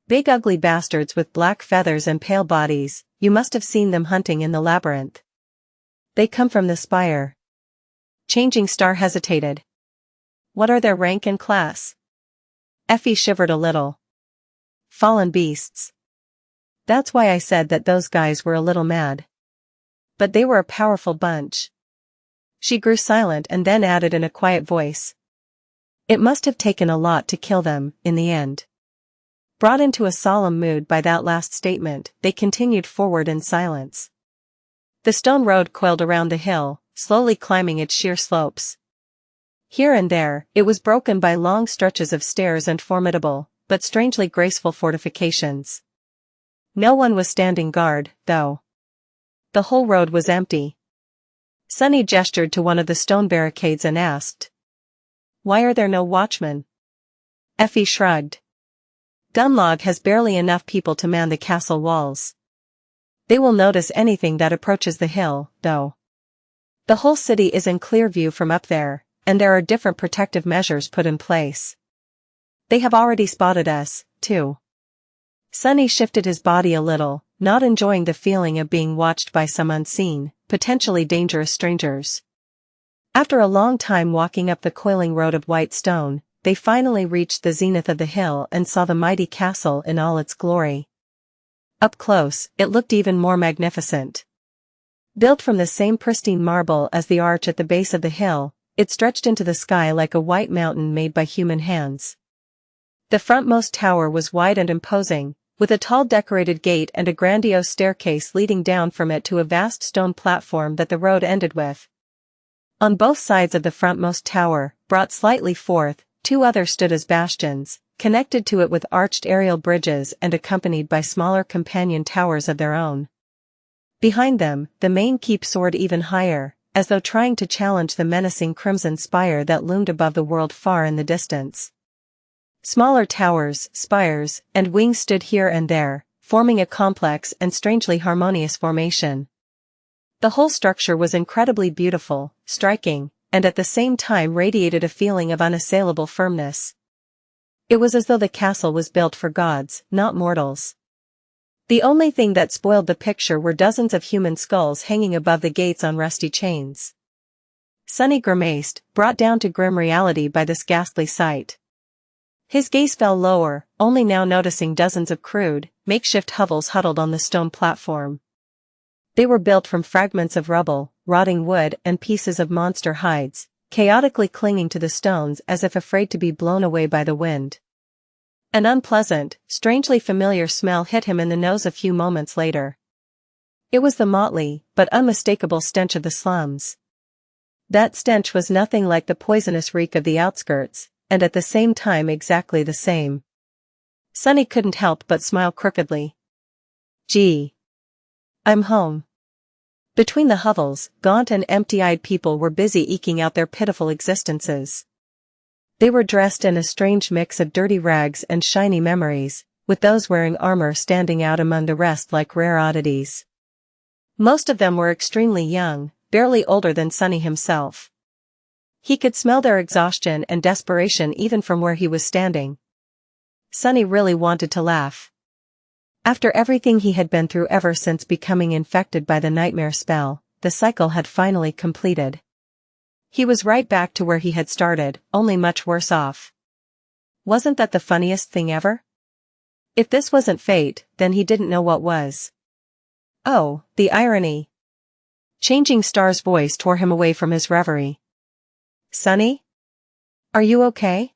Big ugly bastards with black feathers and pale bodies, you must have seen them hunting in the labyrinth. They come from the spire. Changing Star hesitated. What are their rank and class? Effie shivered a little. Fallen beasts. That's why I said that those guys were a little mad. But they were a powerful bunch. She grew silent and then added in a quiet voice. It must have taken a lot to kill them, in the end. Brought into a solemn mood by that last statement, they continued forward in silence. The stone road coiled around the hill, slowly climbing its sheer slopes. Here and there, it was broken by long stretches of stairs and formidable, but strangely graceful fortifications. No one was standing guard, though. The whole road was empty. Sunny gestured to one of the stone barricades and asked. Why are there no watchmen? Effie shrugged. Gunlaug has barely enough people to man the castle walls. They will notice anything that approaches the hill, though. The whole city is in clear view from up there, and there are different protective measures put in place. They have already spotted us, too. Sunny shifted his body a little, not enjoying the feeling of being watched by some unseen, potentially dangerous strangers. After a long time walking up the coiling road of white stone, they finally reached the zenith of the hill and saw the mighty castle in all its glory. Up close, it looked even more magnificent. Built from the same pristine marble as the arch at the base of the hill, it stretched into the sky like a white mountain made by human hands. The frontmost tower was wide and imposing, with a tall decorated gate and a grandiose staircase leading down from it to a vast stone platform that the road ended with. On both sides of the frontmost tower, brought slightly forth, two others stood as bastions, connected to it with arched aerial bridges and accompanied by smaller companion towers of their own. Behind them, the main keep soared even higher, as though trying to challenge the menacing crimson spire that loomed above the world far in the distance. Smaller towers, spires, and wings stood here and there, forming a complex and strangely harmonious formation. The whole structure was incredibly beautiful, striking, and at the same time radiated a feeling of unassailable firmness. It was as though the castle was built for gods, not mortals. The only thing that spoiled the picture were dozens of human skulls hanging above the gates on rusty chains. Sunny grimaced, brought down to grim reality by this ghastly sight. His gaze fell lower, only now noticing dozens of crude, makeshift hovels huddled on the stone platform. They were built from fragments of rubble, rotting wood and pieces of monster hides, chaotically clinging to the stones as if afraid to be blown away by the wind. An unpleasant, strangely familiar smell hit him in the nose a few moments later. It was the motley, but unmistakable stench of the slums. That stench was nothing like the poisonous reek of the outskirts, and at the same time exactly the same. Sunny couldn't help but smile crookedly. Gee. I'm home. Between the hovels, gaunt and empty-eyed people were busy eking out their pitiful existences. They were dressed in a strange mix of dirty rags and shiny memories, with those wearing armor standing out among the rest like rare oddities. Most of them were extremely young, barely older than Sunny himself. He could smell their exhaustion and desperation even from where he was standing. Sunny really wanted to laugh. After everything he had been through ever since becoming infected by the nightmare spell, the cycle had finally completed. He was right back to where he had started, only much worse off. Wasn't that the funniest thing ever? If this wasn't fate, then he didn't know what was. Oh, the irony. Changing Star's voice tore him away from his reverie. Sunny? Are you okay?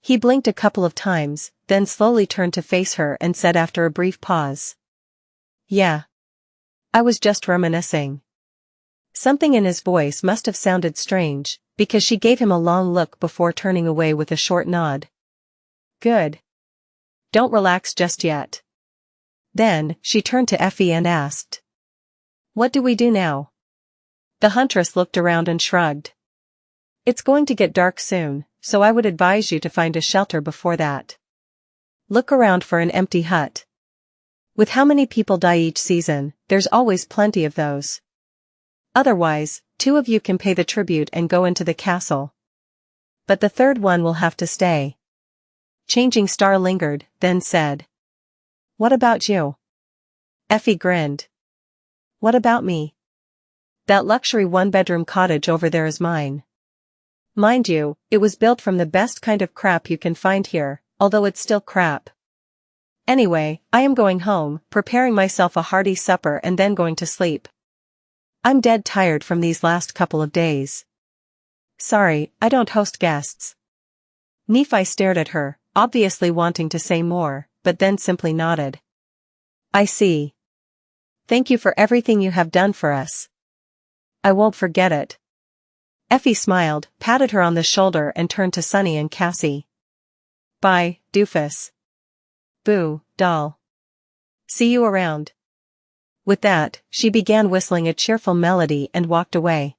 He blinked a couple of times, then slowly turned to face her and said after a brief pause. Yeah. I was just reminiscing. Something in his voice must have sounded strange, because she gave him a long look before turning away with a short nod. Good. Don't relax just yet. Then, she turned to Effie and asked. What do we do now? The huntress looked around and shrugged. It's going to get dark soon, so I would advise you to find a shelter before that. Look around for an empty hut. With how many people die each season, there's always plenty of those. Otherwise, 2 of you can pay the tribute and go into the castle. But the third one will have to stay. Changing Star lingered, then said. What about you? Effie grinned. What about me? That luxury 1-bedroom cottage over there is mine. Mind you, it was built from the best kind of crap you can find here, although it's still crap. Anyway, I am going home, preparing myself a hearty supper and then going to sleep. I'm dead tired from these last couple of days. Sorry, I don't host guests. Nephi stared at her, obviously wanting to say more, but then simply nodded. I see. Thank you for everything you have done for us. I won't forget it. Effie smiled, patted her on the shoulder and turned to Sunny and Cassie. Bye, doofus. Boo, doll. See you around. With that, she began whistling a cheerful melody and walked away.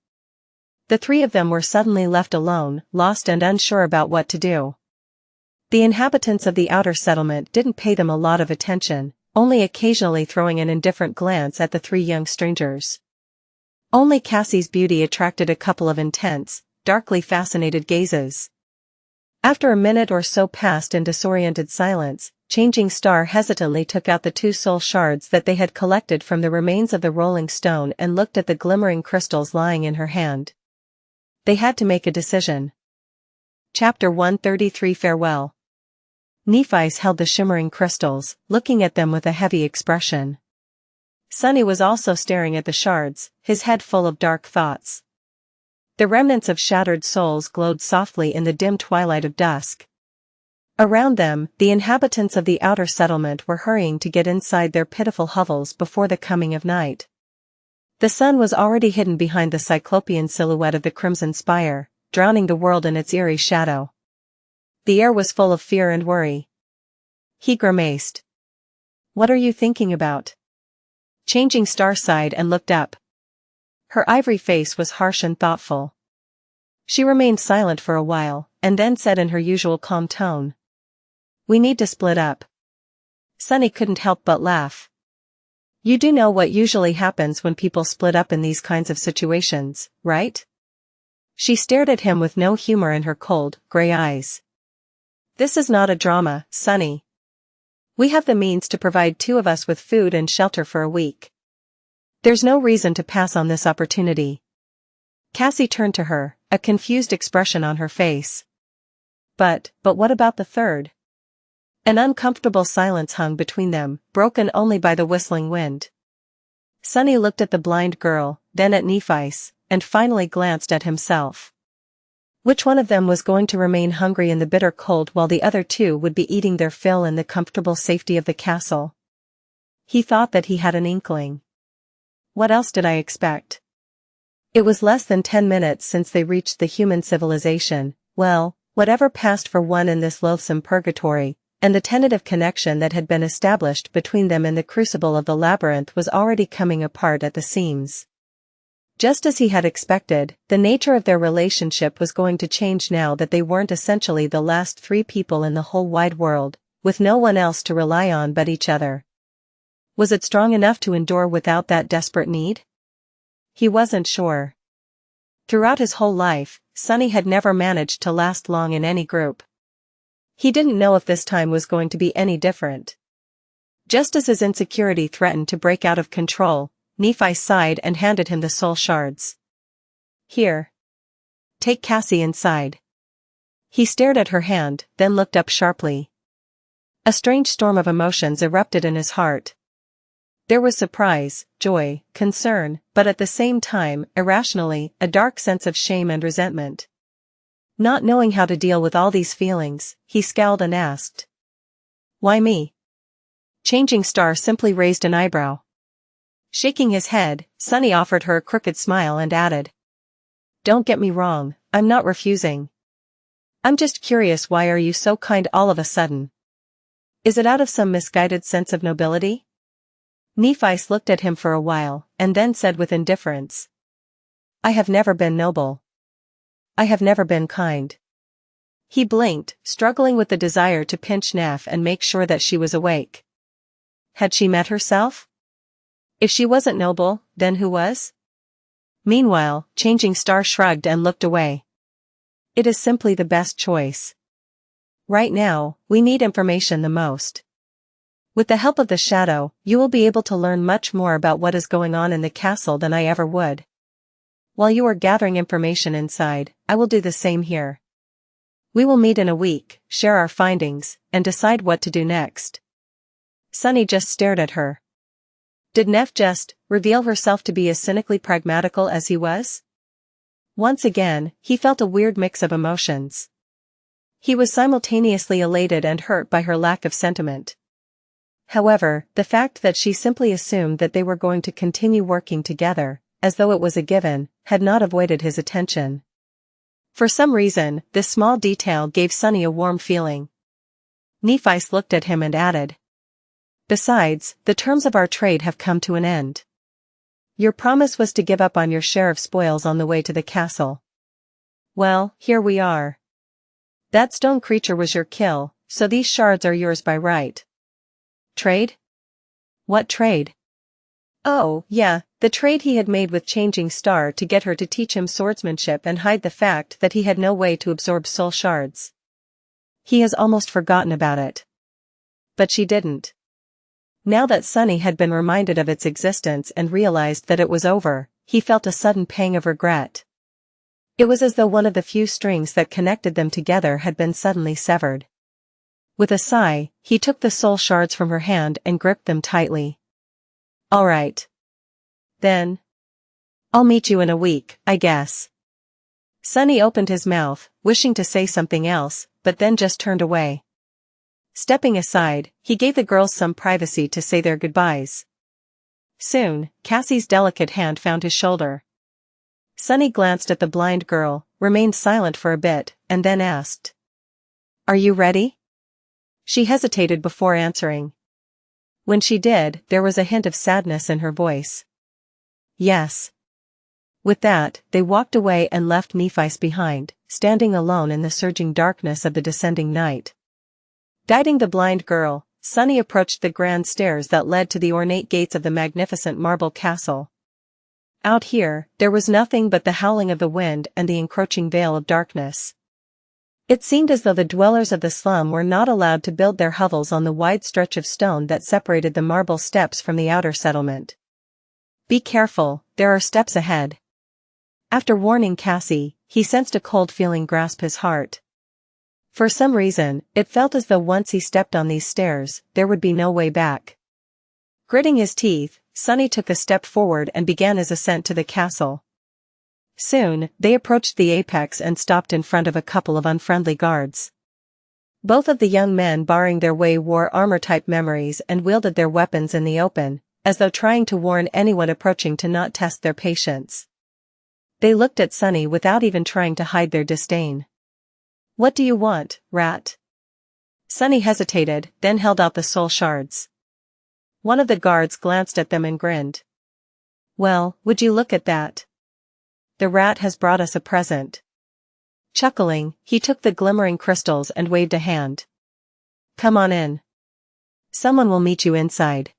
The 3 of them were suddenly left alone, lost and unsure about what to do. The inhabitants of the outer settlement didn't pay them a lot of attention, only occasionally throwing an indifferent glance at the 3 young strangers. Only Cassie's beauty attracted a couple of intense, darkly fascinated gazes. After a minute or so passed in disoriented silence, Changing Star hesitantly took out the 2 soul shards that they had collected from the remains of the rolling stone and looked at the glimmering crystals lying in her hand. They had to make a decision. Chapter 133 Farewell. Nephi held the shimmering crystals, looking at them with a heavy expression. Sunny was also staring at the shards, his head full of dark thoughts. The remnants of shattered souls glowed softly in the dim twilight of dusk. Around them, the inhabitants of the outer settlement were hurrying to get inside their pitiful hovels before the coming of night. The sun was already hidden behind the cyclopean silhouette of the crimson spire, drowning the world in its eerie shadow. The air was full of fear and worry. He grimaced. What are you thinking about? Changing Star sighed and looked up. Her ivory face was harsh and thoughtful. She remained silent for a while, and then said in her usual calm tone, We need to split up. Sunny couldn't help but laugh. You do know what usually happens when people split up in these kinds of situations, right? She stared at him with no humor in her cold, gray eyes. This is not a drama, Sunny. We have the means to provide two of us with food and shelter for a week. There's no reason to pass on this opportunity. Cassie turned to her, a confused expression on her face. But what about the third? An uncomfortable silence hung between them, broken only by the whistling wind. Sunny looked at the blind girl, then at Nephice, and finally glanced at himself. Which one of them was going to remain hungry in the bitter cold while the other two would be eating their fill in the comfortable safety of the castle? He thought that he had an inkling. What else did I expect? It was less than 10 minutes since they reached the human civilization. Well, whatever passed for one in this loathsome purgatory, and the tentative connection that had been established between them in the crucible of the labyrinth was already coming apart at the seams. Just as he had expected, the nature of their relationship was going to change now that they weren't essentially the last three people in the whole wide world, with no one else to rely on but each other. Was it strong enough to endure without that desperate need? He wasn't sure. Throughout his whole life, Sunny had never managed to last long in any group. He didn't know if this time was going to be any different. Just as his insecurity threatened to break out of control, Nephi sighed and handed him the soul shards. Here. Take Cassie inside. He stared at her hand, then looked up sharply. A strange storm of emotions erupted in his heart. There was surprise, joy, concern, but at the same time, irrationally, a dark sense of shame and resentment. Not knowing how to deal with all these feelings, he scowled and asked. Why me? Changing Star simply raised an eyebrow. Shaking his head, Sunny offered her a crooked smile and added. Don't get me wrong, I'm not refusing. I'm just curious, why are you so kind all of a sudden? Is it out of some misguided sense of nobility? Nephice looked at him for a while, and then said with indifference. I have never been noble. I have never been kind. He blinked, struggling with the desire to pinch Neff and make sure that she was awake. Had she met herself? If she wasn't noble, then who was? Meanwhile, Changing Star shrugged and looked away. It is simply the best choice. Right now, we need information the most. With the help of the shadow, you will be able to learn much more about what is going on in the castle than I ever would. While you are gathering information inside, I will do the same here. We will meet in a week, share our findings, and decide what to do next. Sunny just stared at her. Did Neff just reveal herself to be as cynically pragmatical as he was? Once again, he felt a weird mix of emotions. He was simultaneously elated and hurt by her lack of sentiment. However, the fact that she simply assumed that they were going to continue working together, as though it was a given, had not avoided his attention. For some reason, this small detail gave Sunny a warm feeling. Nephice looked at him and added. Besides, the terms of our trade have come to an end. Your promise was to give up on your share of spoils on the way to the castle. Well, here we are. That stone creature was your kill, so these shards are yours by right. Trade? What trade? Oh, yeah, the trade he had made with Changing Star to get her to teach him swordsmanship and hide the fact that he had no way to absorb soul shards. He has almost forgotten about it. But she didn't. Now that Sunny had been reminded of its existence and realized that it was over, he felt a sudden pang of regret. It was as though one of the few strings that connected them together had been suddenly severed. With a sigh, he took the soul shards from her hand and gripped them tightly. All right. Then. I'll meet you in a week, I guess. Sunny opened his mouth, wishing to say something else, but then just turned away. Stepping aside, he gave the girls some privacy to say their goodbyes. Soon, Cassie's delicate hand found his shoulder. Sunny glanced at the blind girl, remained silent for a bit, and then asked. Are you ready? She hesitated before answering. When she did, there was a hint of sadness in her voice. Yes. With that, they walked away and left Nephice behind, standing alone in the surging darkness of the descending night. Guiding the blind girl, Sunny approached the grand stairs that led to the ornate gates of the magnificent marble castle. Out here, there was nothing but the howling of the wind and the encroaching veil of darkness. It seemed as though the dwellers of the slum were not allowed to build their hovels on the wide stretch of stone that separated the marble steps from the outer settlement. "Be careful, there are steps ahead." After warning Cassie, he sensed a cold feeling grasp his heart. For some reason, it felt as though once he stepped on these stairs, there would be no way back. Gritting his teeth, Sunny took a step forward and began his ascent to the castle. Soon, they approached the apex and stopped in front of a couple of unfriendly guards. Both of the young men barring their way wore armor-type memories and wielded their weapons in the open, as though trying to warn anyone approaching to not test their patience. They looked at Sunny without even trying to hide their disdain. "What do you want, rat?" Sunny hesitated, then held out the soul shards. One of the guards glanced at them and grinned. "Well, would you look at that? The rat has brought us a present." Chuckling, he took the glimmering crystals and waved a hand. "Come on in. Someone will meet you inside."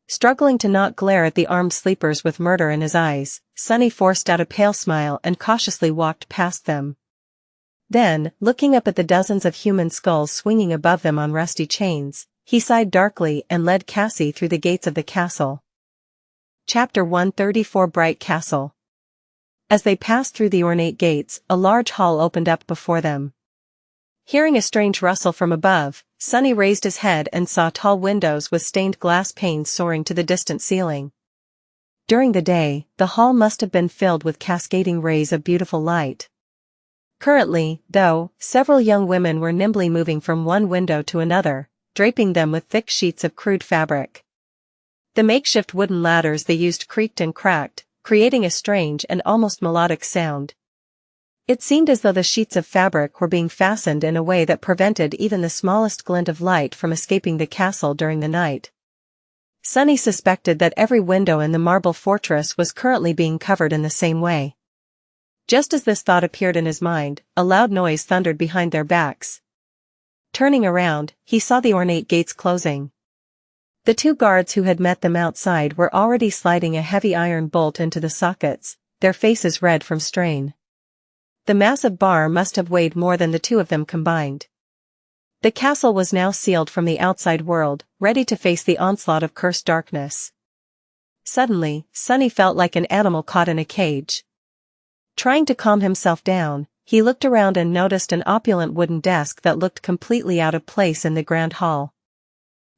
Struggling to not glare at the armed sleepers with murder in his eyes, Sunny forced out a pale smile and cautiously walked past them. Then, looking up at the dozens of human skulls swinging above them on rusty chains, he sighed darkly and led Cassie through the gates of the castle. Chapter 134 Bright Castle. As they passed through the ornate gates, a large hall opened up before them. Hearing a strange rustle from above, Sunny raised his head and saw tall windows with stained glass panes soaring to the distant ceiling. During the day, the hall must have been filled with cascading rays of beautiful light. Currently, though, several young women were nimbly moving from one window to another, draping them with thick sheets of crude fabric. The makeshift wooden ladders they used creaked and cracked, creating a strange and almost melodic sound. It seemed as though the sheets of fabric were being fastened in a way that prevented even the smallest glint of light from escaping the castle during the night. Sunny suspected that every window in the marble fortress was currently being covered in the same way. Just as this thought appeared in his mind, a loud noise thundered behind their backs. Turning around, he saw the ornate gates closing. The two guards who had met them outside were already sliding a heavy iron bolt into the sockets, their faces red from strain. The massive bar must have weighed more than the two of them combined. The castle was now sealed from the outside world, ready to face the onslaught of cursed darkness. Suddenly, Sunny felt like an animal caught in a cage. Trying to calm himself down, he looked around and noticed an opulent wooden desk that looked completely out of place in the grand hall.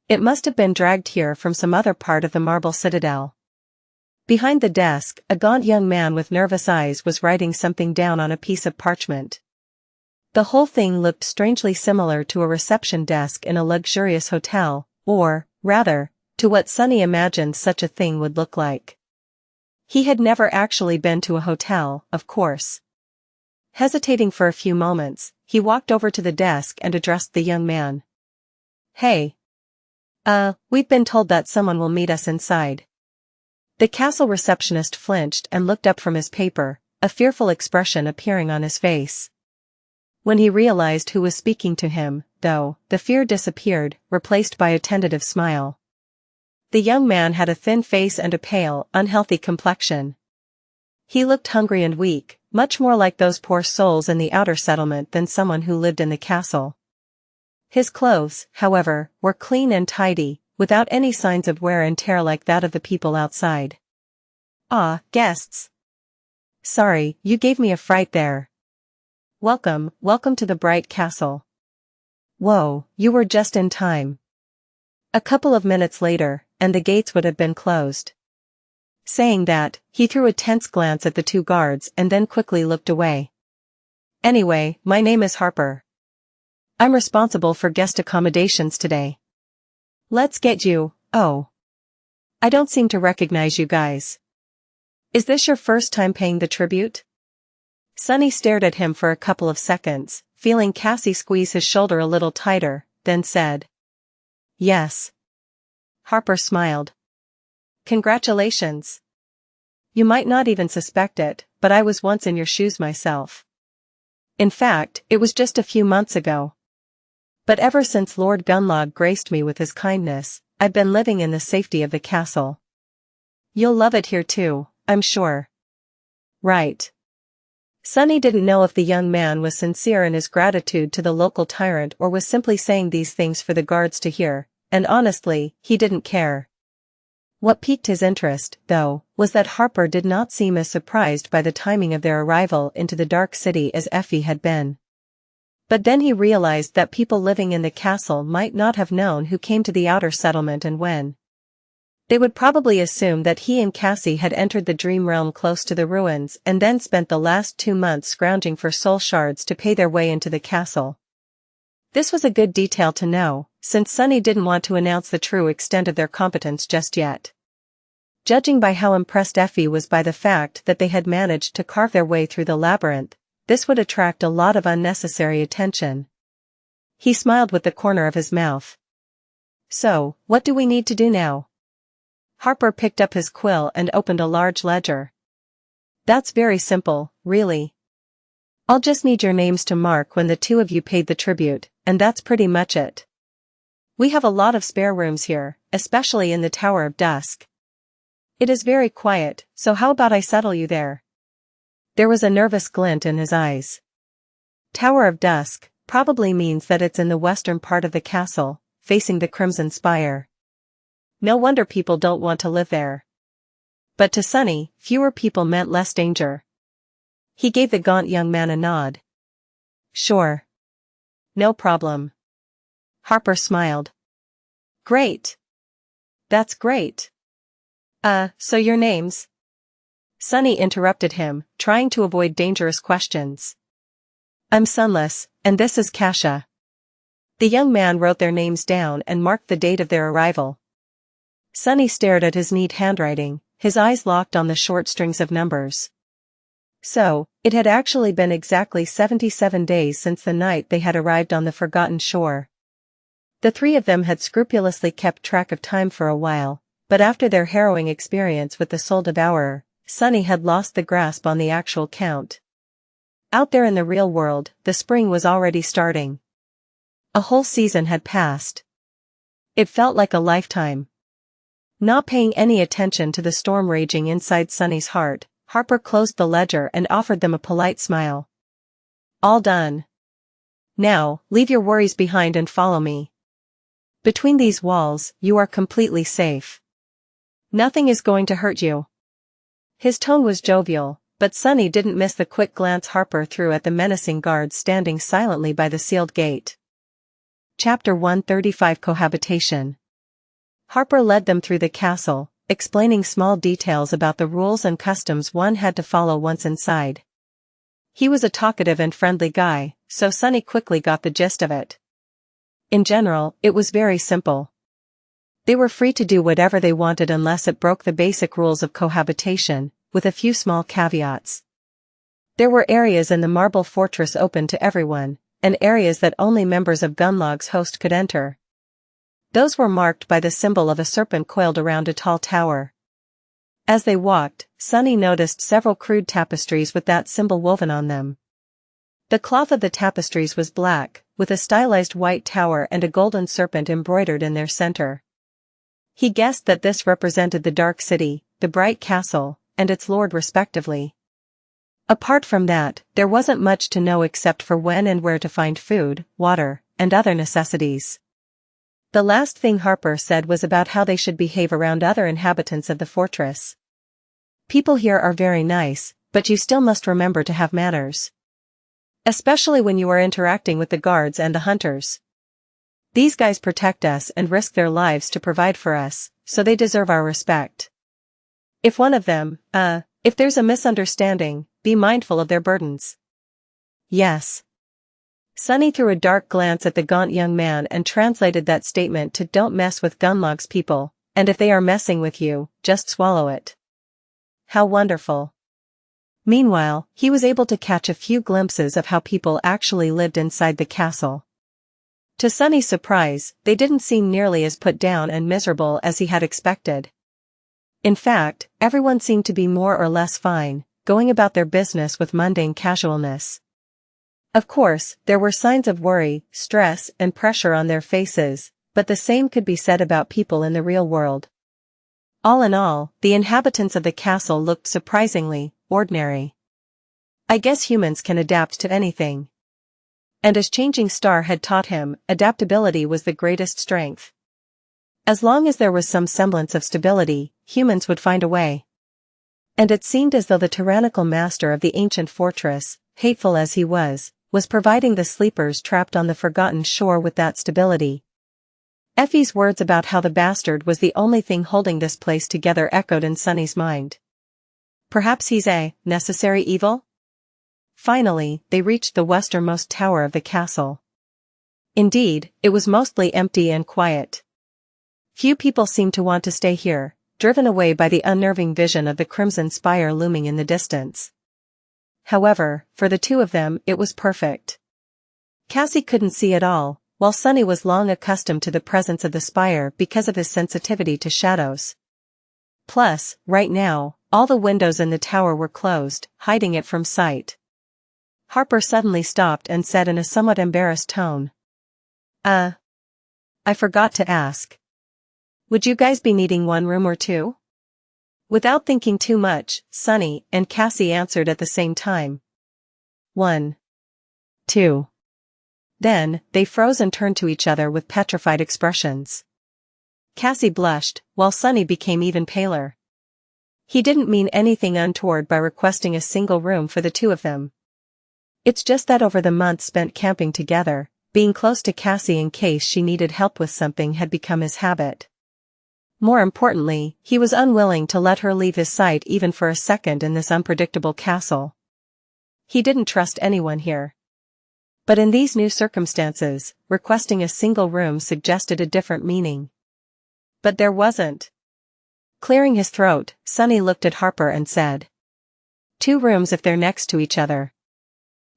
It must have been dragged here from some other part of the marble citadel. Behind the desk, a gaunt young man with nervous eyes was writing something down on a piece of parchment. The whole thing looked strangely similar to a reception desk in a luxurious hotel, or, rather, to what Sunny imagined such a thing would look like. He had never actually been to a hotel, of course. Hesitating for a few moments, he walked over to the desk and addressed the young man. "Hey. We've been told that someone will meet us inside." The castle receptionist flinched and looked up from his paper, a fearful expression appearing on his face. When he realized who was speaking to him, though, the fear disappeared, replaced by a tentative smile. The young man had a thin face and a pale, unhealthy complexion. He looked hungry and weak, much more like those poor souls in the outer settlement than someone who lived in the castle. His clothes, however, were clean and tidy, without any signs of wear and tear like that of the people outside. "Ah, guests. Sorry, you gave me a fright there. Welcome to the Bright Castle." "Whoa, you were just in time." A couple of minutes later, and the gates would have been closed. Saying that, he threw a tense glance at the two guards and then quickly looked away. "Anyway, my name is Harper. I'm responsible for guest accommodations today. Let's get you." "Oh. I don't seem to recognize you guys. Is this your first time paying the tribute?" Sunny stared at him for a couple of seconds, feeling Cassie squeeze his shoulder a little tighter, then said, "Yes." Harper smiled. "Congratulations. You might not even suspect it, but I was once in your shoes myself. In fact, it was just a few months ago." But ever since Lord Gunlaug graced me with his kindness, I've been living in the safety of the castle. You'll love it here too, I'm sure. Right. Sunny didn't know if the young man was sincere in his gratitude to the local tyrant or was simply saying these things for the guards to hear, and honestly, he didn't care. What piqued his interest, though, was that Harper did not seem as surprised by the timing of their arrival into the dark city as Effie had been. But then he realized that people living in the castle might not have known who came to the outer settlement and when. They would probably assume that he and Cassie had entered the dream realm close to the ruins and then spent the last 2 months scrounging for soul shards to pay their way into the castle. This was a good detail to know, since Sunny didn't want to announce the true extent of their competence just yet. Judging by how impressed Effie was by the fact that they had managed to carve their way through the labyrinth, this would attract a lot of unnecessary attention. He smiled with the corner of his mouth. So, what do we need to do now? Harper picked up his quill and opened a large ledger. That's very simple, really. I'll just need your names to mark when the two of you paid the tribute, and that's pretty much it. We have a lot of spare rooms here, especially in the Tower of Dusk. It is very quiet, so how about I settle you there? There was a nervous glint in his eyes. Tower of Dusk probably means that it's in the western part of the castle, facing the Crimson Spire. No wonder people don't want to live there. But to Sunny, fewer people meant less danger. He gave the gaunt young man a nod. Sure. No problem. Harper smiled. Great. That's great. So your names? Sunny interrupted him, trying to avoid dangerous questions. I'm Sunless, and this is Xianxia. The young man wrote their names down and marked the date of their arrival. Sunny stared at his neat handwriting, his eyes locked on the short strings of numbers. So, it had actually been exactly 77 days since the night they had arrived on the forgotten shore. The three of them had scrupulously kept track of time for a while, but after their harrowing experience with the Soul Devourer, Sunny had lost the grasp on the actual count. Out there in the real world, the spring was already starting. A whole season had passed. It felt like a lifetime. Not paying any attention to the storm raging inside Sunny's heart, Harper closed the ledger and offered them a polite smile. All done. Now, leave your worries behind and follow me. Between these walls, you are completely safe. Nothing is going to hurt you. His tone was jovial, but Sunny didn't miss the quick glance Harper threw at the menacing guards standing silently by the sealed gate. Chapter 135 Cohabitation. Harper led them through the castle, explaining small details about the rules and customs one had to follow once inside. He was a talkative and friendly guy, so Sunny quickly got the gist of it. In general, it was very simple. They were free to do whatever they wanted unless it broke the basic rules of cohabitation, with a few small caveats. There were areas in the marble fortress open to everyone, and areas that only members of Gunlaug's host could enter. Those were marked by the symbol of a serpent coiled around a tall tower. As they walked, Sunny noticed several crude tapestries with that symbol woven on them. The cloth of the tapestries was black, with a stylized white tower and a golden serpent embroidered in their center. He guessed that this represented the Dark City, the Bright Castle, and its lord respectively. Apart from that, there wasn't much to know except for when and where to find food, water, and other necessities. The last thing Harper said was about how they should behave around other inhabitants of the fortress. People here are very nice, but you still must remember to have manners. Especially when you are interacting with the guards and the hunters. These guys protect us and risk their lives to provide for us, so they deserve our respect. If one of them, if there's a misunderstanding, be mindful of their burdens. Yes. Sunny threw a dark glance at the gaunt young man and translated that statement to "Don't mess with Gunlaug's people, and if they are messing with you, just swallow it." How wonderful. Meanwhile, he was able to catch a few glimpses of how people actually lived inside the castle. To Sunny's surprise, they didn't seem nearly as put down and miserable as he had expected. In fact, everyone seemed to be more or less fine, going about their business with mundane casualness. Of course, there were signs of worry, stress, and pressure on their faces, but the same could be said about people in the real world. All in all, the inhabitants of the castle looked surprisingly ordinary. I guess humans can adapt to anything. And as Changing Star had taught him, adaptability was the greatest strength. As long as there was some semblance of stability, humans would find a way. And it seemed as though the tyrannical master of the ancient fortress, hateful as he was providing the sleepers trapped on the forgotten shore with that stability. Effie's words about how the bastard was the only thing holding this place together echoed in Sunny's mind. Perhaps he's a necessary evil? Finally, they reached the westernmost tower of the castle. Indeed, it was mostly empty and quiet. Few people seemed to want to stay here, driven away by the unnerving vision of the crimson spire looming in the distance. However, for the two of them it was perfect. Cassie couldn't see at all, while Sunny was long accustomed to the presence of the spire because of his sensitivity to shadows. Plus, right now, all the windows in the tower were closed, hiding it from sight. Harper suddenly stopped and said in a somewhat embarrassed tone. I forgot to ask. Would you guys be needing one room or two? Without thinking too much, Sunny and Cassie answered at the same time. 1. 2. Then, they froze and turned to each other with petrified expressions. Cassie blushed, while Sunny became even paler. He didn't mean anything untoward by requesting a single room for the two of them. It's just that over the months spent camping together, being close to Cassie in case she needed help with something had become his habit. More importantly, he was unwilling to let her leave his sight even for a second in this unpredictable castle. He didn't trust anyone here. But in these new circumstances, requesting a single room suggested a different meaning. But there wasn't. Clearing his throat, Sunny looked at Harper and said. 2 rooms if they're next to each other.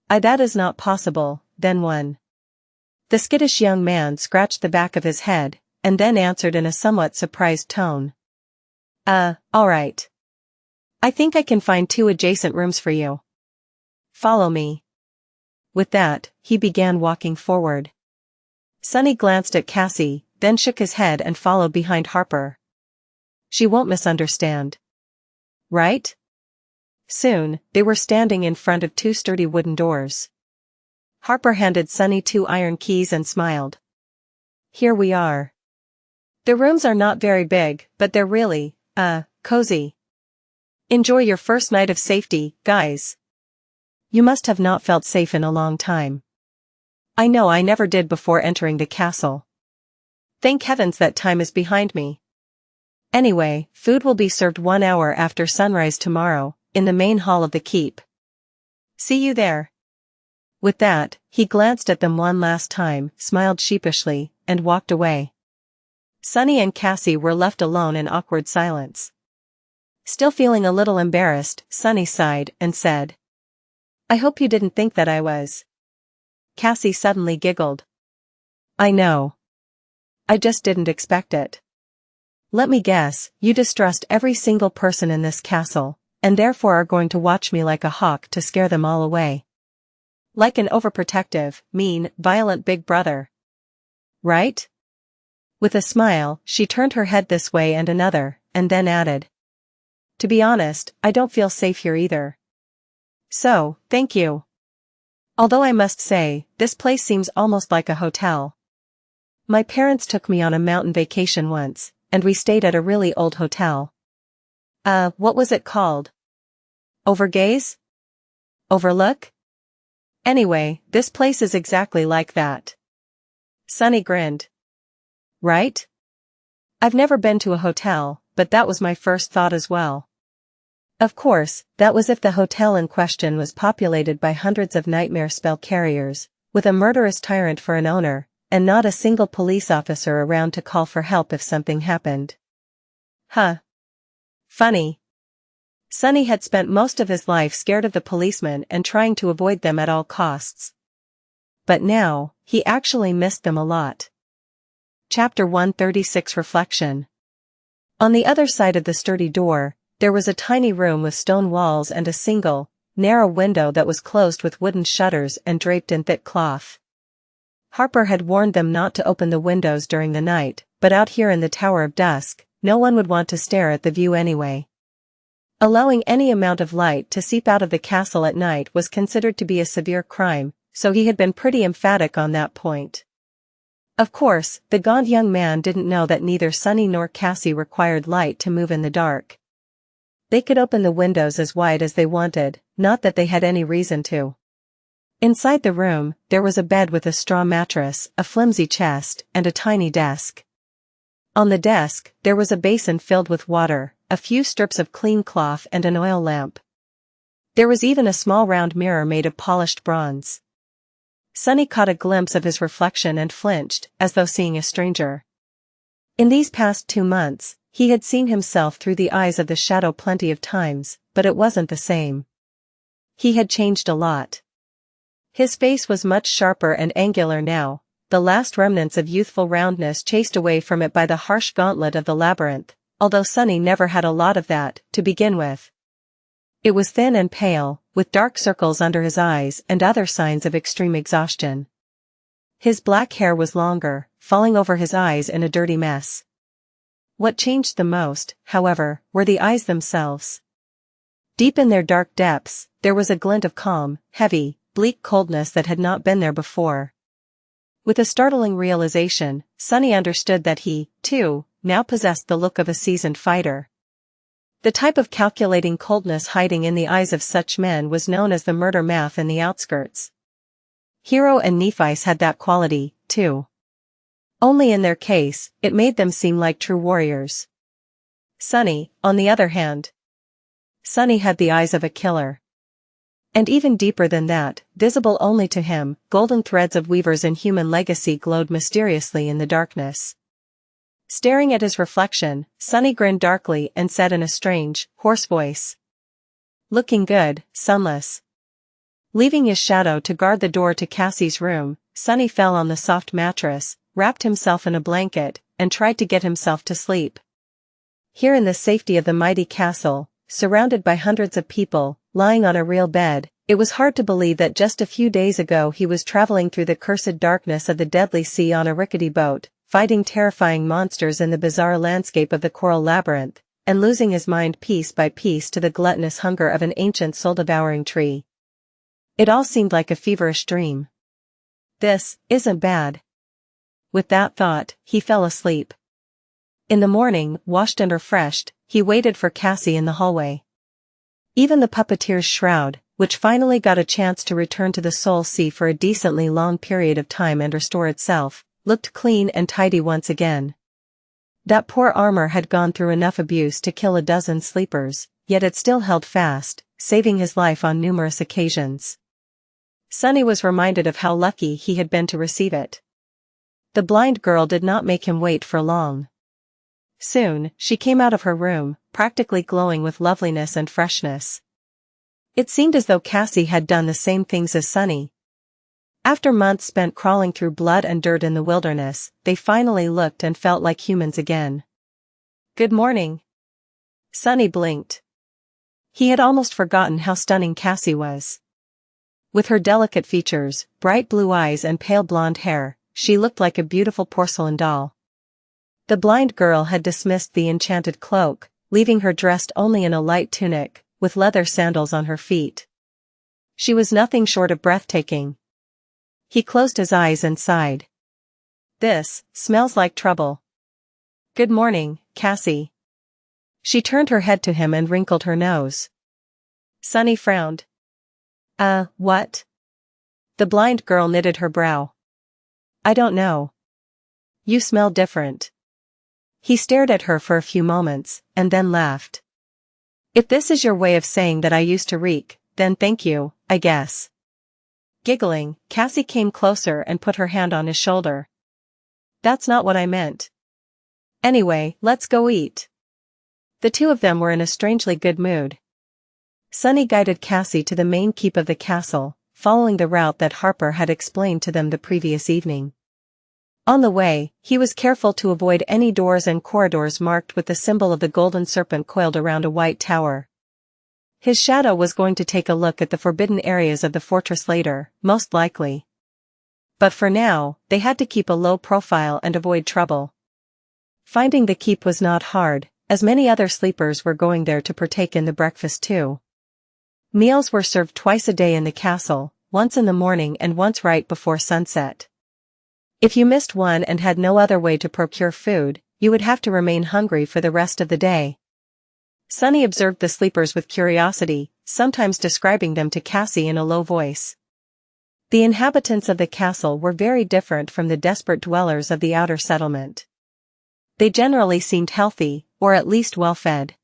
That is not possible, then 1. The skittish young man scratched the back of his head, and then answered in a somewhat surprised tone. All right. I think I can find 2 adjacent rooms for you. Follow me. With that, he began walking forward. Sunny glanced at Cassie, then shook his head and followed behind Harper. She won't misunderstand. Right? Soon, they were standing in front of 2 sturdy wooden doors. Harper handed Sunny 2 iron keys and smiled. Here we are. The rooms are not very big, but they're really, cozy. Enjoy your first night of safety, guys. You must have not felt safe in a long time. I know I never did before entering the castle. Thank heavens that time is behind me. Anyway, food will be served 1 hour after sunrise tomorrow, in the main hall of the keep. See you there. With that, he glanced at them one last time, smiled sheepishly, and walked away. Sunny and Cassie were left alone in awkward silence. Still feeling a little embarrassed, Sunny sighed and said. I hope you didn't think that I was. Cassie suddenly giggled. I know. I just didn't expect it. Let me guess, you distrust every single person in this castle, and therefore are going to watch me like a hawk to scare them all away. Like an overprotective, mean, violent big brother. Right? With a smile, she turned her head this way and another, and then added. To be honest, I don't feel safe here either. So, thank you. Although I must say, this place seems almost like a hotel. My parents took me on a mountain vacation once, and we stayed at a really old hotel. What was it called? Overgaze? Overlook? Anyway, this place is exactly like that. Sunny grinned. Right? I've never been to a hotel, but that was my first thought as well. Of course, that was if the hotel in question was populated by hundreds of nightmare spell carriers, with a murderous tyrant for an owner, and not a single police officer around to call for help if something happened. Huh. Funny. Sunny had spent most of his life scared of the policemen and trying to avoid them at all costs. But now, he actually missed them a lot. Chapter 136 Reflection. On the other side of the sturdy door, there was a tiny room with stone walls and a single, narrow window that was closed with wooden shutters and draped in thick cloth. Harper had warned them not to open the windows during the night, but out here in the Tower of Dusk, no one would want to stare at the view anyway. Allowing any amount of light to seep out of the castle at night was considered to be a severe crime, so he had been pretty emphatic on that point. Of course, the gaunt young man didn't know that neither Sunny nor Cassie required light to move in the dark. They could open the windows as wide as they wanted, not that they had any reason to. Inside the room, there was a bed with a straw mattress, a flimsy chest, and a tiny desk. On the desk, there was a basin filled with water, a few strips of clean cloth and an oil lamp. There was even a small round mirror made of polished bronze. Sunny caught a glimpse of his reflection and flinched, as though seeing a stranger. In these past 2 months, he had seen himself through the eyes of the shadow plenty of times, but it wasn't the same. He had changed a lot. His face was much sharper and angular now, the last remnants of youthful roundness chased away from it by the harsh gauntlet of the labyrinth, although Sunny never had a lot of that, to begin with. It was thin and pale, with dark circles under his eyes and other signs of extreme exhaustion. His black hair was longer, falling over his eyes in a dirty mess. What changed the most, however, were the eyes themselves. Deep in their dark depths, there was a glint of calm, heavy, bleak coldness that had not been there before. With a startling realization, Sunny understood that he, too, now possessed the look of a seasoned fighter. The type of calculating coldness hiding in the eyes of such men was known as the murder math in the outskirts. Hero and Nephi's had that quality, too. Only in their case, it made them seem like true warriors. Sunny, on the other hand. Sunny had the eyes of a killer. And even deeper than that, visible only to him, golden threads of Weaver's inhuman legacy glowed mysteriously in the darkness. Staring at his reflection, Sunny grinned darkly and said in a strange, hoarse voice. "Looking good, Sunless." Leaving his shadow to guard the door to Cassie's room, Sunny fell on the soft mattress, wrapped himself in a blanket, and tried to get himself to sleep. Here in the safety of the mighty castle, surrounded by hundreds of people, lying on a real bed, it was hard to believe that just a few days ago he was traveling through the cursed darkness of the deadly sea on a rickety boat, fighting terrifying monsters in the bizarre landscape of the coral labyrinth, and losing his mind piece by piece to the gluttonous hunger of an ancient soul-devouring tree. It all seemed like a feverish dream. This isn't bad. With that thought, he fell asleep. In the morning, washed and refreshed, he waited for Cassie in the hallway. Even the puppeteer's shroud, which finally got a chance to return to the Soul Sea for a decently long period of time and restore itself, looked clean and tidy once again. That poor armor had gone through enough abuse to kill a dozen sleepers, yet it still held fast, saving his life on numerous occasions. Sunny was reminded of how lucky he had been to receive it. The blind girl did not make him wait for long. Soon, she came out of her room, practically glowing with loveliness and freshness. It seemed as though Cassie had done the same things as Sunny. After months spent crawling through blood and dirt in the wilderness, they finally looked and felt like humans again. "Good morning." Sunny blinked. He had almost forgotten how stunning Cassie was. With her delicate features, bright blue eyes and pale blonde hair, she looked like a beautiful porcelain doll. The blind girl had dismissed the enchanted cloak, leaving her dressed only in a light tunic, with leather sandals on her feet. She was nothing short of breathtaking. He closed his eyes and sighed. "This smells like trouble." "Good morning, Cassie." She turned her head to him and wrinkled her nose. Sunny frowned. What?" The blind girl knitted her brow. "I don't know. You smell different." He stared at her for a few moments, and then laughed. "If this is your way of saying that I used to reek, then thank you, I guess." Giggling, Cassie came closer and put her hand on his shoulder. "That's not what I meant. Anyway, let's go eat." The two of them were in a strangely good mood. Sunny guided Cassie to the main keep of the castle, following the route that Harper had explained to them the previous evening. On the way, he was careful to avoid any doors and corridors marked with the symbol of the golden serpent coiled around a white tower. His shadow was going to take a look at the forbidden areas of the fortress later, most likely. But for now, they had to keep a low profile and avoid trouble. Finding the keep was not hard, as many other sleepers were going there to partake in the breakfast too. Meals were served twice a day in the castle, once in the morning and once right before sunset. If you missed one and had no other way to procure food, you would have to remain hungry for the rest of the day. Sunny observed the sleepers with curiosity, sometimes describing them to Cassie in a low voice. The inhabitants of the castle were very different from the desperate dwellers of the outer settlement. They generally seemed healthy, or at least well-fed.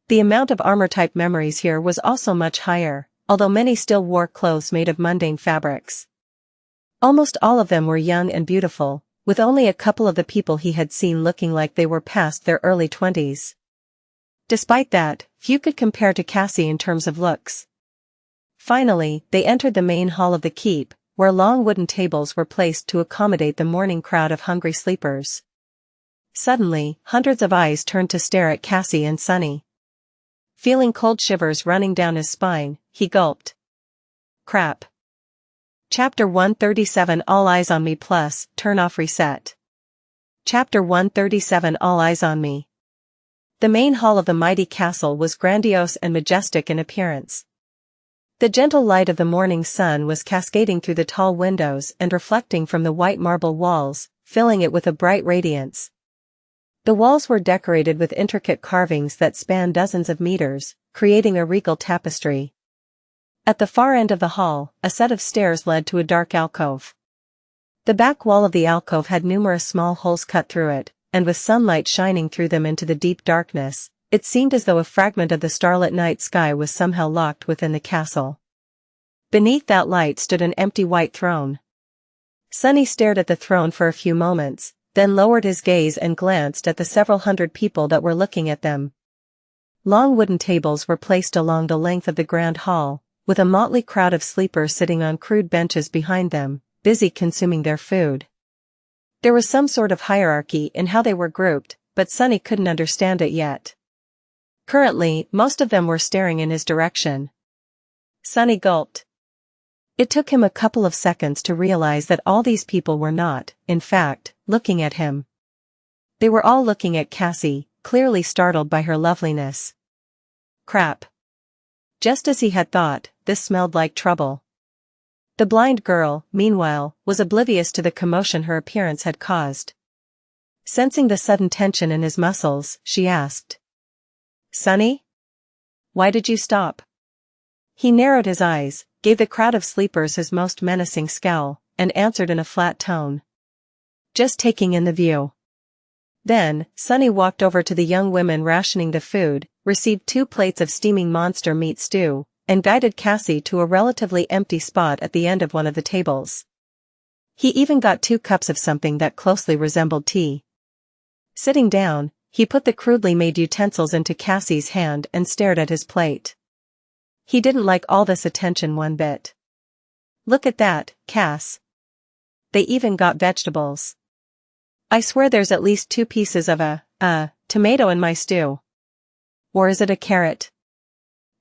The amount of armor-type memories here was also much higher, although many still wore clothes made of mundane fabrics. Almost all of them were young and beautiful, with only a couple of the people he had seen looking like they were past their early 20s. Despite that, few could compare to Cassie in terms of looks. Finally, they entered the main hall of the keep, where long wooden tables were placed to accommodate the morning crowd of hungry sleepers. Suddenly, hundreds of eyes turned to stare at Cassie and Sunny. Feeling cold shivers running down his spine, he gulped. Crap. Chapter 137 All Eyes on Me Plus, Turn Off Reset. Chapter 137 All Eyes on Me. The main hall of the mighty castle was grandiose and majestic in appearance. The gentle light of the morning sun was cascading through the tall windows and reflecting from the white marble walls, filling it with a bright radiance. The walls were decorated with intricate carvings that spanned dozens of meters, creating a regal tapestry. At the far end of the hall, a set of stairs led to a dark alcove. The back wall of the alcove had numerous small holes cut through it, and with sunlight shining through them into the deep darkness, it seemed as though a fragment of the starlit night sky was somehow locked within the castle. Beneath that light stood an empty white throne. Sunny stared at the throne for a few moments, then lowered his gaze and glanced at the several hundred people that were looking at them. Long wooden tables were placed along the length of the grand hall, with a motley crowd of sleepers sitting on crude benches behind them, busy consuming their food. There was some sort of hierarchy in how they were grouped, but Sunny couldn't understand it yet. Currently, most of them were staring in his direction. Sunny gulped. It took him a couple of seconds to realize that all these people were not, in fact, looking at him. They were all looking at Cassie, clearly startled by her loveliness. Crap. Just as he had thought, this smelled like trouble. The blind girl, meanwhile, was oblivious to the commotion her appearance had caused. Sensing the sudden tension in his muscles, she asked. Sunny? Why did you stop? He narrowed his eyes, gave the crowd of sleepers his most menacing scowl, and answered in a flat tone. Just taking in the view. Then, Sunny walked over to the young women rationing the food, received 2 plates of steaming monster meat stew, and guided Cassie to a relatively empty spot at the end of one of the tables. He even got 2 cups of something that closely resembled tea. Sitting down, he put the crudely made utensils into Cassie's hand and stared at his plate. He didn't like all this attention one bit. Look at that, Cass. They even got vegetables. I swear there's at least 2 pieces of a tomato in my stew. Or is it a carrot?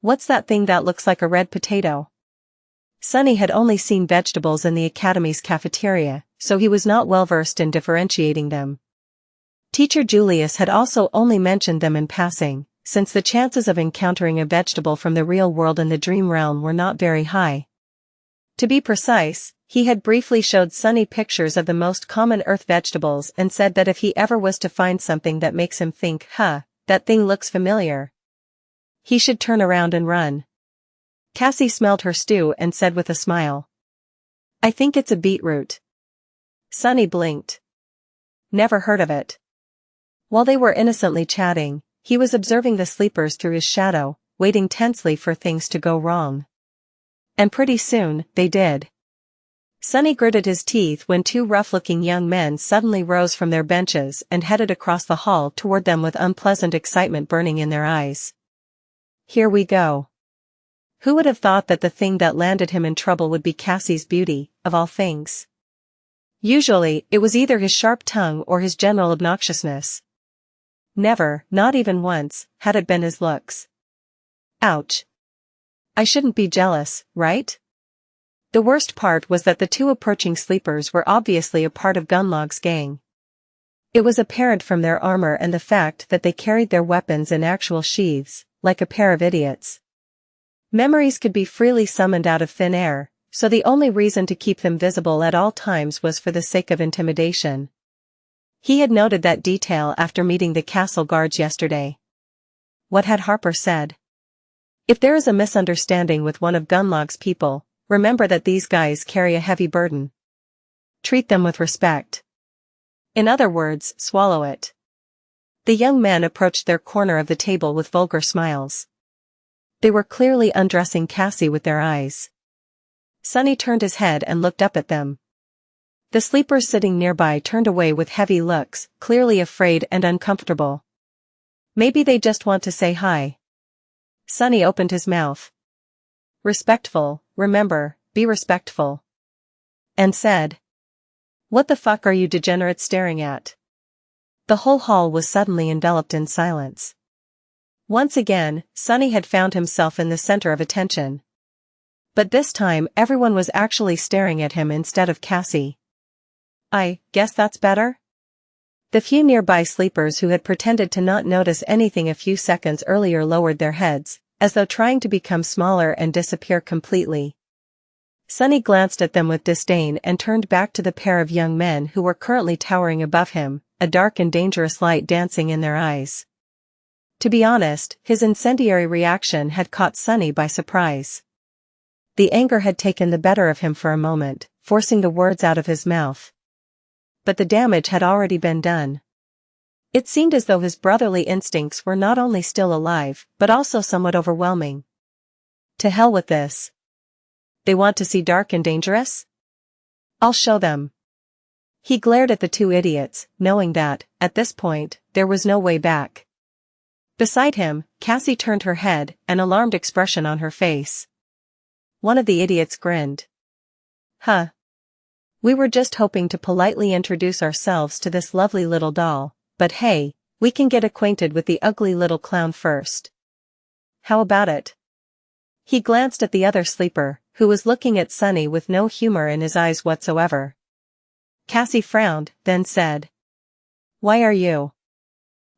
What's that thing that looks like a red potato? Sunny had only seen vegetables in the academy's cafeteria, so he was not well versed in differentiating them. Teacher Julius had also only mentioned them in passing, since the chances of encountering a vegetable from the real world in the dream realm were not very high. To be precise, he had briefly showed Sunny pictures of the most common earth vegetables and said that if he ever was to find something that makes him think, that thing looks familiar, he should turn around and run. Cassie smelled her stew and said with a smile. I think it's a beetroot. Sunny blinked. Never heard of it. While they were innocently chatting, he was observing the sleepers through his shadow, waiting tensely for things to go wrong. And pretty soon, they did. Sunny gritted his teeth when 2 rough-looking young men suddenly rose from their benches and headed across the hall toward them with unpleasant excitement burning in their eyes. Here we go. Who would have thought that the thing that landed him in trouble would be Cassie's beauty, of all things? Usually, it was either his sharp tongue or his general obnoxiousness. Never, not even once, had it been his looks. Ouch, I shouldn't be jealous, right? The worst part was that the two approaching sleepers were obviously a part of Gunlaug's gang. It was apparent from their armor and the fact that they carried their weapons in actual sheaths, like a pair of idiots. Memories could be freely summoned out of thin air, so the only reason to keep them visible at all times was for the sake of intimidation. He had noted that detail after meeting the castle guards yesterday. What had Harper said? If there is a misunderstanding with one of Gunlaug's people, remember that these guys carry a heavy burden. Treat them with respect. In other words, swallow it. The young men approached their corner of the table with vulgar smiles. They were clearly undressing Cassie with their eyes. Sunny turned his head and looked up at them. The sleepers sitting nearby turned away with heavy looks, clearly afraid and uncomfortable. Maybe they just want to say hi. Sunny opened his mouth. Respectful, remember, be respectful. And said, "What the fuck are you degenerates staring at?" The whole hall was suddenly enveloped in silence. Once again, Sunny had found himself in the center of attention. But this time everyone was actually staring at him instead of Cassie. I guess that's better? The few nearby sleepers who had pretended to not notice anything a few seconds earlier lowered their heads, as though trying to become smaller and disappear completely. Sunny glanced at them with disdain and turned back to the pair of young men who were currently towering above him, a dark and dangerous light dancing in their eyes. To be honest, his incendiary reaction had caught Sunny by surprise. The anger had taken the better of him for a moment, forcing the words out of his mouth. But the damage had already been done. It seemed as though his brotherly instincts were not only still alive, but also somewhat overwhelming. To hell with this. They want to see dark and dangerous? I'll show them. He glared at the two idiots, knowing that, at this point, there was no way back. Beside him, Cassie turned her head, an alarmed expression on her face. One of the idiots grinned. Huh. We were just hoping to politely introduce ourselves to this lovely little doll, but hey, we can get acquainted with the ugly little clown first. How about it? He glanced at the other sleeper, who was looking at Sunny with no humor in his eyes whatsoever. Cassie frowned, then said, "Why are you?"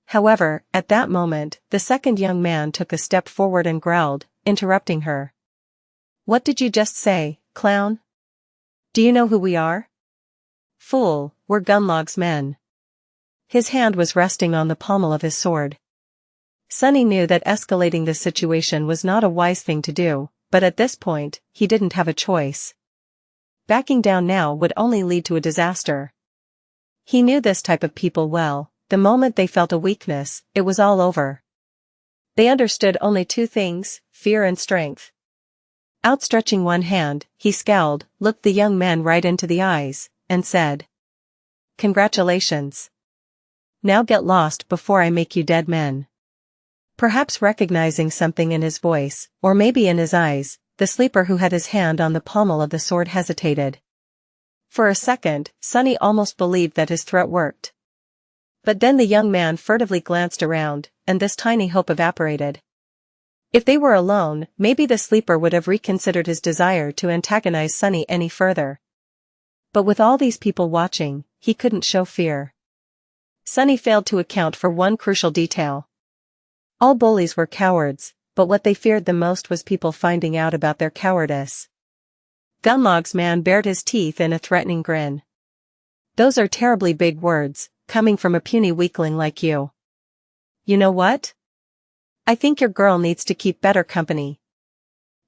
However, at that moment, the second young man took a step forward and growled, interrupting her. "What did you just say, clown? Do you know who we are?" "Fool, we're Gunlaug's men." His hand was resting on the pommel of his sword. Sunny knew that escalating the situation was not a wise thing to do, but at this point, he didn't have a choice. Backing down now would only lead to a disaster. He knew this type of people well. The moment they felt a weakness, it was all over. They understood only two things, fear and strength. Outstretching one hand, he scowled, looked the young man right into the eyes, and said, "Congratulations. Now get lost before I make you dead men." Perhaps recognizing something in his voice, or maybe in his eyes, the sleeper who had his hand on the pommel of the sword hesitated. For a second, Sunny almost believed that his threat worked. But then the young man furtively glanced around, and this tiny hope evaporated. If they were alone, maybe the sleeper would have reconsidered his desire to antagonize Sunny any further. But with all these people watching, he couldn't show fear. Sunny failed to account for one crucial detail. All bullies were cowards, but what they feared the most was people finding out about their cowardice. Gunlaug's man bared his teeth in a threatening grin. "Those are terribly big words, coming from a puny weakling like you. You know what? I think your girl needs to keep better company.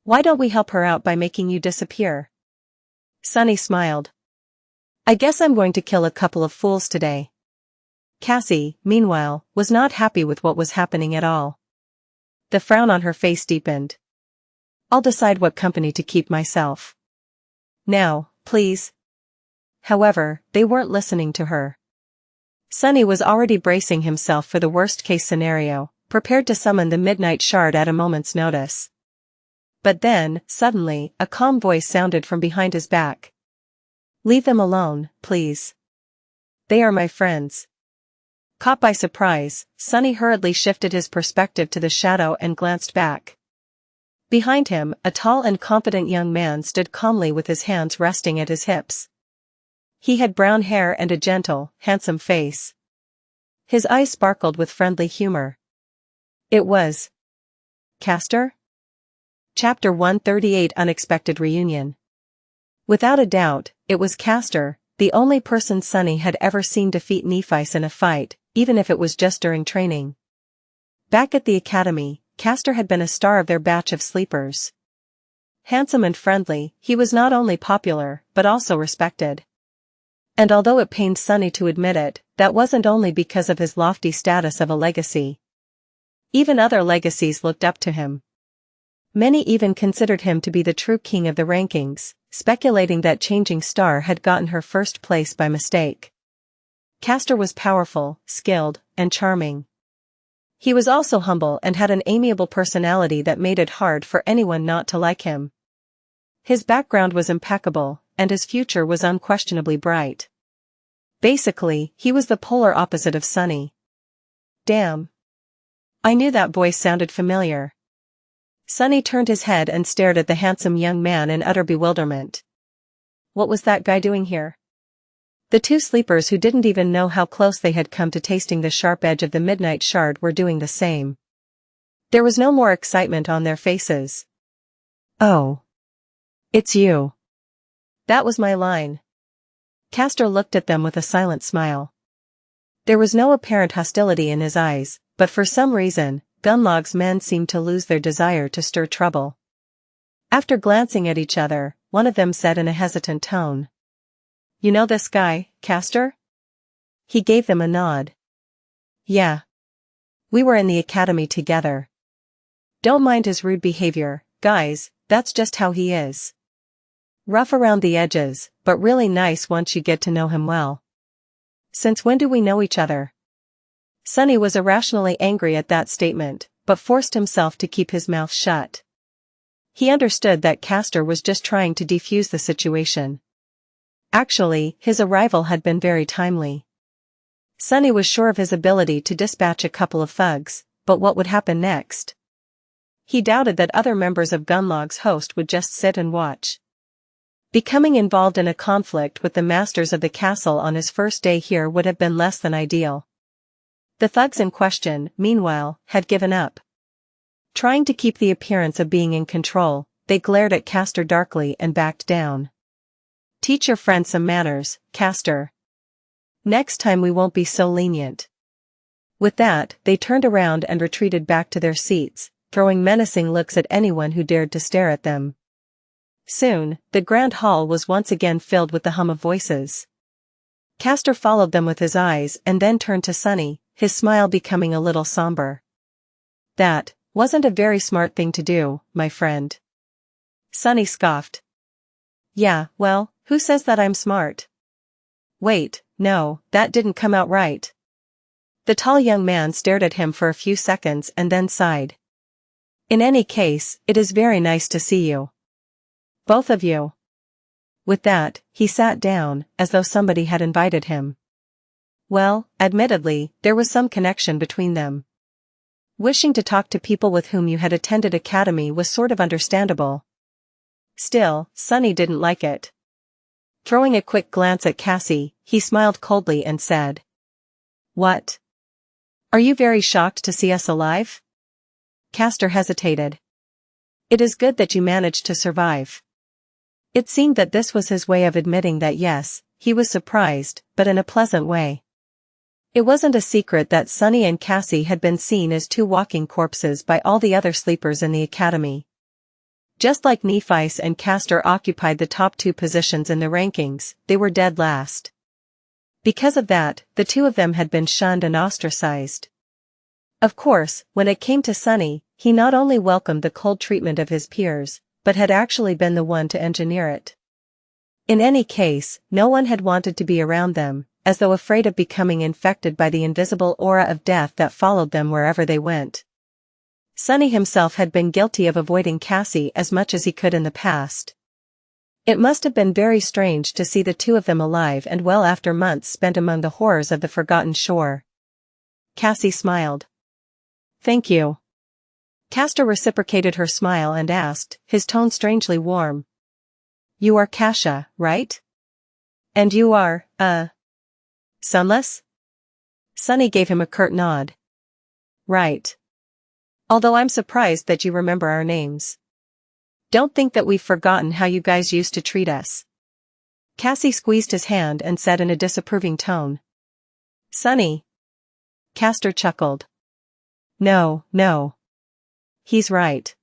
Why don't we help her out by making you disappear?" Sunny smiled. "I guess I'm going to kill a couple of fools today." Cassie, meanwhile, was not happy with what was happening at all. The frown on her face deepened. "I'll decide what company to keep myself. Now, please." However, they weren't listening to her. Sunny was already bracing himself for the worst-case scenario, prepared to summon the midnight shard at a moment's notice. But then, suddenly, a calm voice sounded from behind his back. "Leave them alone, please. They are my friends." Caught by surprise, Sunny hurriedly shifted his perspective to the shadow and glanced back. Behind him, a tall and confident young man stood calmly with his hands resting at his hips. He had brown hair and a gentle, handsome face. His eyes sparkled with friendly humor. It was Castor? Chapter 138 Unexpected Reunion. Without a doubt, it was Castor, the only person Sunny had ever seen defeat Nephi's in a fight, even if it was just during training. Back at the academy, Castor had been a star of their batch of sleepers. Handsome and friendly, he was not only popular, but also respected. And although it pained Sunny to admit it, that wasn't only because of his lofty status of a legacy. Even other legacies looked up to him. Many even considered him to be the true king of the rankings, speculating that Changing Star had gotten her first place by mistake. Castor was powerful, skilled, and charming. He was also humble and had an amiable personality that made it hard for anyone not to like him. His background was impeccable, and his future was unquestionably bright. Basically, he was the polar opposite of Sunny. Damn. I knew that voice sounded familiar. Sunny turned his head and stared at the handsome young man in utter bewilderment. What was that guy doing here? The two sleepers who didn't even know how close they had come to tasting the sharp edge of the midnight shard were doing the same. There was no more excitement on their faces. Oh. It's you. That was my line. Castor looked at them with a silent smile. There was no apparent hostility in his eyes, but for some reason, Gunlaug's men seemed to lose their desire to stir trouble. After glancing at each other, one of them said in a hesitant tone. You know this guy, Castor? He gave them a nod. Yeah. We were in the academy together. Don't mind his rude behavior, guys, that's just how he is. Rough around the edges, but really nice once you get to know him well. Since when do we know each other? Sunny was irrationally angry at that statement, but forced himself to keep his mouth shut. He understood that Castor was just trying to defuse the situation. Actually, his arrival had been very timely. Sunny was sure of his ability to dispatch a couple of thugs, but what would happen next? He doubted that other members of Gunlaug's host would just sit and watch. Becoming involved in a conflict with the masters of the castle on his first day here would have been less than ideal. The thugs in question, meanwhile, had given up. Trying to keep the appearance of being in control, they glared at Castor darkly and backed down. Teach your friend some manners, Castor. Next time we won't be so lenient. With that, they turned around and retreated back to their seats, throwing menacing looks at anyone who dared to stare at them. Soon, the grand hall was once again filled with the hum of voices. Castor followed them with his eyes and then turned to Sunny, his smile becoming a little somber. That wasn't a very smart thing to do, my friend. Sunny scoffed. Yeah, well, who says that I'm smart? Wait, no, that didn't come out right. The tall young man stared at him for a few seconds and then sighed. In any case, it is very nice to see you. Both of you. With that, he sat down, as though somebody had invited him. Well, admittedly, there was some connection between them. Wishing to talk to people with whom you had attended academy was sort of understandable. Still, Sunny didn't like it. Throwing a quick glance at Cassie, he smiled coldly and said. What? Are you very shocked to see us alive? Castor hesitated. It is good that you managed to survive. It seemed that this was his way of admitting that yes, he was surprised, but in a pleasant way. It wasn't a secret that Sunny and Cassie had been seen as two walking corpses by all the other sleepers in the academy. Just like Nephi and Castor occupied the top two positions in the rankings, they were dead last. Because of that, the two of them had been shunned and ostracized. Of course, when it came to Sunny, he not only welcomed the cold treatment of his peers, but had actually been the one to engineer it. In any case, no one had wanted to be around them, as though afraid of becoming infected by the invisible aura of death that followed them wherever they went. Sunny himself had been guilty of avoiding Cassie as much as he could in the past. It must have been very strange to see the two of them alive and well after months spent among the horrors of the Forgotten Shore. Cassie smiled. Thank you. Castor reciprocated her smile and asked, his tone strangely warm. You are Kasha, right? And you are, Sunless? Sunny gave him a curt nod. Right. Although I'm surprised that you remember our names. Don't think that we've forgotten how you guys used to treat us. Cassie squeezed his hand and said in a disapproving tone. Sunny. Castor chuckled. No. He's right.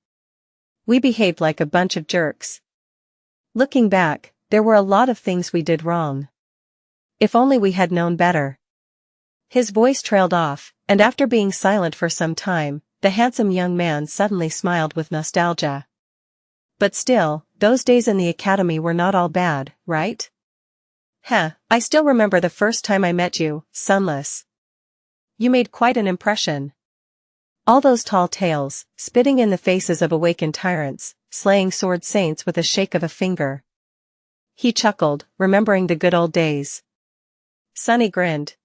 We behaved like a bunch of jerks. Looking back, there were a lot of things we did wrong. If only we had known better. His voice trailed off, and after being silent for some time, the handsome young man suddenly smiled with nostalgia. But still, those days in the academy were not all bad, right? I still remember the first time I met you, Sunless. You made quite an impression. All those tall tales, spitting in the faces of awakened tyrants, slaying sword saints with a shake of a finger. He chuckled, remembering the good old days. Sunny grinned.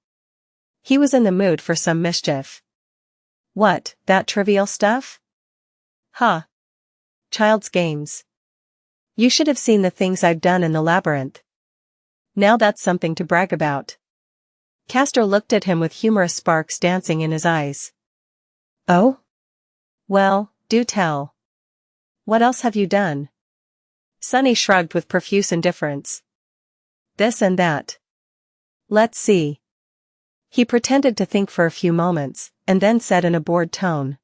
He was in the mood for some mischief. What, that trivial stuff? Child's games. You should have seen the things I've done in the labyrinth. Now that's something to brag about. Castor looked at him with humorous sparks dancing in his eyes. Oh? Well, do tell. What else have you done? Sunny shrugged with profuse indifference. This and that. Let's see. He pretended to think for a few moments, and then said in a bored tone.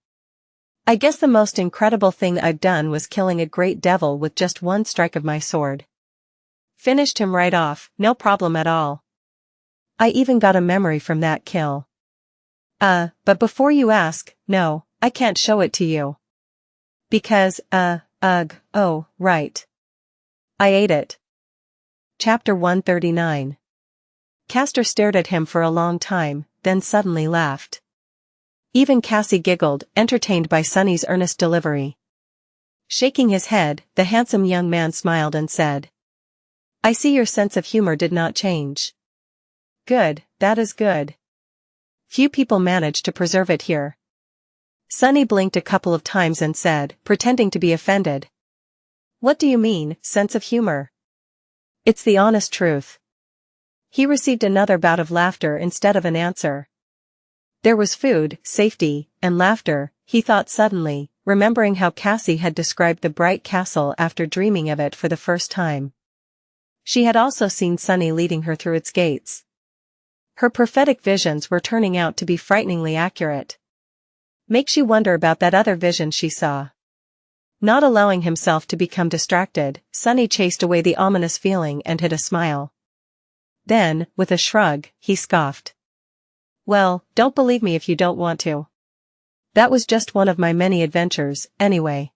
I guess the most incredible thing I've done was killing a great devil with just one strike of my sword. Finished him right off, no problem at all. I even got a memory from that kill. But before you ask, no, I can't show it to you. Because, oh, right. I ate it. Chapter 139. Castor stared at him for a long time, then suddenly laughed. Even Cassie giggled, entertained by Sunny's earnest delivery. Shaking his head, the handsome young man smiled and said, I see your sense of humor did not change. Good, that is good. Few people manage to preserve it here. Sunny blinked a couple of times and said, pretending to be offended. What do you mean, sense of humor? It's the honest truth. He received another bout of laughter instead of an answer. There was food, safety, and laughter, he thought suddenly, remembering how Cassie had described the bright castle after dreaming of it for the first time. She had also seen Sunny leading her through its gates. Her prophetic visions were turning out to be frighteningly accurate. Makes you wonder about that other vision she saw. Not allowing himself to become distracted, Sunny chased away the ominous feeling and hid a smile. Then, with a shrug, he scoffed. Well, don't believe me if you don't want to. That was just one of my many adventures, anyway.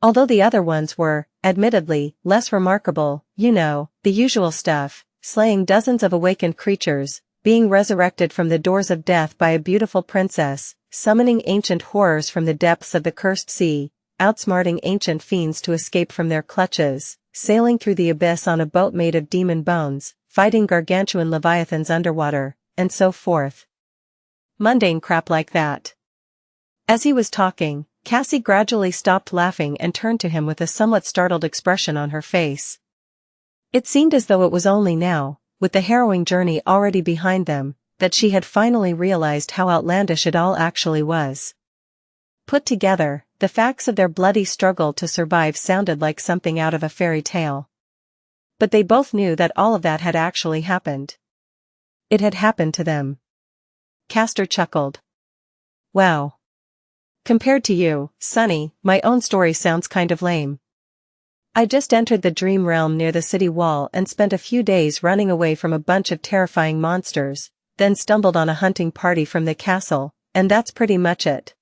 Although the other ones were, admittedly, less remarkable, you know, the usual stuff, slaying dozens of awakened creatures, being resurrected from the doors of death by a beautiful princess, summoning ancient horrors from the depths of the cursed sea, outsmarting ancient fiends to escape from their clutches, sailing through the abyss on a boat made of demon bones, fighting gargantuan leviathans underwater, and so forth. Mundane crap like that. As he was talking, Cassie gradually stopped laughing and turned to him with a somewhat startled expression on her face. It seemed as though it was only now, with the harrowing journey already behind them, that she had finally realized how outlandish it all actually was. Put together, the facts of their bloody struggle to survive sounded like something out of a fairy tale. But they both knew that all of that had actually happened. It had happened to them. Castor chuckled. Wow. Compared to you, Sunny, my own story sounds kind of lame. I just entered the dream realm near the city wall and spent a few days running away from a bunch of terrifying monsters, then stumbled on a hunting party from the castle, and that's pretty much it.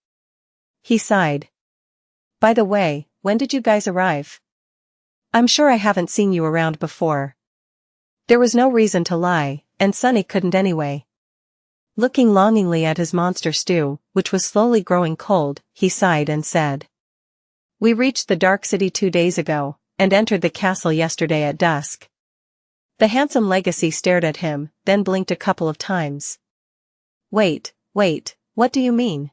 He sighed. By the way, when did you guys arrive? I'm sure I haven't seen you around before. There was no reason to lie, and Sunny couldn't anyway. Looking longingly at his monster stew, which was slowly growing cold, he sighed and said. We reached the Dark City 2 days ago, and entered the castle yesterday at dusk. The handsome legacy stared at him, then blinked a couple of times. Wait, what do you mean?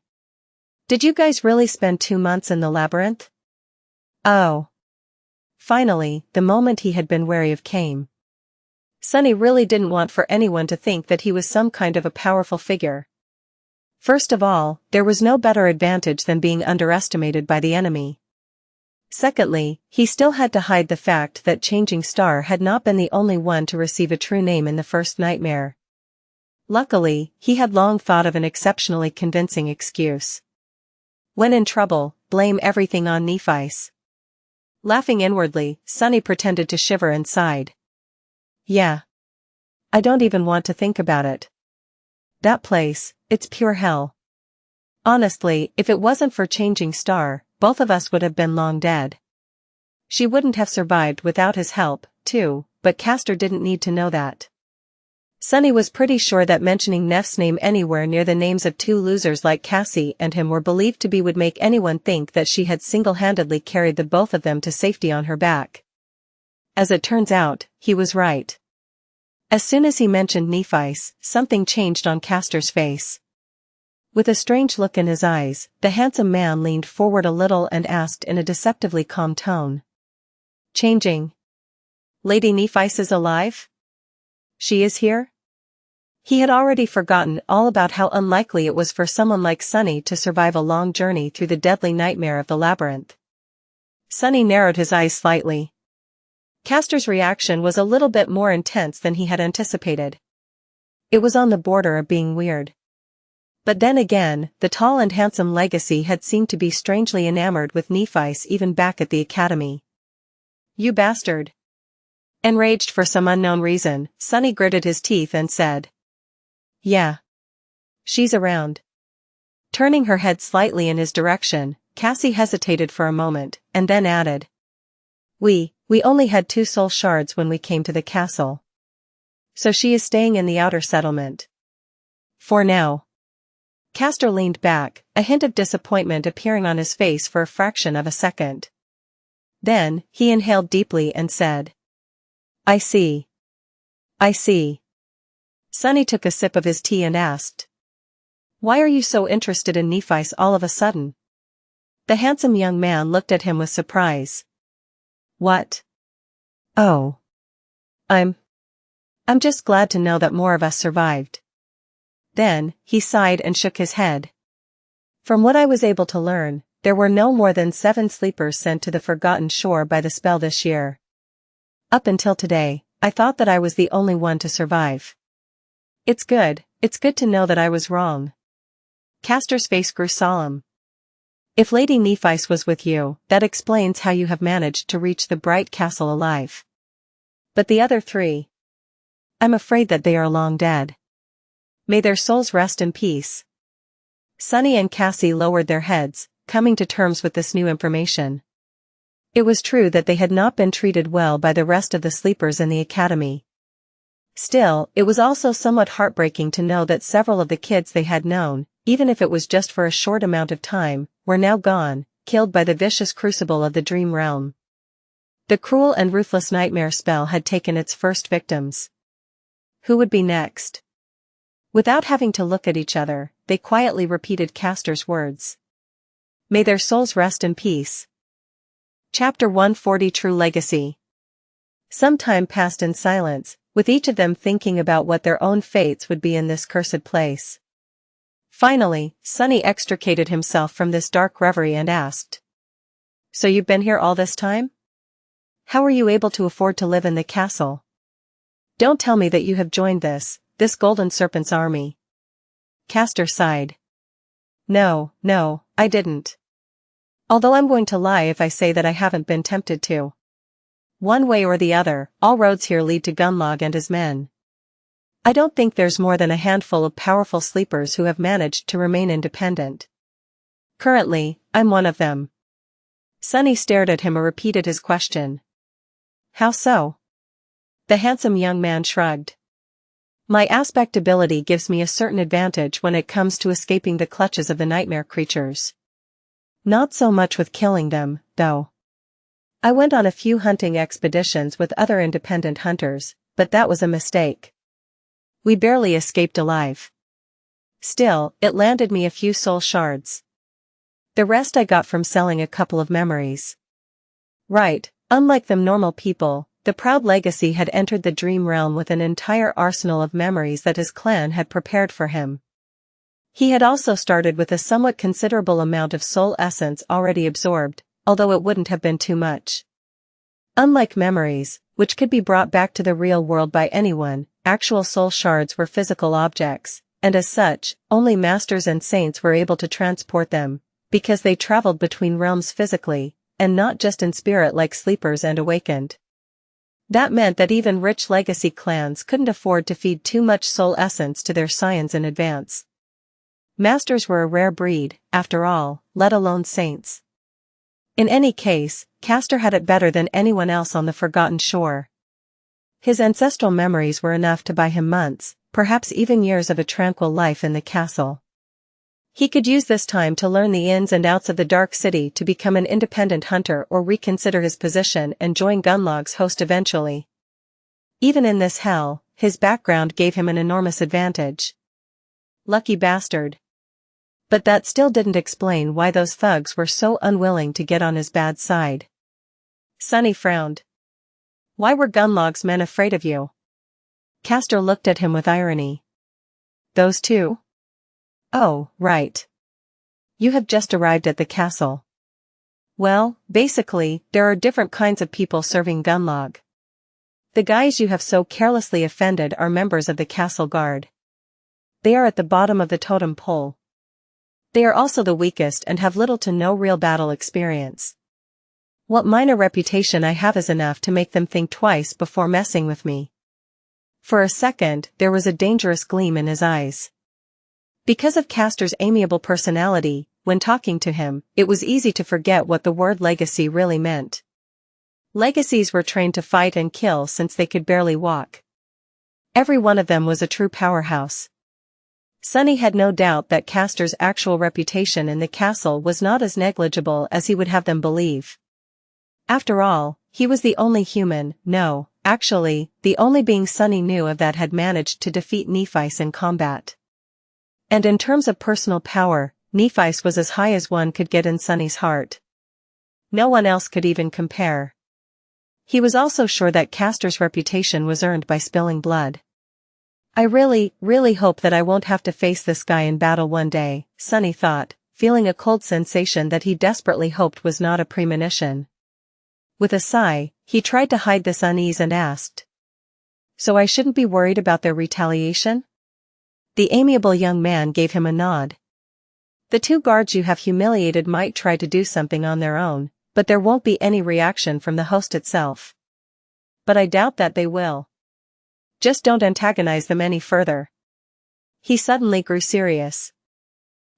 Did you guys really spend 2 months in the labyrinth? Oh. Finally, the moment he had been wary of came. Sunny really didn't want for anyone to think that he was some kind of a powerful figure. First of all, there was no better advantage than being underestimated by the enemy. Secondly, he still had to hide the fact that Changing Star had not been the only one to receive a true name in the first nightmare. Luckily, he had long thought of an exceptionally convincing excuse. When in trouble, blame everything on Nephi's. Laughing inwardly, Sunny pretended to shiver and sighed. Yeah. I don't even want to think about it. That place, it's pure hell. Honestly, if it wasn't for Changing Star, both of us would have been long dead. She wouldn't have survived without his help, too, but Castor didn't need to know that. Sunny was pretty sure that mentioning Neff's name anywhere near the names of two losers like Cassie and him were believed to be would make anyone think that she had single-handedly carried the both of them to safety on her back. As it turns out, he was right. As soon as he mentioned Nephi's, something changed on Castor's face. With a strange look in his eyes, the handsome man leaned forward a little and asked in a deceptively calm tone. Changing. Lady Nephi's is alive? She is here? He had already forgotten all about how unlikely it was for someone like Sunny to survive a long journey through the deadly nightmare of the labyrinth. Sunny narrowed his eyes slightly. Castor's reaction was a little bit more intense than he had anticipated. It was on the border of being weird. But then again, the tall and handsome legacy had seemed to be strangely enamored with Nephi's even back at the academy. You bastard. Enraged for some unknown reason, Sunny gritted his teeth and said. Yeah. She's around. Turning her head slightly in his direction, Cassie hesitated for a moment, and then added. We only had 2 soul shards when we came to the castle. So she is staying in the outer settlement. For now. Castor leaned back, a hint of disappointment appearing on his face for a fraction of a second. Then, he inhaled deeply and said. I see. I see. Sunny took a sip of his tea and asked. Why are you so interested in Nephi's all of a sudden? The handsome young man looked at him with surprise. What? Oh. I'm just glad to know that more of us survived. Then, he sighed and shook his head. From what I was able to learn, there were no more than 7 sleepers sent to the Forgotten Shore by the spell this year. Up until today, I thought that I was the only one to survive. It's good to know that I was wrong. Castor's face grew solemn. If Lady Nephi's was with you, that explains how you have managed to reach the bright castle alive. But the other 3? I'm afraid that they are long dead. May their souls rest in peace. Sunny and Cassie lowered their heads, coming to terms with this new information. It was true that they had not been treated well by the rest of the sleepers in the academy. Still, it was also somewhat heartbreaking to know that several of the kids they had known, even if it was just for a short amount of time, were now gone, killed by the vicious crucible of the dream realm. The cruel and ruthless nightmare spell had taken its first victims. Who would be next? Without having to look at each other, they quietly repeated Castor's words. May their souls rest in peace. Chapter 140 True Legacy. Some time passed in silence, with each of them thinking about what their own fates would be in this cursed place. Finally, Sunny extricated himself from this dark reverie and asked. So you've been here all this time? How are you able to afford to live in the castle? Don't tell me that you have joined this Golden Serpent's army. Castor sighed. No, I didn't. Although I'm going to lie if I say that I haven't been tempted to. One way or the other, all roads here lead to Gunlaug and his men. I don't think there's more than a handful of powerful sleepers who have managed to remain independent. Currently, I'm one of them. Sunny stared at him and repeated his question. How so? The handsome young man shrugged. My aspect ability gives me a certain advantage when it comes to escaping the clutches of the nightmare creatures. Not so much with killing them, though. I went on a few hunting expeditions with other independent hunters, but that was a mistake. We barely escaped alive. Still, it landed me a few soul shards. The rest I got from selling a couple of memories. Right, unlike them normal people, the proud legacy had entered the dream realm with an entire arsenal of memories that his clan had prepared for him. He had also started with a somewhat considerable amount of soul essence already absorbed, although it wouldn't have been too much. Unlike memories, which could be brought back to the real world by anyone, actual soul shards were physical objects, and as such, only masters and saints were able to transport them, because they traveled between realms physically, and not just in spirit like sleepers and awakened. That meant that even rich legacy clans couldn't afford to feed too much soul essence to their scions in advance. Masters were a rare breed, after all, let alone saints. In any case, Castor had it better than anyone else on the Forgotten Shore. His ancestral memories were enough to buy him months, perhaps even years of a tranquil life in the castle. He could use this time to learn the ins and outs of the Dark City, to become an independent hunter or reconsider his position and join Gunlaug's host eventually. Even in this hell, his background gave him an enormous advantage. Lucky bastard. But that still didn't explain why those thugs were so unwilling to get on his bad side. Sunny frowned. Why were Gunlaug's men afraid of you? Castor looked at him with irony. Those two? Oh, right. You have just arrived at the castle. Well, basically, there are different kinds of people serving Gunlaug. The guys you have so carelessly offended are members of the castle guard. They are at the bottom of the totem pole. They are also the weakest and have little to no real battle experience. What minor reputation I have is enough to make them think twice before messing with me. For a second, there was a dangerous gleam in his eyes. Because of Castor's amiable personality, when talking to him, it was easy to forget what the word legacy really meant. Legacies were trained to fight and kill since they could barely walk. Every one of them was a true powerhouse. Sunny had no doubt that Castor's actual reputation in the castle was not as negligible as he would have them believe. After all, he was the only human, no, actually, the only being Sunny knew of that had managed to defeat Nephice in combat. And in terms of personal power, Nephice was as high as one could get in Sunny's heart. No one else could even compare. He was also sure that Castor's reputation was earned by spilling blood. I really hope that I won't have to face this guy in battle one day, Sunny thought, feeling a cold sensation that he desperately hoped was not a premonition. With a sigh, he tried to hide this unease and asked. So I shouldn't be worried about their retaliation? The amiable young man gave him a nod. The two guards you have humiliated might try to do something on their own, but there won't be any reaction from the host itself. But I doubt that they will. Just don't antagonize them any further. He suddenly grew serious.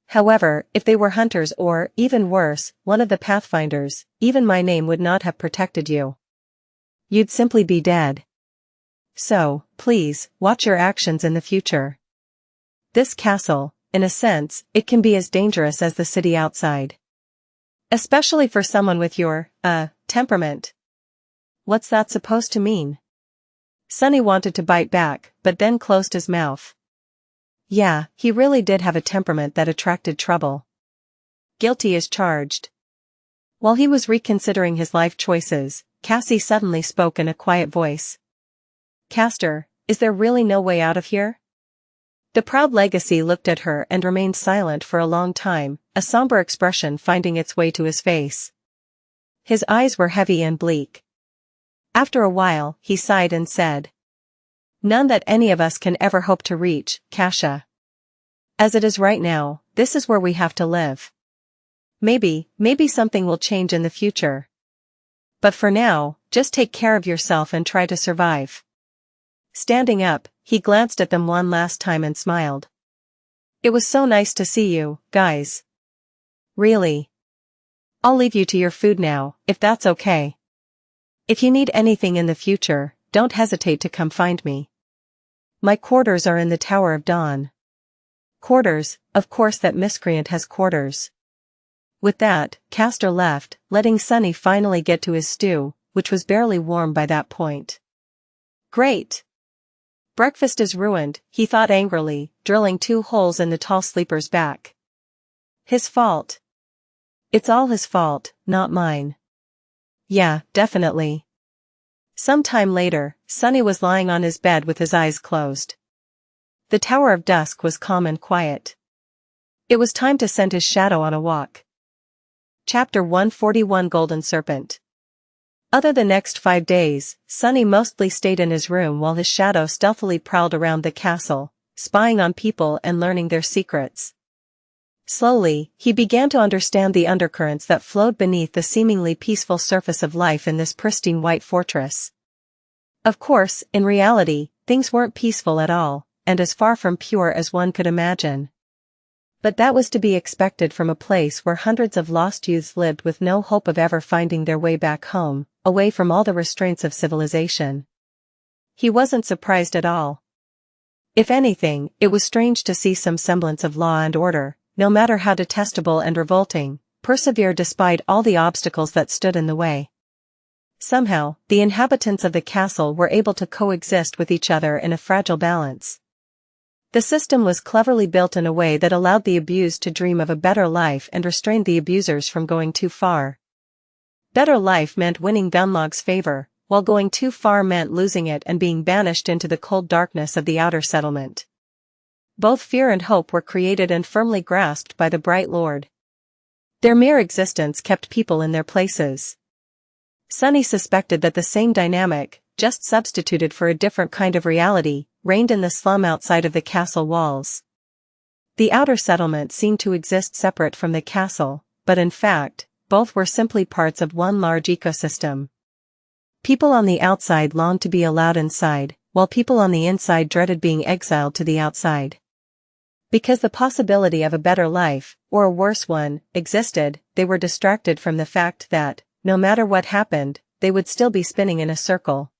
However, if they were hunters or, even worse, one of the Pathfinders, even my name would not have protected you. You'd simply be dead. So, please, watch your actions in the future. This castle, in a sense, it can be as dangerous as the city outside. Especially for someone with your, temperament. What's that supposed to mean? Sunny wanted to bite back, but then closed his mouth. Yeah, he really did have a temperament that attracted trouble. Guilty as charged. While he was reconsidering his life choices, Cassie suddenly spoke in a quiet voice. Castor, is there really no way out of here? The proud legacy looked at her and remained silent for a long time, a somber expression finding its way to his face. His eyes were heavy and bleak. After a while, he sighed and said. None that any of us can ever hope to reach, Kasha. As it is right now, this is where we have to live. Maybe something will change in the future. But for now, just take care of yourself and try to survive. Standing up, he glanced at them one last time and smiled. It was so nice to see you, guys. Really. I'll leave you to your food now, if that's okay. If you need anything in the future, don't hesitate to come find me. My quarters are in the Tower of Dawn. Quarters, of course that miscreant has quarters. With that, Castor left, letting Sunny finally get to his stew, which was barely warm by that point. Great! Breakfast is ruined, he thought angrily, drilling 2 holes in the tall sleeper's back. His fault. It's all his fault, not mine. Yeah, definitely. Some time later, Sunny was lying on his bed with his eyes closed. The Tower of Dusk was calm and quiet. It was time to send his shadow on a walk. Chapter 141 Golden Serpent. Other the next 5 days, Sunny mostly stayed in his room while his shadow stealthily prowled around the castle, spying on people and learning their secrets. Slowly, he began to understand the undercurrents that flowed beneath the seemingly peaceful surface of life in this pristine white fortress. Of course, in reality, things weren't peaceful at all, and as far from pure as one could imagine. But that was to be expected from a place where hundreds of lost youths lived with no hope of ever finding their way back home, away from all the restraints of civilization. He wasn't surprised at all. If anything, it was strange to see some semblance of law and order, no matter how detestable and revolting, persevere despite all the obstacles that stood in the way. Somehow, the inhabitants of the castle were able to coexist with each other in a fragile balance. The system was cleverly built in a way that allowed the abused to dream of a better life and restrained the abusers from going too far. Better life meant winning Gunlaug's favor, while going too far meant losing it and being banished into the cold darkness of the outer settlement. Both fear and hope were created and firmly grasped by the Bright Lord. Their mere existence kept people in their places. Sunny suspected that the same dynamic, just substituted for a different kind of reality, reigned in the slum outside of the castle walls. The outer settlement seemed to exist separate from the castle, but in fact, both were simply parts of one large ecosystem. People on the outside longed to be allowed inside, while people on the inside dreaded being exiled to the outside. Because the possibility of a better life, or a worse one, existed, they were distracted from the fact that, no matter what happened, they would still be spinning in a circle.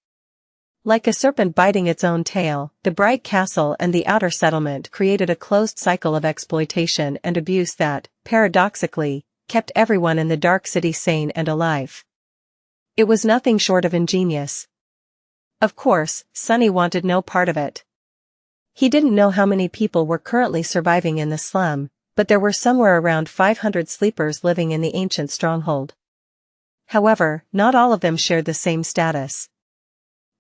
Like a serpent biting its own tail, the bright castle and the outer settlement created a closed cycle of exploitation and abuse that, paradoxically, kept everyone in the dark city sane and alive. It was nothing short of ingenious. Of course, Sunny wanted no part of it. He didn't know how many people were currently surviving in the slum, but there were somewhere around 500 sleepers living in the ancient stronghold. However, not all of them shared the same status.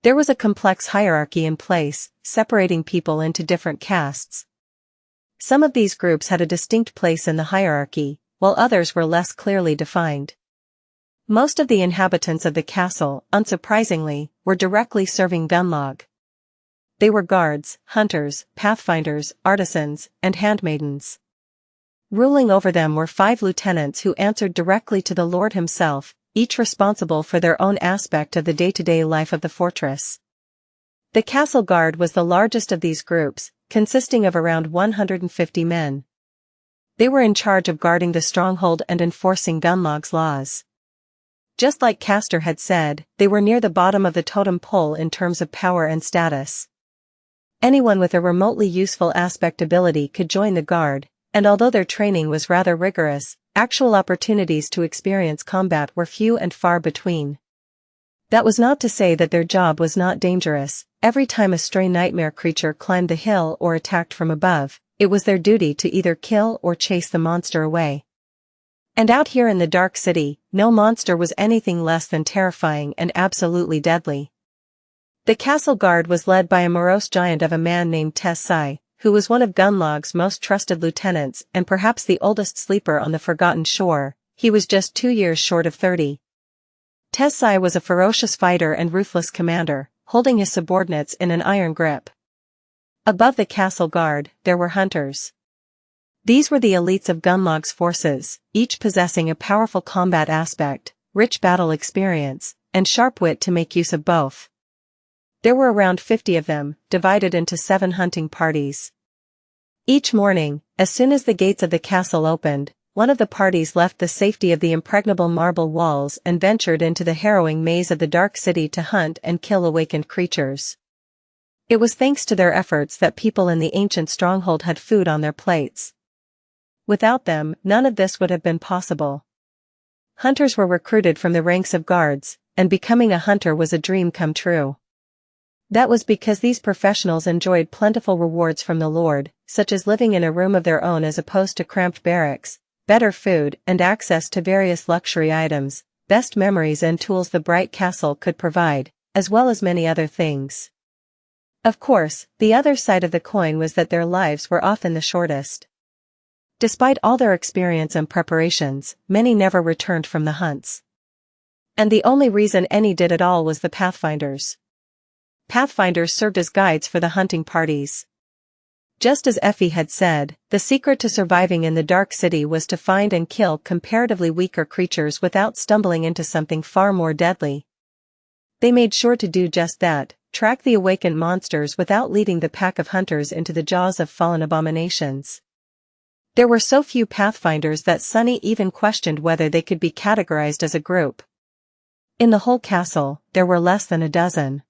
There was a complex hierarchy in place, separating people into different castes. Some of these groups had a distinct place in the hierarchy, while others were less clearly defined. Most of the inhabitants of the castle, unsurprisingly, were directly serving Gunlaug. They were guards, hunters, pathfinders, artisans, and handmaidens. Ruling over them were 5 lieutenants who answered directly to the Lord himself, each responsible for their own aspect of the day-to-day life of the fortress. The castle guard was the largest of these groups, consisting of around 150 men. They were in charge of guarding the stronghold and enforcing Gunlaug's laws. Just like Castor had said, they were near the bottom of the totem pole in terms of power and status. Anyone with a remotely useful aspect ability could join the guard, and although their training was rather rigorous, actual opportunities to experience combat were few and far between. That was not to say that their job was not dangerous. Every time a stray nightmare creature climbed the hill or attacked from above, it was their duty to either kill or chase the monster away. And out here in the Dark City, no monster was anything less than terrifying and absolutely deadly. The castle guard was led by a morose giant of a man named Sai, who was one of Gunlaug's most trusted lieutenants and perhaps the oldest sleeper on the Forgotten Shore. He was just 2 years short of 30. Sai was a ferocious fighter and ruthless commander, holding his subordinates in an iron grip. Above the castle guard, there were hunters. These were the elites of Gunlaug's forces, each possessing a powerful combat aspect, rich battle experience, and sharp wit to make use of both. There were around 50 of them, divided into 7 hunting parties. Each morning, as soon as the gates of the castle opened, one of the parties left the safety of the impregnable marble walls and ventured into the harrowing maze of the Dark City to hunt and kill awakened creatures. It was thanks to their efforts that people in the ancient stronghold had food on their plates. Without them, none of this would have been possible. Hunters were recruited from the ranks of guards, and becoming a hunter was a dream come true. That was because these professionals enjoyed plentiful rewards from the Lord, such as living in a room of their own as opposed to cramped barracks, better food and access to various luxury items, best memories and tools the bright castle could provide, as well as many other things. Of course, the other side of the coin was that their lives were often the shortest. Despite all their experience and preparations, many never returned from the hunts. And the only reason any did at all was the pathfinders. Pathfinders served as guides for the hunting parties. Just as Effie had said, the secret to surviving in the Dark City was to find and kill comparatively weaker creatures without stumbling into something far more deadly. They made sure to do just that, track the awakened monsters without leading the pack of hunters into the jaws of fallen abominations. There were so few pathfinders that Sunny even questioned whether they could be categorized as a group. In the whole castle, there were less than a dozen.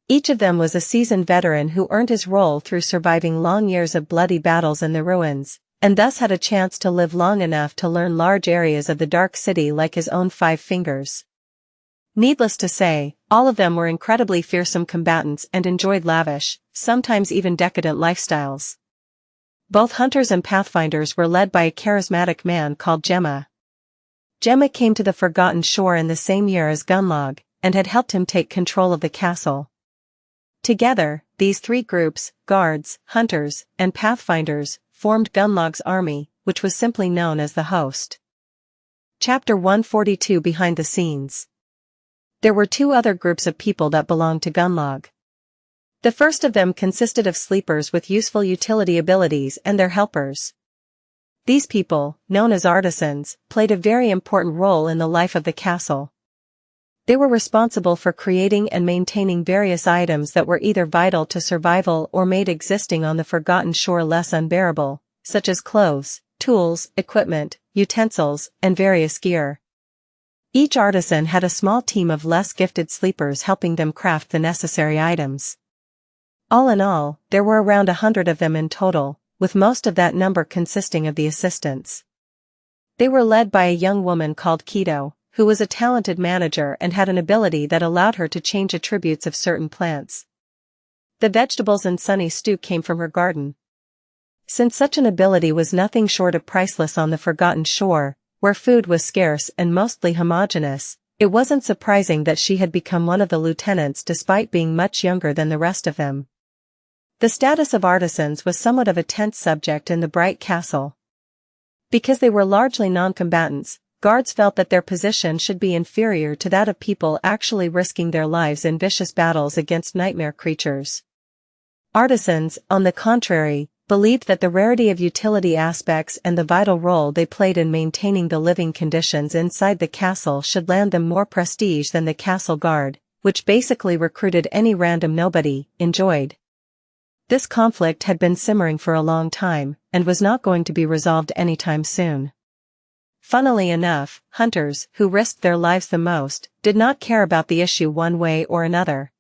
Each of them was a seasoned veteran who earned his role through surviving long years of bloody battles in the ruins, and thus had a chance to live long enough to learn large areas of the Dark City like his own 5 fingers. Needless to say, all of them were incredibly fearsome combatants and enjoyed lavish, sometimes even decadent lifestyles. Both hunters and pathfinders were led by a charismatic man called Gemma. Gemma came to the Forgotten Shore in the same year as Gunlaug, and had helped him take control of the castle. Together, these 3 groups, guards, hunters, and pathfinders, formed Gunlaug's army, which was simply known as the Host. Chapter 142 Behind the Scenes. There were 2 other groups of people that belonged to Gunlaug. The first of them consisted of sleepers with useful utility abilities and their helpers. These people, known as artisans, played a very important role in the life of the castle. They were responsible for creating and maintaining various items that were either vital to survival or made existing on the Forgotten Shore less unbearable, such as clothes, tools, equipment, utensils, and various gear. Each artisan had a small team of less gifted sleepers helping them craft the necessary items. All in all, there were around 100 of them in total, with most of that number consisting of the assistants. They were led by a young woman called Keto, who was a talented manager and had an ability that allowed her to change attributes of certain plants. The vegetables in Sunny's stew came from her garden. Since such an ability was nothing short of priceless on the Forgotten Shore, where food was scarce and mostly homogeneous, it wasn't surprising that she had become one of the lieutenants despite being much younger than the rest of them. The status of artisans was somewhat of a tense subject in the Bright Castle. Because they were largely non-combatants, guards felt that their position should be inferior to that of people actually risking their lives in vicious battles against nightmare creatures. Artisans, on the contrary, believed that the rarity of utility aspects and the vital role they played in maintaining the living conditions inside the castle should land them more prestige than the castle guard, which basically recruited any random nobody, enjoyed. This conflict had been simmering for a long time, and was not going to be resolved anytime soon. Funnily enough, hunters, who risked their lives the most, did not care about the issue one way or another.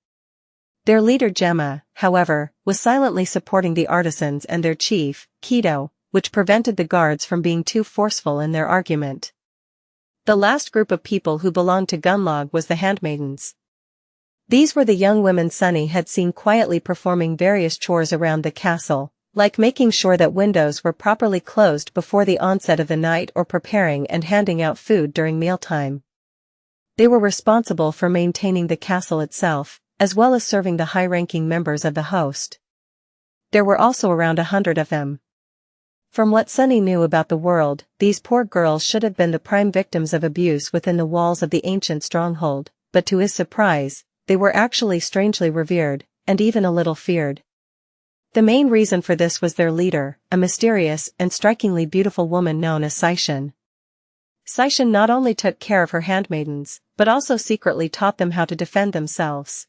Their leader Gemma, however, was silently supporting the artisans and their chief, Keto, which prevented the guards from being too forceful in their argument. The last group of people who belonged to Gunlaug was the handmaidens. These were the young women Sunny had seen quietly performing various chores around the castle, like making sure that windows were properly closed before the onset of the night or preparing and handing out food during mealtime. They were responsible for maintaining the castle itself, as well as serving the high-ranking members of the host. There were also around 100 of them. From what Sunny knew about the world, these poor girls should have been the prime victims of abuse within the walls of the ancient stronghold, but to his surprise, they were actually strangely revered, and even a little feared. The main reason for this was their leader, a mysterious and strikingly beautiful woman known as Xianxia. Xianxia not only took care of her handmaidens, but also secretly taught them how to defend themselves.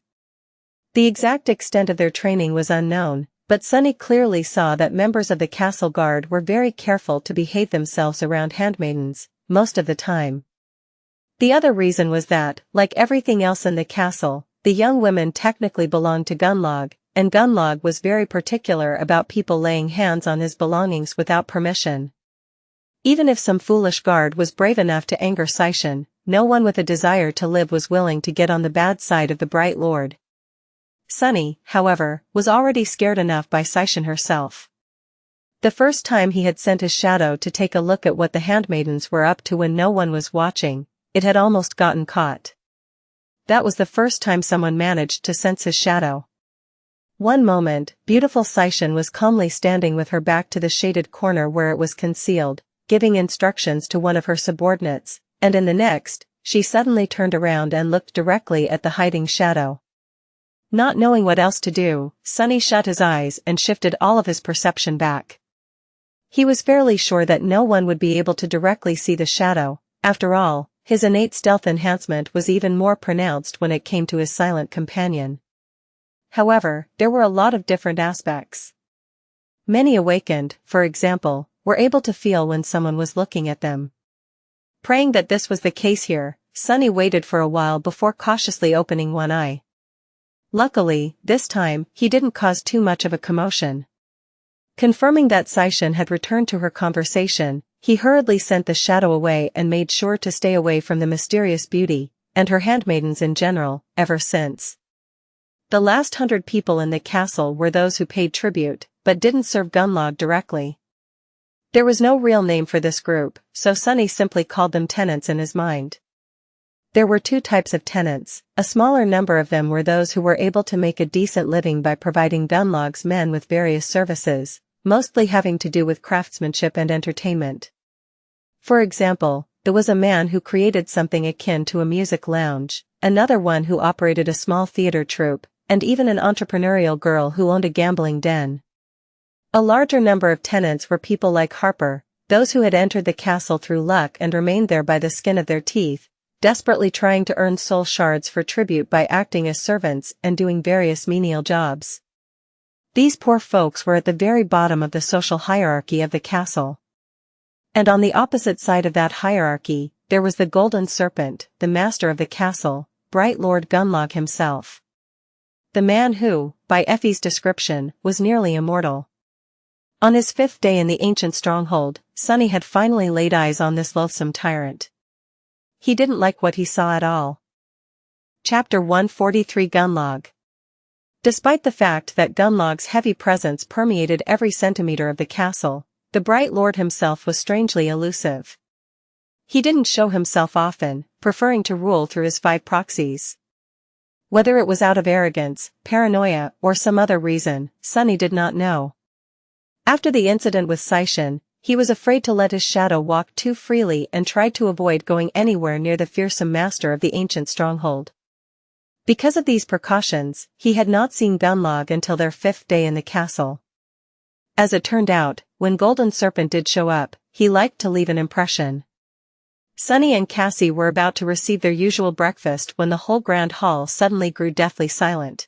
The exact extent of their training was unknown, but Sunny clearly saw that members of the castle guard were very careful to behave themselves around handmaidens, most of the time. The other reason was that, like everything else in the castle, the young women technically belonged to Gunlaug, and Gunlaug was very particular about people laying hands on his belongings without permission. Even if some foolish guard was brave enough to anger Xianxia, no one with a desire to live was willing to get on the bad side of the Bright Lord. Sunny, however, was already scared enough by Xianxia herself. The first time he had sent his shadow to take a look at what the handmaidens were up to when no one was watching, it had almost gotten caught. That was the first time someone managed to sense his shadow. One moment, beautiful Xianxia was calmly standing with her back to the shaded corner where it was concealed, giving instructions to one of her subordinates, and in the next, she suddenly turned around and looked directly at the hiding shadow. Not knowing what else to do, Sunny shut his eyes and shifted all of his perception back. He was fairly sure that no one would be able to directly see the shadow. After all, his innate stealth enhancement was even more pronounced when it came to his silent companion. However, there were a lot of different aspects. Many awakened, for example, were able to feel when someone was looking at them. Praying that this was the case here, Sunny waited for a while before cautiously opening one eye. Luckily, this time, he didn't cause too much of a commotion. Confirming that Xianxia had returned to her conversation, he hurriedly sent the shadow away and made sure to stay away from the mysterious beauty, and her handmaidens in general, ever since. The last 100 people in the castle were those who paid tribute, but didn't serve Gunlaug directly. There was no real name for this group, so Sunny simply called them tenants in his mind. There were two types of tenants. A smaller number of them were those who were able to make a decent living by providing Gunlaug's men with various services, mostly having to do with craftsmanship and entertainment. For example, there was a man who created something akin to a music lounge, another one who operated a small theater troupe, and even an entrepreneurial girl who owned a gambling den. A larger number of tenants were people like Harper, those who had entered the castle through luck and remained there by the skin of their teeth, desperately trying to earn soul shards for tribute by acting as servants and doing various menial jobs. These poor folks were at the very bottom of the social hierarchy of the castle. And on the opposite side of that hierarchy, there was the Golden Serpent, the master of the castle, Bright Lord Gunlaug himself. The man who, by Effie's description, was nearly immortal. On his 5th day in the ancient stronghold, Sunny had finally laid eyes on this loathsome tyrant. He didn't like what he saw at all. Chapter 143 Gunlaug. Despite the fact that Gunlaug's heavy presence permeated every centimeter of the castle, the Bright Lord himself was strangely elusive. He didn't show himself often, preferring to rule through his 5 proxies. Whether it was out of arrogance, paranoia, or some other reason, Sunny did not know. After the incident with Xianxia, he was afraid to let his shadow walk too freely and tried to avoid going anywhere near the fearsome master of the ancient stronghold. Because of these precautions, he had not seen Gunlaug until their 5th day in the castle. As it turned out, when Golden Serpent did show up, he liked to leave an impression. Sunny and Cassie were about to receive their usual breakfast when the whole grand hall suddenly grew deathly silent.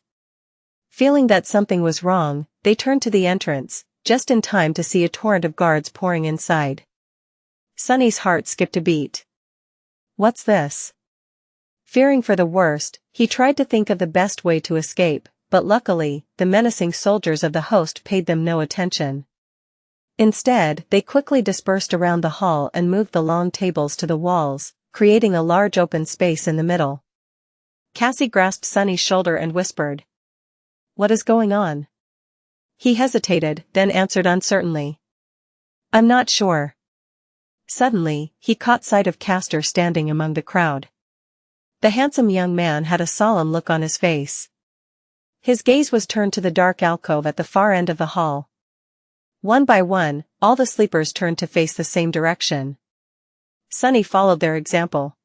Feeling that something was wrong, they turned to the entrance, just in time to see a torrent of guards pouring inside. Sunny's heart skipped a beat. What's this? Fearing for the worst, he tried to think of the best way to escape, but luckily, the menacing soldiers of the host paid them no attention. Instead, they quickly dispersed around the hall and moved the long tables to the walls, creating a large open space in the middle. Cassie grasped Sunny's shoulder and whispered, "What is going on?" He hesitated, then answered uncertainly, "I'm not sure." Suddenly, he caught sight of Castor standing among the crowd. The handsome young man had a solemn look on his face. His gaze was turned to the dark alcove at the far end of the hall. One by one, all the sleepers turned to face the same direction. Sunny followed their example.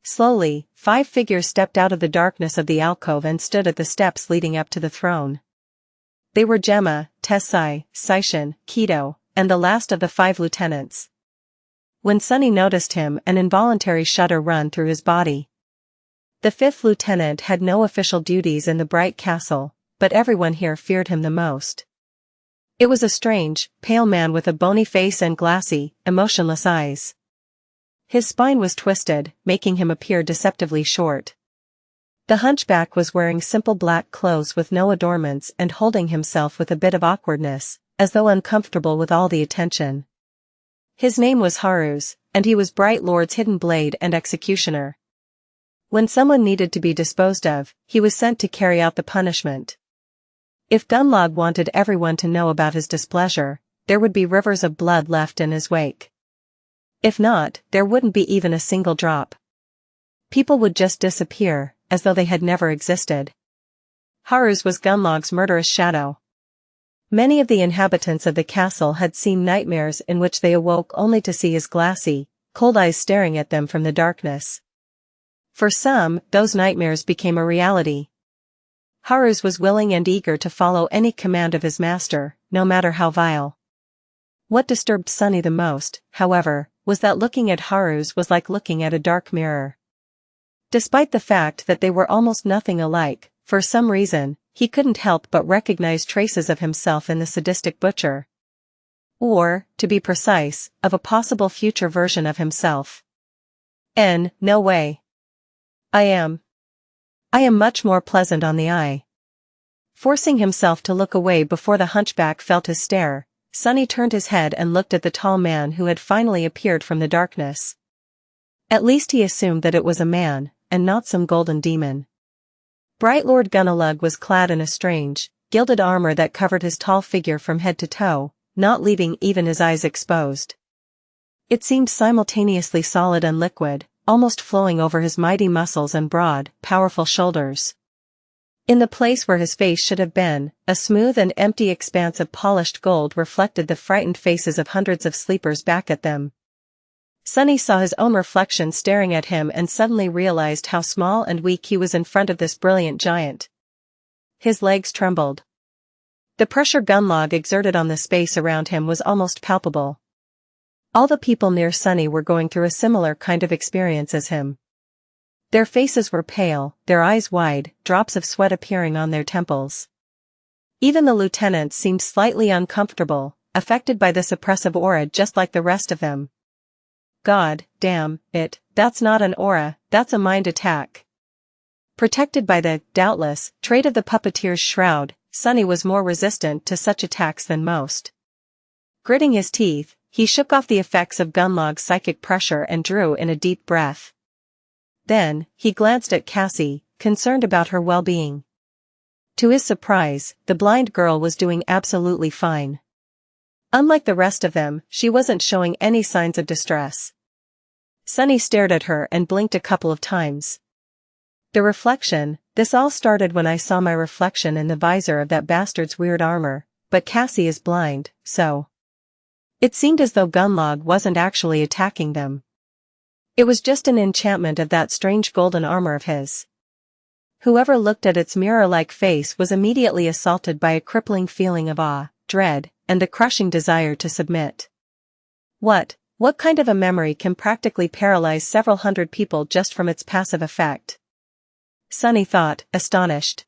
Slowly, 5 figures stepped out of the darkness of the alcove and stood at the steps leading up to the throne. They were Gemma, Tessai, Xianxia, Keto, and the last of the 5 lieutenants. When Sunny noticed him, an involuntary shudder ran through his body. The 5th lieutenant had no official duties in the Bright Castle, but everyone here feared him the most. It was a strange, pale man with a bony face and glassy, emotionless eyes. His spine was twisted, making him appear deceptively short. The hunchback was wearing simple black clothes with no adornments and holding himself with a bit of awkwardness, as though uncomfortable with all the attention. His name was Haruz, and he was Bright Lord's hidden blade and executioner. When someone needed to be disposed of, he was sent to carry out the punishment. If Gunlaug wanted everyone to know about his displeasure, there would be rivers of blood left in his wake. If not, there wouldn't be even a single drop. People would just disappear, as though they had never existed. Haru's was Gunlaug's murderous shadow. Many of the inhabitants of the castle had seen nightmares in which they awoke only to see his glassy, cold eyes staring at them from the darkness. For some, those nightmares became a reality. Haru's was willing and eager to follow any command of his master, no matter how vile. What disturbed Sunny the most, however, was that looking at Haru's was like looking at a dark mirror. Despite the fact that they were almost nothing alike, for some reason, he couldn't help but recognize traces of himself in the sadistic butcher. Or, to be precise, of a possible future version of himself. No way. I am much more pleasant on the eye. Forcing himself to look away before the hunchback felt his stare, Sunny turned his head and looked at the tall man who had finally appeared from the darkness. At least he assumed that it was a man, and not some golden demon. Bright Lord Gunlaug was clad in a strange, gilded armor that covered his tall figure from head to toe, not leaving even his eyes exposed. It seemed simultaneously solid and liquid, almost flowing over his mighty muscles and broad, powerful shoulders. In the place where his face should have been, a smooth and empty expanse of polished gold reflected the frightened faces of hundreds of sleepers back at them. Sunny saw his own reflection staring at him and suddenly realized how small and weak he was in front of this brilliant giant. His legs trembled. The pressure Gunlaug exerted on the space around him was almost palpable. All the people near Sunny were going through a similar kind of experience as him. Their faces were pale, their eyes wide, drops of sweat appearing on their temples. Even the lieutenants seemed slightly uncomfortable, affected by this oppressive aura just like the rest of them. God damn it, that's not an aura, that's a mind attack. Protected by the, doubtless, trait of the puppeteer's shroud, Sunny was more resistant to such attacks than most. Gritting his teeth, he shook off the effects of Gunlaug's psychic pressure and drew in a deep breath. Then, he glanced at Cassie, concerned about her well-being. To his surprise, the blind girl was doing absolutely fine. Unlike the rest of them, she wasn't showing any signs of distress. Sunny stared at her and blinked a couple of times. The reflection, this all started when I saw my reflection in the visor of that bastard's weird armor, but Cassie is blind, so. It seemed as though Gunlaug wasn't actually attacking them. It was just an enchantment of that strange golden armor of his. Whoever looked at its mirror-like face was immediately assaulted by a crippling feeling of awe, dread, and the crushing desire to submit. What kind of a memory can practically paralyze several hundred people just from its passive effect? Sunny thought, astonished.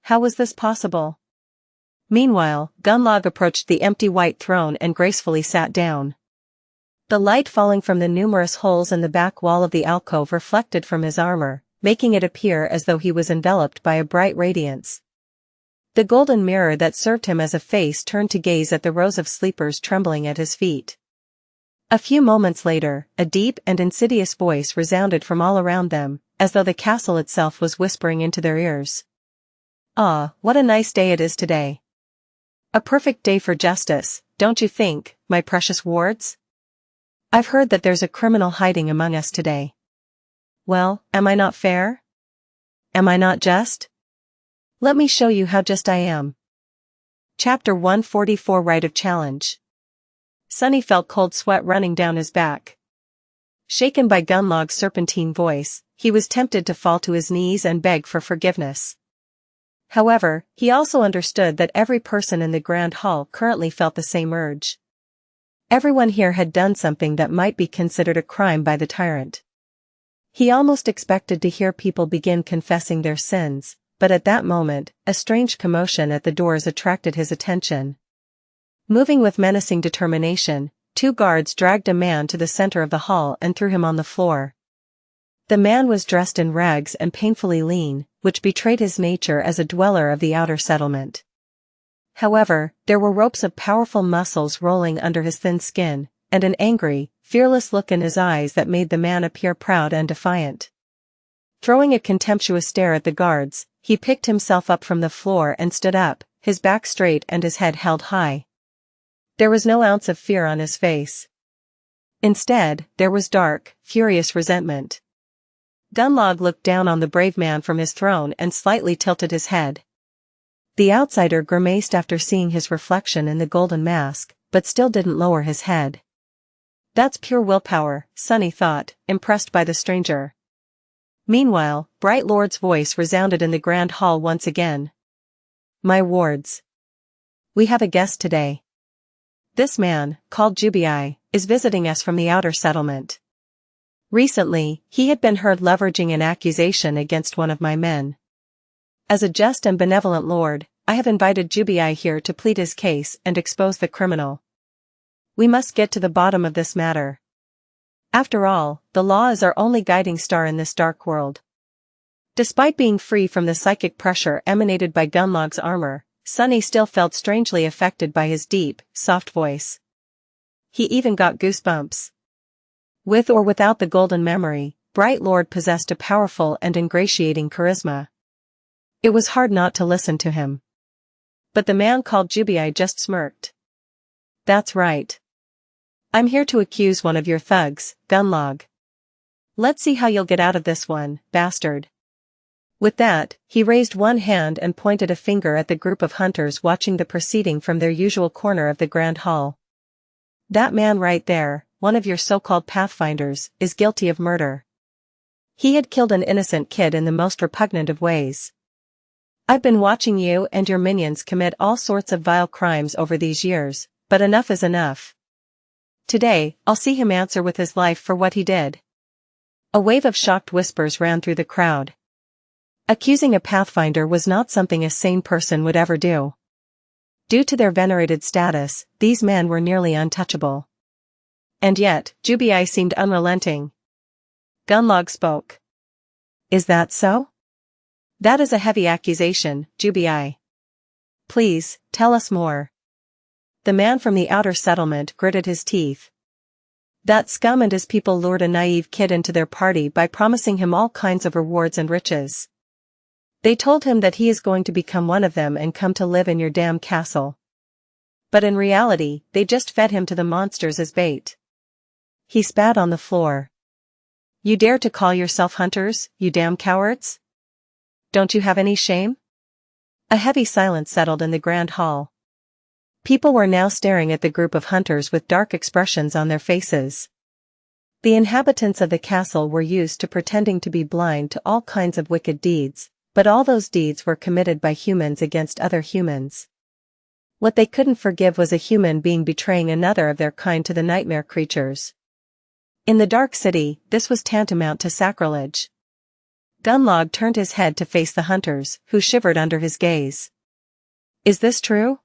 How was this possible? Meanwhile, Gunlaug approached the empty white throne and gracefully sat down. The light falling from the numerous holes in the back wall of the alcove reflected from his armor, making it appear as though he was enveloped by a bright radiance. The golden mirror that served him as a face turned to gaze at the rows of sleepers trembling at his feet. A few moments later, a deep and insidious voice resounded from all around them, as though the castle itself was whispering into their ears. Ah, what a nice day it is today. A perfect day for justice, don't you think, my precious wards? I've heard that there's a criminal hiding among us today. Well, am I not fair? Am I not just? Let me show you how just I am. Chapter 144 Rite of Challenge. Sunny felt cold sweat running down his back. Shaken by Gunlaug's serpentine voice, he was tempted to fall to his knees and beg for forgiveness. However, he also understood that every person in the Grand Hall currently felt the same urge. Everyone here had done something that might be considered a crime by the tyrant. He almost expected to hear people begin confessing their sins, but at that moment, a strange commotion at the doors attracted his attention. Moving with menacing determination, two guards dragged a man to the center of the hall and threw him on the floor. The man was dressed in rags and painfully lean, which betrayed his nature as a dweller of the outer settlement. However, there were ropes of powerful muscles rolling under his thin skin, and an angry, fearless look in his eyes that made the man appear proud and defiant. Throwing a contemptuous stare at the guards, he picked himself up from the floor and stood up, his back straight and his head held high. There was no ounce of fear on his face. Instead, there was dark, furious resentment. Gunlaug looked down on the brave man from his throne and slightly tilted his head. The outsider grimaced after seeing his reflection in the golden mask, but still didn't lower his head. That's pure willpower, Sunny thought, impressed by the stranger. Meanwhile, Bright Lord's voice resounded in the grand hall once again. My wards. We have a guest today. This man, called Jubii, is visiting us from the outer settlement. Recently, he had been heard leveraging an accusation against one of my men. As a just and benevolent lord, I have invited Jubii here to plead his case and expose the criminal. We must get to the bottom of this matter. After all, the law is our only guiding star in this dark world. Despite being free from the psychic pressure emanated by Gunlaug's armor, Sunny still felt strangely affected by his deep, soft voice. He even got goosebumps. With or without the golden memory, Bright Lord possessed a powerful and ingratiating charisma. It was hard not to listen to him. But the man called Jubii just smirked. That's right. I'm here to accuse one of your thugs, Gunlaug. Let's see how you'll get out of this one, bastard. With that, he raised one hand and pointed a finger at the group of hunters watching the proceeding from their usual corner of the grand hall. That man right there, one of your so-called pathfinders, is guilty of murder. He had killed an innocent kid in the most repugnant of ways. I've been watching you and your minions commit all sorts of vile crimes over these years, but enough is enough. Today, I'll see him answer with his life for what he did. A wave of shocked whispers ran through the crowd. Accusing a pathfinder was not something a sane person would ever do. Due to their venerated status, these men were nearly untouchable. And yet, Jubii seemed unrelenting. Gunlaug spoke. Is that so? That is a heavy accusation, Jubii. Please, tell us more. The man from the outer settlement gritted his teeth. That scum and his people lured a naive kid into their party by promising him all kinds of rewards and riches. They told him that he is going to become one of them and come to live in your damn castle. But in reality, they just fed him to the monsters as bait. He spat on the floor. You dare to call yourself hunters, you damn cowards? Don't you have any shame? A heavy silence settled in the grand hall. People were now staring at the group of hunters with dark expressions on their faces. The inhabitants of the castle were used to pretending to be blind to all kinds of wicked deeds, but all those deeds were committed by humans against other humans. What they couldn't forgive was a human being betraying another of their kind to the nightmare creatures. In the dark city, this was tantamount to sacrilege. Gunlaug turned his head to face the hunters, who shivered under his gaze. Is this true?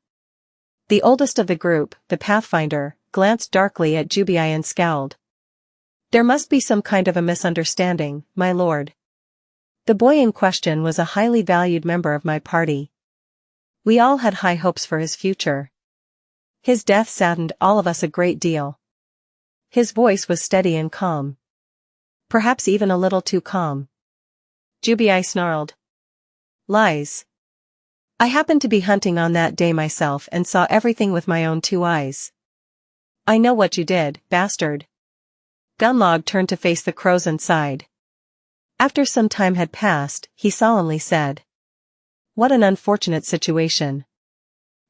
The oldest of the group, the Pathfinder, glanced darkly at Jubii and scowled. There must be some kind of a misunderstanding, my lord. The boy in question was a highly valued member of my party. We all had high hopes for his future. His death saddened all of us a great deal. His voice was steady and calm. Perhaps even a little too calm. Jubii snarled. Lies. I happened to be hunting on that day myself and saw everything with my own two eyes. I know what you did, bastard. Gunlaug turned to face the crows and sighed. After some time had passed, he solemnly said. What an unfortunate situation.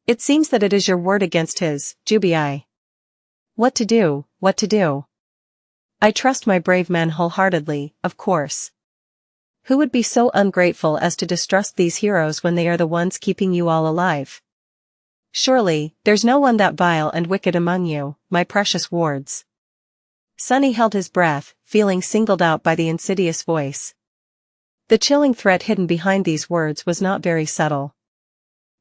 It seems that it is your word against his, Jubii. What to do, what to do? I trust my brave men wholeheartedly, of course. Who would be so ungrateful as to distrust these heroes when they are the ones keeping you all alive? Surely, there's no one that vile and wicked among you, my precious wards. Sunny held his breath, feeling singled out by the insidious voice. The chilling threat hidden behind these words was not very subtle.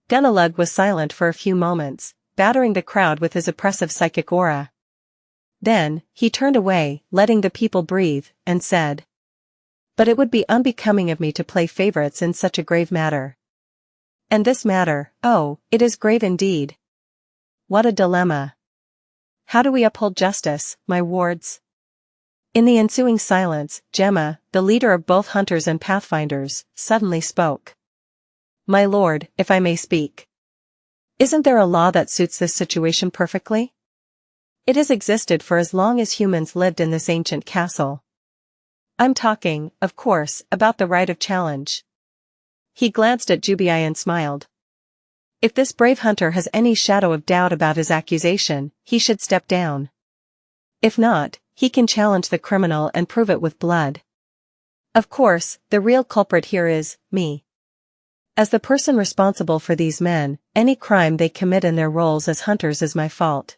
Gunlaug was silent for a few moments, battering the crowd with his oppressive psychic aura. Then, he turned away, letting the people breathe, and said. But it would be unbecoming of me to play favorites in such a grave matter. And this matter, oh, it is grave indeed. What a dilemma. How do we uphold justice, my wards? In the ensuing silence, Gemma, the leader of both hunters and pathfinders, suddenly spoke. My lord, if I may speak. Isn't there a law that suits this situation perfectly? It has existed for as long as humans lived in this ancient castle. I'm talking, of course, about the right of challenge. He glanced at Jubii and smiled. If this brave hunter has any shadow of doubt about his accusation, he should step down. If not, he can challenge the criminal and prove it with blood. Of course, the real culprit here is me. As the person responsible for these men, any crime they commit in their roles as hunters is my fault.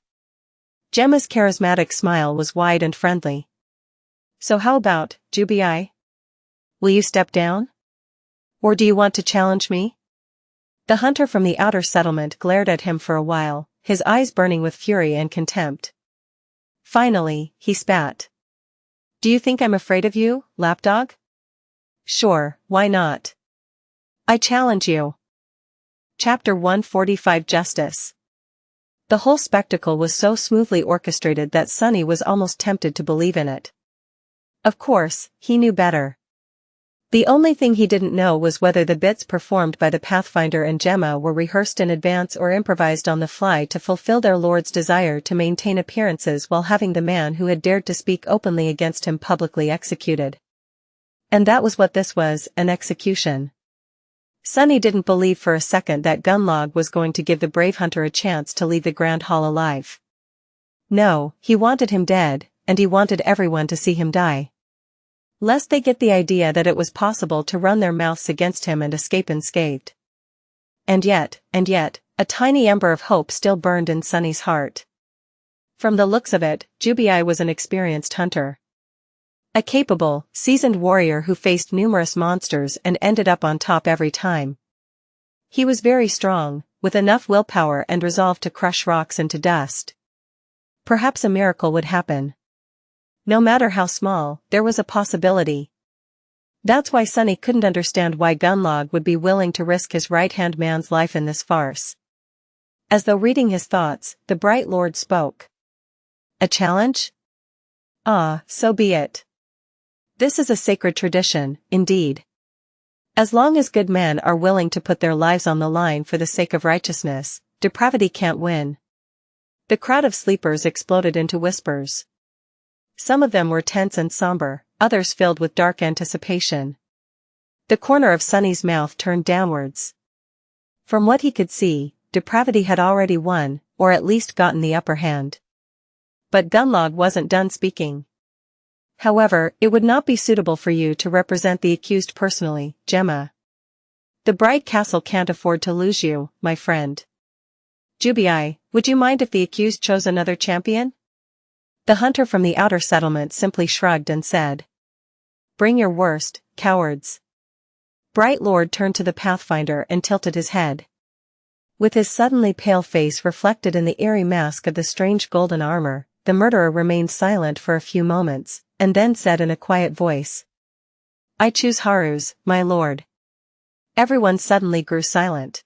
Gemma's charismatic smile was wide and friendly. So how about, Jubii? Will you step down? Or do you want to challenge me? The hunter from the outer settlement glared at him for a while, his eyes burning with fury and contempt. Finally, he spat. Do you think I'm afraid of you, lapdog? Sure, why not? I challenge you. Chapter 145 Justice. The whole spectacle was so smoothly orchestrated that Sunny was almost tempted to believe in it. Of course, he knew better. The only thing he didn't know was whether the bits performed by the Pathfinder and Gemma were rehearsed in advance or improvised on the fly to fulfill their lord's desire to maintain appearances while having the man who had dared to speak openly against him publicly executed. And that was what this was, an execution. Sunny didn't believe for a second that Gunlaug was going to give the brave hunter a chance to leave the Grand Hall alive. No, he wanted him dead, and he wanted everyone to see him die. Lest they get the idea that it was possible to run their mouths against him and escape unscathed. And yet, a tiny ember of hope still burned in Sunny's heart. From the looks of it, Jubii was an experienced hunter. A capable, seasoned warrior who faced numerous monsters and ended up on top every time. He was very strong, with enough willpower and resolve to crush rocks into dust. Perhaps a miracle would happen. No matter how small, there was a possibility. That's why Sunny couldn't understand why Gunlaug would be willing to risk his right-hand man's life in this farce. As though reading his thoughts, the Bright Lord spoke. A challenge? Ah, so be it. This is a sacred tradition, indeed. As long as good men are willing to put their lives on the line for the sake of righteousness, depravity can't win. The crowd of sleepers exploded into whispers. Some of them were tense and somber, others filled with dark anticipation. The corner of Sunny's mouth turned downwards. From what he could see, depravity had already won, or at least gotten the upper hand. But Gunlaug wasn't done speaking. However, it would not be suitable for you to represent the accused personally, Gemma. The Bright Castle can't afford to lose you, my friend. Jubii, would you mind if the accused chose another champion? The hunter from the outer settlement simply shrugged and said. Bring your worst, cowards. Bright Lord turned to the Pathfinder and tilted his head. With his suddenly pale face reflected in the eerie mask of the strange golden armor, the murderer remained silent for a few moments, and then said in a quiet voice. I choose Haru's, my lord. Everyone suddenly grew silent.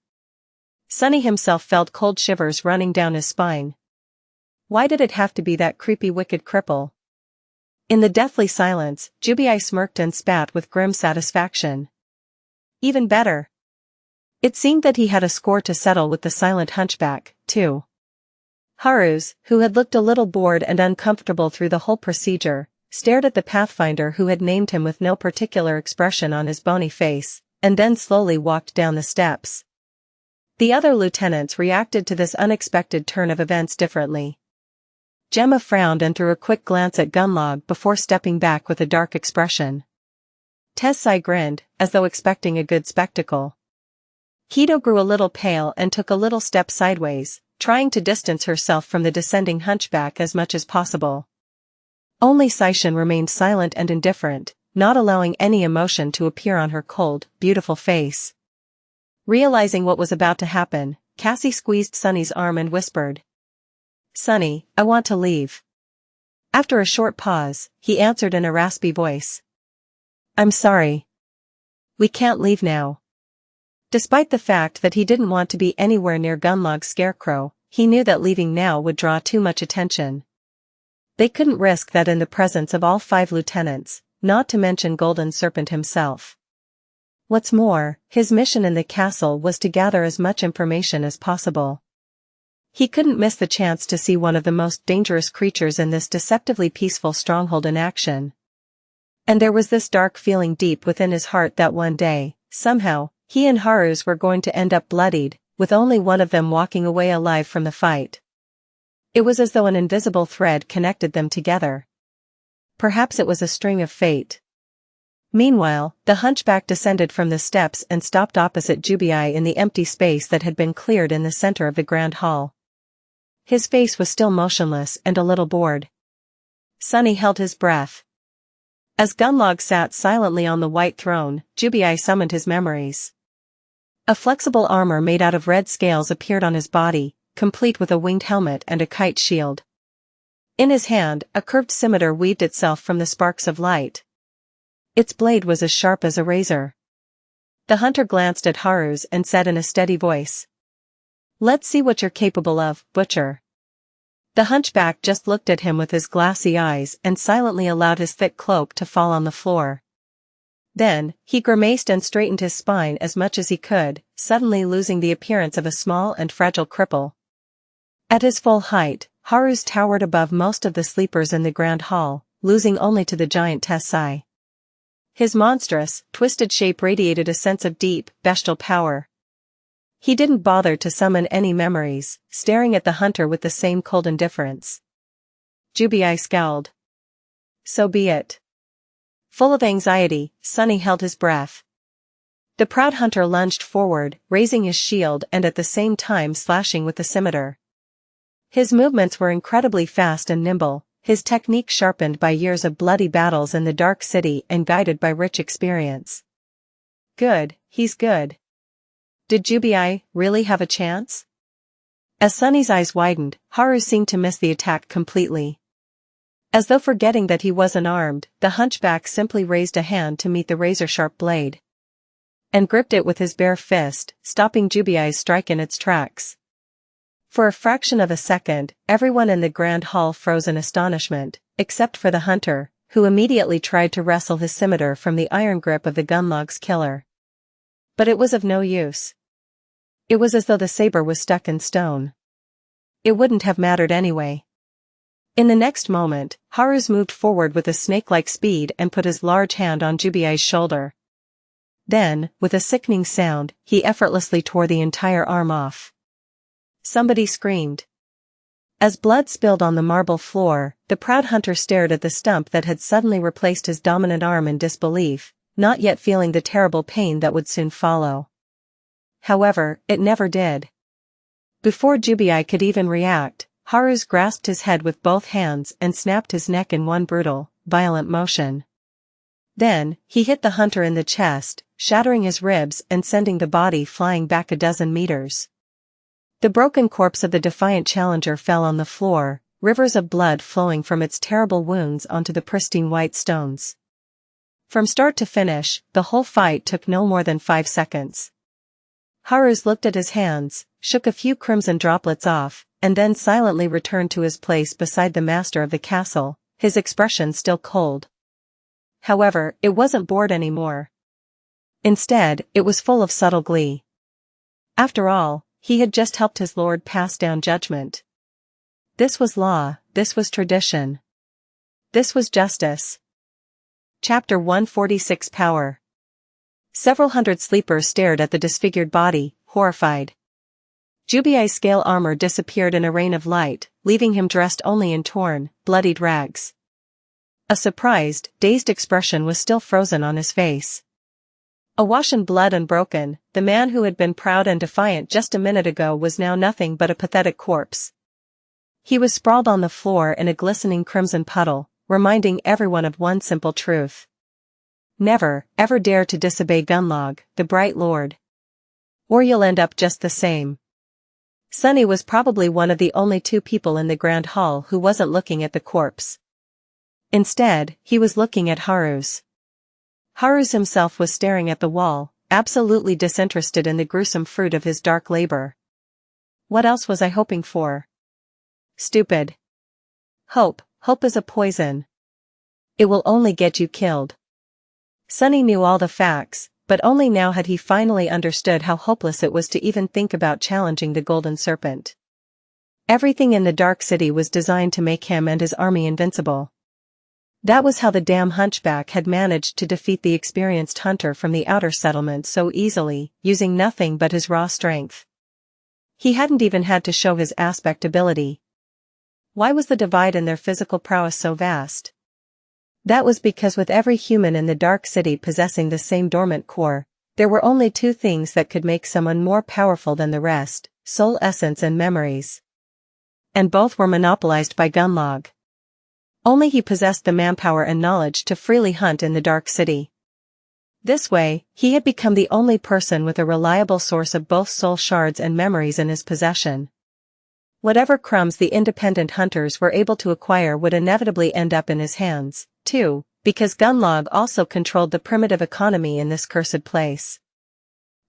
Sunny himself felt cold shivers running down his spine. Why did it have to be that creepy wicked cripple? In the deathly silence, Jubii smirked and spat with grim satisfaction. Even better. It seemed that he had a score to settle with the silent hunchback, too. Haru's, who had looked a little bored and uncomfortable through the whole procedure, stared at the Pathfinder who had named him with no particular expression on his bony face, and then slowly walked down the steps. The other lieutenants reacted to this unexpected turn of events differently. Gemma frowned and threw a quick glance at Gunlaug before stepping back with a dark expression. Tessai grinned, as though expecting a good spectacle. Kido grew a little pale and took a little step sideways, trying to distance herself from the descending hunchback as much as possible. Only Saishin remained silent and indifferent, not allowing any emotion to appear on her cold, beautiful face. Realizing what was about to happen, Cassie squeezed Sunny's arm and whispered. Sunny, I want to leave. After a short pause, he answered in a raspy voice. I'm sorry. We can't leave now. Despite the fact that he didn't want to be anywhere near Gunlaug's scarecrow, he knew that leaving now would draw too much attention. They couldn't risk that in the presence of all 5 lieutenants, not to mention Golden Serpent himself. What's more, his mission in the castle was to gather as much information as possible. He couldn't miss the chance to see one of the most dangerous creatures in this deceptively peaceful stronghold in action. And there was this dark feeling deep within his heart that one day, somehow, he and Haru's were going to end up bloodied, with only one of them walking away alive from the fight. It was as though an invisible thread connected them together. Perhaps it was a string of fate. Meanwhile, the hunchback descended from the steps and stopped opposite Jubii in the empty space that had been cleared in the center of the grand hall. His face was still motionless and a little bored. Sunny held his breath. As Gunlaug sat silently on the white throne, Jubii summoned his memories. A flexible armor made out of red scales appeared on his body, complete with a winged helmet and a kite shield. In his hand, a curved scimitar weaved itself from the sparks of light. Its blade was as sharp as a razor. The hunter glanced at Haru's and said in a steady voice, "Let's see what you're capable of, Butcher." The hunchback just looked at him with his glassy eyes and silently allowed his thick cloak to fall on the floor. Then, he grimaced and straightened his spine as much as he could, suddenly losing the appearance of a small and fragile cripple. At his full height, Haru's towered above most of the sleepers in the grand hall, losing only to the giant Tessai. His monstrous, twisted shape radiated a sense of deep, bestial power. He didn't bother to summon any memories, staring at the hunter with the same cold indifference. Jubii scowled. So be it. Full of anxiety, Sunny held his breath. The proud hunter lunged forward, raising his shield and at the same time slashing with the scimitar. His movements were incredibly fast and nimble, his technique sharpened by years of bloody battles in the Dark City and guided by rich experience. Good, he's good. Did Jubii really have a chance? As Sunny's eyes widened, Haru seemed to miss the attack completely. As though forgetting that he wasn't armed, the hunchback simply raised a hand to meet the razor-sharp blade. And gripped it with his bare fist, stopping Jubii's strike in its tracks. For a fraction of a second, everyone in the grand hall froze in astonishment, except for the hunter, who immediately tried to wrestle his scimitar from the iron grip of the Gunlaug's killer. But it was of no use. It was as though the saber was stuck in stone. It wouldn't have mattered anyway. In the next moment, Haru's moved forward with a snake-like speed and put his large hand on Jubii's shoulder. Then, with a sickening sound, he effortlessly tore the entire arm off. Somebody screamed. As blood spilled on the marble floor, the proud hunter stared at the stump that had suddenly replaced his dominant arm in disbelief, not yet feeling the terrible pain that would soon follow. However, it never did. Before Jubii could even react, Haru's grasped his head with both hands and snapped his neck in one brutal, violent motion. Then, he hit the hunter in the chest, shattering his ribs and sending the body flying back a dozen meters. The broken corpse of the defiant challenger fell on the floor, rivers of blood flowing from its terrible wounds onto the pristine white stones. From start to finish, the whole fight took no more than 5 seconds. Haru's looked at his hands, shook a few crimson droplets off, and then silently returned to his place beside the master of the castle, his expression still cold. However, it wasn't bored anymore. Instead, it was full of subtle glee. After all, he had just helped his lord pass down judgment. This was law, this was tradition. This was justice. Chapter 146 Power. Several hundred sleepers stared at the disfigured body, horrified. Jubii's scale armor disappeared in a rain of light, leaving him dressed only in torn, bloodied rags. A surprised, dazed expression was still frozen on his face. Awash in blood and broken, the man who had been proud and defiant just a minute ago was now nothing but a pathetic corpse. He was sprawled on the floor in a glistening crimson puddle, reminding everyone of one simple truth. Never, ever dare to disobey Gunlaug, the Bright Lord. Or you'll end up just the same. Sunny was probably one of the only 2 people in the grand hall who wasn't looking at the corpse. Instead, he was looking at Haru's. Haru's himself was staring at the wall, absolutely disinterested in the gruesome fruit of his dark labor. What else was I hoping for? Stupid. Hope is a poison. It will only get you killed. Sunny knew all the facts, but only now had he finally understood how hopeless it was to even think about challenging the Golden Serpent. Everything in the Dark City was designed to make him and his army invincible. That was how the damn hunchback had managed to defeat the experienced hunter from the outer settlement so easily, using nothing but his raw strength. He hadn't even had to show his aspect ability. Why was the divide in their physical prowess so vast? That was because with every human in the Dark City possessing the same dormant core, there were only two things that could make someone more powerful than the rest: soul essence and memories. And both were monopolized by Gunlaug. Only he possessed the manpower and knowledge to freely hunt in the Dark City. This way, he had become the only person with a reliable source of both soul shards and memories in his possession. Whatever crumbs the independent hunters were able to acquire would inevitably end up in his hands, too, because Gunlaug also controlled the primitive economy in this cursed place.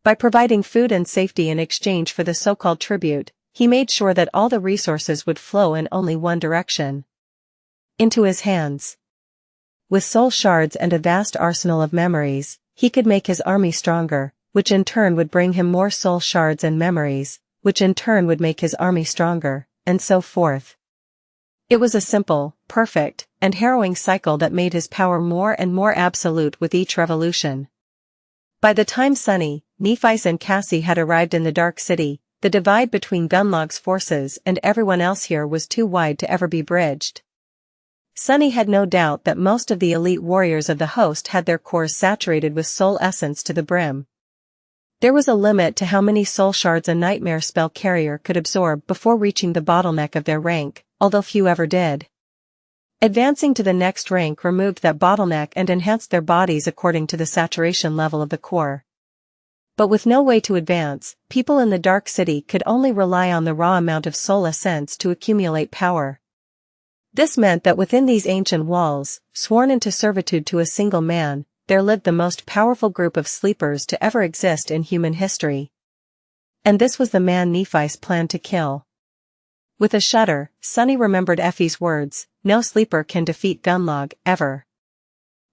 By providing food and safety in exchange for the so-called tribute, he made sure that all the resources would flow in only one direction: into his hands. With soul shards and a vast arsenal of memories, he could make his army stronger, which in turn would bring him more soul shards and memories, which in turn would make his army stronger, and so forth. It was a simple, perfect, and harrowing cycle that made his power more and more absolute with each revolution. By the time Sunny, Nephi's and Cassie had arrived in the Dark City, the divide between Gunlaug's forces and everyone else here was too wide to ever be bridged. Sunny had no doubt that most of the elite warriors of the host had their cores saturated with soul essence to the brim. There was a limit to how many soul shards a nightmare spell carrier could absorb before reaching the bottleneck of their rank, although few ever did. Advancing to the next rank removed that bottleneck and enhanced their bodies according to the saturation level of the core. But with no way to advance, people in the Dark City could only rely on the raw amount of soul essence to accumulate power. This meant that within these ancient walls, sworn into servitude to a single man, there lived the most powerful group of sleepers to ever exist in human history. And this was the man Nephi's planned to kill. With a shudder, Sunny remembered Effie's words: "No sleeper can defeat Gunlaug, ever.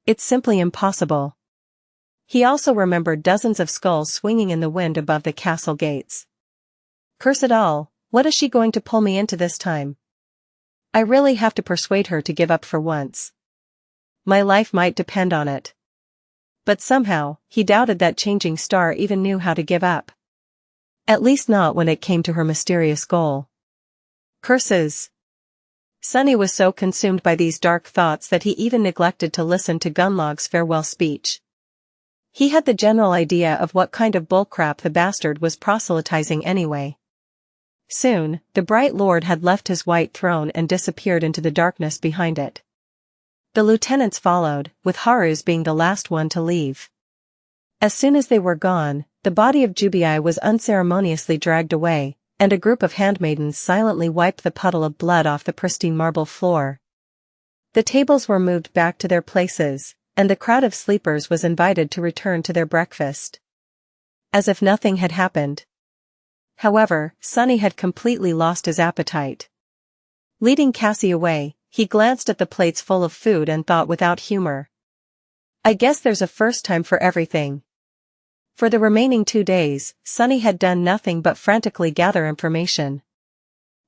It's simply impossible." He also remembered dozens of skulls swinging in the wind above the castle gates. Curse it all, what is she going to pull me into this time? I really have to persuade her to give up for once. My life might depend on it. But somehow, he doubted that Changing Star even knew how to give up. At least not when it came to her mysterious goal. Curses! Sunny was so consumed by these dark thoughts that he even neglected to listen to Gunlaug's farewell speech. He had the general idea of what kind of bullcrap the bastard was proselytizing anyway. Soon, the bright lord had left his white throne and disappeared into the darkness behind it. The lieutenants followed, with Haru's being the last one to leave. As soon as they were gone, the body of Jubii was unceremoniously dragged away, and a group of handmaidens silently wiped the puddle of blood off the pristine marble floor. The tables were moved back to their places, and the crowd of sleepers was invited to return to their breakfast. As if nothing had happened. However, Sunny had completely lost his appetite. Leading Cassie away, he glanced at the plates full of food and thought without humor. I guess there's a first time for everything. For the remaining 2 days, Sunny had done nothing but frantically gather information.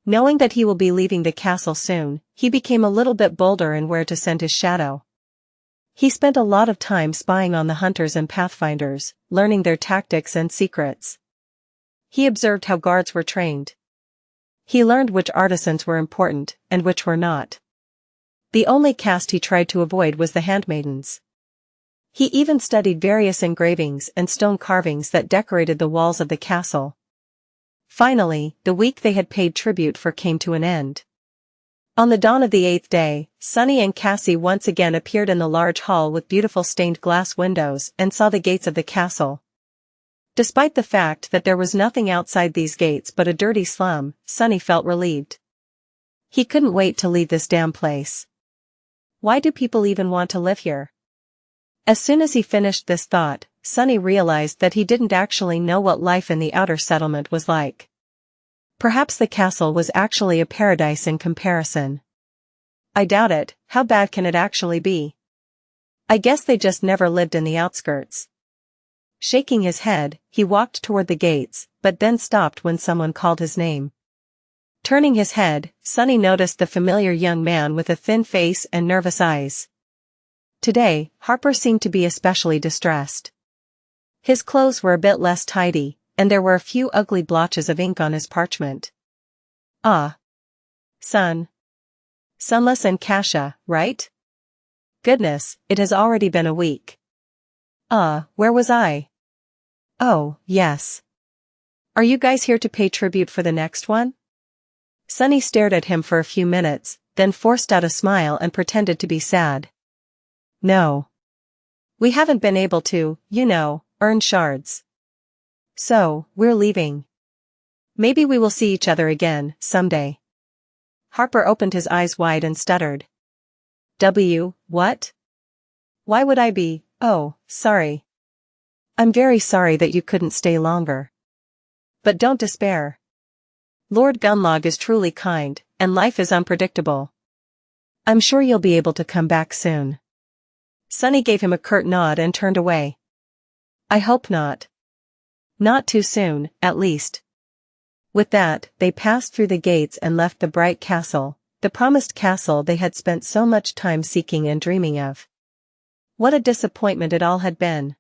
Knowing that he will be leaving the castle soon, he became a little bit bolder in where to send his shadow. He spent a lot of time spying on the hunters and pathfinders, learning their tactics and secrets. He observed how guards were trained. He learned which artisans were important, and which were not. The only caste he tried to avoid was the handmaidens. He even studied various engravings and stone carvings that decorated the walls of the castle. Finally, the week they had paid tribute for came to an end. On the dawn of the 8th day, Sunny and Cassie once again appeared in the large hall with beautiful stained glass windows and saw the gates of the castle. Despite the fact that there was nothing outside these gates but a dirty slum, Sunny felt relieved. He couldn't wait to leave this damn place. Why do people even want to live here? As soon as he finished this thought, Sunny realized that he didn't actually know what life in the outer settlement was like. Perhaps the castle was actually a paradise in comparison. I doubt it. How bad can it actually be? I guess they just never lived in the outskirts. Shaking his head, he walked toward the gates, but then stopped when someone called his name. Turning his head, Sunny noticed the familiar young man with a thin face and nervous eyes. Today, Harper seemed to be especially distressed. His clothes were a bit less tidy, and there were a few ugly blotches of ink on his parchment. Ah. Son. Sunless and Xianxia, right? Goodness, it has already been a week. Where was I? Oh, yes. Are you guys here to pay tribute for the next one? Sunny stared at him for a few minutes, then forced out a smile and pretended to be sad. No. We haven't been able to, earn shards. So, we're leaving. Maybe we will see each other again, someday. Harper opened his eyes wide and stuttered. What? Why would I be, sorry. I'm very sorry that you couldn't stay longer. But don't despair. Lord Gunlaug is truly kind, and life is unpredictable. I'm sure you'll be able to come back soon. Sunny gave him a curt nod and turned away. I hope not. Not too soon, at least. With that, they passed through the gates and left the bright castle, the promised castle they had spent so much time seeking and dreaming of. What a disappointment it all had been.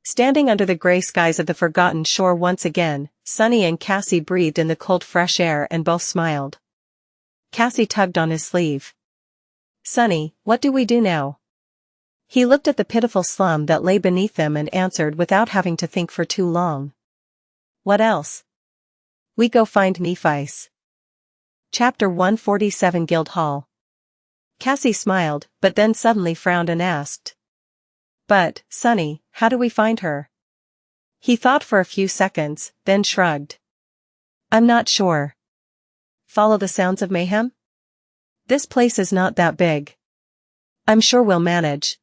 Standing under the gray skies of the forgotten shore once again, Sunny and Cassie breathed in the cold fresh air and both smiled. Cassie tugged on his sleeve. Sunny, what do we do now? He looked at the pitiful slum that lay beneath them and answered without having to think for too long. What else? We go find Nephi's. Chapter 147 Guildhall. Cassie smiled, but then suddenly frowned and asked. But, Sunny, how do we find her? He thought for a few seconds, then shrugged. I'm not sure. Follow the sounds of mayhem? This place is not that big. I'm sure we'll manage.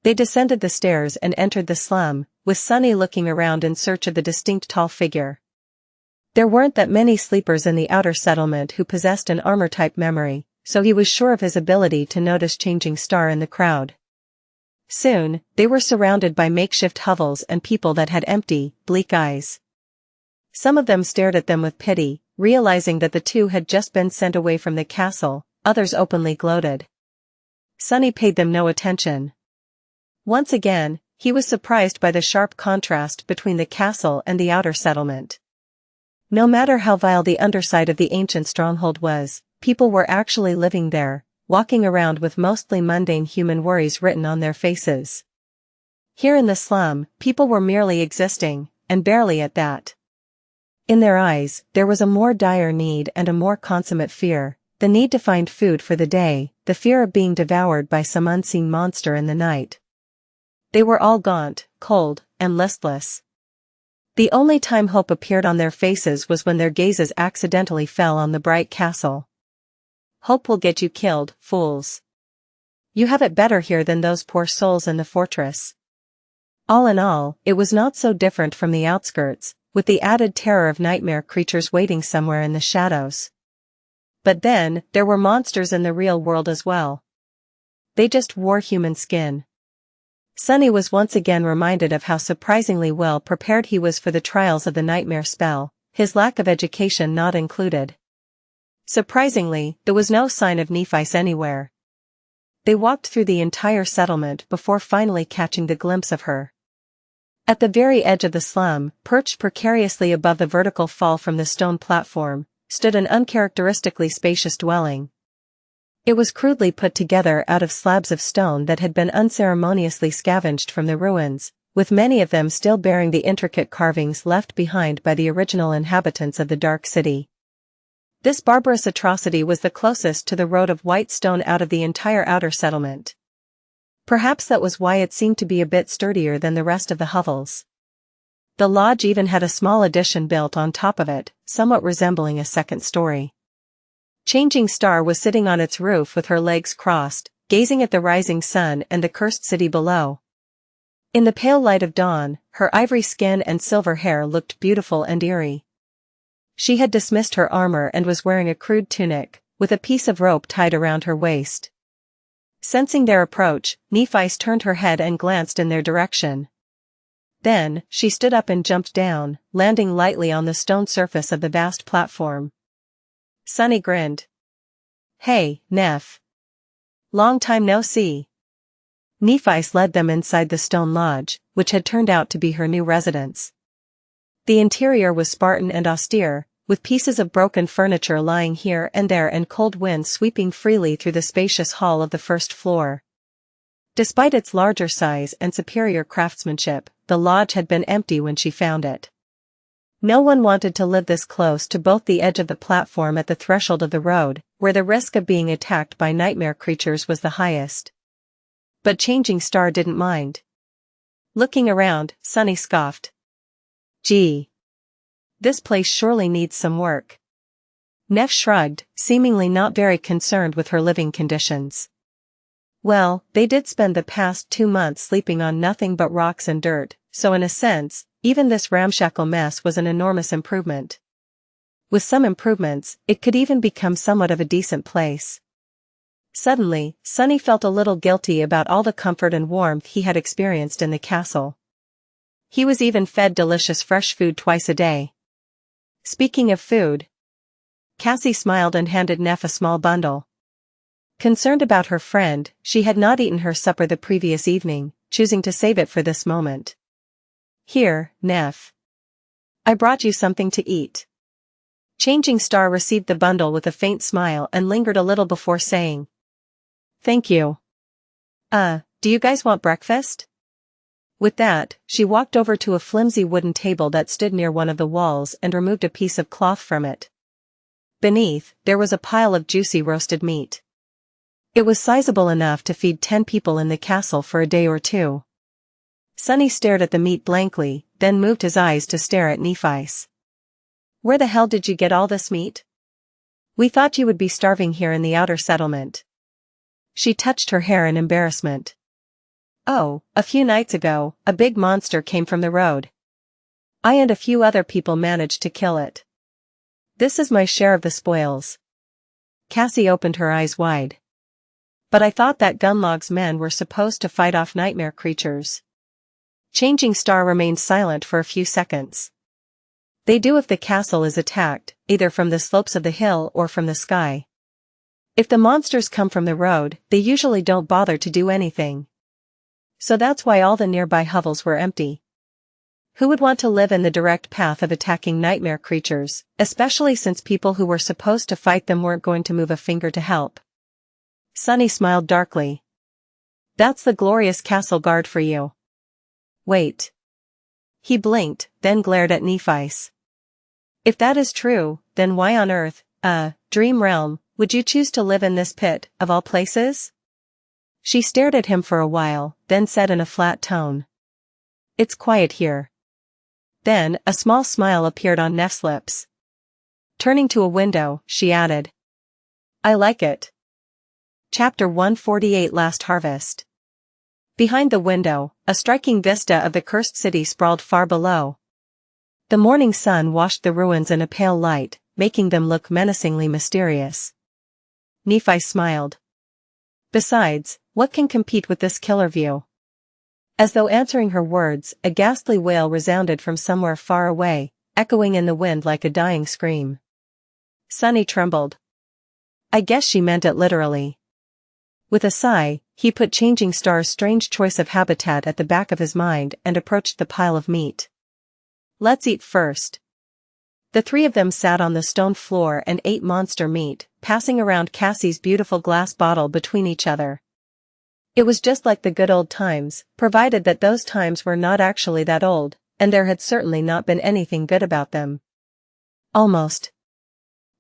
They descended the stairs and entered the slum, with Sunny looking around in search of the distinct tall figure. There weren't that many sleepers in the outer settlement who possessed an armor-type memory, so he was sure of his ability to notice changing star in the crowd. Soon, they were surrounded by makeshift hovels and people that had empty, bleak eyes. Some of them stared at them with pity, realizing that the two had just been sent away from the castle, others openly gloated. Sunny paid them no attention. Once again, he was surprised by the sharp contrast between the castle and the outer settlement. No matter how vile the underside of the ancient stronghold was, people were actually living there, walking around with mostly mundane human worries written on their faces. Here in the slum, people were merely existing, and barely at that. In their eyes, there was a more dire need and a more consummate fear, the need to find food for the day, the fear of being devoured by some unseen monster in the night. They were all gaunt, cold, and listless. The only time hope appeared on their faces was when their gazes accidentally fell on the bright castle. Hope will get you killed, fools. You have it better here than those poor souls in the fortress. All in all, it was not so different from the outskirts, with the added terror of nightmare creatures waiting somewhere in the shadows. But then, there were monsters in the real world as well. They just wore human skin. Sunny was once again reminded of how surprisingly well prepared he was for the trials of the nightmare spell, his lack of education not included. Surprisingly, there was no sign of Nephi's anywhere. They walked through the entire settlement before finally catching the glimpse of her. At the very edge of the slum, perched precariously above the vertical fall from the stone platform, stood an uncharacteristically spacious dwelling. It was crudely put together out of slabs of stone that had been unceremoniously scavenged from the ruins, with many of them still bearing the intricate carvings left behind by the original inhabitants of the Dark City. This barbarous atrocity was the closest to the road of white stone out of the entire outer settlement. Perhaps that was why it seemed to be a bit sturdier than the rest of the hovels. The lodge even had a small addition built on top of it, somewhat resembling a second story. Changing Star was sitting on its roof with her legs crossed, gazing at the rising sun and the cursed city below. In the pale light of dawn, her ivory skin and silver hair looked beautiful and eerie. She had dismissed her armor and was wearing a crude tunic, with a piece of rope tied around her waist. Sensing their approach, Nephi turned her head and glanced in their direction. Then, she stood up and jumped down, landing lightly on the stone surface of the vast platform. Sunny grinned. "Hey, Neff. Long time no see." Nephi's led them inside the stone lodge, which had turned out to be her new residence. The interior was Spartan and austere, with pieces of broken furniture lying here and there and cold winds sweeping freely through the spacious hall of the first floor. Despite its larger size and superior craftsmanship, the lodge had been empty when she found it. No one wanted to live this close to both the edge of the platform at the threshold of the road, where the risk of being attacked by nightmare creatures was the highest. But Changing Star didn't mind. Looking around, Sunny scoffed. "Gee. This place surely needs some work." Neff shrugged, seemingly not very concerned with her living conditions. "Well, they did spend the past 2 months sleeping on nothing but rocks and dirt, so in a sense, even this ramshackle mess was an enormous improvement. With some improvements, it could even become somewhat of a decent place." Suddenly, Sunny felt a little guilty about all the comfort and warmth he had experienced in the castle. He was even fed delicious fresh food twice a day. Speaking of food, Cassie smiled and handed Neff a small bundle. Concerned about her friend, she had not eaten her supper the previous evening, choosing to save it for this moment. "Here, Neff. I brought you something to eat." Changing Star received the bundle with a faint smile and lingered a little before saying, "Thank you. Do you guys want breakfast?" With that, she walked over to a flimsy wooden table that stood near one of the walls and removed a piece of cloth from it. Beneath, there was a pile of juicy roasted meat. It was sizable enough to feed 10 people in the castle for a day or two. Sunny stared at the meat blankly, then moved his eyes to stare at Nephi's. "Where the hell did you get all this meat? We thought you would be starving here in the outer settlement." She touched her hair in embarrassment. "Oh, a few nights ago, a big monster came from the road. I and a few other people managed to kill it. This is my share of the spoils." Cassie opened her eyes wide. "But I thought that Gunlaug's men were supposed to fight off nightmare creatures." Changing Star remained silent for a few seconds. "They do if the castle is attacked, either from the slopes of the hill or from the sky. If the monsters come from the road, they usually don't bother to do anything. So that's why all the nearby hovels were empty. Who would want to live in the direct path of attacking nightmare creatures, especially since people who were supposed to fight them weren't going to move a finger to help?" Sunny smiled darkly. "That's the glorious castle guard for you." "Wait." He blinked, then glared at Nephi's. "If that is true, then why on earth, dream realm, would you choose to live in this pit, of all places?" She stared at him for a while, then said in a flat tone, "It's quiet here." Then, a small smile appeared on Neff's lips. Turning to a window, she added, "I like it." Chapter 148 Last Harvest. Behind the window, a striking vista of the cursed city sprawled far below. The morning sun washed the ruins in a pale light, making them look menacingly mysterious. Nephi smiled. "Besides, what can compete with this killer view?" As though answering her words, a ghastly wail resounded from somewhere far away, echoing in the wind like a dying scream. Sunny trembled. I guess she meant it literally. With a sigh, he put Changing Star's strange choice of habitat at the back of his mind and approached the pile of meat. "Let's eat first." The three of them sat on the stone floor and ate monster meat, passing around Cassie's beautiful glass bottle between each other. It was just like the good old times, provided that those times were not actually that old, and there had certainly not been anything good about them. Almost.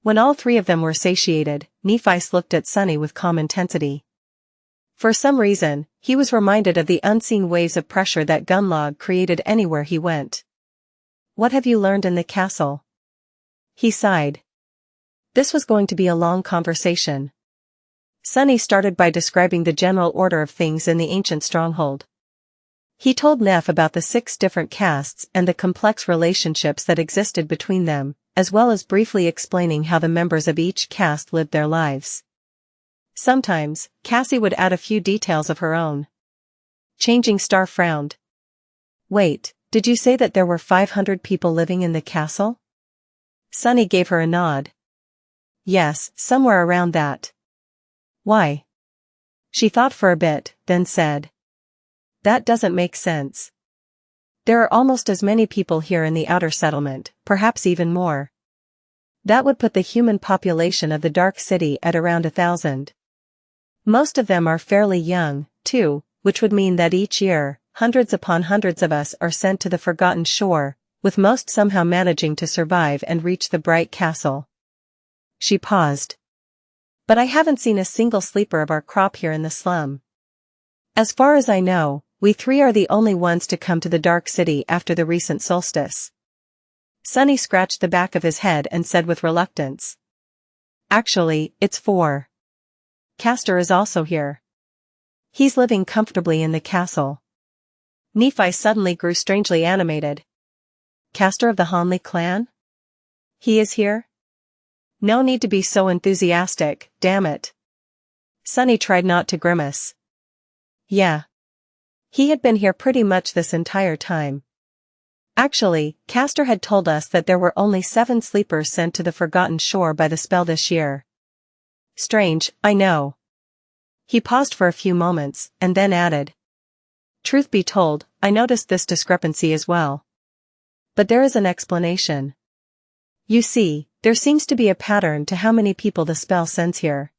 When all three of them were satiated, Nephi looked at Sunny with calm intensity. For some reason, he was reminded of the unseen waves of pressure that Gunlaug created anywhere he went. "What have you learned in the castle?" He sighed. This was going to be a long conversation. Sunny started by describing the general order of things in the ancient stronghold. He told Neff about the 6 different castes and the complex relationships that existed between them, as well as briefly explaining how the members of each caste lived their lives. Sometimes, Cassie would add a few details of her own. Changing Star frowned. "Wait, Did you say that there were 500 people living in the castle? Sunny gave her a nod. Yes, somewhere around that. Why? She thought for a bit, then said. That doesn't make sense. There are almost as many people here in the outer settlement, perhaps even more. That would put the human population of the Dark City at around 1,000. Most of them are fairly young, too, which would mean that each year, hundreds upon hundreds of us are sent to the Forgotten Shore, with most somehow managing to survive and reach the Bright Castle. She paused. But I haven't seen a single sleeper of our crop here in the slum. As far as I know, we three are the only ones to come to the Dark City after the recent solstice. Sunny scratched the back of his head and said with reluctance. Actually, it's 4. Castor is also here. He's living comfortably in the castle. Nephi suddenly grew strangely animated. Castor of the Hanley clan? He is here? No need to be so enthusiastic, damn it. Sunny tried not to grimace. Yeah. He had been here pretty much this entire time. Actually, Castor had told us that there were only 7 sleepers sent to the Forgotten Shore by the spell this year. Strange, I know. He paused for a few moments, and then added. Truth be told, I noticed this discrepancy as well. But there is an explanation. You see, there seems to be a pattern to how many people the spell sends here.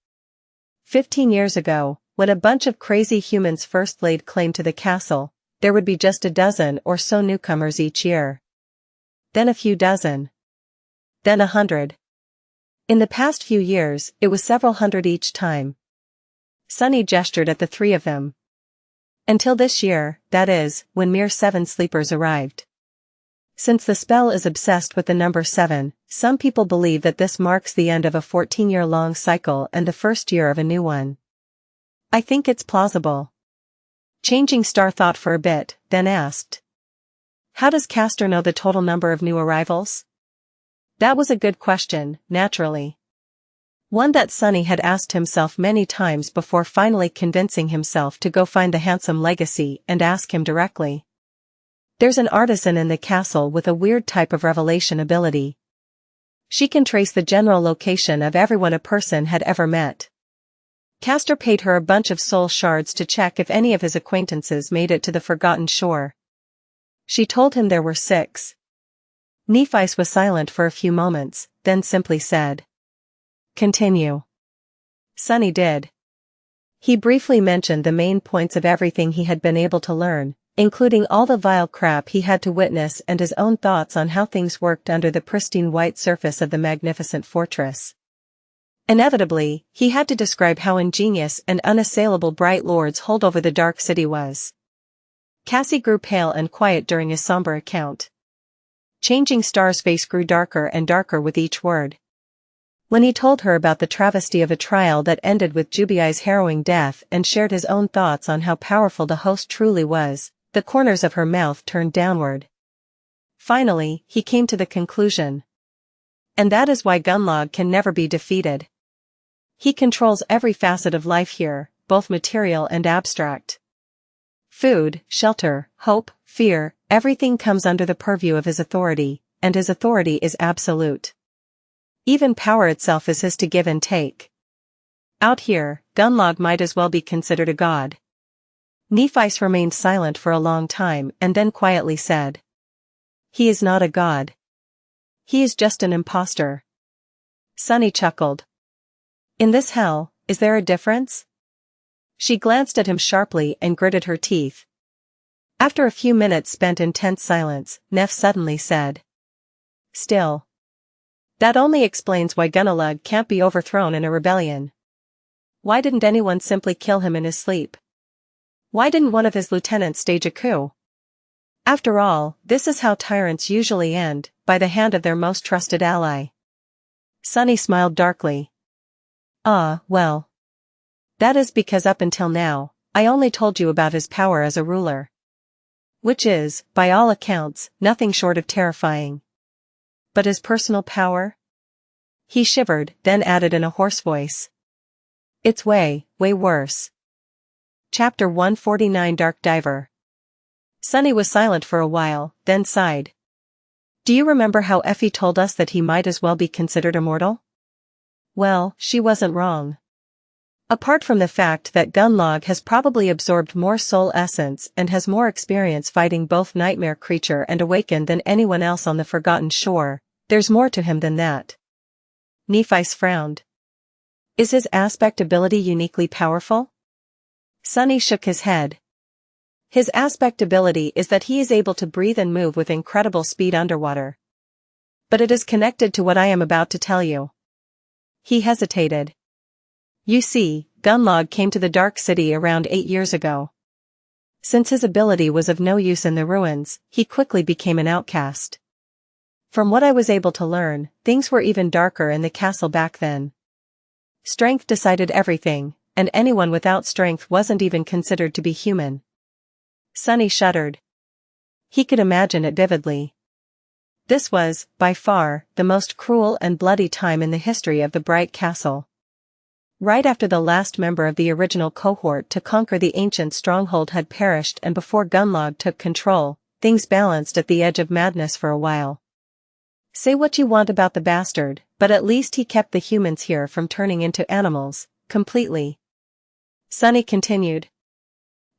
15 years ago, when a bunch of crazy humans first laid claim to the castle, there would be just a dozen or so newcomers each year. Then a few dozen. Then 100. In the past few years, it was several hundred each time. Sunny gestured at the 3 of them. Until this year, that is, when mere 7 sleepers arrived. Since the spell is obsessed with the number 7, some people believe that this marks the end of a 14-year-long cycle and the first year of a new one. I think it's plausible. Changing Star thought for a bit, then asked. How does Castor know the total number of new arrivals? That was a good question, naturally. One that Sunny had asked himself many times before finally convincing himself to go find the handsome legacy and ask him directly. There's an artisan in the castle with a weird type of revelation ability. She can trace the general location of everyone a person had ever met. Castor paid her a bunch of soul shards to check if any of his acquaintances made it to the Forgotten Shore. She told him there were 6. Nephi was silent for a few moments, then simply said. Continue. Sunny did. He briefly mentioned the main points of everything he had been able to learn, including all the vile crap he had to witness and his own thoughts on how things worked under the pristine white surface of the magnificent fortress. Inevitably, he had to describe how ingenious and unassailable Bright Lord's hold over the Dark City was. Cassie grew pale and quiet during his somber account. Changing Star's face grew darker and darker with each word. When he told her about the travesty of a trial that ended with Jubiai's harrowing death and shared his own thoughts on how powerful the host truly was, the corners of her mouth turned downward. Finally, he came to the conclusion. And that is why Gunlaug can never be defeated. He controls every facet of life here, both material and abstract. Food, shelter, hope, fear, everything comes under the purview of his authority, and his authority is absolute. Even power itself is his to give and take. Out here, Gunlaug might as well be considered a god. Nephi remained silent for a long time and then quietly said. He is not a god. He is just an impostor. Sunny chuckled. In this hell, is there a difference? She glanced at him sharply and gritted her teeth. After a few minutes spent in tense silence, Neff suddenly said. Still. That only explains why Gunlaug can't be overthrown in a rebellion. Why didn't anyone simply kill him in his sleep? Why didn't one of his lieutenants stage a coup? After all, this is how tyrants usually end, by the hand of their most trusted ally. Sunny smiled darkly. Well. That is because up until now, I only told you about his power as a ruler. Which is, by all accounts, nothing short of terrifying. But his personal power? He shivered, then added in a hoarse voice. It's way, way worse. Chapter 149 Dark Diver. Sunny was silent for a while, then sighed. Do you remember how Effie told us that he might as well be considered immortal? Well, she wasn't wrong. Apart from the fact that Gunlaug has probably absorbed more soul essence and has more experience fighting both nightmare creature and awakened than anyone else on the Forgotten Shore, there's more to him than that. Nephi's frowned. Is his aspect ability uniquely powerful? Sunny shook his head. His aspect ability is that he is able to breathe and move with incredible speed underwater. But it is connected to what I am about to tell you. He hesitated. You see, Gunlaug came to the Dark City around 8 years ago. Since his ability was of no use in the ruins, he quickly became an outcast. From what I was able to learn, things were even darker in the castle back then. Strength decided everything, and anyone without strength wasn't even considered to be human. Sunny shuddered. He could imagine it vividly. This was, by far, the most cruel and bloody time in the history of the Bright Castle. Right after the last member of the original cohort to conquer the ancient stronghold had perished and before Gunlaug took control, things balanced at the edge of madness for a while. Say what you want about the bastard, but at least he kept the humans here from turning into animals, completely. Sunny continued.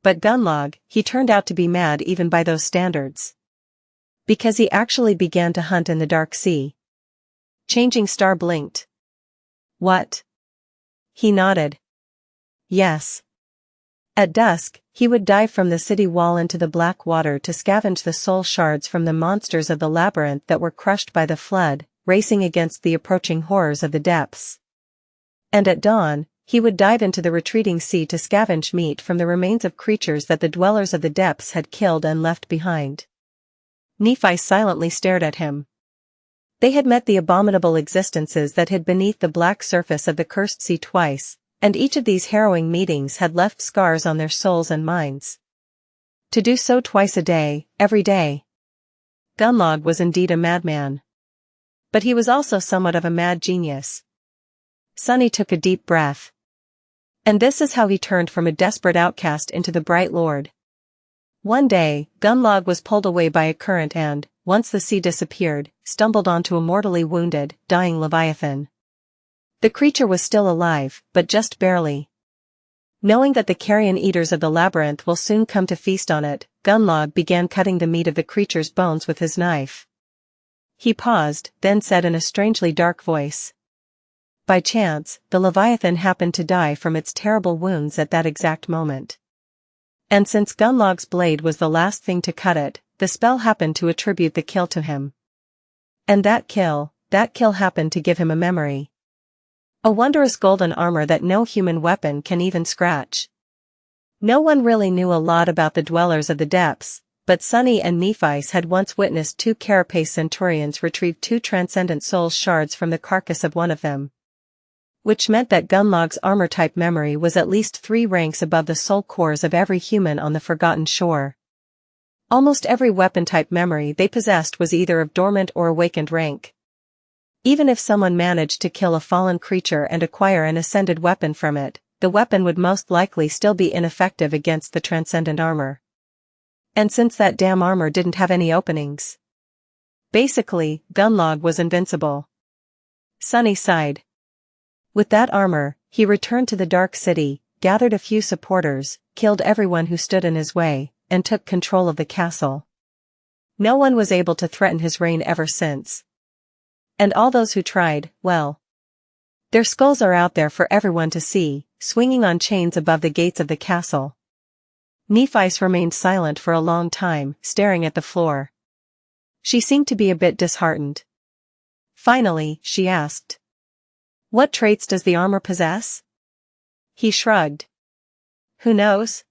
But Gunlaug, he turned out to be mad even by those standards. Because he actually began to hunt in the Dark Sea. Changing Star blinked. What? He nodded. Yes. At dusk, he would dive from the city wall into the black water to scavenge the soul shards from the monsters of the labyrinth that were crushed by the flood, racing against the approaching horrors of the depths. And at dawn, he would dive into the retreating sea to scavenge meat from the remains of creatures that the dwellers of the depths had killed and left behind. Nephi silently stared at him. They had met the abominable existences that hid beneath the black surface of the cursed sea twice, and each of these harrowing meetings had left scars on their souls and minds. To do so twice a day, every day. Gunlaug was indeed a madman. But he was also somewhat of a mad genius. Sunny took a deep breath. And this is how he turned from a desperate outcast into the Bright Lord. One day, Gunlaug was pulled away by a current and, once the sea disappeared, stumbled onto a mortally wounded, dying Leviathan. The creature was still alive, but just barely. Knowing that the carrion eaters of the labyrinth will soon come to feast on it, Gunlaug began cutting the meat of the creature's bones with his knife. He paused, then said in a strangely dark voice. By chance, the Leviathan happened to die from its terrible wounds at that exact moment. And since Gunlaug's blade was the last thing to cut it, the spell happened to attribute the kill to him. And that kill happened to give him a memory. A wondrous golden armor that no human weapon can even scratch. No one really knew a lot about the dwellers of the depths, but Sunny and Nephi had once witnessed 2 carapace centurions retrieve 2 transcendent soul shards from the carcass of one of them. Which meant that Gunlaug's armor-type memory was at least 3 ranks above the soul cores of every human on the Forgotten Shore. Almost every weapon-type memory they possessed was either of dormant or awakened rank. Even if someone managed to kill a fallen creature and acquire an ascended weapon from it, the weapon would most likely still be ineffective against the transcendent armor. And since that damn armor didn't have any openings. Basically, Gunlaug was invincible. Sunny sighed. With that armor, he returned to the Dark City, gathered a few supporters, killed everyone who stood in his way, and took control of the castle. No one was able to threaten his reign ever since. And all those who tried, well, their skulls are out there for everyone to see, swinging on chains above the gates of the castle. Nephi remained silent for a long time, staring at the floor. She seemed to be a bit disheartened. Finally, she asked. What traits does the armor possess? He shrugged. Who knows?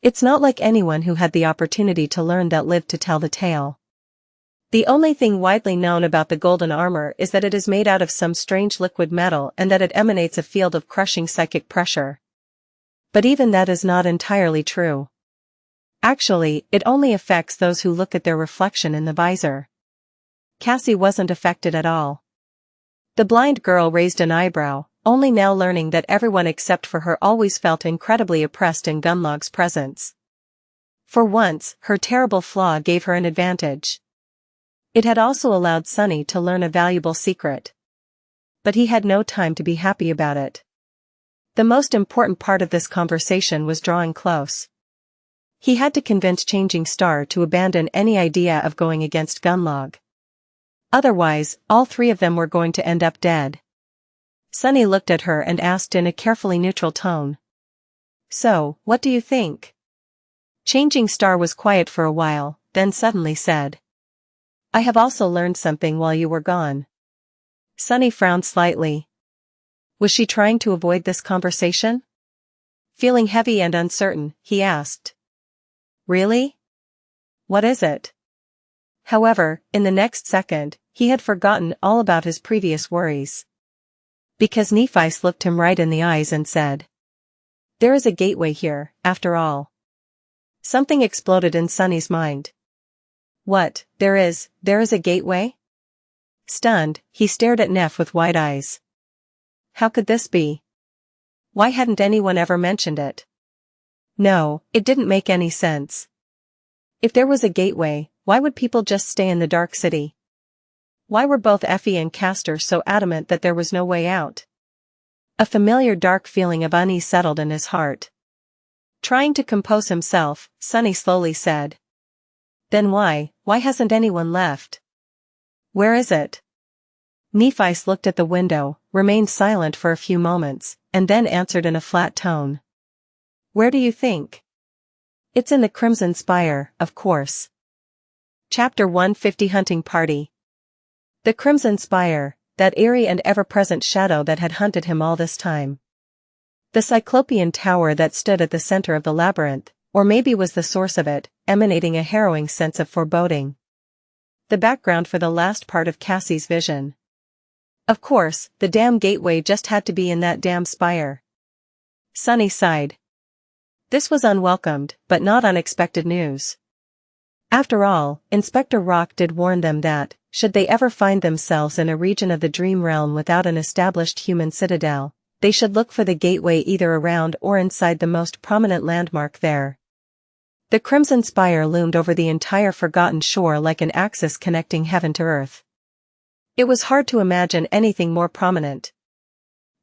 It's not like anyone who had the opportunity to learn that lived to tell the tale. The only thing widely known about the golden armor is that it is made out of some strange liquid metal and that it emanates a field of crushing psychic pressure. But even that is not entirely true. Actually, it only affects those who look at their reflection in the visor. Cassie wasn't affected at all. The blind girl raised an eyebrow, only now learning that everyone except for her always felt incredibly oppressed in Gunlaug's presence. For once, her terrible flaw gave her an advantage. It had also allowed Sunny to learn a valuable secret. But he had no time to be happy about it. The most important part of this conversation was drawing close. He had to convince Changing Star to abandon any idea of going against Gunlaug. Otherwise, all three of them were going to end up dead. Sunny looked at her and asked in a carefully neutral tone. "So, what do you think?" Changing Star was quiet for a while, then suddenly said. "I have also learned something while you were gone." Sunny frowned slightly. Was she trying to avoid this conversation? Feeling heavy and uncertain, he asked. "Really? What is it?" However, in the next second, he had forgotten all about his previous worries. Because Nephi looked him right in the eyes and said, "There is a gateway here, after all." Something exploded in Sunny's mind. "What, there is a gateway?" Stunned, he stared at Neff with wide eyes. How could this be? Why hadn't anyone ever mentioned it? No, it didn't make any sense. If there was a gateway, why would people just stay in the Dark City? Why were both Effie and Castor so adamant that there was no way out? A familiar dark feeling of unease settled in his heart. Trying to compose himself, Sunny slowly said. "Then why hasn't anyone left? Where is it?" Nephi looked at the window, remained silent for a few moments, and then answered in a flat tone. "Where do you think?" "It's in the Crimson Spire, of course." Chapter 150 Hunting Party. The Crimson Spire, that eerie and ever-present shadow that had hunted him all this time. The Cyclopean tower that stood at the center of the labyrinth, or maybe was the source of it, emanating a harrowing sense of foreboding. The background for the last part of Cassie's vision. Of course, the damn gateway just had to be in that damn spire. Sunny sighed. This was unwelcomed, but not unexpected news. After all, Inspector Rock did warn them that, should they ever find themselves in a region of the Dream Realm without an established human citadel, they should look for the gateway either around or inside the most prominent landmark there. The Crimson Spire loomed over the entire forgotten shore like an axis connecting heaven to earth. It was hard to imagine anything more prominent.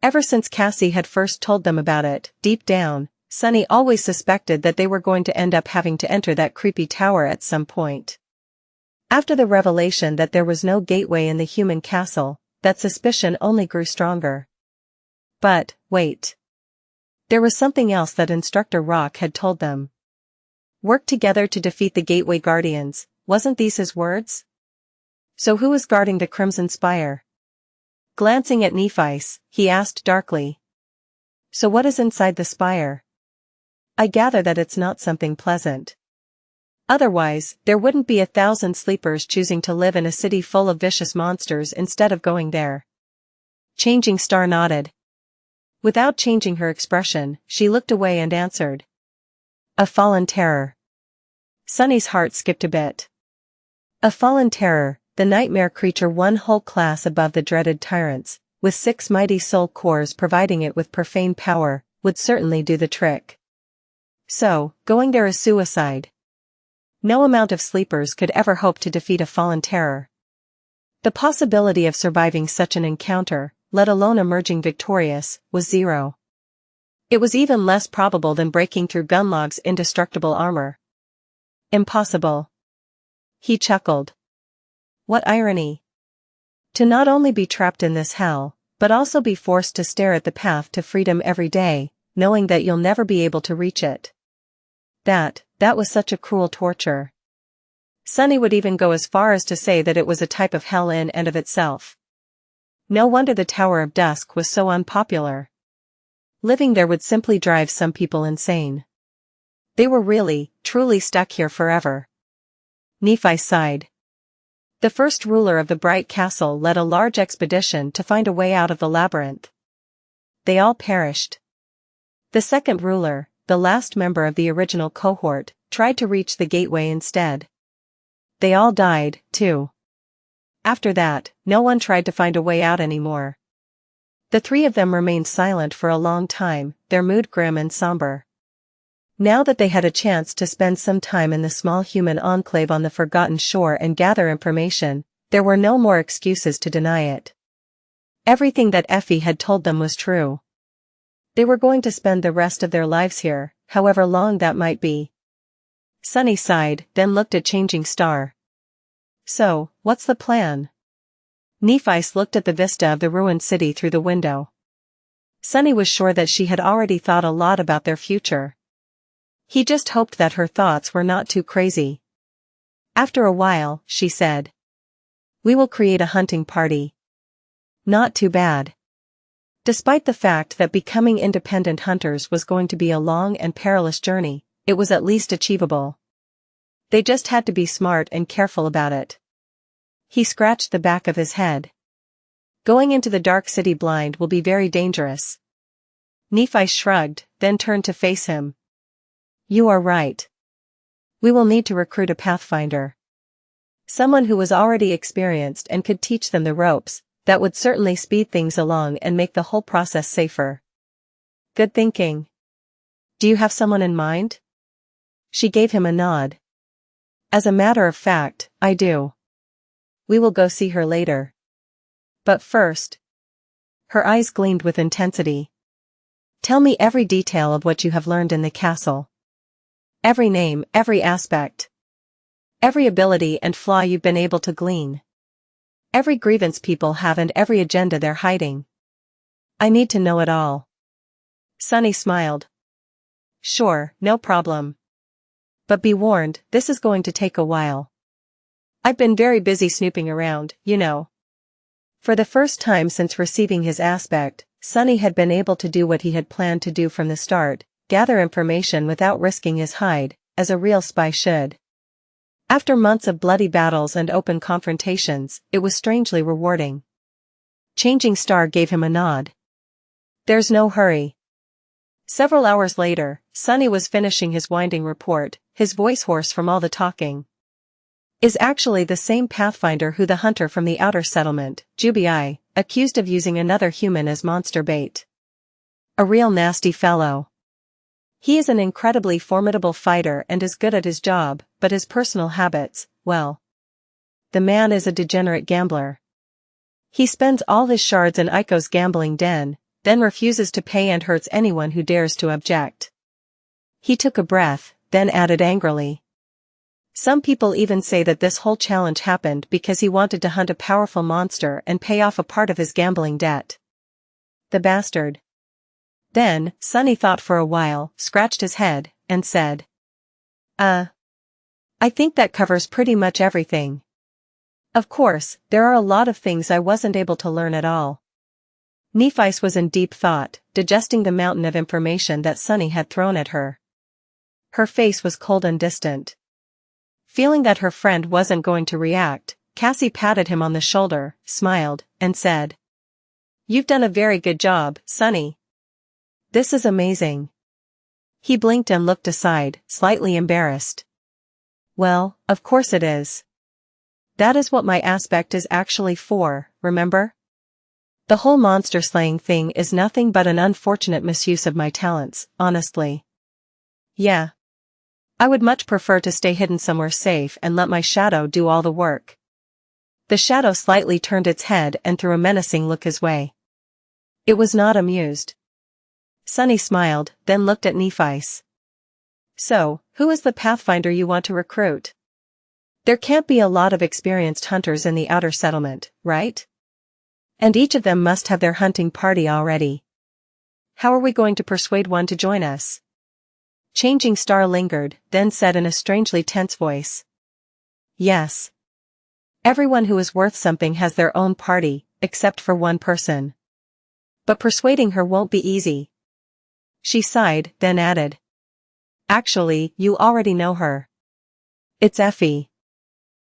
Ever since Cassie had first told them about it, deep down, Sunny always suspected that they were going to end up having to enter that creepy tower at some point. After the revelation that there was no gateway in the human castle, that suspicion only grew stronger. But, wait. There was something else that Instructor Rock had told them. Work together to defeat the Gateway Guardians, wasn't these his words? So who is guarding the Crimson Spire? Glancing at Nephi, he asked darkly. So what is inside the spire? I gather that it's not something pleasant. Otherwise, there wouldn't be 1,000 sleepers choosing to live in a city full of vicious monsters instead of going there. Changing Star nodded. Without changing her expression, she looked away and answered. A fallen terror. Sunny's heart skipped a bit. A fallen terror, the nightmare creature one whole class above the dreaded tyrants, with 6 mighty soul cores providing it with profane power, would certainly do the trick. So, going there is suicide. No amount of sleepers could ever hope to defeat a fallen terror. The possibility of surviving such an encounter, let alone emerging victorious, was zero. It was even less probable than breaking through Gunlaug's indestructible armor. Impossible. He chuckled. What irony. To not only be trapped in this hell, but also be forced to stare at the path to freedom every day, knowing that you'll never be able to reach it. That was such a cruel torture. Sunny would even go as far as to say that it was a type of hell in and of itself. No wonder the Tower of Dusk was so unpopular. Living there would simply drive some people insane. They were really, truly stuck here forever. Nephi sighed. The first ruler of the Bright Castle led a large expedition to find a way out of the labyrinth. They all perished. The second ruler, the last member of the original cohort, tried to reach the gateway instead. They all died, too. After that, no one tried to find a way out anymore. The three of them remained silent for a long time, their mood grim and somber. Now that they had a chance to spend some time in the small human enclave on the Forgotten Shore and gather information, there were no more excuses to deny it. Everything that Effie had told them was true. They were going to spend the rest of their lives here, however long that might be. Sunny sighed, then looked at Changing Star. So, what's the plan? Nephice looked at the vista of the ruined city through the window. Sunny was sure that she had already thought a lot about their future. He just hoped that her thoughts were not too crazy. After a while, she said, "We will create a hunting party." Not too bad. Despite the fact that becoming independent hunters was going to be a long and perilous journey, it was at least achievable. They just had to be smart and careful about it. He scratched the back of his head. Going into the dark city blind will be very dangerous. Nephi shrugged, then turned to face him. You are right. We will need to recruit a pathfinder. Someone who was already experienced and could teach them the ropes. That would certainly speed things along and make the whole process safer. Good thinking. Do you have someone in mind? She gave him a nod. As a matter of fact, I do. We will go see her later. But first. Her eyes gleamed with intensity. Tell me every detail of what you have learned in the castle. Every name, every aspect. Every ability and flaw you've been able to glean. Every grievance people have and every agenda they're hiding. I need to know it all. Sunny smiled. Sure, no problem. But be warned, this is going to take a while. I've been very busy snooping around, you know. For the first time since receiving his aspect, Sunny had been able to do what he had planned to do from the start, gather information without risking his hide, as a real spy should. After months of bloody battles and open confrontations, it was strangely rewarding. Changing Star gave him a nod. There's no hurry. Several hours later, Sunny was finishing his winding report, his voice hoarse from all the talking. Is actually the same pathfinder who the hunter from the outer settlement, Jubii, accused of using another human as monster bait. A real nasty fellow. He is an incredibly formidable fighter and is good at his job, but his personal habits, well. The man is a degenerate gambler. He spends all his shards in Iko's gambling den, then refuses to pay and hurts anyone who dares to object. He took a breath, then added angrily. Some people even say that this whole challenge happened because he wanted to hunt a powerful monster and pay off a part of his gambling debt. The bastard. Then, Sunny thought for a while, scratched his head, and said. I think that covers pretty much everything. Of course, there are a lot of things I wasn't able to learn at all. Nephice was in deep thought, digesting the mountain of information that Sunny had thrown at her. Her face was cold and distant. Feeling that her friend wasn't going to react, Cassie patted him on the shoulder, smiled, and said. You've done a very good job, Sunny. This is amazing. He blinked and looked aside, slightly embarrassed. Well, of course it is. That is what my aspect is actually for, remember? The whole monster slaying thing is nothing but an unfortunate misuse of my talents, honestly. Yeah. I would much prefer to stay hidden somewhere safe and let my shadow do all the work. The shadow slightly turned its head and threw a menacing look his way. It was not amused. Sunny smiled, then looked at Nephice. So, who is the pathfinder you want to recruit? There can't be a lot of experienced hunters in the outer settlement, right? And each of them must have their hunting party already. How are we going to persuade one to join us? Changing Star lingered, then said in a strangely tense voice. Yes. Everyone who is worth something has their own party, except for one person. But persuading her won't be easy. She sighed, then added. Actually, you already know her. It's Effie.